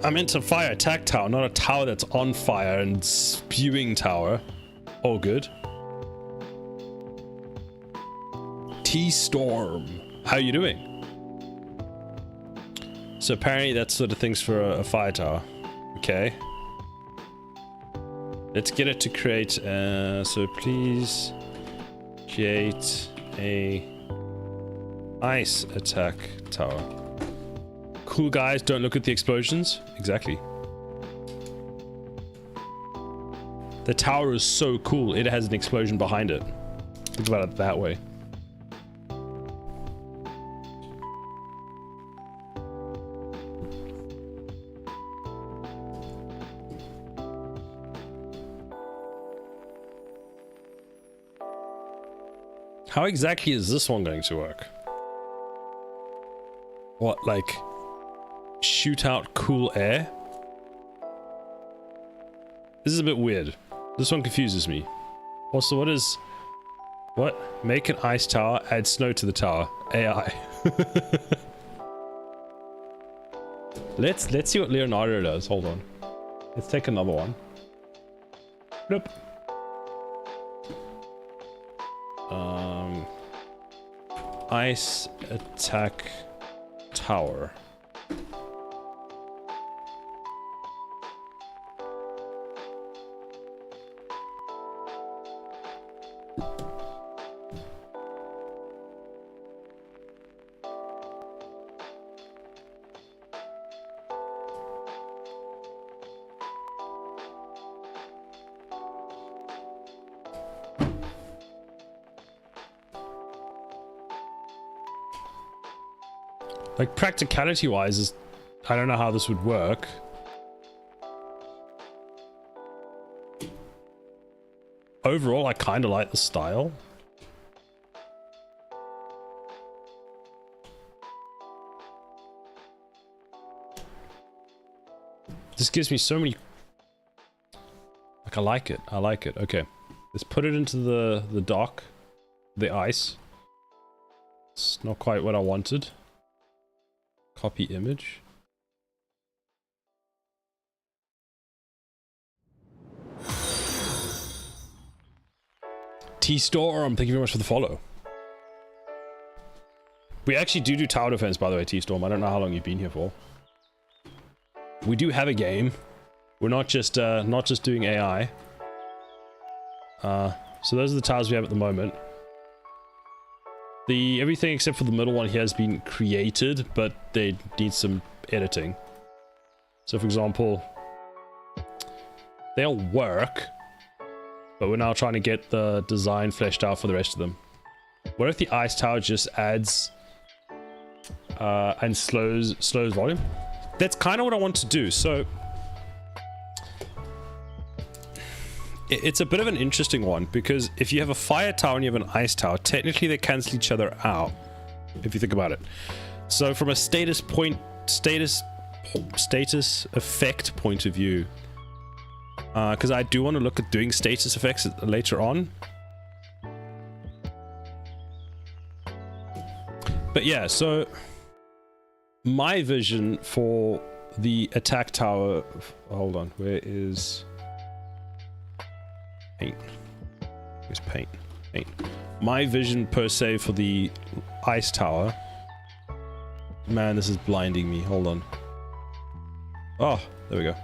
I meant a fire attack tower, not a tower that's on fire and spewing tower. All good. T-Storm, how are you doing? So apparently that's sort of things for a fire tower. Okay. Let's get it to create, so please create a ice attack tower. Cool guys, don't look at the explosions. Exactly. The tower is so cool, it has an explosion behind it. Think about it that way. How exactly is this one going to work? What, like, shoot out cool air? This is a bit weird. This one confuses me. Also, what? Make an ice tower, add snow to the tower. AI. Let's see what Leonardo does. Hold on. Let's take another one. Nope. Ice attack tower. Like, practicality wise, I don't know how this would work. Overall, I kind of like the style. This gives me so many... Like, I like it. I like it. Okay. Let's put it into the dock. The ice. It's not quite what I wanted. Copy image. T-Storm, thank you very much for the follow. We actually do tower defense, by the way, T-Storm. I don't know how long you've been here for. We do have a game. We're not just doing AI. So those are the towers we have at the moment. Everything except for the middle one here has been created, but they need some editing. So for example, they'll work, but we're now trying to get the design fleshed out for the rest of them. What if the ice tower just adds and slows volume? That's kind of what I want to do. So it's a bit of an interesting one, because if you have a fire tower and you have an ice tower, technically they cancel each other out, if you think about it. So from a status effect point of view, because I do want to look at doing status effects later on. But yeah, so my vision for the attack tower... Hold on, where is... Paint. Where's paint? Paint. My vision per se for the ice tower... Man, this is blinding me. Hold on. Oh, there we go.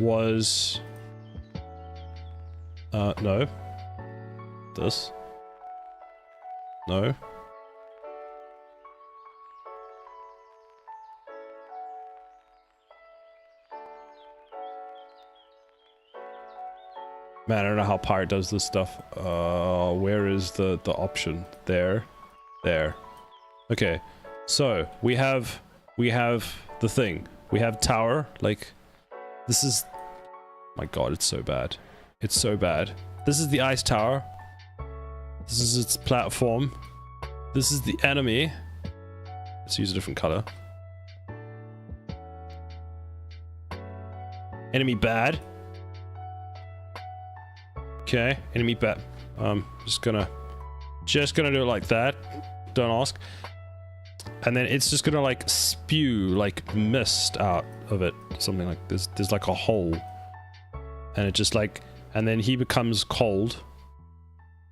Was No. This. No. Man, I don't know how Pirate does this stuff. Where is the option? There. There. Okay. So, we have the thing. We have tower, like, this is, my god, it's so bad. It's so bad. This is the ice tower. This is its platform. This is the enemy. Let's use a different color. Enemy bad. Okay, enemy bad. Just gonna do it like that. Don't ask. And then it's just gonna like spew like mist out of it. Something like this. There's like a hole. And it just like, and then he becomes cold.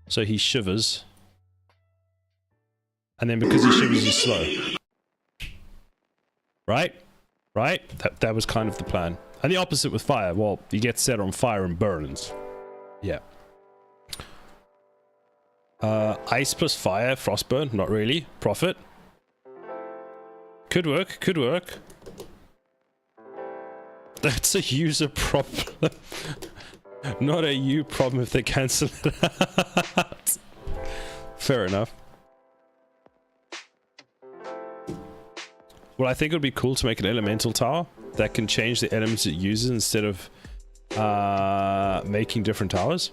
So he shivers. And then because he shivers, he's slow. Right? Right? That was kind of the plan. And the opposite with fire. Well, he gets set on fire and burns. Yeah. Ice plus fire, frostburn, not really. Profit. Could work, could work. That's a user problem. Not a you problem if they cancel it out. Fair enough. Well, I think it would be cool to make an elemental tower that can change the elements it uses instead of making different towers.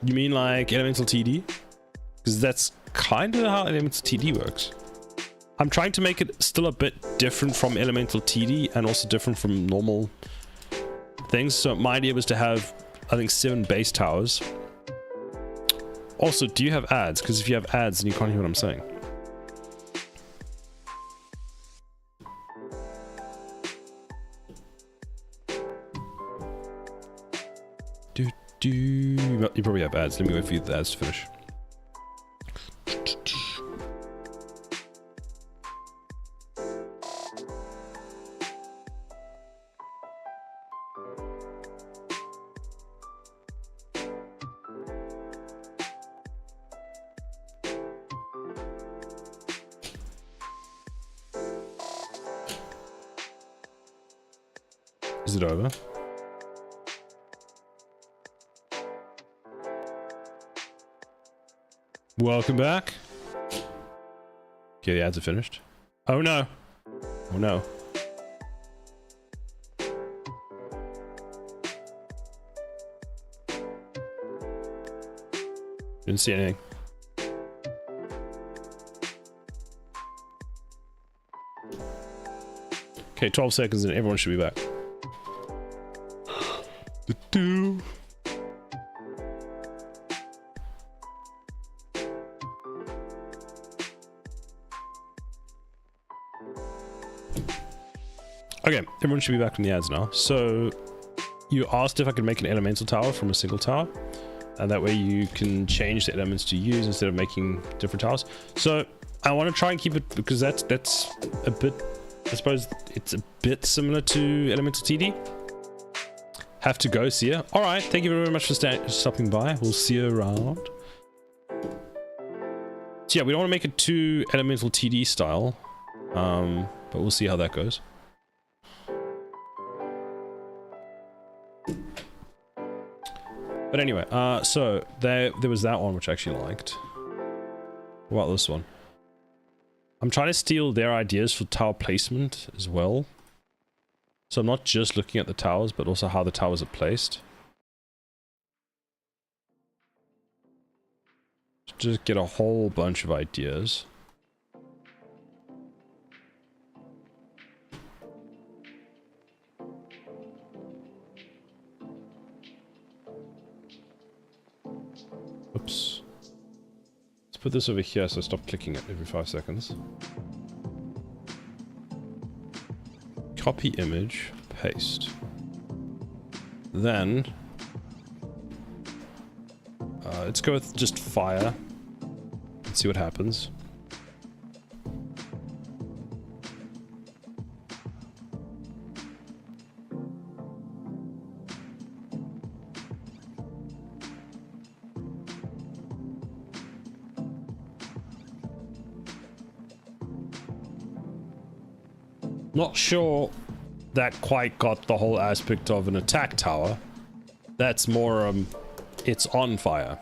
You mean like elemental TD? Because that's kind of how elemental TD works. I'm trying to make it still a bit different from elemental TD and also different from normal things. So my idea was to have, I think, 7 base towers. Also, do you have ads? Because if you have ads, then you can't hear what I'm saying. You probably have ads. Let me wait for you the ads to finish. Is it over? Welcome back. Okay, the ads are finished. Oh no. Oh no. Didn't see anything. Okay, 12 seconds and everyone should be back. Okay, everyone should be back from the ads now. So, you asked if I could make an elemental tower from a single tower. And that way you can change the elements to use instead of making different towers. So, I want to try and keep it, because that's a bit, I suppose it's a bit similar to elemental TD. Have to go, see ya. Alright, thank you very much for stopping by. We'll see you around. So yeah, we don't want to make it too elemental TD style. But we'll see how that goes. But anyway, so there was that one which I actually liked. What about this one? I'm trying to steal their ideas for tower placement as well. So I'm not just looking at the towers, but also how the towers are placed. Just get a whole bunch of ideas. Oops. Let's put this over here so I stop clicking it every 5 seconds. Copy image, paste. Then let's go with just fire and see what happens. Not sure that quite got the whole aspect of an attack tower. That's more, it's on fire.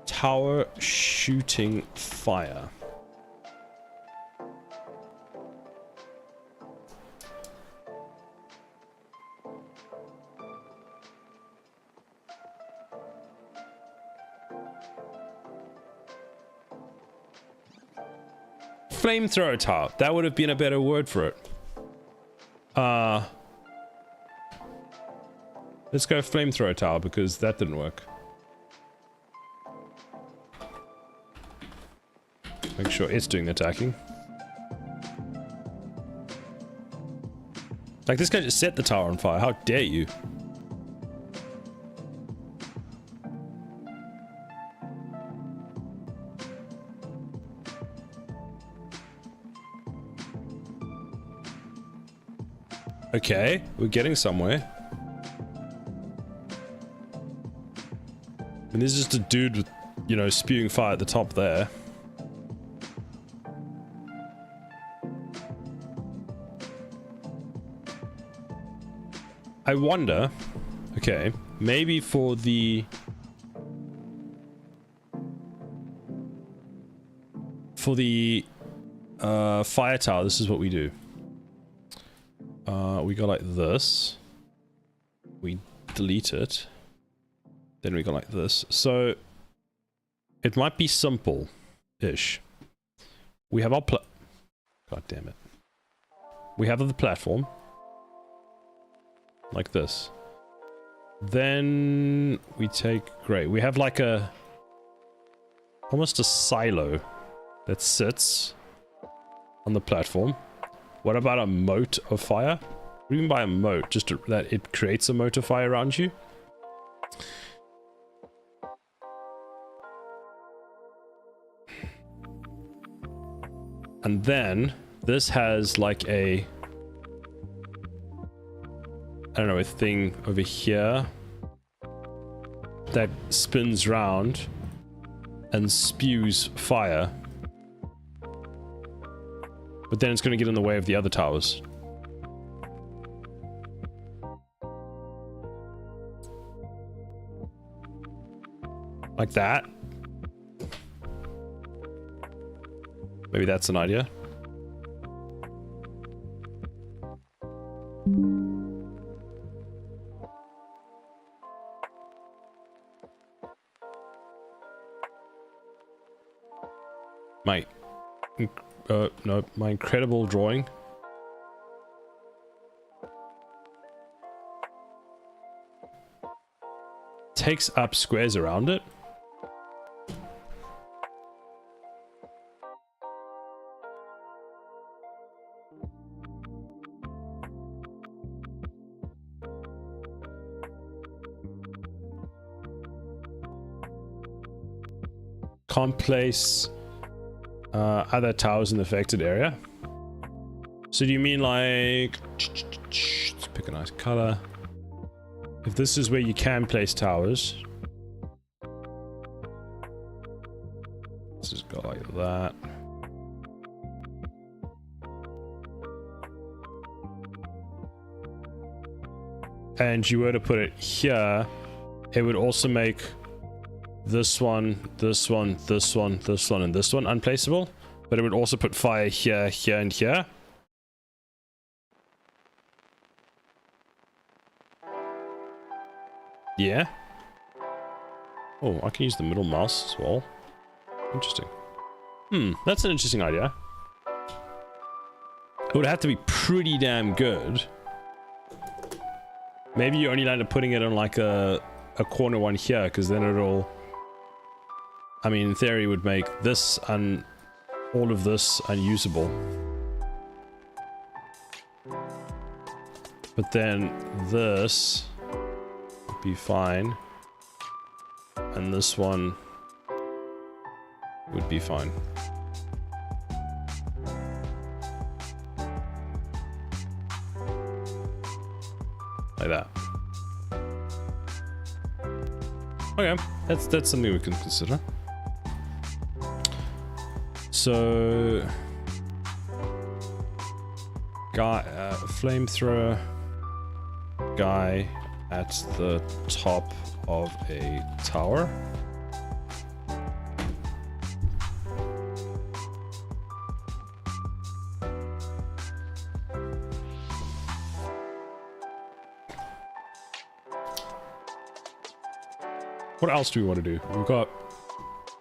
Tower shooting fire. Flamethrower tower. That would have been a better word for it. Let's go flamethrower tower because that didn't work. Make sure it's doing the attacking. Like, this guy just set the tower on fire. How dare you? Okay, we're getting somewhere. And there's just a dude with, you know, spewing fire at the top there. I wonder, okay, maybe for the fire tower, this is what we do. We go like this. We delete it. Then we go like this. So it might be simple-ish. We have our God damn it. We have the platform. Like this. Then we take, great. We have like a, almost a silo that sits on the platform. What about a moat of fire? What do you mean by a moat? Just that it creates a moat of fire around you? And then this has like a, I don't know, a thing over here that spins round and spews fire. But then it's going to get in the way of the other towers. Like that. Maybe that's an idea. No, my incredible drawing. Takes up squares around it. Can't place other towers in the affected area. So do you mean like, let's pick a nice color. If this is where you can place towers, let's just go like that. And you were to put it here, it would also make this one, this one, this one, this one, and this one unplaceable. But it would also put fire here, here, and here. Yeah. Oh, I can use the middle mouse as well. Interesting. That's an interesting idea. It would have to be pretty damn good. Maybe you only land up putting it on like a corner one here, because then it'll, I mean, in theory, would make this and all of this unusable. But then this would be fine. And this one would be fine. Like that. Okay, that's something we can consider. So guy, flamethrower guy at the top of a tower. What else do we want to do? We've got...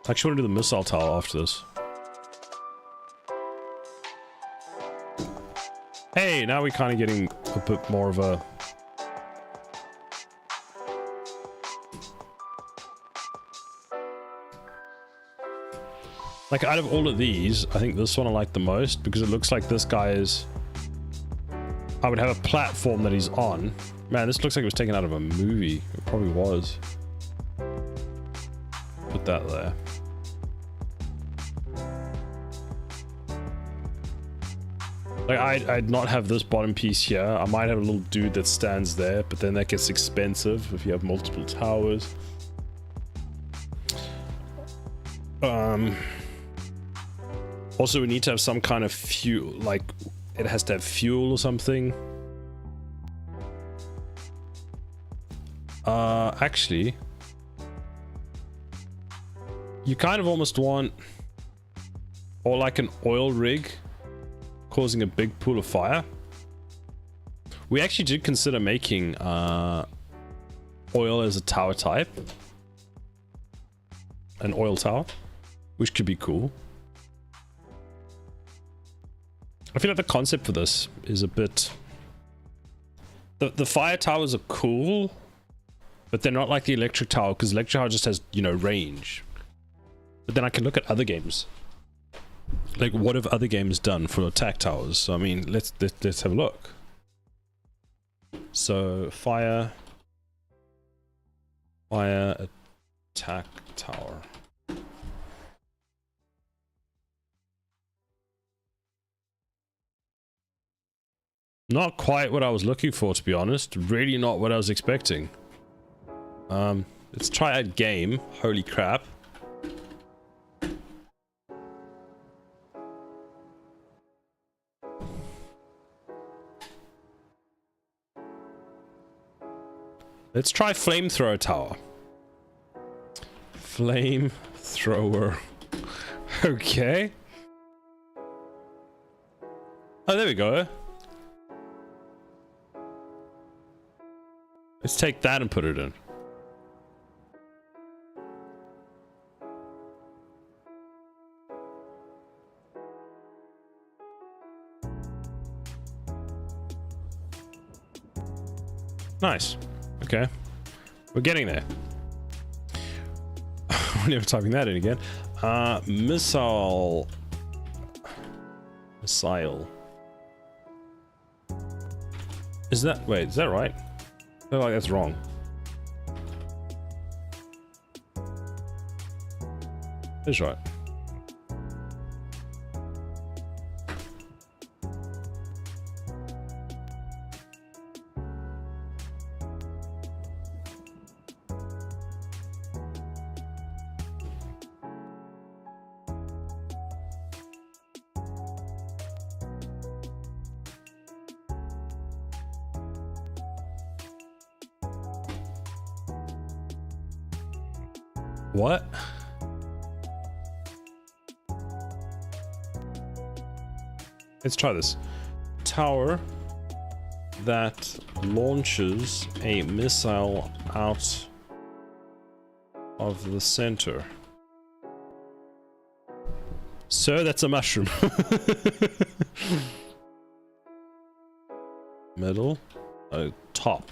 I actually want to do the missile tower after this. Hey, now we're kind of getting a bit more of a... Like, out of all of these, I think this one I like the most because it looks like this guy is... I would have a platform that he's on. Man, this looks like it was taken out of a movie. It probably was. Put that there. Like, I'd not have this bottom piece here. I might have a little dude that stands there, but then that gets expensive if you have multiple towers. Also, we need to have some kind of fuel, like, it has to have fuel or something. Actually, you kind of almost want, or like an oil rig causing a big pool of fire. We actually did consider making oil as a tower type, an oil tower, which could be cool. I feel like the concept for this is a bit... The fire towers are cool, but they're not like the electric tower, because electric tower just has, you know, range. But then I can look at other games. Like, what have other games done for attack towers? So, I mean, let's have a look. So, fire attack tower. Not quite what I was looking for, to be honest. Really not what I was expecting. Let's try out game. Holy crap. Let's try flamethrower tower. Flamethrower. Okay. Oh, there we go. Let's take that and put it in. Nice. Okay. We're getting there. We're never typing that in again. Missile. Missile. Is that... Wait, is that right? I feel like that's wrong. It's right. What? Let's try this. Tower that launches a missile out of the center. Sir, that's a mushroom. Middle. Top.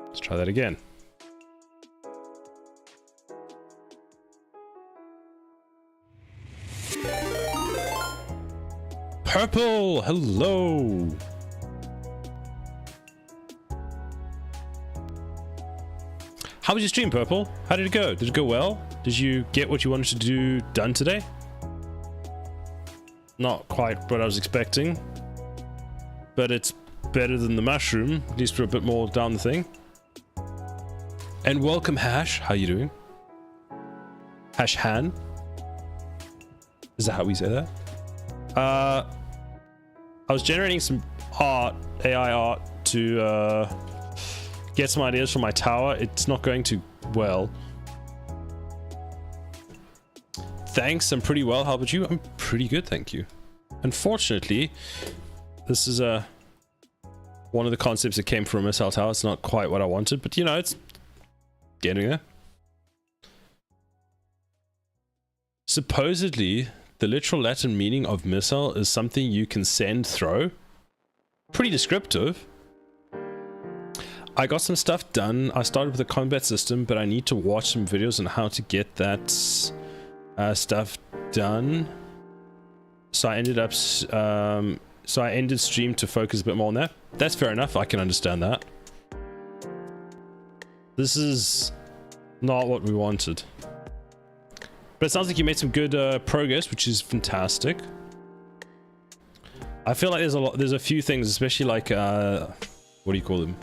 Let's try that again. Purple, hello. How was your stream, Purple? How did it go? Did it go well? Did you get what you wanted to do done today? Not quite what I was expecting, but it's better than the mushroom, at least we're a bit more down the thing. And welcome, Hash. How you doing? Hash Han. Is that how we say that? I was generating some art, AI art, to get some ideas for my tower. It's not going too well. Thanks, I'm pretty well. How about you? I'm pretty good, thank you. Unfortunately, this is one of the concepts that came from a missile tower. It's not quite what I wanted, but you know, it's getting there. Supposedly, the literal Latin meaning of missile is something you can send, throw. Pretty descriptive. I got some stuff done. I started with the combat system, but I need to watch some videos on how to get that stuff done. So I ended up, so I ended stream to focus a bit more on that. That's fair enough. I can understand that. This is not what we wanted. But it sounds like you made some good progress, which is fantastic. I feel like there's a few things, especially like, what do you call them?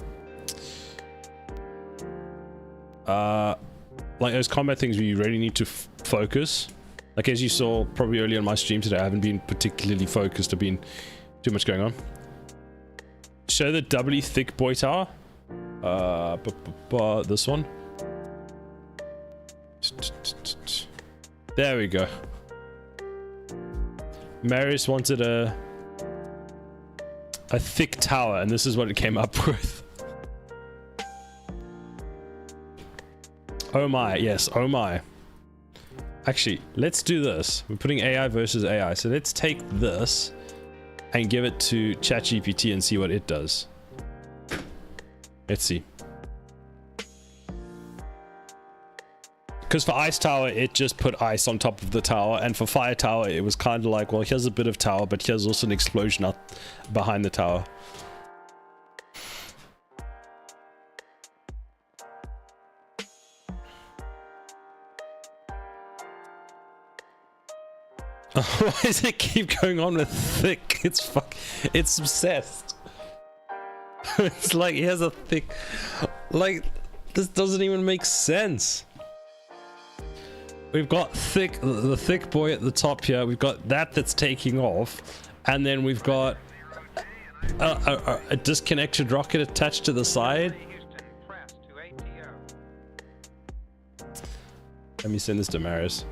Like those combat things where you really need to focus. Like as you saw probably earlier on my stream today, I haven't been particularly focused. I've been too much going on. Show the doubly thick boy tower. This one. There we go. Marius wanted a thick tower, and this is what it came up with. Oh my, yes, oh my. Actually, let's do this. We're putting AI versus AI. So let's take this and give it to ChatGPT and see what it does. Let's see. Because for Ice Tower, it just put ice on top of the tower. And for Fire Tower, it was kind of like, well, here's a bit of tower, but here's also an explosion out behind the tower. Why does it keep going on with thick? It's obsessed. It's like, he has a thick... Like, this doesn't even make sense. We've got the thick boy at the top here. We've got that's taking off. And then we've got a disconnected rocket attached to the side. Let me send this to Marius.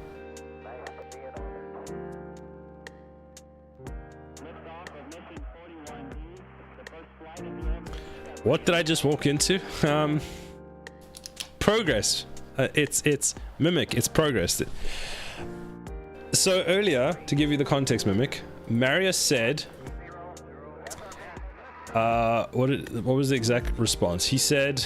What did I just walk into? Progress. It's Mimic. It's progress. So earlier, to give you the context, Mimic, Marius said, what was the exact response? He said,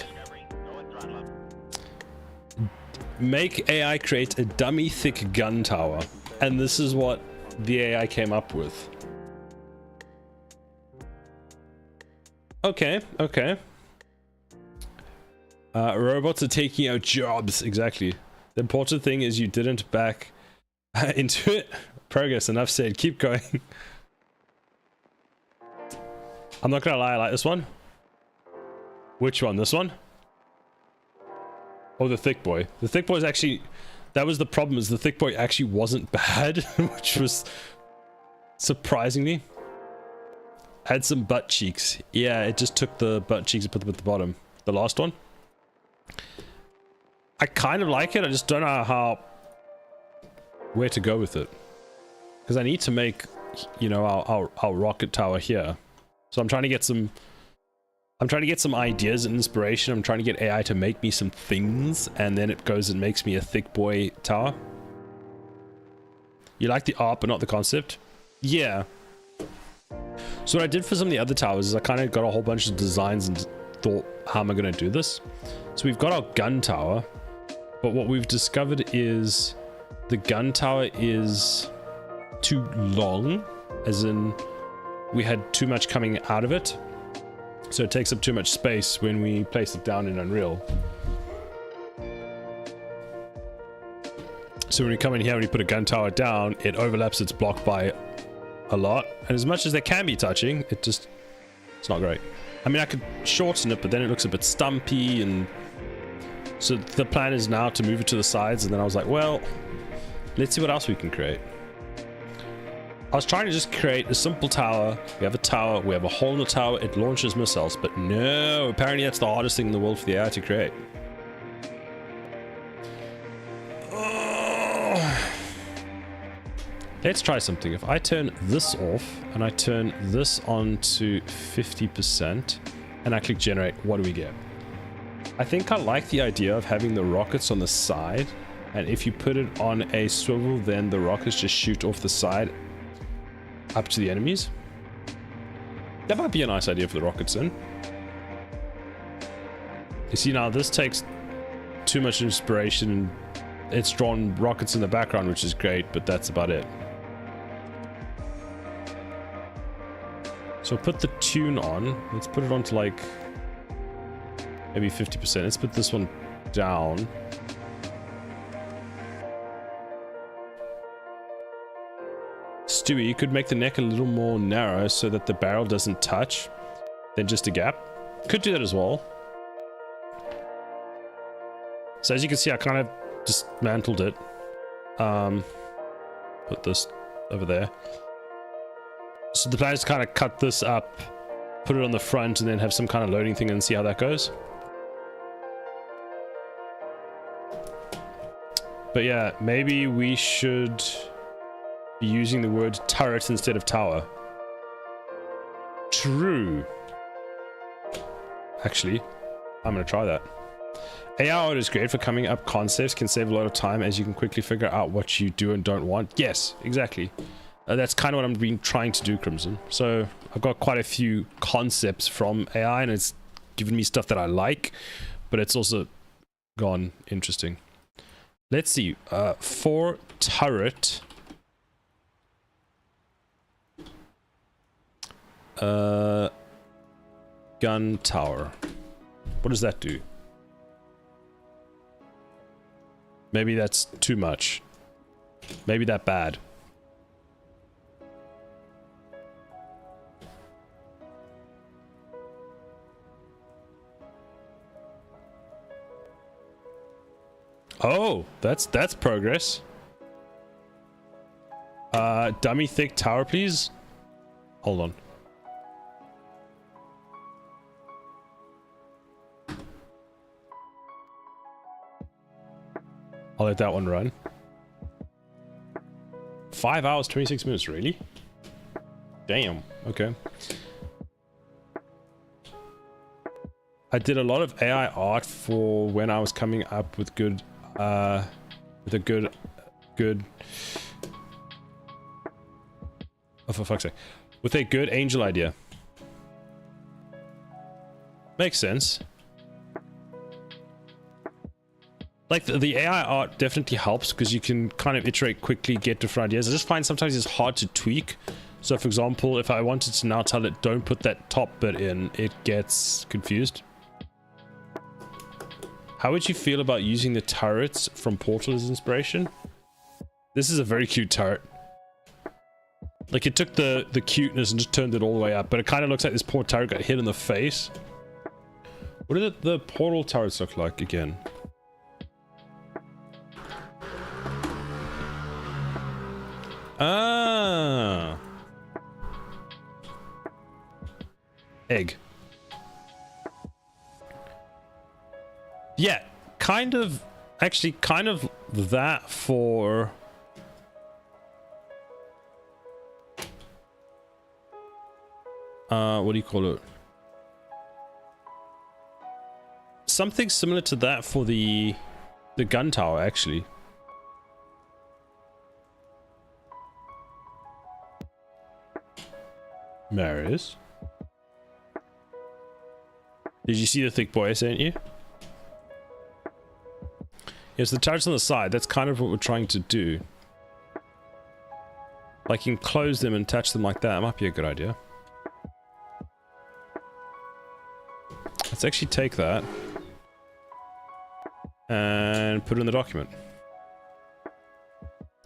make AI create a dummy thick gun tower, and this is what the AI came up with. Okay, okay. Robots are taking out jobs. Exactly. The important thing is you didn't back into it. Progress, enough said. Keep going. I'm not gonna lie, I like this one. Which one? This one? Oh, the thick boy. The thick boy is actually... That was the problem, is the thick boy actually wasn't bad, which was surprisingly. Had some butt cheeks. Yeah, it just took the butt cheeks and put them at the bottom. The last one. I kind of like it. I just don't know where to go with it. Because I need to make, you know, our rocket tower here. So I'm trying to get some... I'm trying to get some ideas and inspiration. I'm trying to get AI to make me some things. And then it goes and makes me a thick boy tower. You like the art but not the concept? Yeah. So what I did for some of the other towers is I kind of got a whole bunch of designs and thought, how am I going to do this? So we've got our gun tower, but what we've discovered is the gun tower is too long, as in we had too much coming out of it. So it takes up too much space when we place it down in Unreal. So when we come in here and we put a gun tower down, it overlaps its block by a lot. And as much as they can be touching, it's not great. I mean, I could shorten it, but then it looks a bit stumpy, and so the plan is now to move it to the sides, and then I was like, well, let's see what else we can create. I was trying to just create a simple tower. We have a tower, we have a hole in the tower, it launches missiles, but no, apparently that's the hardest thing in the world for the AI to create. Let's try something. If I turn this off and I turn this on to 50% and I click generate, what do we get? I think I like the idea of having the rockets on the side, and if you put it on a swivel, then the rockets just shoot off the side up to the enemies. That might be a nice idea for the rockets then. You see, now this takes too much inspiration. It's drawn rockets in the background, which is great, but that's about it. So put the tune on. Let's put it on to like maybe 50%. Let's put this one down. Stewie, you could make the neck a little more narrow so that the barrel doesn't touch, then just a gap. Could do that as well. So as you can see, I kind of dismantled it. Put this over there. So the plan is to kind of cut this up, put it on the front, and then have some kind of loading thing and see how that goes. But yeah, maybe we should be using the word turret instead of tower. True. Actually, I'm going to try that. AI art is great for coming up concepts, can save a lot of time as you can quickly figure out what you do and don't want. Yes, exactly. That's kind of what I'm been trying to do, Crimson. So I've got quite a few concepts from AI, and it's given me stuff that I like, but it's also gone interesting. Let's see. For turret, gun tower. What does that do? Maybe that's too much. Maybe that bad. Oh, that's progress. Dummy thick tower, please. Hold on. I'll let that one run. 5 hours, 26 minutes, really? Damn, okay. I did a lot of AI art for when I was coming up with good, oh, for fuck's sake. With a good angel idea. Makes sense. Like, the AI art definitely helps because you can kind of iterate quickly, get different ideas. I just find sometimes it's hard to tweak. So, for example, if I wanted to now tell it, don't put that top bit in, it gets confused. How would you feel about using the turrets from Portal as inspiration? This is a very cute turret. Like, it took the cuteness and just turned it all the way up, but it kind of looks like this poor turret got hit in the face. What did the Portal turrets look like again? Ah. Egg. Yeah, kind of, actually kind of that for... what do you call it? Something similar to that for the gun tower, actually. Marius? Did you see the thick boy I sent you? Yes, the turrets on the side, that's kind of what we're trying to do. Like, enclose them and attach them like that. Might be a good idea. Let's actually take that and put it in the document.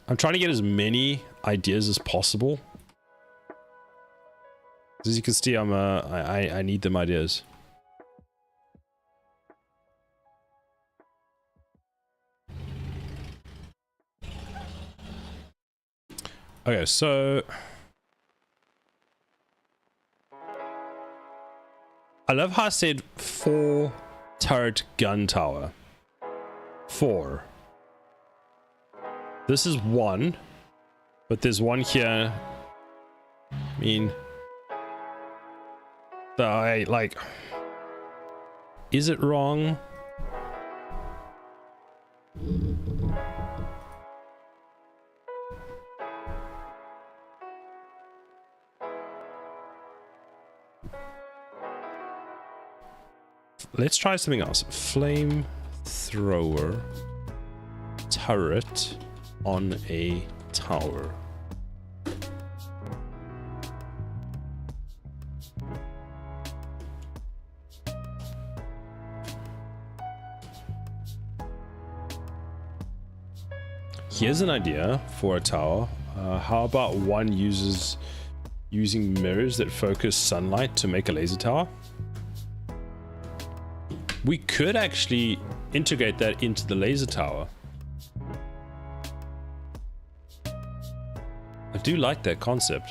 I'm trying to get as many ideas as possible. As you can see, I need them ideas. Okay, so I love how I said 4 turret gun tower. 4. This is 1, but there's 1 here. I mean, like, is it wrong? Let's try something else. Flamethrower turret on a tower. Here's an idea for a tower. How about one using mirrors that focus sunlight to make a laser tower? We could actually integrate that into the laser tower. I do like that concept.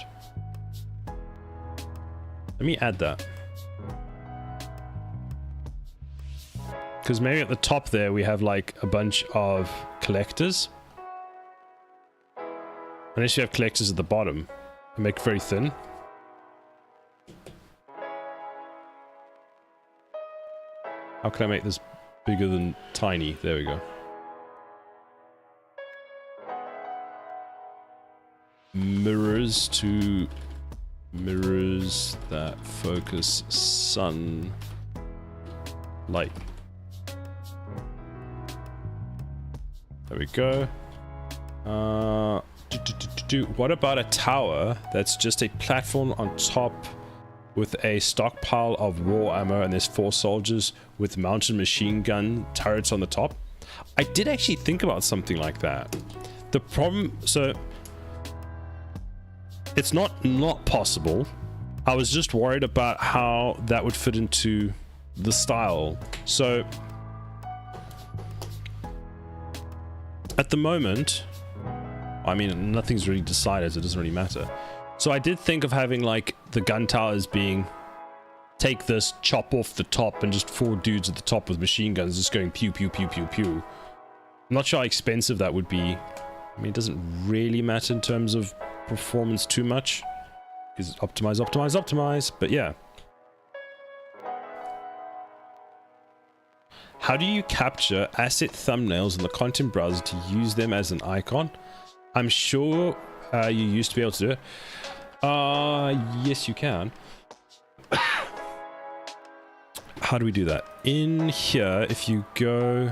Let me add that. Because maybe at the top there we have like a bunch of collectors. Unless you have collectors at the bottom and make it very thin. How can I make this bigger than tiny? There we go. Mirrors that focus sun light. There we go. What about a tower that's just a platform on top with a stockpile of war ammo, and there's 4 soldiers with mounted machine gun turrets on the top? I did actually think about something like that. The problem, so it's not possible. I was just worried about how that would fit into the style. So at the moment, I mean, nothing's really decided, so it doesn't really matter. So I did think of having like the gun towers being, take this, chop off the top, and just 4 dudes at the top with machine guns just going pew pew pew pew pew. I'm not sure how expensive that would be. I mean, it doesn't really matter in terms of performance too much, because optimize, optimize, optimize. But yeah. How do you capture asset thumbnails in the content browser to use them as an icon? I'm sure you used to be able to do it. Yes, you can. How do we do that? In here, if you go...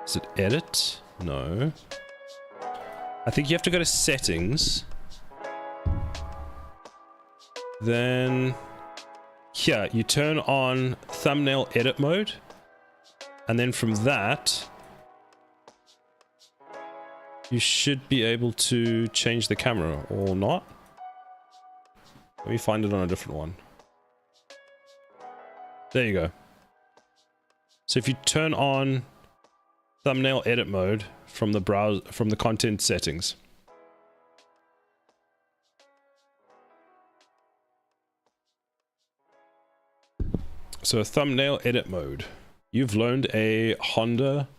Is it edit? No. I think you have to go to settings. Then... Here, you turn on thumbnail edit mode. And then from that... You should be able to change the camera, or not. Let me find it on a different one. There you go. So if you turn on thumbnail edit mode from the browser, from the content settings. So thumbnail edit mode. You've loaned a Honda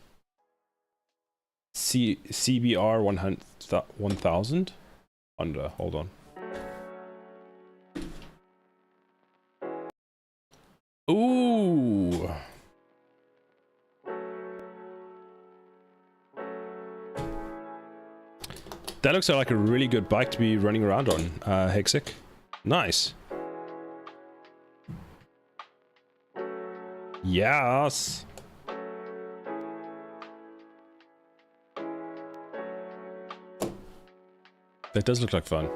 CBR 1000 Honda. Hold on. Ooh. That looks like a really good bike to be running around on, Hexic. Nice. Yes. That does look like fun.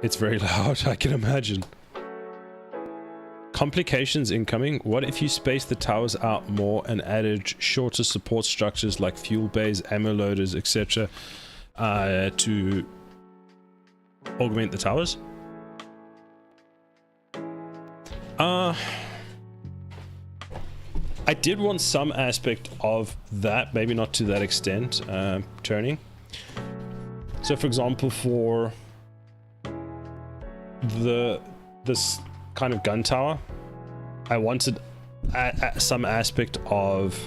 It's very loud, I can imagine. Complications incoming. What if you spaced the towers out more and added shorter support structures like fuel bays, ammo loaders, etc. to augment the towers. I did want some aspect of that, maybe not to that extent, turning. So for example, for this kind of gun tower, I wanted some aspect of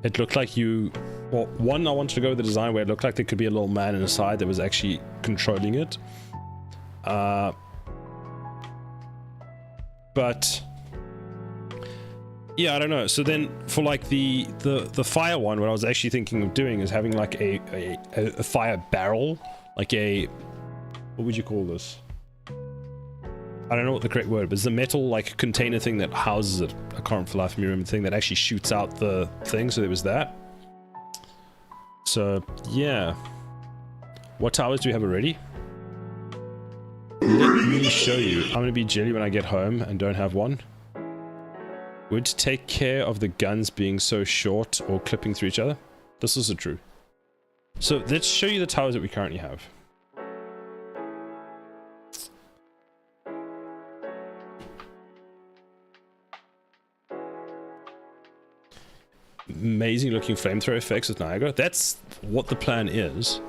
it looked like you, well, one, I wanted to go with the design where it looked like there could be a little man in the side that was actually controlling it. But yeah, I don't know. So then for like the fire one, what I was actually thinking of doing is having like a fire barrel, like a, what would you call this? I don't know what the correct word, but it's the metal like container thing that houses it. I can't for the life of me remember the thing that actually shoots out the thing. So there was that. So yeah, what towers do we have already? Let me show you. I'm gonna be jelly when I get home and don't have one. Would take care of the guns being so short or clipping through each other. This is true. So let's show you the towers that we currently have. Amazing looking flamethrower effects with Niagara. That's what the plan is.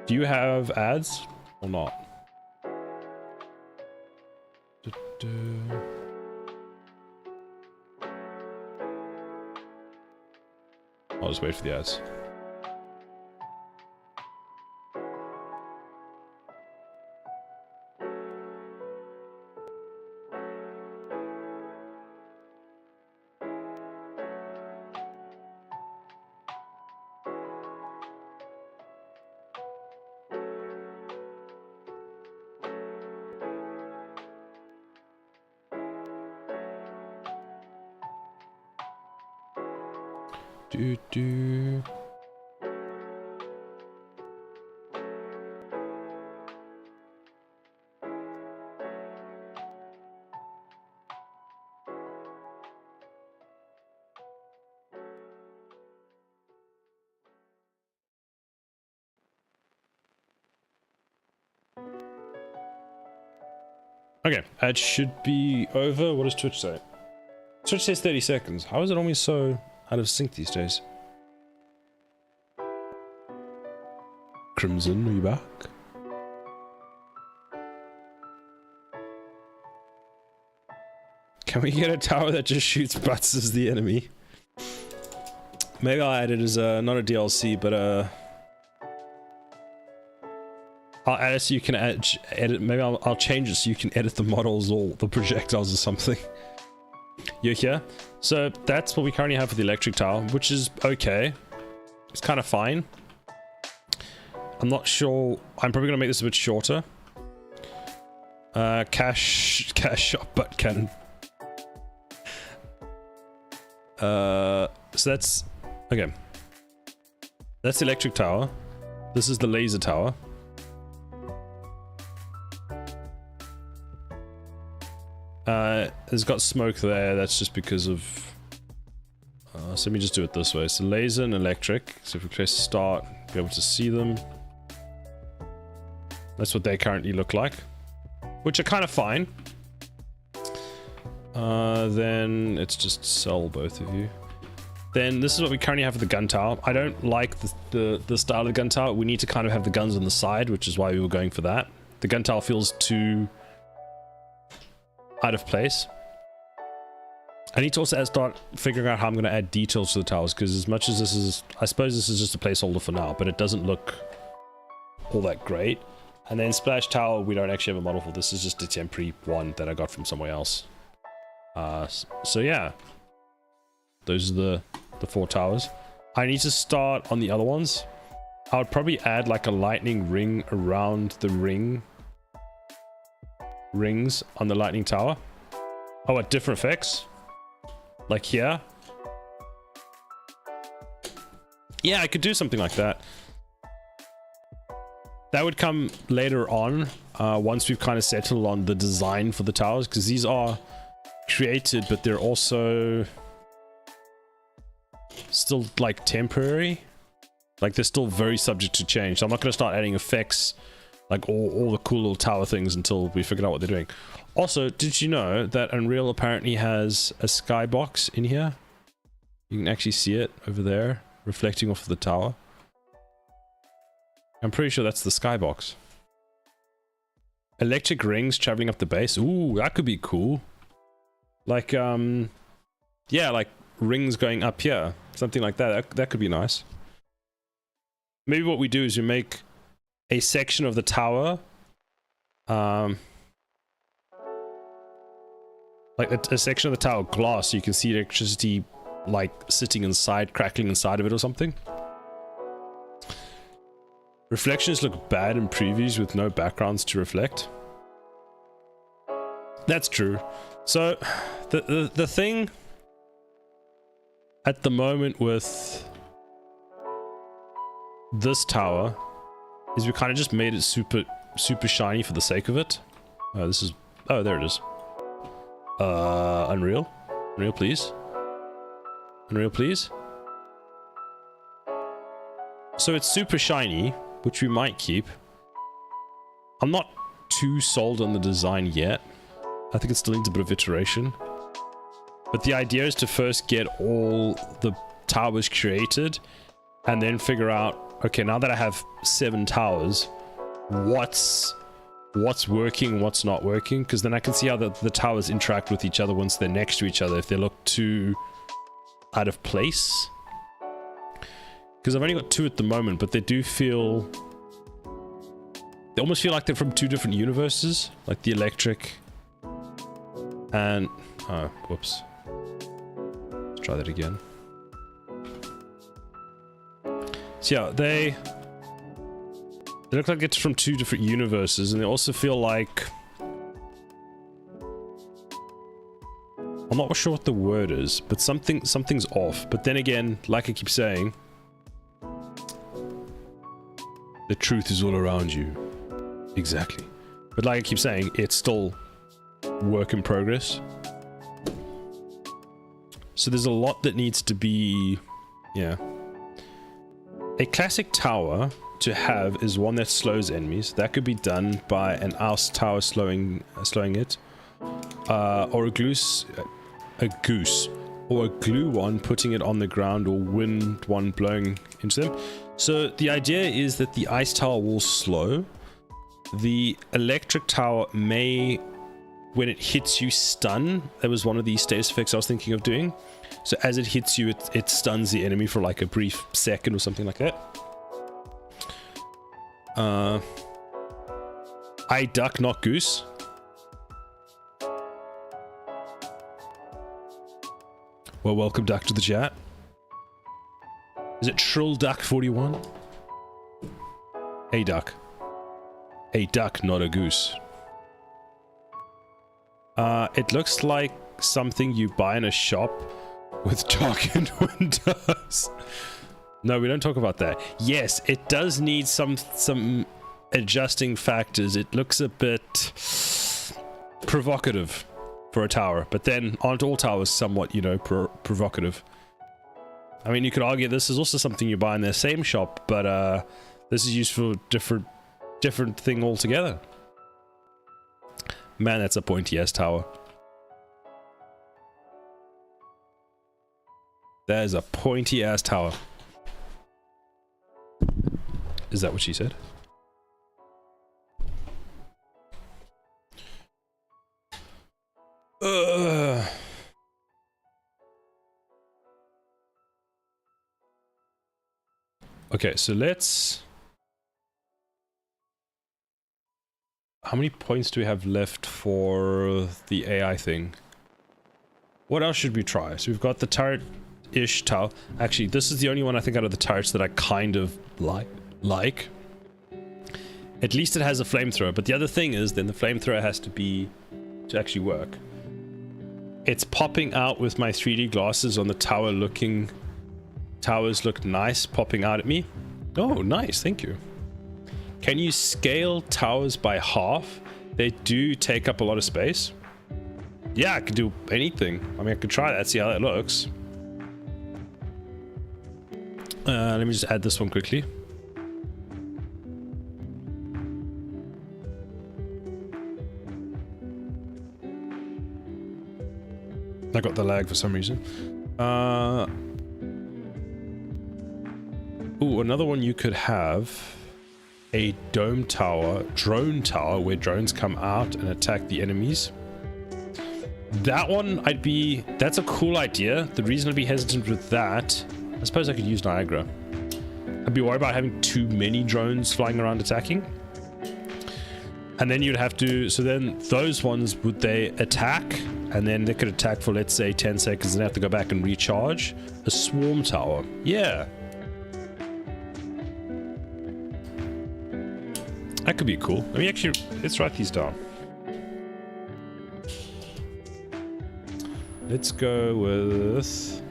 Do you have ads or not? I'll just wait for the ads. Okay, ad should be over. What does Twitch say? Twitch says 30 seconds. How is it always so out of sync these days? Crimson, are you back? Can we get a tower that just shoots butts as the enemy? Maybe I'll add it as not a DLC, but I'll add it so you can edit. Maybe I'll change it so you can edit the models or the projectiles or something. You're here. So that's what we currently have for the electric tower, which is okay. It's kind of fine. I'm not sure. I'm probably gonna make this a bit shorter. Cash shot butt cannon. So that's okay. That's the electric tower. This is the laser tower. It's got smoke there. That's just because of. So let me just do it this way. So laser and electric. So if we press start, be able to see them. That's what they currently look like, which are kind of fine. Then it's just sell both of you. Then this is what we currently have for the gun tower. I don't like the style of the gun tower. We need to kind of have the guns on the side, which is why we were going for that. The gun tower feels too out of place. I need to also start figuring out how I'm going to add details to the towers, because as much as this is, I suppose this is just a placeholder for now, but it doesn't look all that great. And then Splash Tower, we don't actually have a model for. This is just a temporary one that I got from somewhere else. So yeah, those are the 4 towers. I need to start on the other ones. I would probably add like a lightning ring around the rings on the lightning tower. Oh, at different effects, like here. Yeah, I could do something like that. That would come later on, once we've kind of settled on the design for the towers, because these are created, but they're also still like temporary. Like, they're still very subject to change. So I'm not going to start adding effects, like all the cool little tower things, until we figure out what they're doing. Also, did you know that Unreal apparently has a skybox in here? You can actually see it over there, reflecting off of the tower. I'm pretty sure that's the skybox. Electric rings traveling up the base. Ooh, that could be cool. Like, yeah, like rings going up here. Something like that. That could be nice. Maybe what we do is we make a section of the tower, like a section of the tower glass, so you can see electricity like sitting inside, crackling inside of it or something. Reflections look bad in previews with no backgrounds to reflect. That's true. So the thing at the moment with this tower is we kind of just made it super shiny for the sake of it. This is, oh, there it is. Unreal, please. Unreal, please. So it's super shiny, which we might keep. I'm not too sold on the design yet. I think it still needs a bit of iteration. But the idea is to first get all the towers created and then figure out, okay, now that I have 7 towers, what's working, what's not working, because then I can see how the towers interact with each other once they're next to each other, if they look too out of place. Because I've only got 2 at the moment, but they do feel, they almost feel like they're from 2 different universes, like the electric and, oh, whoops. Let's try that again. So yeah, they look like it's from 2 different universes, and they also feel like, I'm not sure what the word is, but something's off. But then again, like I keep saying, the truth is all around you. Exactly. But like I keep saying, it's still work in progress. So there's a lot that needs to be, yeah. A classic tower to have is one that slows enemies. That could be done by an oust tower slowing it, or a goose, or a glue one putting it on the ground, or wind one blowing into them. So the idea is that the ice tower will slow. The electric tower may, when it hits you, stun. That was one of the status effects I was thinking of doing. So as it hits you, it stuns the enemy for like a brief second or something like that. I duck, not goose. Well, welcome duck to the chat. Is it Shrill Duck 41? A duck. A duck, not a goose. It looks like something you buy in a shop with darkened windows. No, we don't talk about that. Yes, it does need some adjusting factors. It looks a bit provocative for a tower, but then aren't all towers somewhat, you know, provocative? I mean, you could argue this is also something you buy in their same shop, but this is used for different thing altogether. Man, that's a pointy ass tower. That is a pointy ass tower. Is that what she said? Okay, so let's... How many points do we have left for the AI thing? What else should we try? So we've got the turret-ish tower. Actually, this is the only one I think out of the turrets that I kind of like. At least it has a flamethrower, but the other thing is then the flamethrower has to actually work. It's popping out with my 3D glasses on the tower looking... Towers look nice popping out at me. Oh, nice, thank you. Can you scale towers by half? They do take up a lot of space. Yeah, I could do anything. I mean, I could try that, see how that looks. Let me just add this one quickly. I got the lag for some reason. Ooh, another one you could have a drone tower where drones come out and attack the enemies. That one that's a cool idea. The reason I'd be hesitant with that, I suppose I could use Niagara. I'd be worried about having too many drones flying around attacking. And then you'd have to, so then those ones, would they attack? And then they could attack for, let's say, 10 seconds and have to go back and recharge. A swarm tower. Yeah. That could be cool. Let me actually, let's write these down. Let's go with,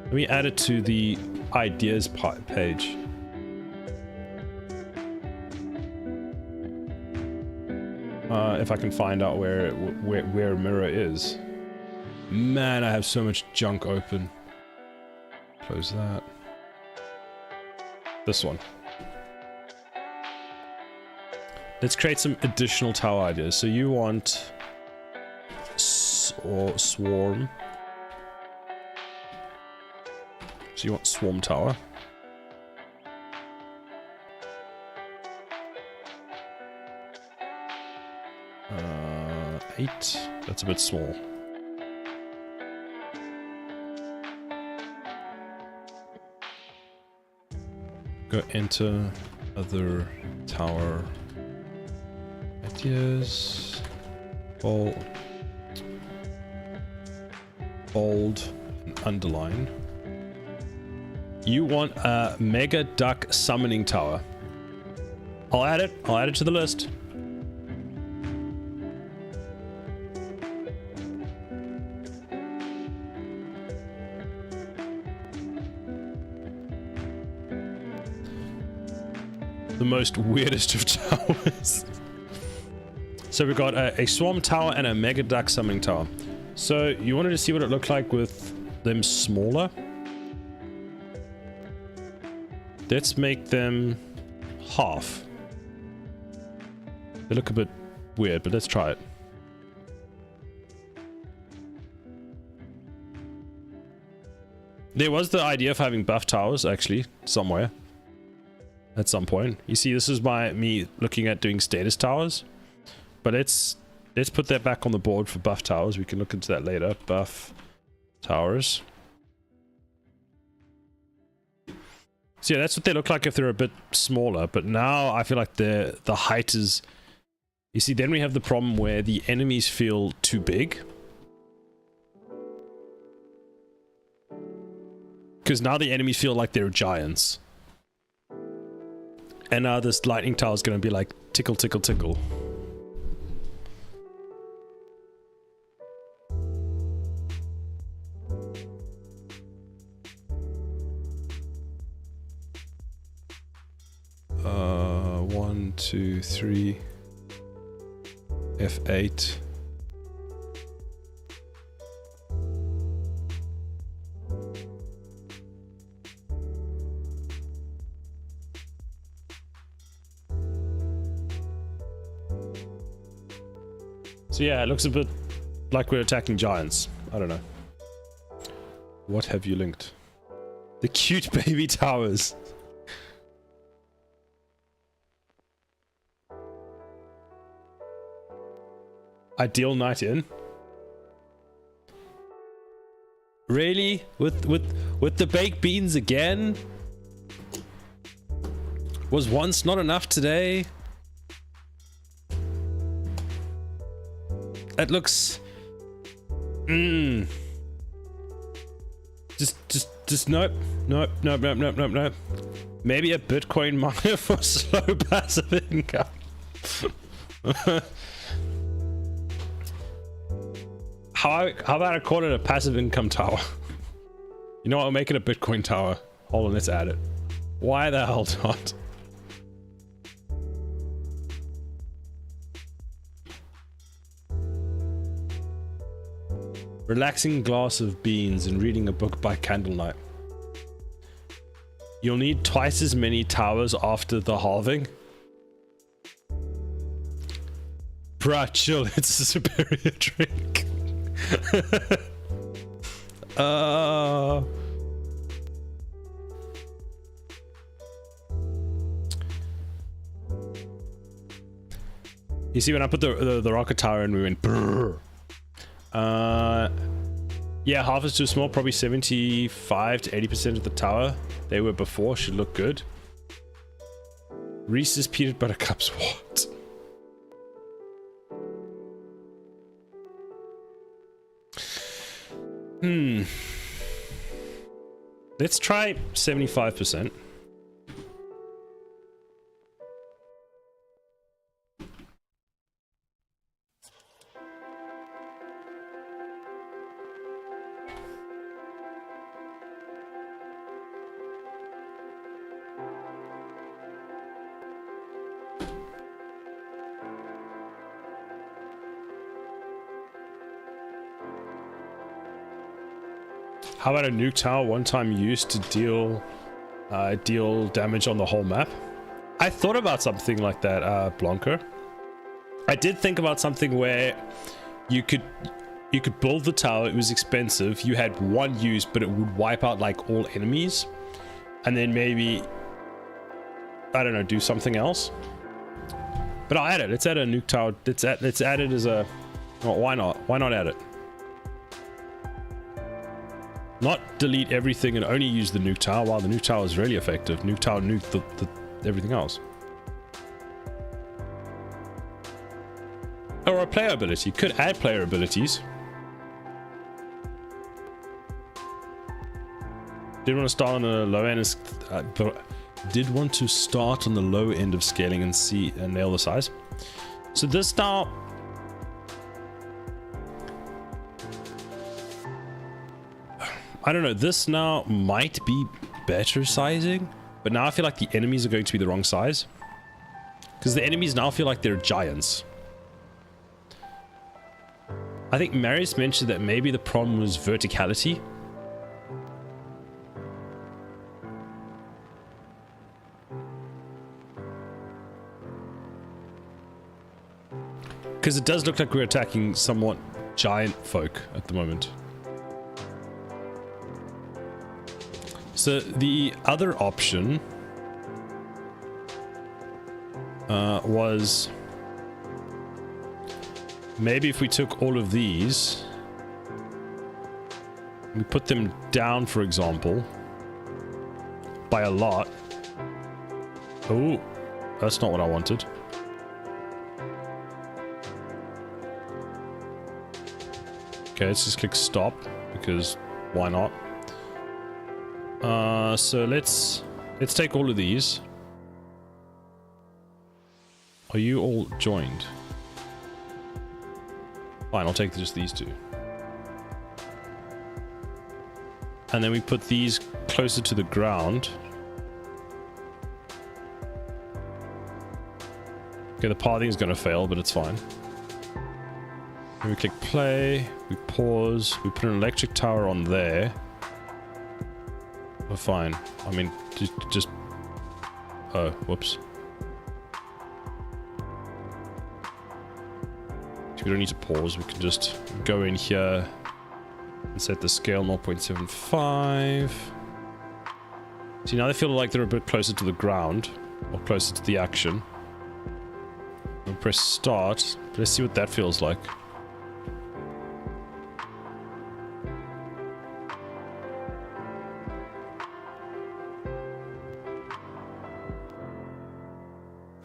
let me add it to the ideas page. If I can find out where mirror is. Man, I have so much junk open. Close that. This one. Let's create some additional tower ideas. So you want swarm. So you want swarm tower. Eight. That's a bit small. Go enter other tower ideas. Bold and underline. You want a mega duck summoning tower. I'll add it to the list. The most weirdest of towers. So we've got a swarm tower and a mega duck summoning tower. So you wanted to see what it looked like with them smaller. Let's make them half. They look a bit weird, but let's try it. There was the idea of having buff towers actually somewhere. At some point. You see, this is me looking at doing status towers. But let's put that back on the board for buff towers. We can look into that later. Buff towers. So yeah, that's what they look like if they're a bit smaller. But now I feel like the height is... You see, then we have the problem where the enemies feel too big. Because now the enemies feel like they're giants. And now this lightning tower is going to be like tickle, tickle, tickle. One, two, three. F8. So yeah, it looks a bit like we're attacking giants. I don't know. What have you linked? The cute baby towers. Ideal night in. Really? With the baked beans again? Was once not enough today? That looks... Just nope. Nope. Maybe a Bitcoin miner for slow passive income. How about I call it a passive income tower? You know what, I'll make it a Bitcoin tower. Hold on, let's add it. Why the hell not? Relaxing glass of beans and reading a book by candlelight. You'll need twice as many towers after the halving. Bruh, chill, it's a superior drink. You see, when I put the rocket tower in, we went brrr. Yeah, half is too small. Probably 75 to 80% of the tower they were before should look good. Reese's peanut butter cups. What? Let's try 75%. How about a nuke tower one time used to deal damage on the whole map? I thought about something like that, Blanca. I did think about something where you could build the tower. It was expensive. You had one use, but it would wipe out like all enemies, and then maybe, I don't know, do something else. But I'll add it. Let's add a nuke tower. Let's add it as a. Well, why not? Why not add it? Not delete everything and only use the nuke tower. While the nuke tower is really effective. Nuke tower nuke the everything else. Or a player ability. Could add player abilities. Did want to start on the low end. Did want to start on the low end of scaling and see and nail the size. So this now. I don't know, this now might be better sizing, but now I feel like the enemies are going to be the wrong size. Because the enemies now feel like they're giants. I think Marius mentioned that maybe the problem was verticality. Because it does look like we're attacking somewhat giant folk at the moment. So the other option was maybe if we took all of these, we put them down, for example, by a lot. Oh, that's not what I wanted. Okay, let's just click stop because why not? So let's take all of these. Are you all joined? Fine, I'll take just these two. And then we put these closer to the ground. Okay, the pathing is going to fail, but it's fine. And we click play, we pause, we put an electric tower on there. Oh, fine. I mean, just... Oh, whoops. We don't need to pause. We can just go in here and set the scale 0.75. See, now they feel like they're a bit closer to the ground, or closer to the action. And press start. Let's see what that feels like.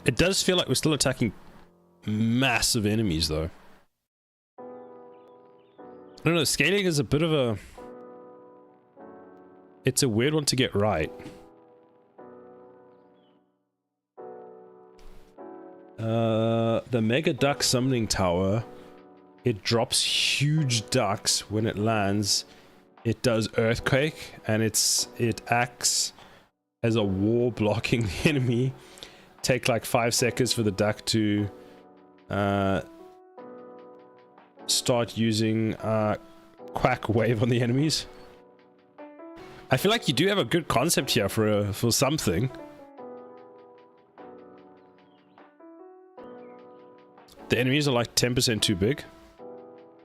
It does feel like we're still attacking massive enemies, though. I don't know, scaling is a bit of a... It's a weird one to get right. The Mega Duck Summoning Tower, it drops huge ducks when it lands. It does Earthquake, and it acts as a wall blocking the enemy. Take like 5 seconds for the duck to start using Quack Wave on the enemies. I feel like you do have a good concept here for something. The enemies are like 10% too big.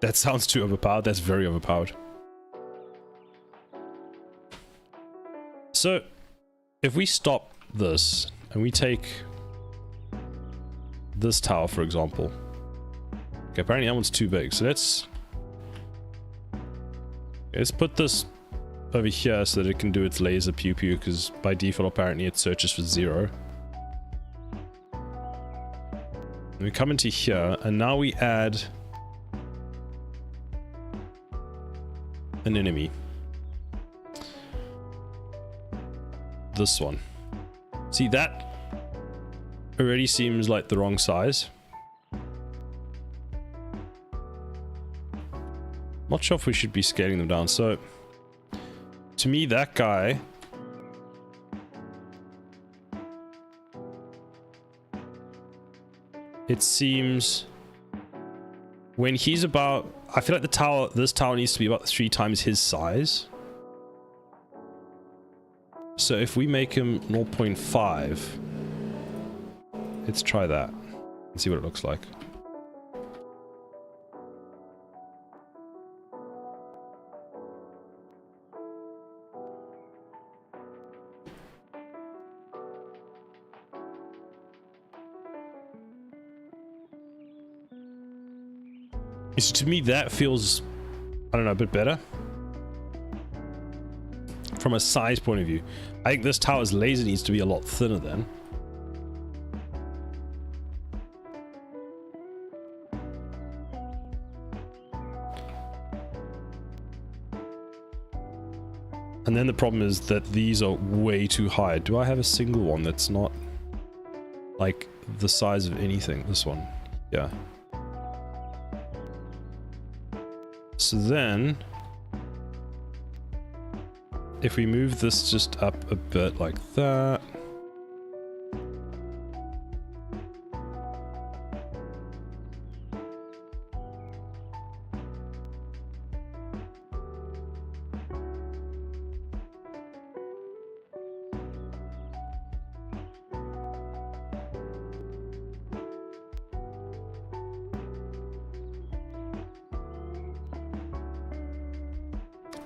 That sounds too overpowered. That's very overpowered. So, if we stop this and we take this tower, for example. Okay, apparently that one's too big. So let's put this over here so that it can do its laser pew pew, because by default apparently it searches for 0. And we come into here and now we add an enemy. This one. See, that already seems like the wrong size. Not sure if we should be scaling them down. So, to me, that guy it seems when he's about, I feel like this tower needs to be about 3 times his size. So if we make him 0.5, let's try that and see what it looks like. So to me that feels, I don't know, a bit better from a size point of view. I think this tower's laser needs to be a lot thinner then. And then the problem is that these are way too high. Do I have a single one that's not like the size of anything? This one. Yeah. So then, if we move this just up a bit like that.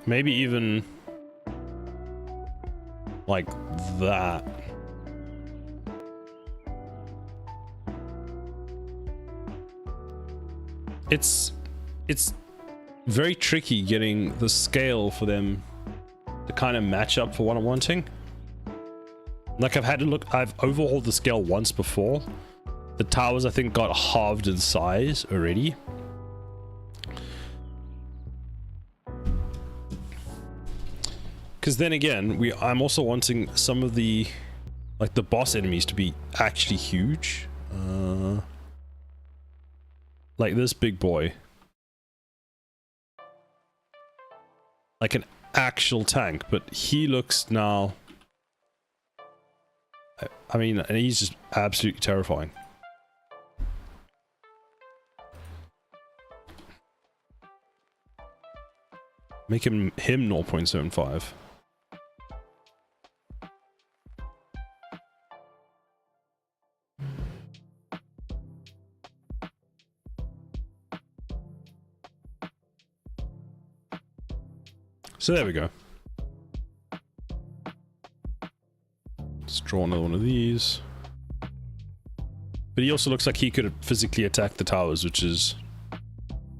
Maybe even like that. It's very tricky getting the scale for them to kind of match up for what I'm wanting. Like I've overhauled the scale once before. The towers I think got halved in size already. Because then again, I'm also wanting some of the, like the boss enemies to be actually huge. Like this big boy. Like an actual tank, but he looks now... I mean, and he's just absolutely terrifying. Make him 0.75. So there we go. Let's draw another one of these. But he also looks like he could physically attack the towers, which is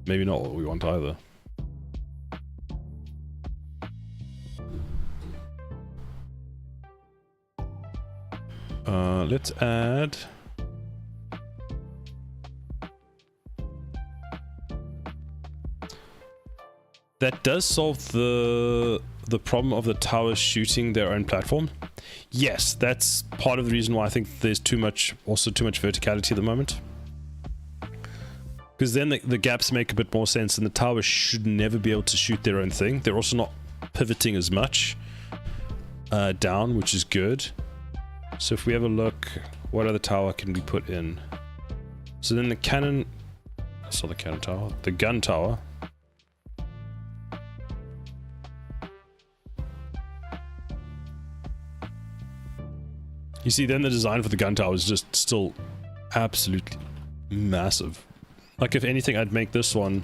maybe not what we want either. Let's add... That does solve the problem of the towers shooting their own platform. Yes, that's part of the reason why I think there's too much verticality at the moment. Because then the gaps make a bit more sense, and the towers should never be able to shoot their own thing. They're also not pivoting as much down, which is good. So if we have a look, what other tower can we put in? So then the cannon... I saw the cannon tower. The gun tower. You see, then the design for the gun tower is just still absolutely massive. Like, if anything, I'd make this one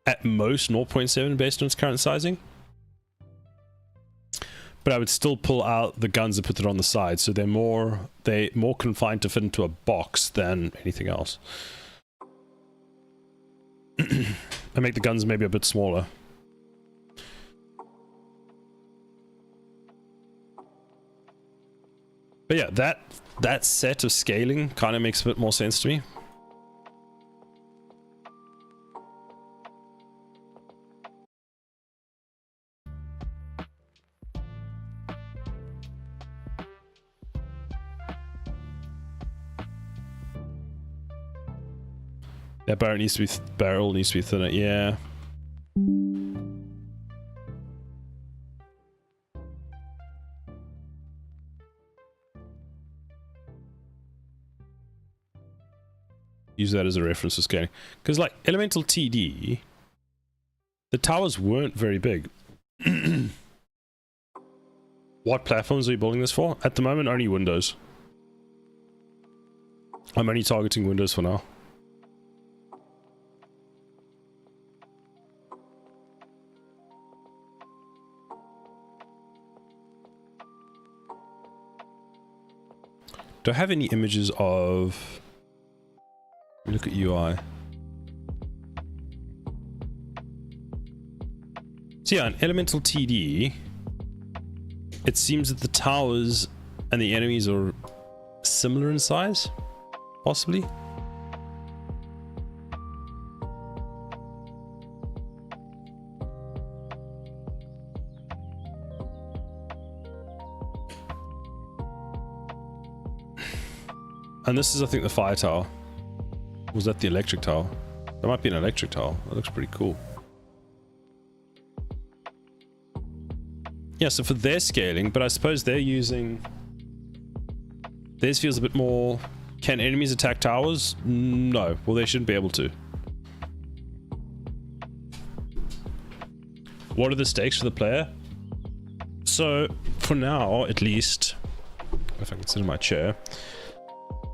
at most 0.7 based on its current sizing. But I would still pull out the guns and put it on the side, so they're more confined to fit into a box than anything else. I make the guns maybe a bit smaller. But yeah, that set of scaling kind of makes a bit more sense to me. That barrel needs to be thinner, yeah. Use that as a reference for scaling. Because like Elemental TD, the towers weren't very big. What platforms are you building this for? At the moment, only Windows. I'm only targeting Windows for now. Do I have any images of... Let me look at UI. So yeah, in Elemental TD, it seems that the towers and the enemies are similar in size, possibly. And this is, I think, the fire tower. Was that the electric tower? That might be an electric tower. That looks pretty cool. Yeah, so for their scaling, but I suppose they're using... Theirs feels a bit more... Can enemies attack towers? No. Well, they shouldn't be able to. What are the stakes for the player? So, for now, at least... If I can sit in my chair...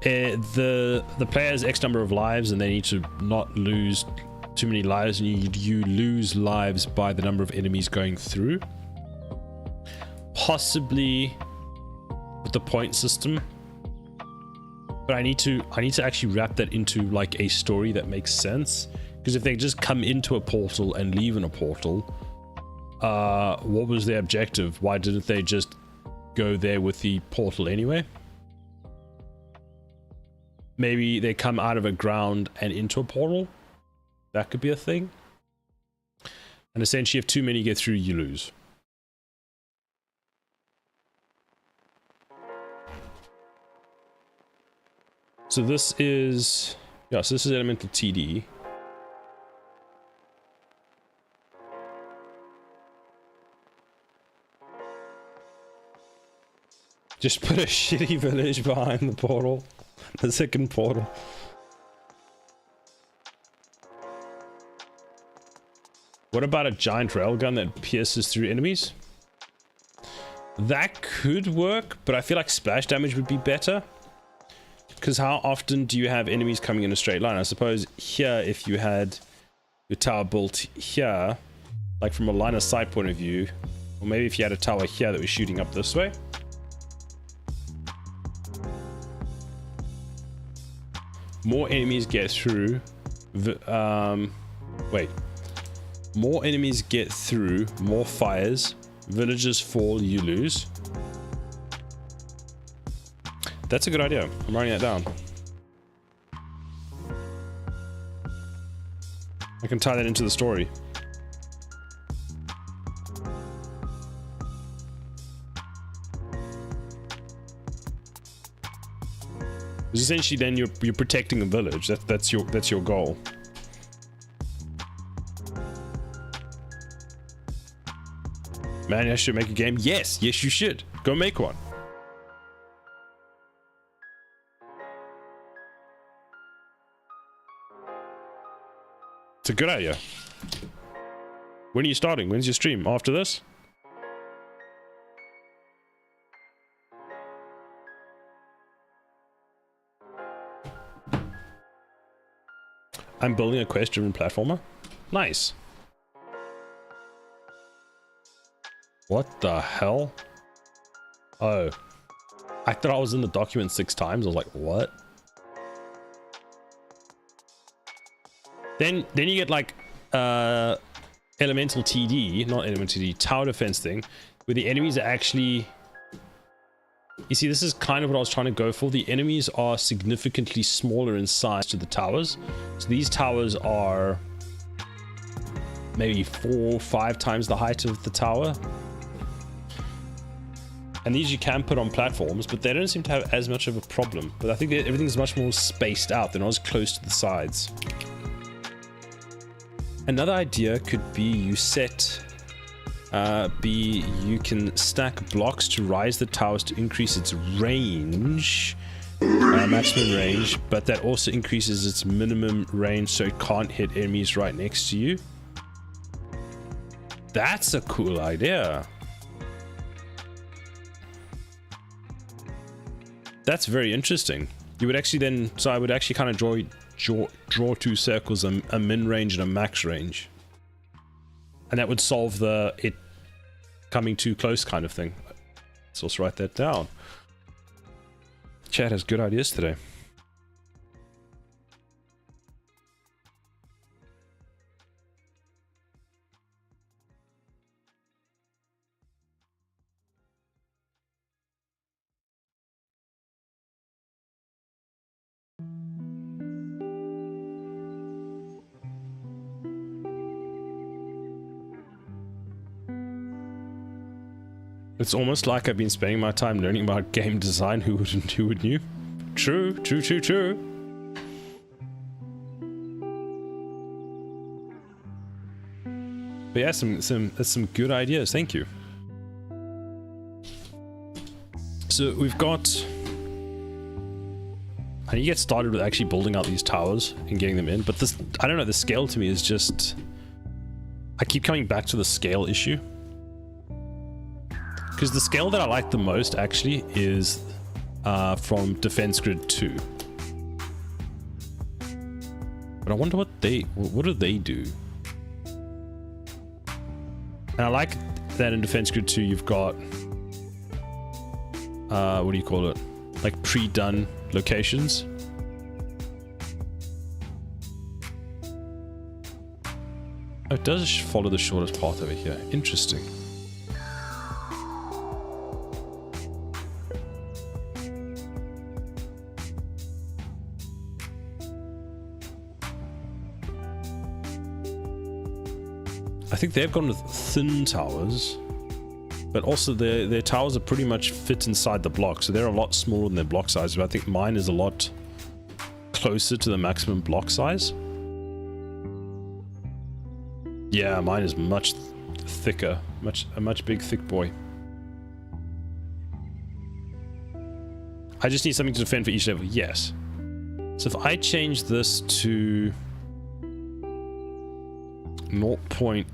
the player has X number of lives and they need to not lose too many lives, and you lose lives by the number of enemies going through. Possibly with the point system, but I need to actually wrap that into like a story that makes sense, because if they just come into a portal and leave in a portal, what was their objective? Why didn't they just go there with the portal anyway? Maybe they come out of a ground and into a portal. That could be a thing. And essentially, if too many get through, you lose. So this is... Yeah, so this is Elemental TD. Just put a shitty village behind the portal. The second portal. What about a giant railgun that pierces through enemies? That could work, but I feel like splash damage would be better. Because how often do you have enemies coming in a straight line? I suppose here, if you had your tower built here, like from a line of sight point of view, or maybe if you had a tower here that was shooting up this way. More enemies get through. Wait. More enemies get through. More fires. Villagers fall. You lose. That's a good idea. I'm writing that down. I can tie that into the story. Because essentially, then you're protecting the village. That's your goal. Man, I should make a game. Yes, you should. Go make one. It's a good idea. When are you starting? When's your stream? After this? I'm building a quest-driven platformer. Nice. What the hell? Oh. I thought I was in the document 6 times. I was like, what? Then you get like elemental TD, not elemental TD, tower defense thing, where the enemies are actually... You see, this is kind of what I was trying to go for. The enemies are significantly smaller in size to the towers. So these towers are maybe 4 or 5 times the height of the tower. And these you can put on platforms, but they don't seem to have as much of a problem. But I think that everything's much more spaced out. They're not as close to the sides. Another idea could be you set... you can stack blocks to rise the towers to increase its range, maximum range, but that also increases its minimum range so it can't hit enemies right next to you. That's a cool idea. That's very interesting. You would actually then, so I would actually kind of draw 2 circles, a min range and a max range. And that would solve the it coming too close kind of thing. Let's also write that down. Chat has good ideas today. It's almost like I've been spending my time learning about game design. Who would knew? True. But yeah, some good ideas. Thank you. So we've got... I need to get started with actually building out these towers and getting them in. But this, I don't know, the scale to me is just... I keep coming back to the scale issue. Because the scale that I like the most actually is from Defense Grid 2. But I wonder what do they do? And I like that in Defense Grid 2 you've got what do you call it? Like pre-done locations. Oh, it does follow the shortest path over here. Interesting. I think they've gone with thin towers, but also their towers are pretty much fit inside the block, so they're a lot smaller than their block size, but I think mine is a lot closer to the maximum block size. Yeah, mine is much thicker, a much big thick boy. I just need something to defend for each level, yes. So if I change this to 0.8.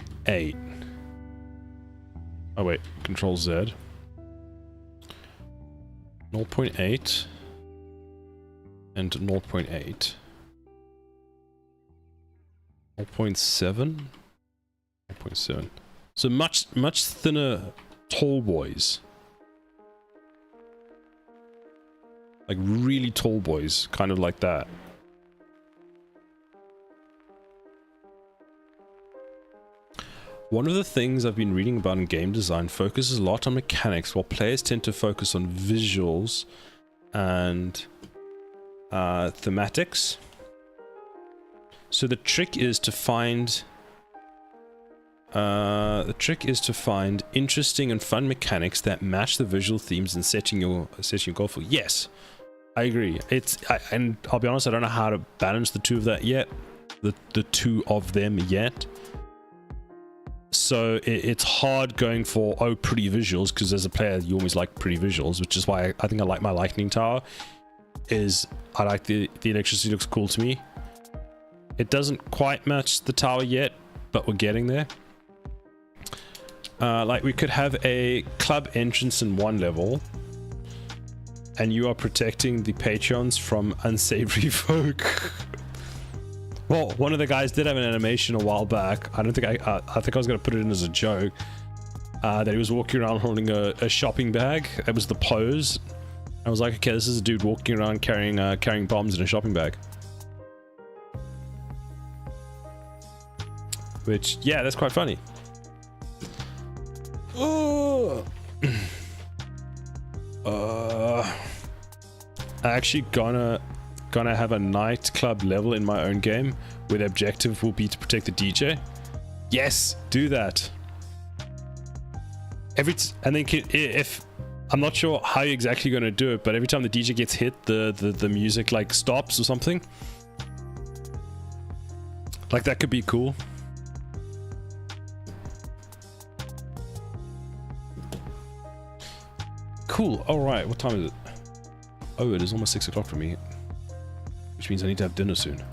Oh wait, Control Z. 0.8 and 0.8. 0.7. 0.7. So much thinner tall boys. Like really tall boys, kind of like that. One of the things I've been reading about in game design focuses a lot on mechanics, while players tend to focus on visuals and thematics. So the trick is to find interesting and fun mechanics that match the visual themes and setting your goal for. Yes, I agree. And I'll be honest, I don't know how to balance the two of that yet. The two of them yet. So it's hard going for pretty visuals, because as a player you always like pretty visuals, which is why I think I like my lightning tower. Is I like the electricity looks cool to me. It doesn't quite match the tower yet, but we're getting there. Like we could have a club entrance in one level, and you are protecting the Patreons from unsavory folk. Well, one of the guys did have an animation a while back. I think I was gonna put it in as a joke. That he was walking around holding a shopping bag. That was the pose. I was like, okay, this is a dude walking around carrying bombs in a shopping bag. Which, yeah, that's quite funny. Oh. I actually gonna have a nightclub level in my own game where the objective will be to protect the DJ. Yes, do that. And then if I'm not sure how you're exactly going to do it, but every time the DJ gets hit, the music like stops or something. Like that could be cool. Cool. All right. What time is it? Oh, it is almost 6 o'clock for me, which means I need to have dinner soon.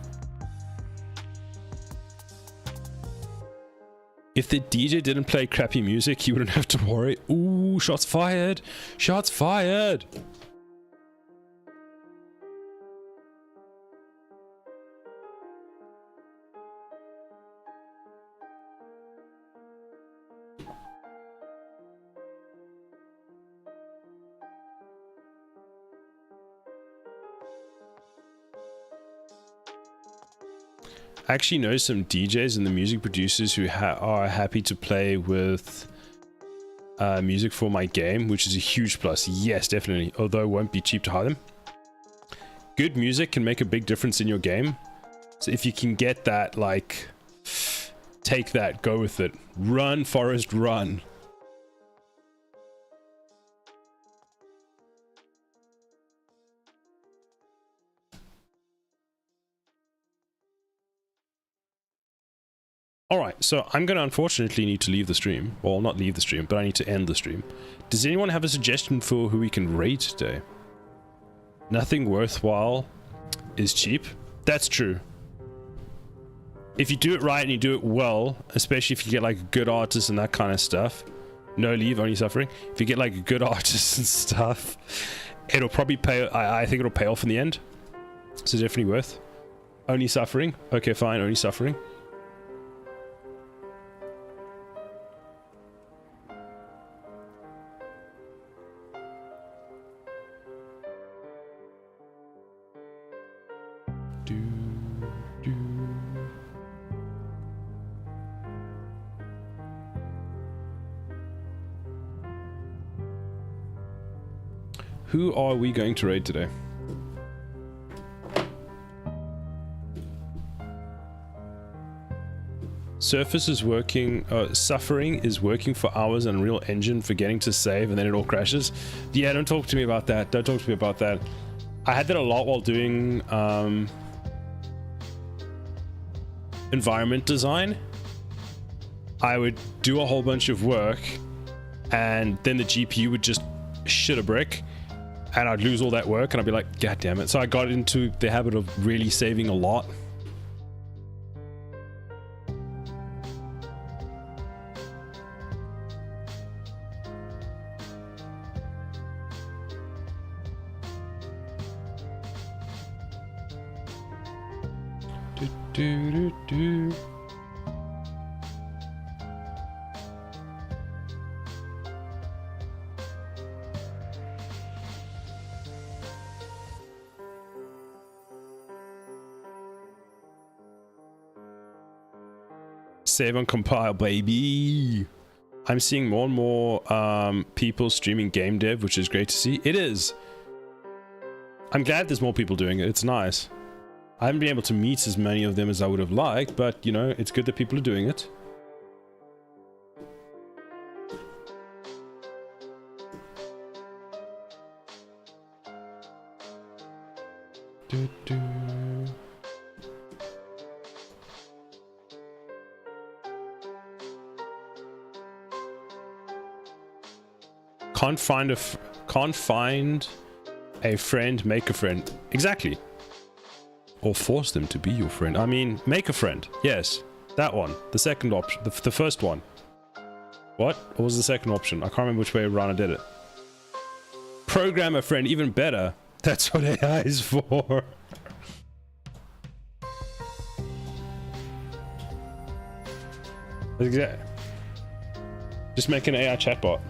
If the DJ didn't play crappy music, you wouldn't have to worry. Ooh, shots fired! Shots fired! I actually know some DJs and the music producers who are happy to play with music for my game, which is a huge plus. Yes, definitely. Although it won't be cheap to hire them. Good music can make a big difference in your game. So if you can get that, like, take that, go with it. Run, Forest, run. Alright, so I'm going to unfortunately need to leave the stream. Well, not leave the stream, but I need to end the stream. Does anyone have a suggestion for who we can raid today? Nothing worthwhile is cheap. That's true. If you do it right and you do it well, especially if you get like a good artist and that kind of stuff. No leave, only suffering. If you get like a good artist and stuff, it'll probably pay. I think it'll pay off in the end. So definitely worth. Only suffering. Okay, fine, only suffering. Who are we going to raid today? Surface is working, Suffering is working for hours on Unreal Engine, forgetting to save, and then it all crashes. Yeah, don't talk to me about that. Don't talk to me about that. I had that a lot while doing environment design. I would do a whole bunch of work, and then the GPU would just shit a brick. And I'd lose all that work, and I'd be like, God damn it. So I got into the habit of really saving a lot. Do. Save and compile, baby. I'm seeing more and more people streaming GameDev, which is great to see. It is. I'm glad there's more people doing it. It's nice. I haven't been able to meet as many of them as I would have liked, but you know, it's good that people are doing it. Do. Can't find a friend, make a friend. Exactly. Or force them to be your friend. I mean, make a friend. Yes, that one. The second option. The first one. What? What was the second option? I can't remember which way around I did it. Program a friend. Even better. That's what AI is for. Exactly. Just make an AI chatbot.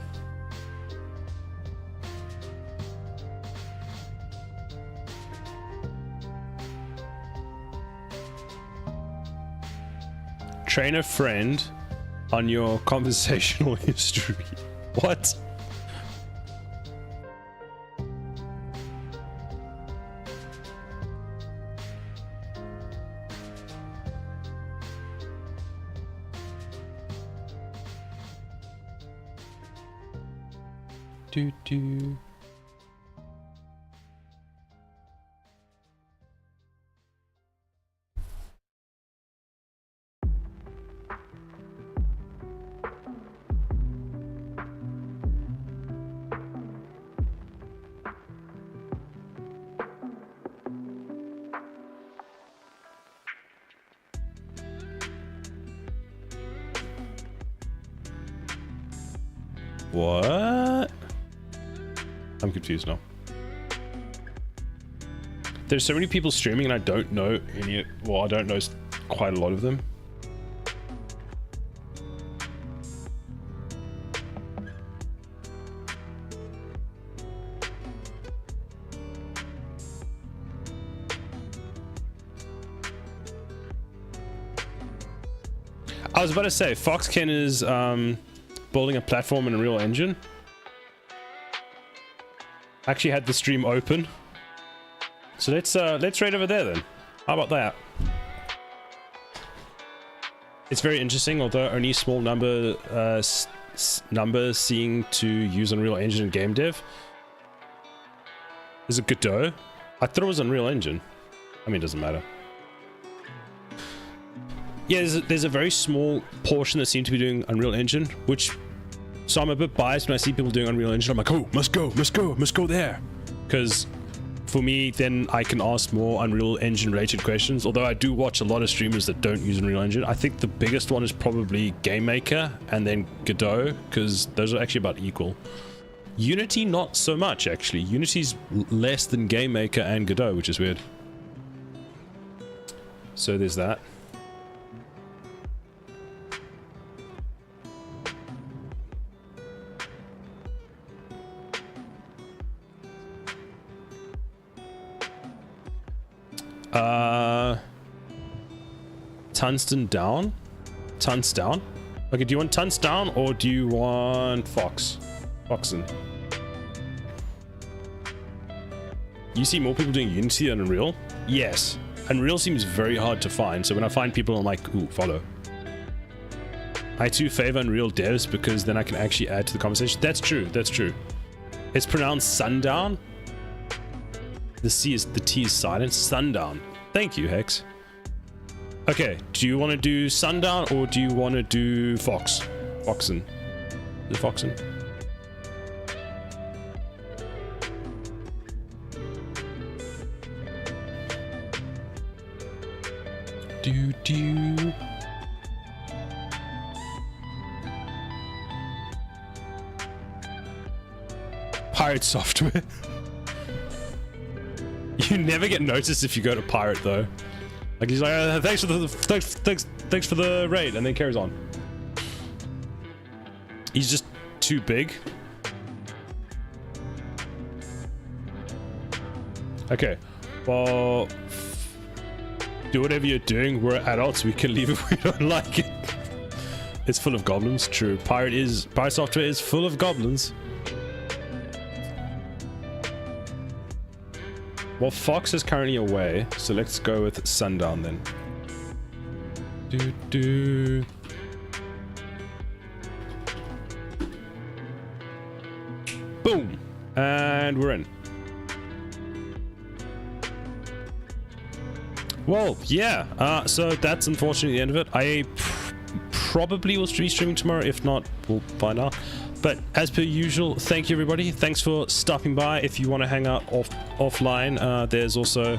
Train a friend on your conversational history. What? Do do. What? I'm confused now. There's so many people streaming and I don't know any, well, I don't know quite a lot of them. I was about to say, Foxken is building a platform in Unreal Engine. Actually had the stream open, so let's raid over there then. How about that? It's very interesting, although only small number seeing to use Unreal Engine and GameDev. Is it Godot? I thought it was Unreal Engine. I mean, it doesn't matter. Yeah, there's a very small portion that seem to be doing Unreal Engine, which, so I'm a bit biased when I see people doing Unreal Engine. I'm like, oh, must go there. Because for me, then I can ask more Unreal Engine related questions. Although I do watch a lot of streamers that don't use Unreal Engine. I think the biggest one is probably Game Maker and then Godot, because those are actually about equal. Unity, not so much actually. Unity's less than Game Maker and Godot, which is weird. So there's that. Tungsten down? Tons down? Okay, do you want tons down or do you want Foxen? You see more people doing Unity than Unreal? Yes. Unreal seems very hard to find, so when I find people, I'm like, ooh, follow. I too favor Unreal devs because then I can actually add to the conversation. That's true, that's true. It's pronounced sundown. The T is silent. Sundown. Thank you, Hex. Okay, do you want to do sundown or do you want to do Foxen? Is it Foxen? Do. Pirate software. You never get noticed if you go to pirate though. Like he's like, thanks for the raid, and then carries on. He's just too big. Okay, well, do whatever you're doing. We're adults. We can leave if we don't like it. It's full of goblins. True. Pirate software is full of goblins. Well, Fox is currently away, so let's go with sundown then. Do. Boom! And we're in. Well, yeah, so that's unfortunately the end of it. I probably will be streaming tomorrow. If not, we'll find out. But as per usual, thank you everybody. Thanks for stopping by. If you want to hang out offline, there's a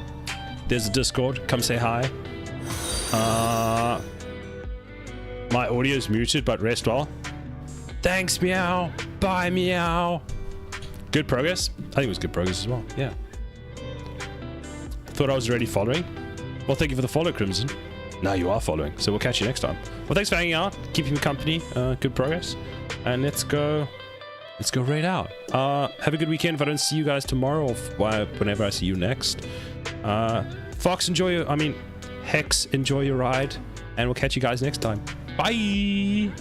Discord. Come say hi. My audio is muted, but rest well. Thanks, meow. Bye, meow. Good progress. I think it was good progress as well. Yeah. Thought I was already following. Well, thank you for the follow, Crimson. Now you are following. So we'll catch you next time. Well, thanks for hanging out, keeping me company. Good progress. And let's go raid out. Have a good weekend if I don't see you guys tomorrow or whenever I see you next. Fox, Hex, enjoy your ride. And we'll catch you guys next time. Bye!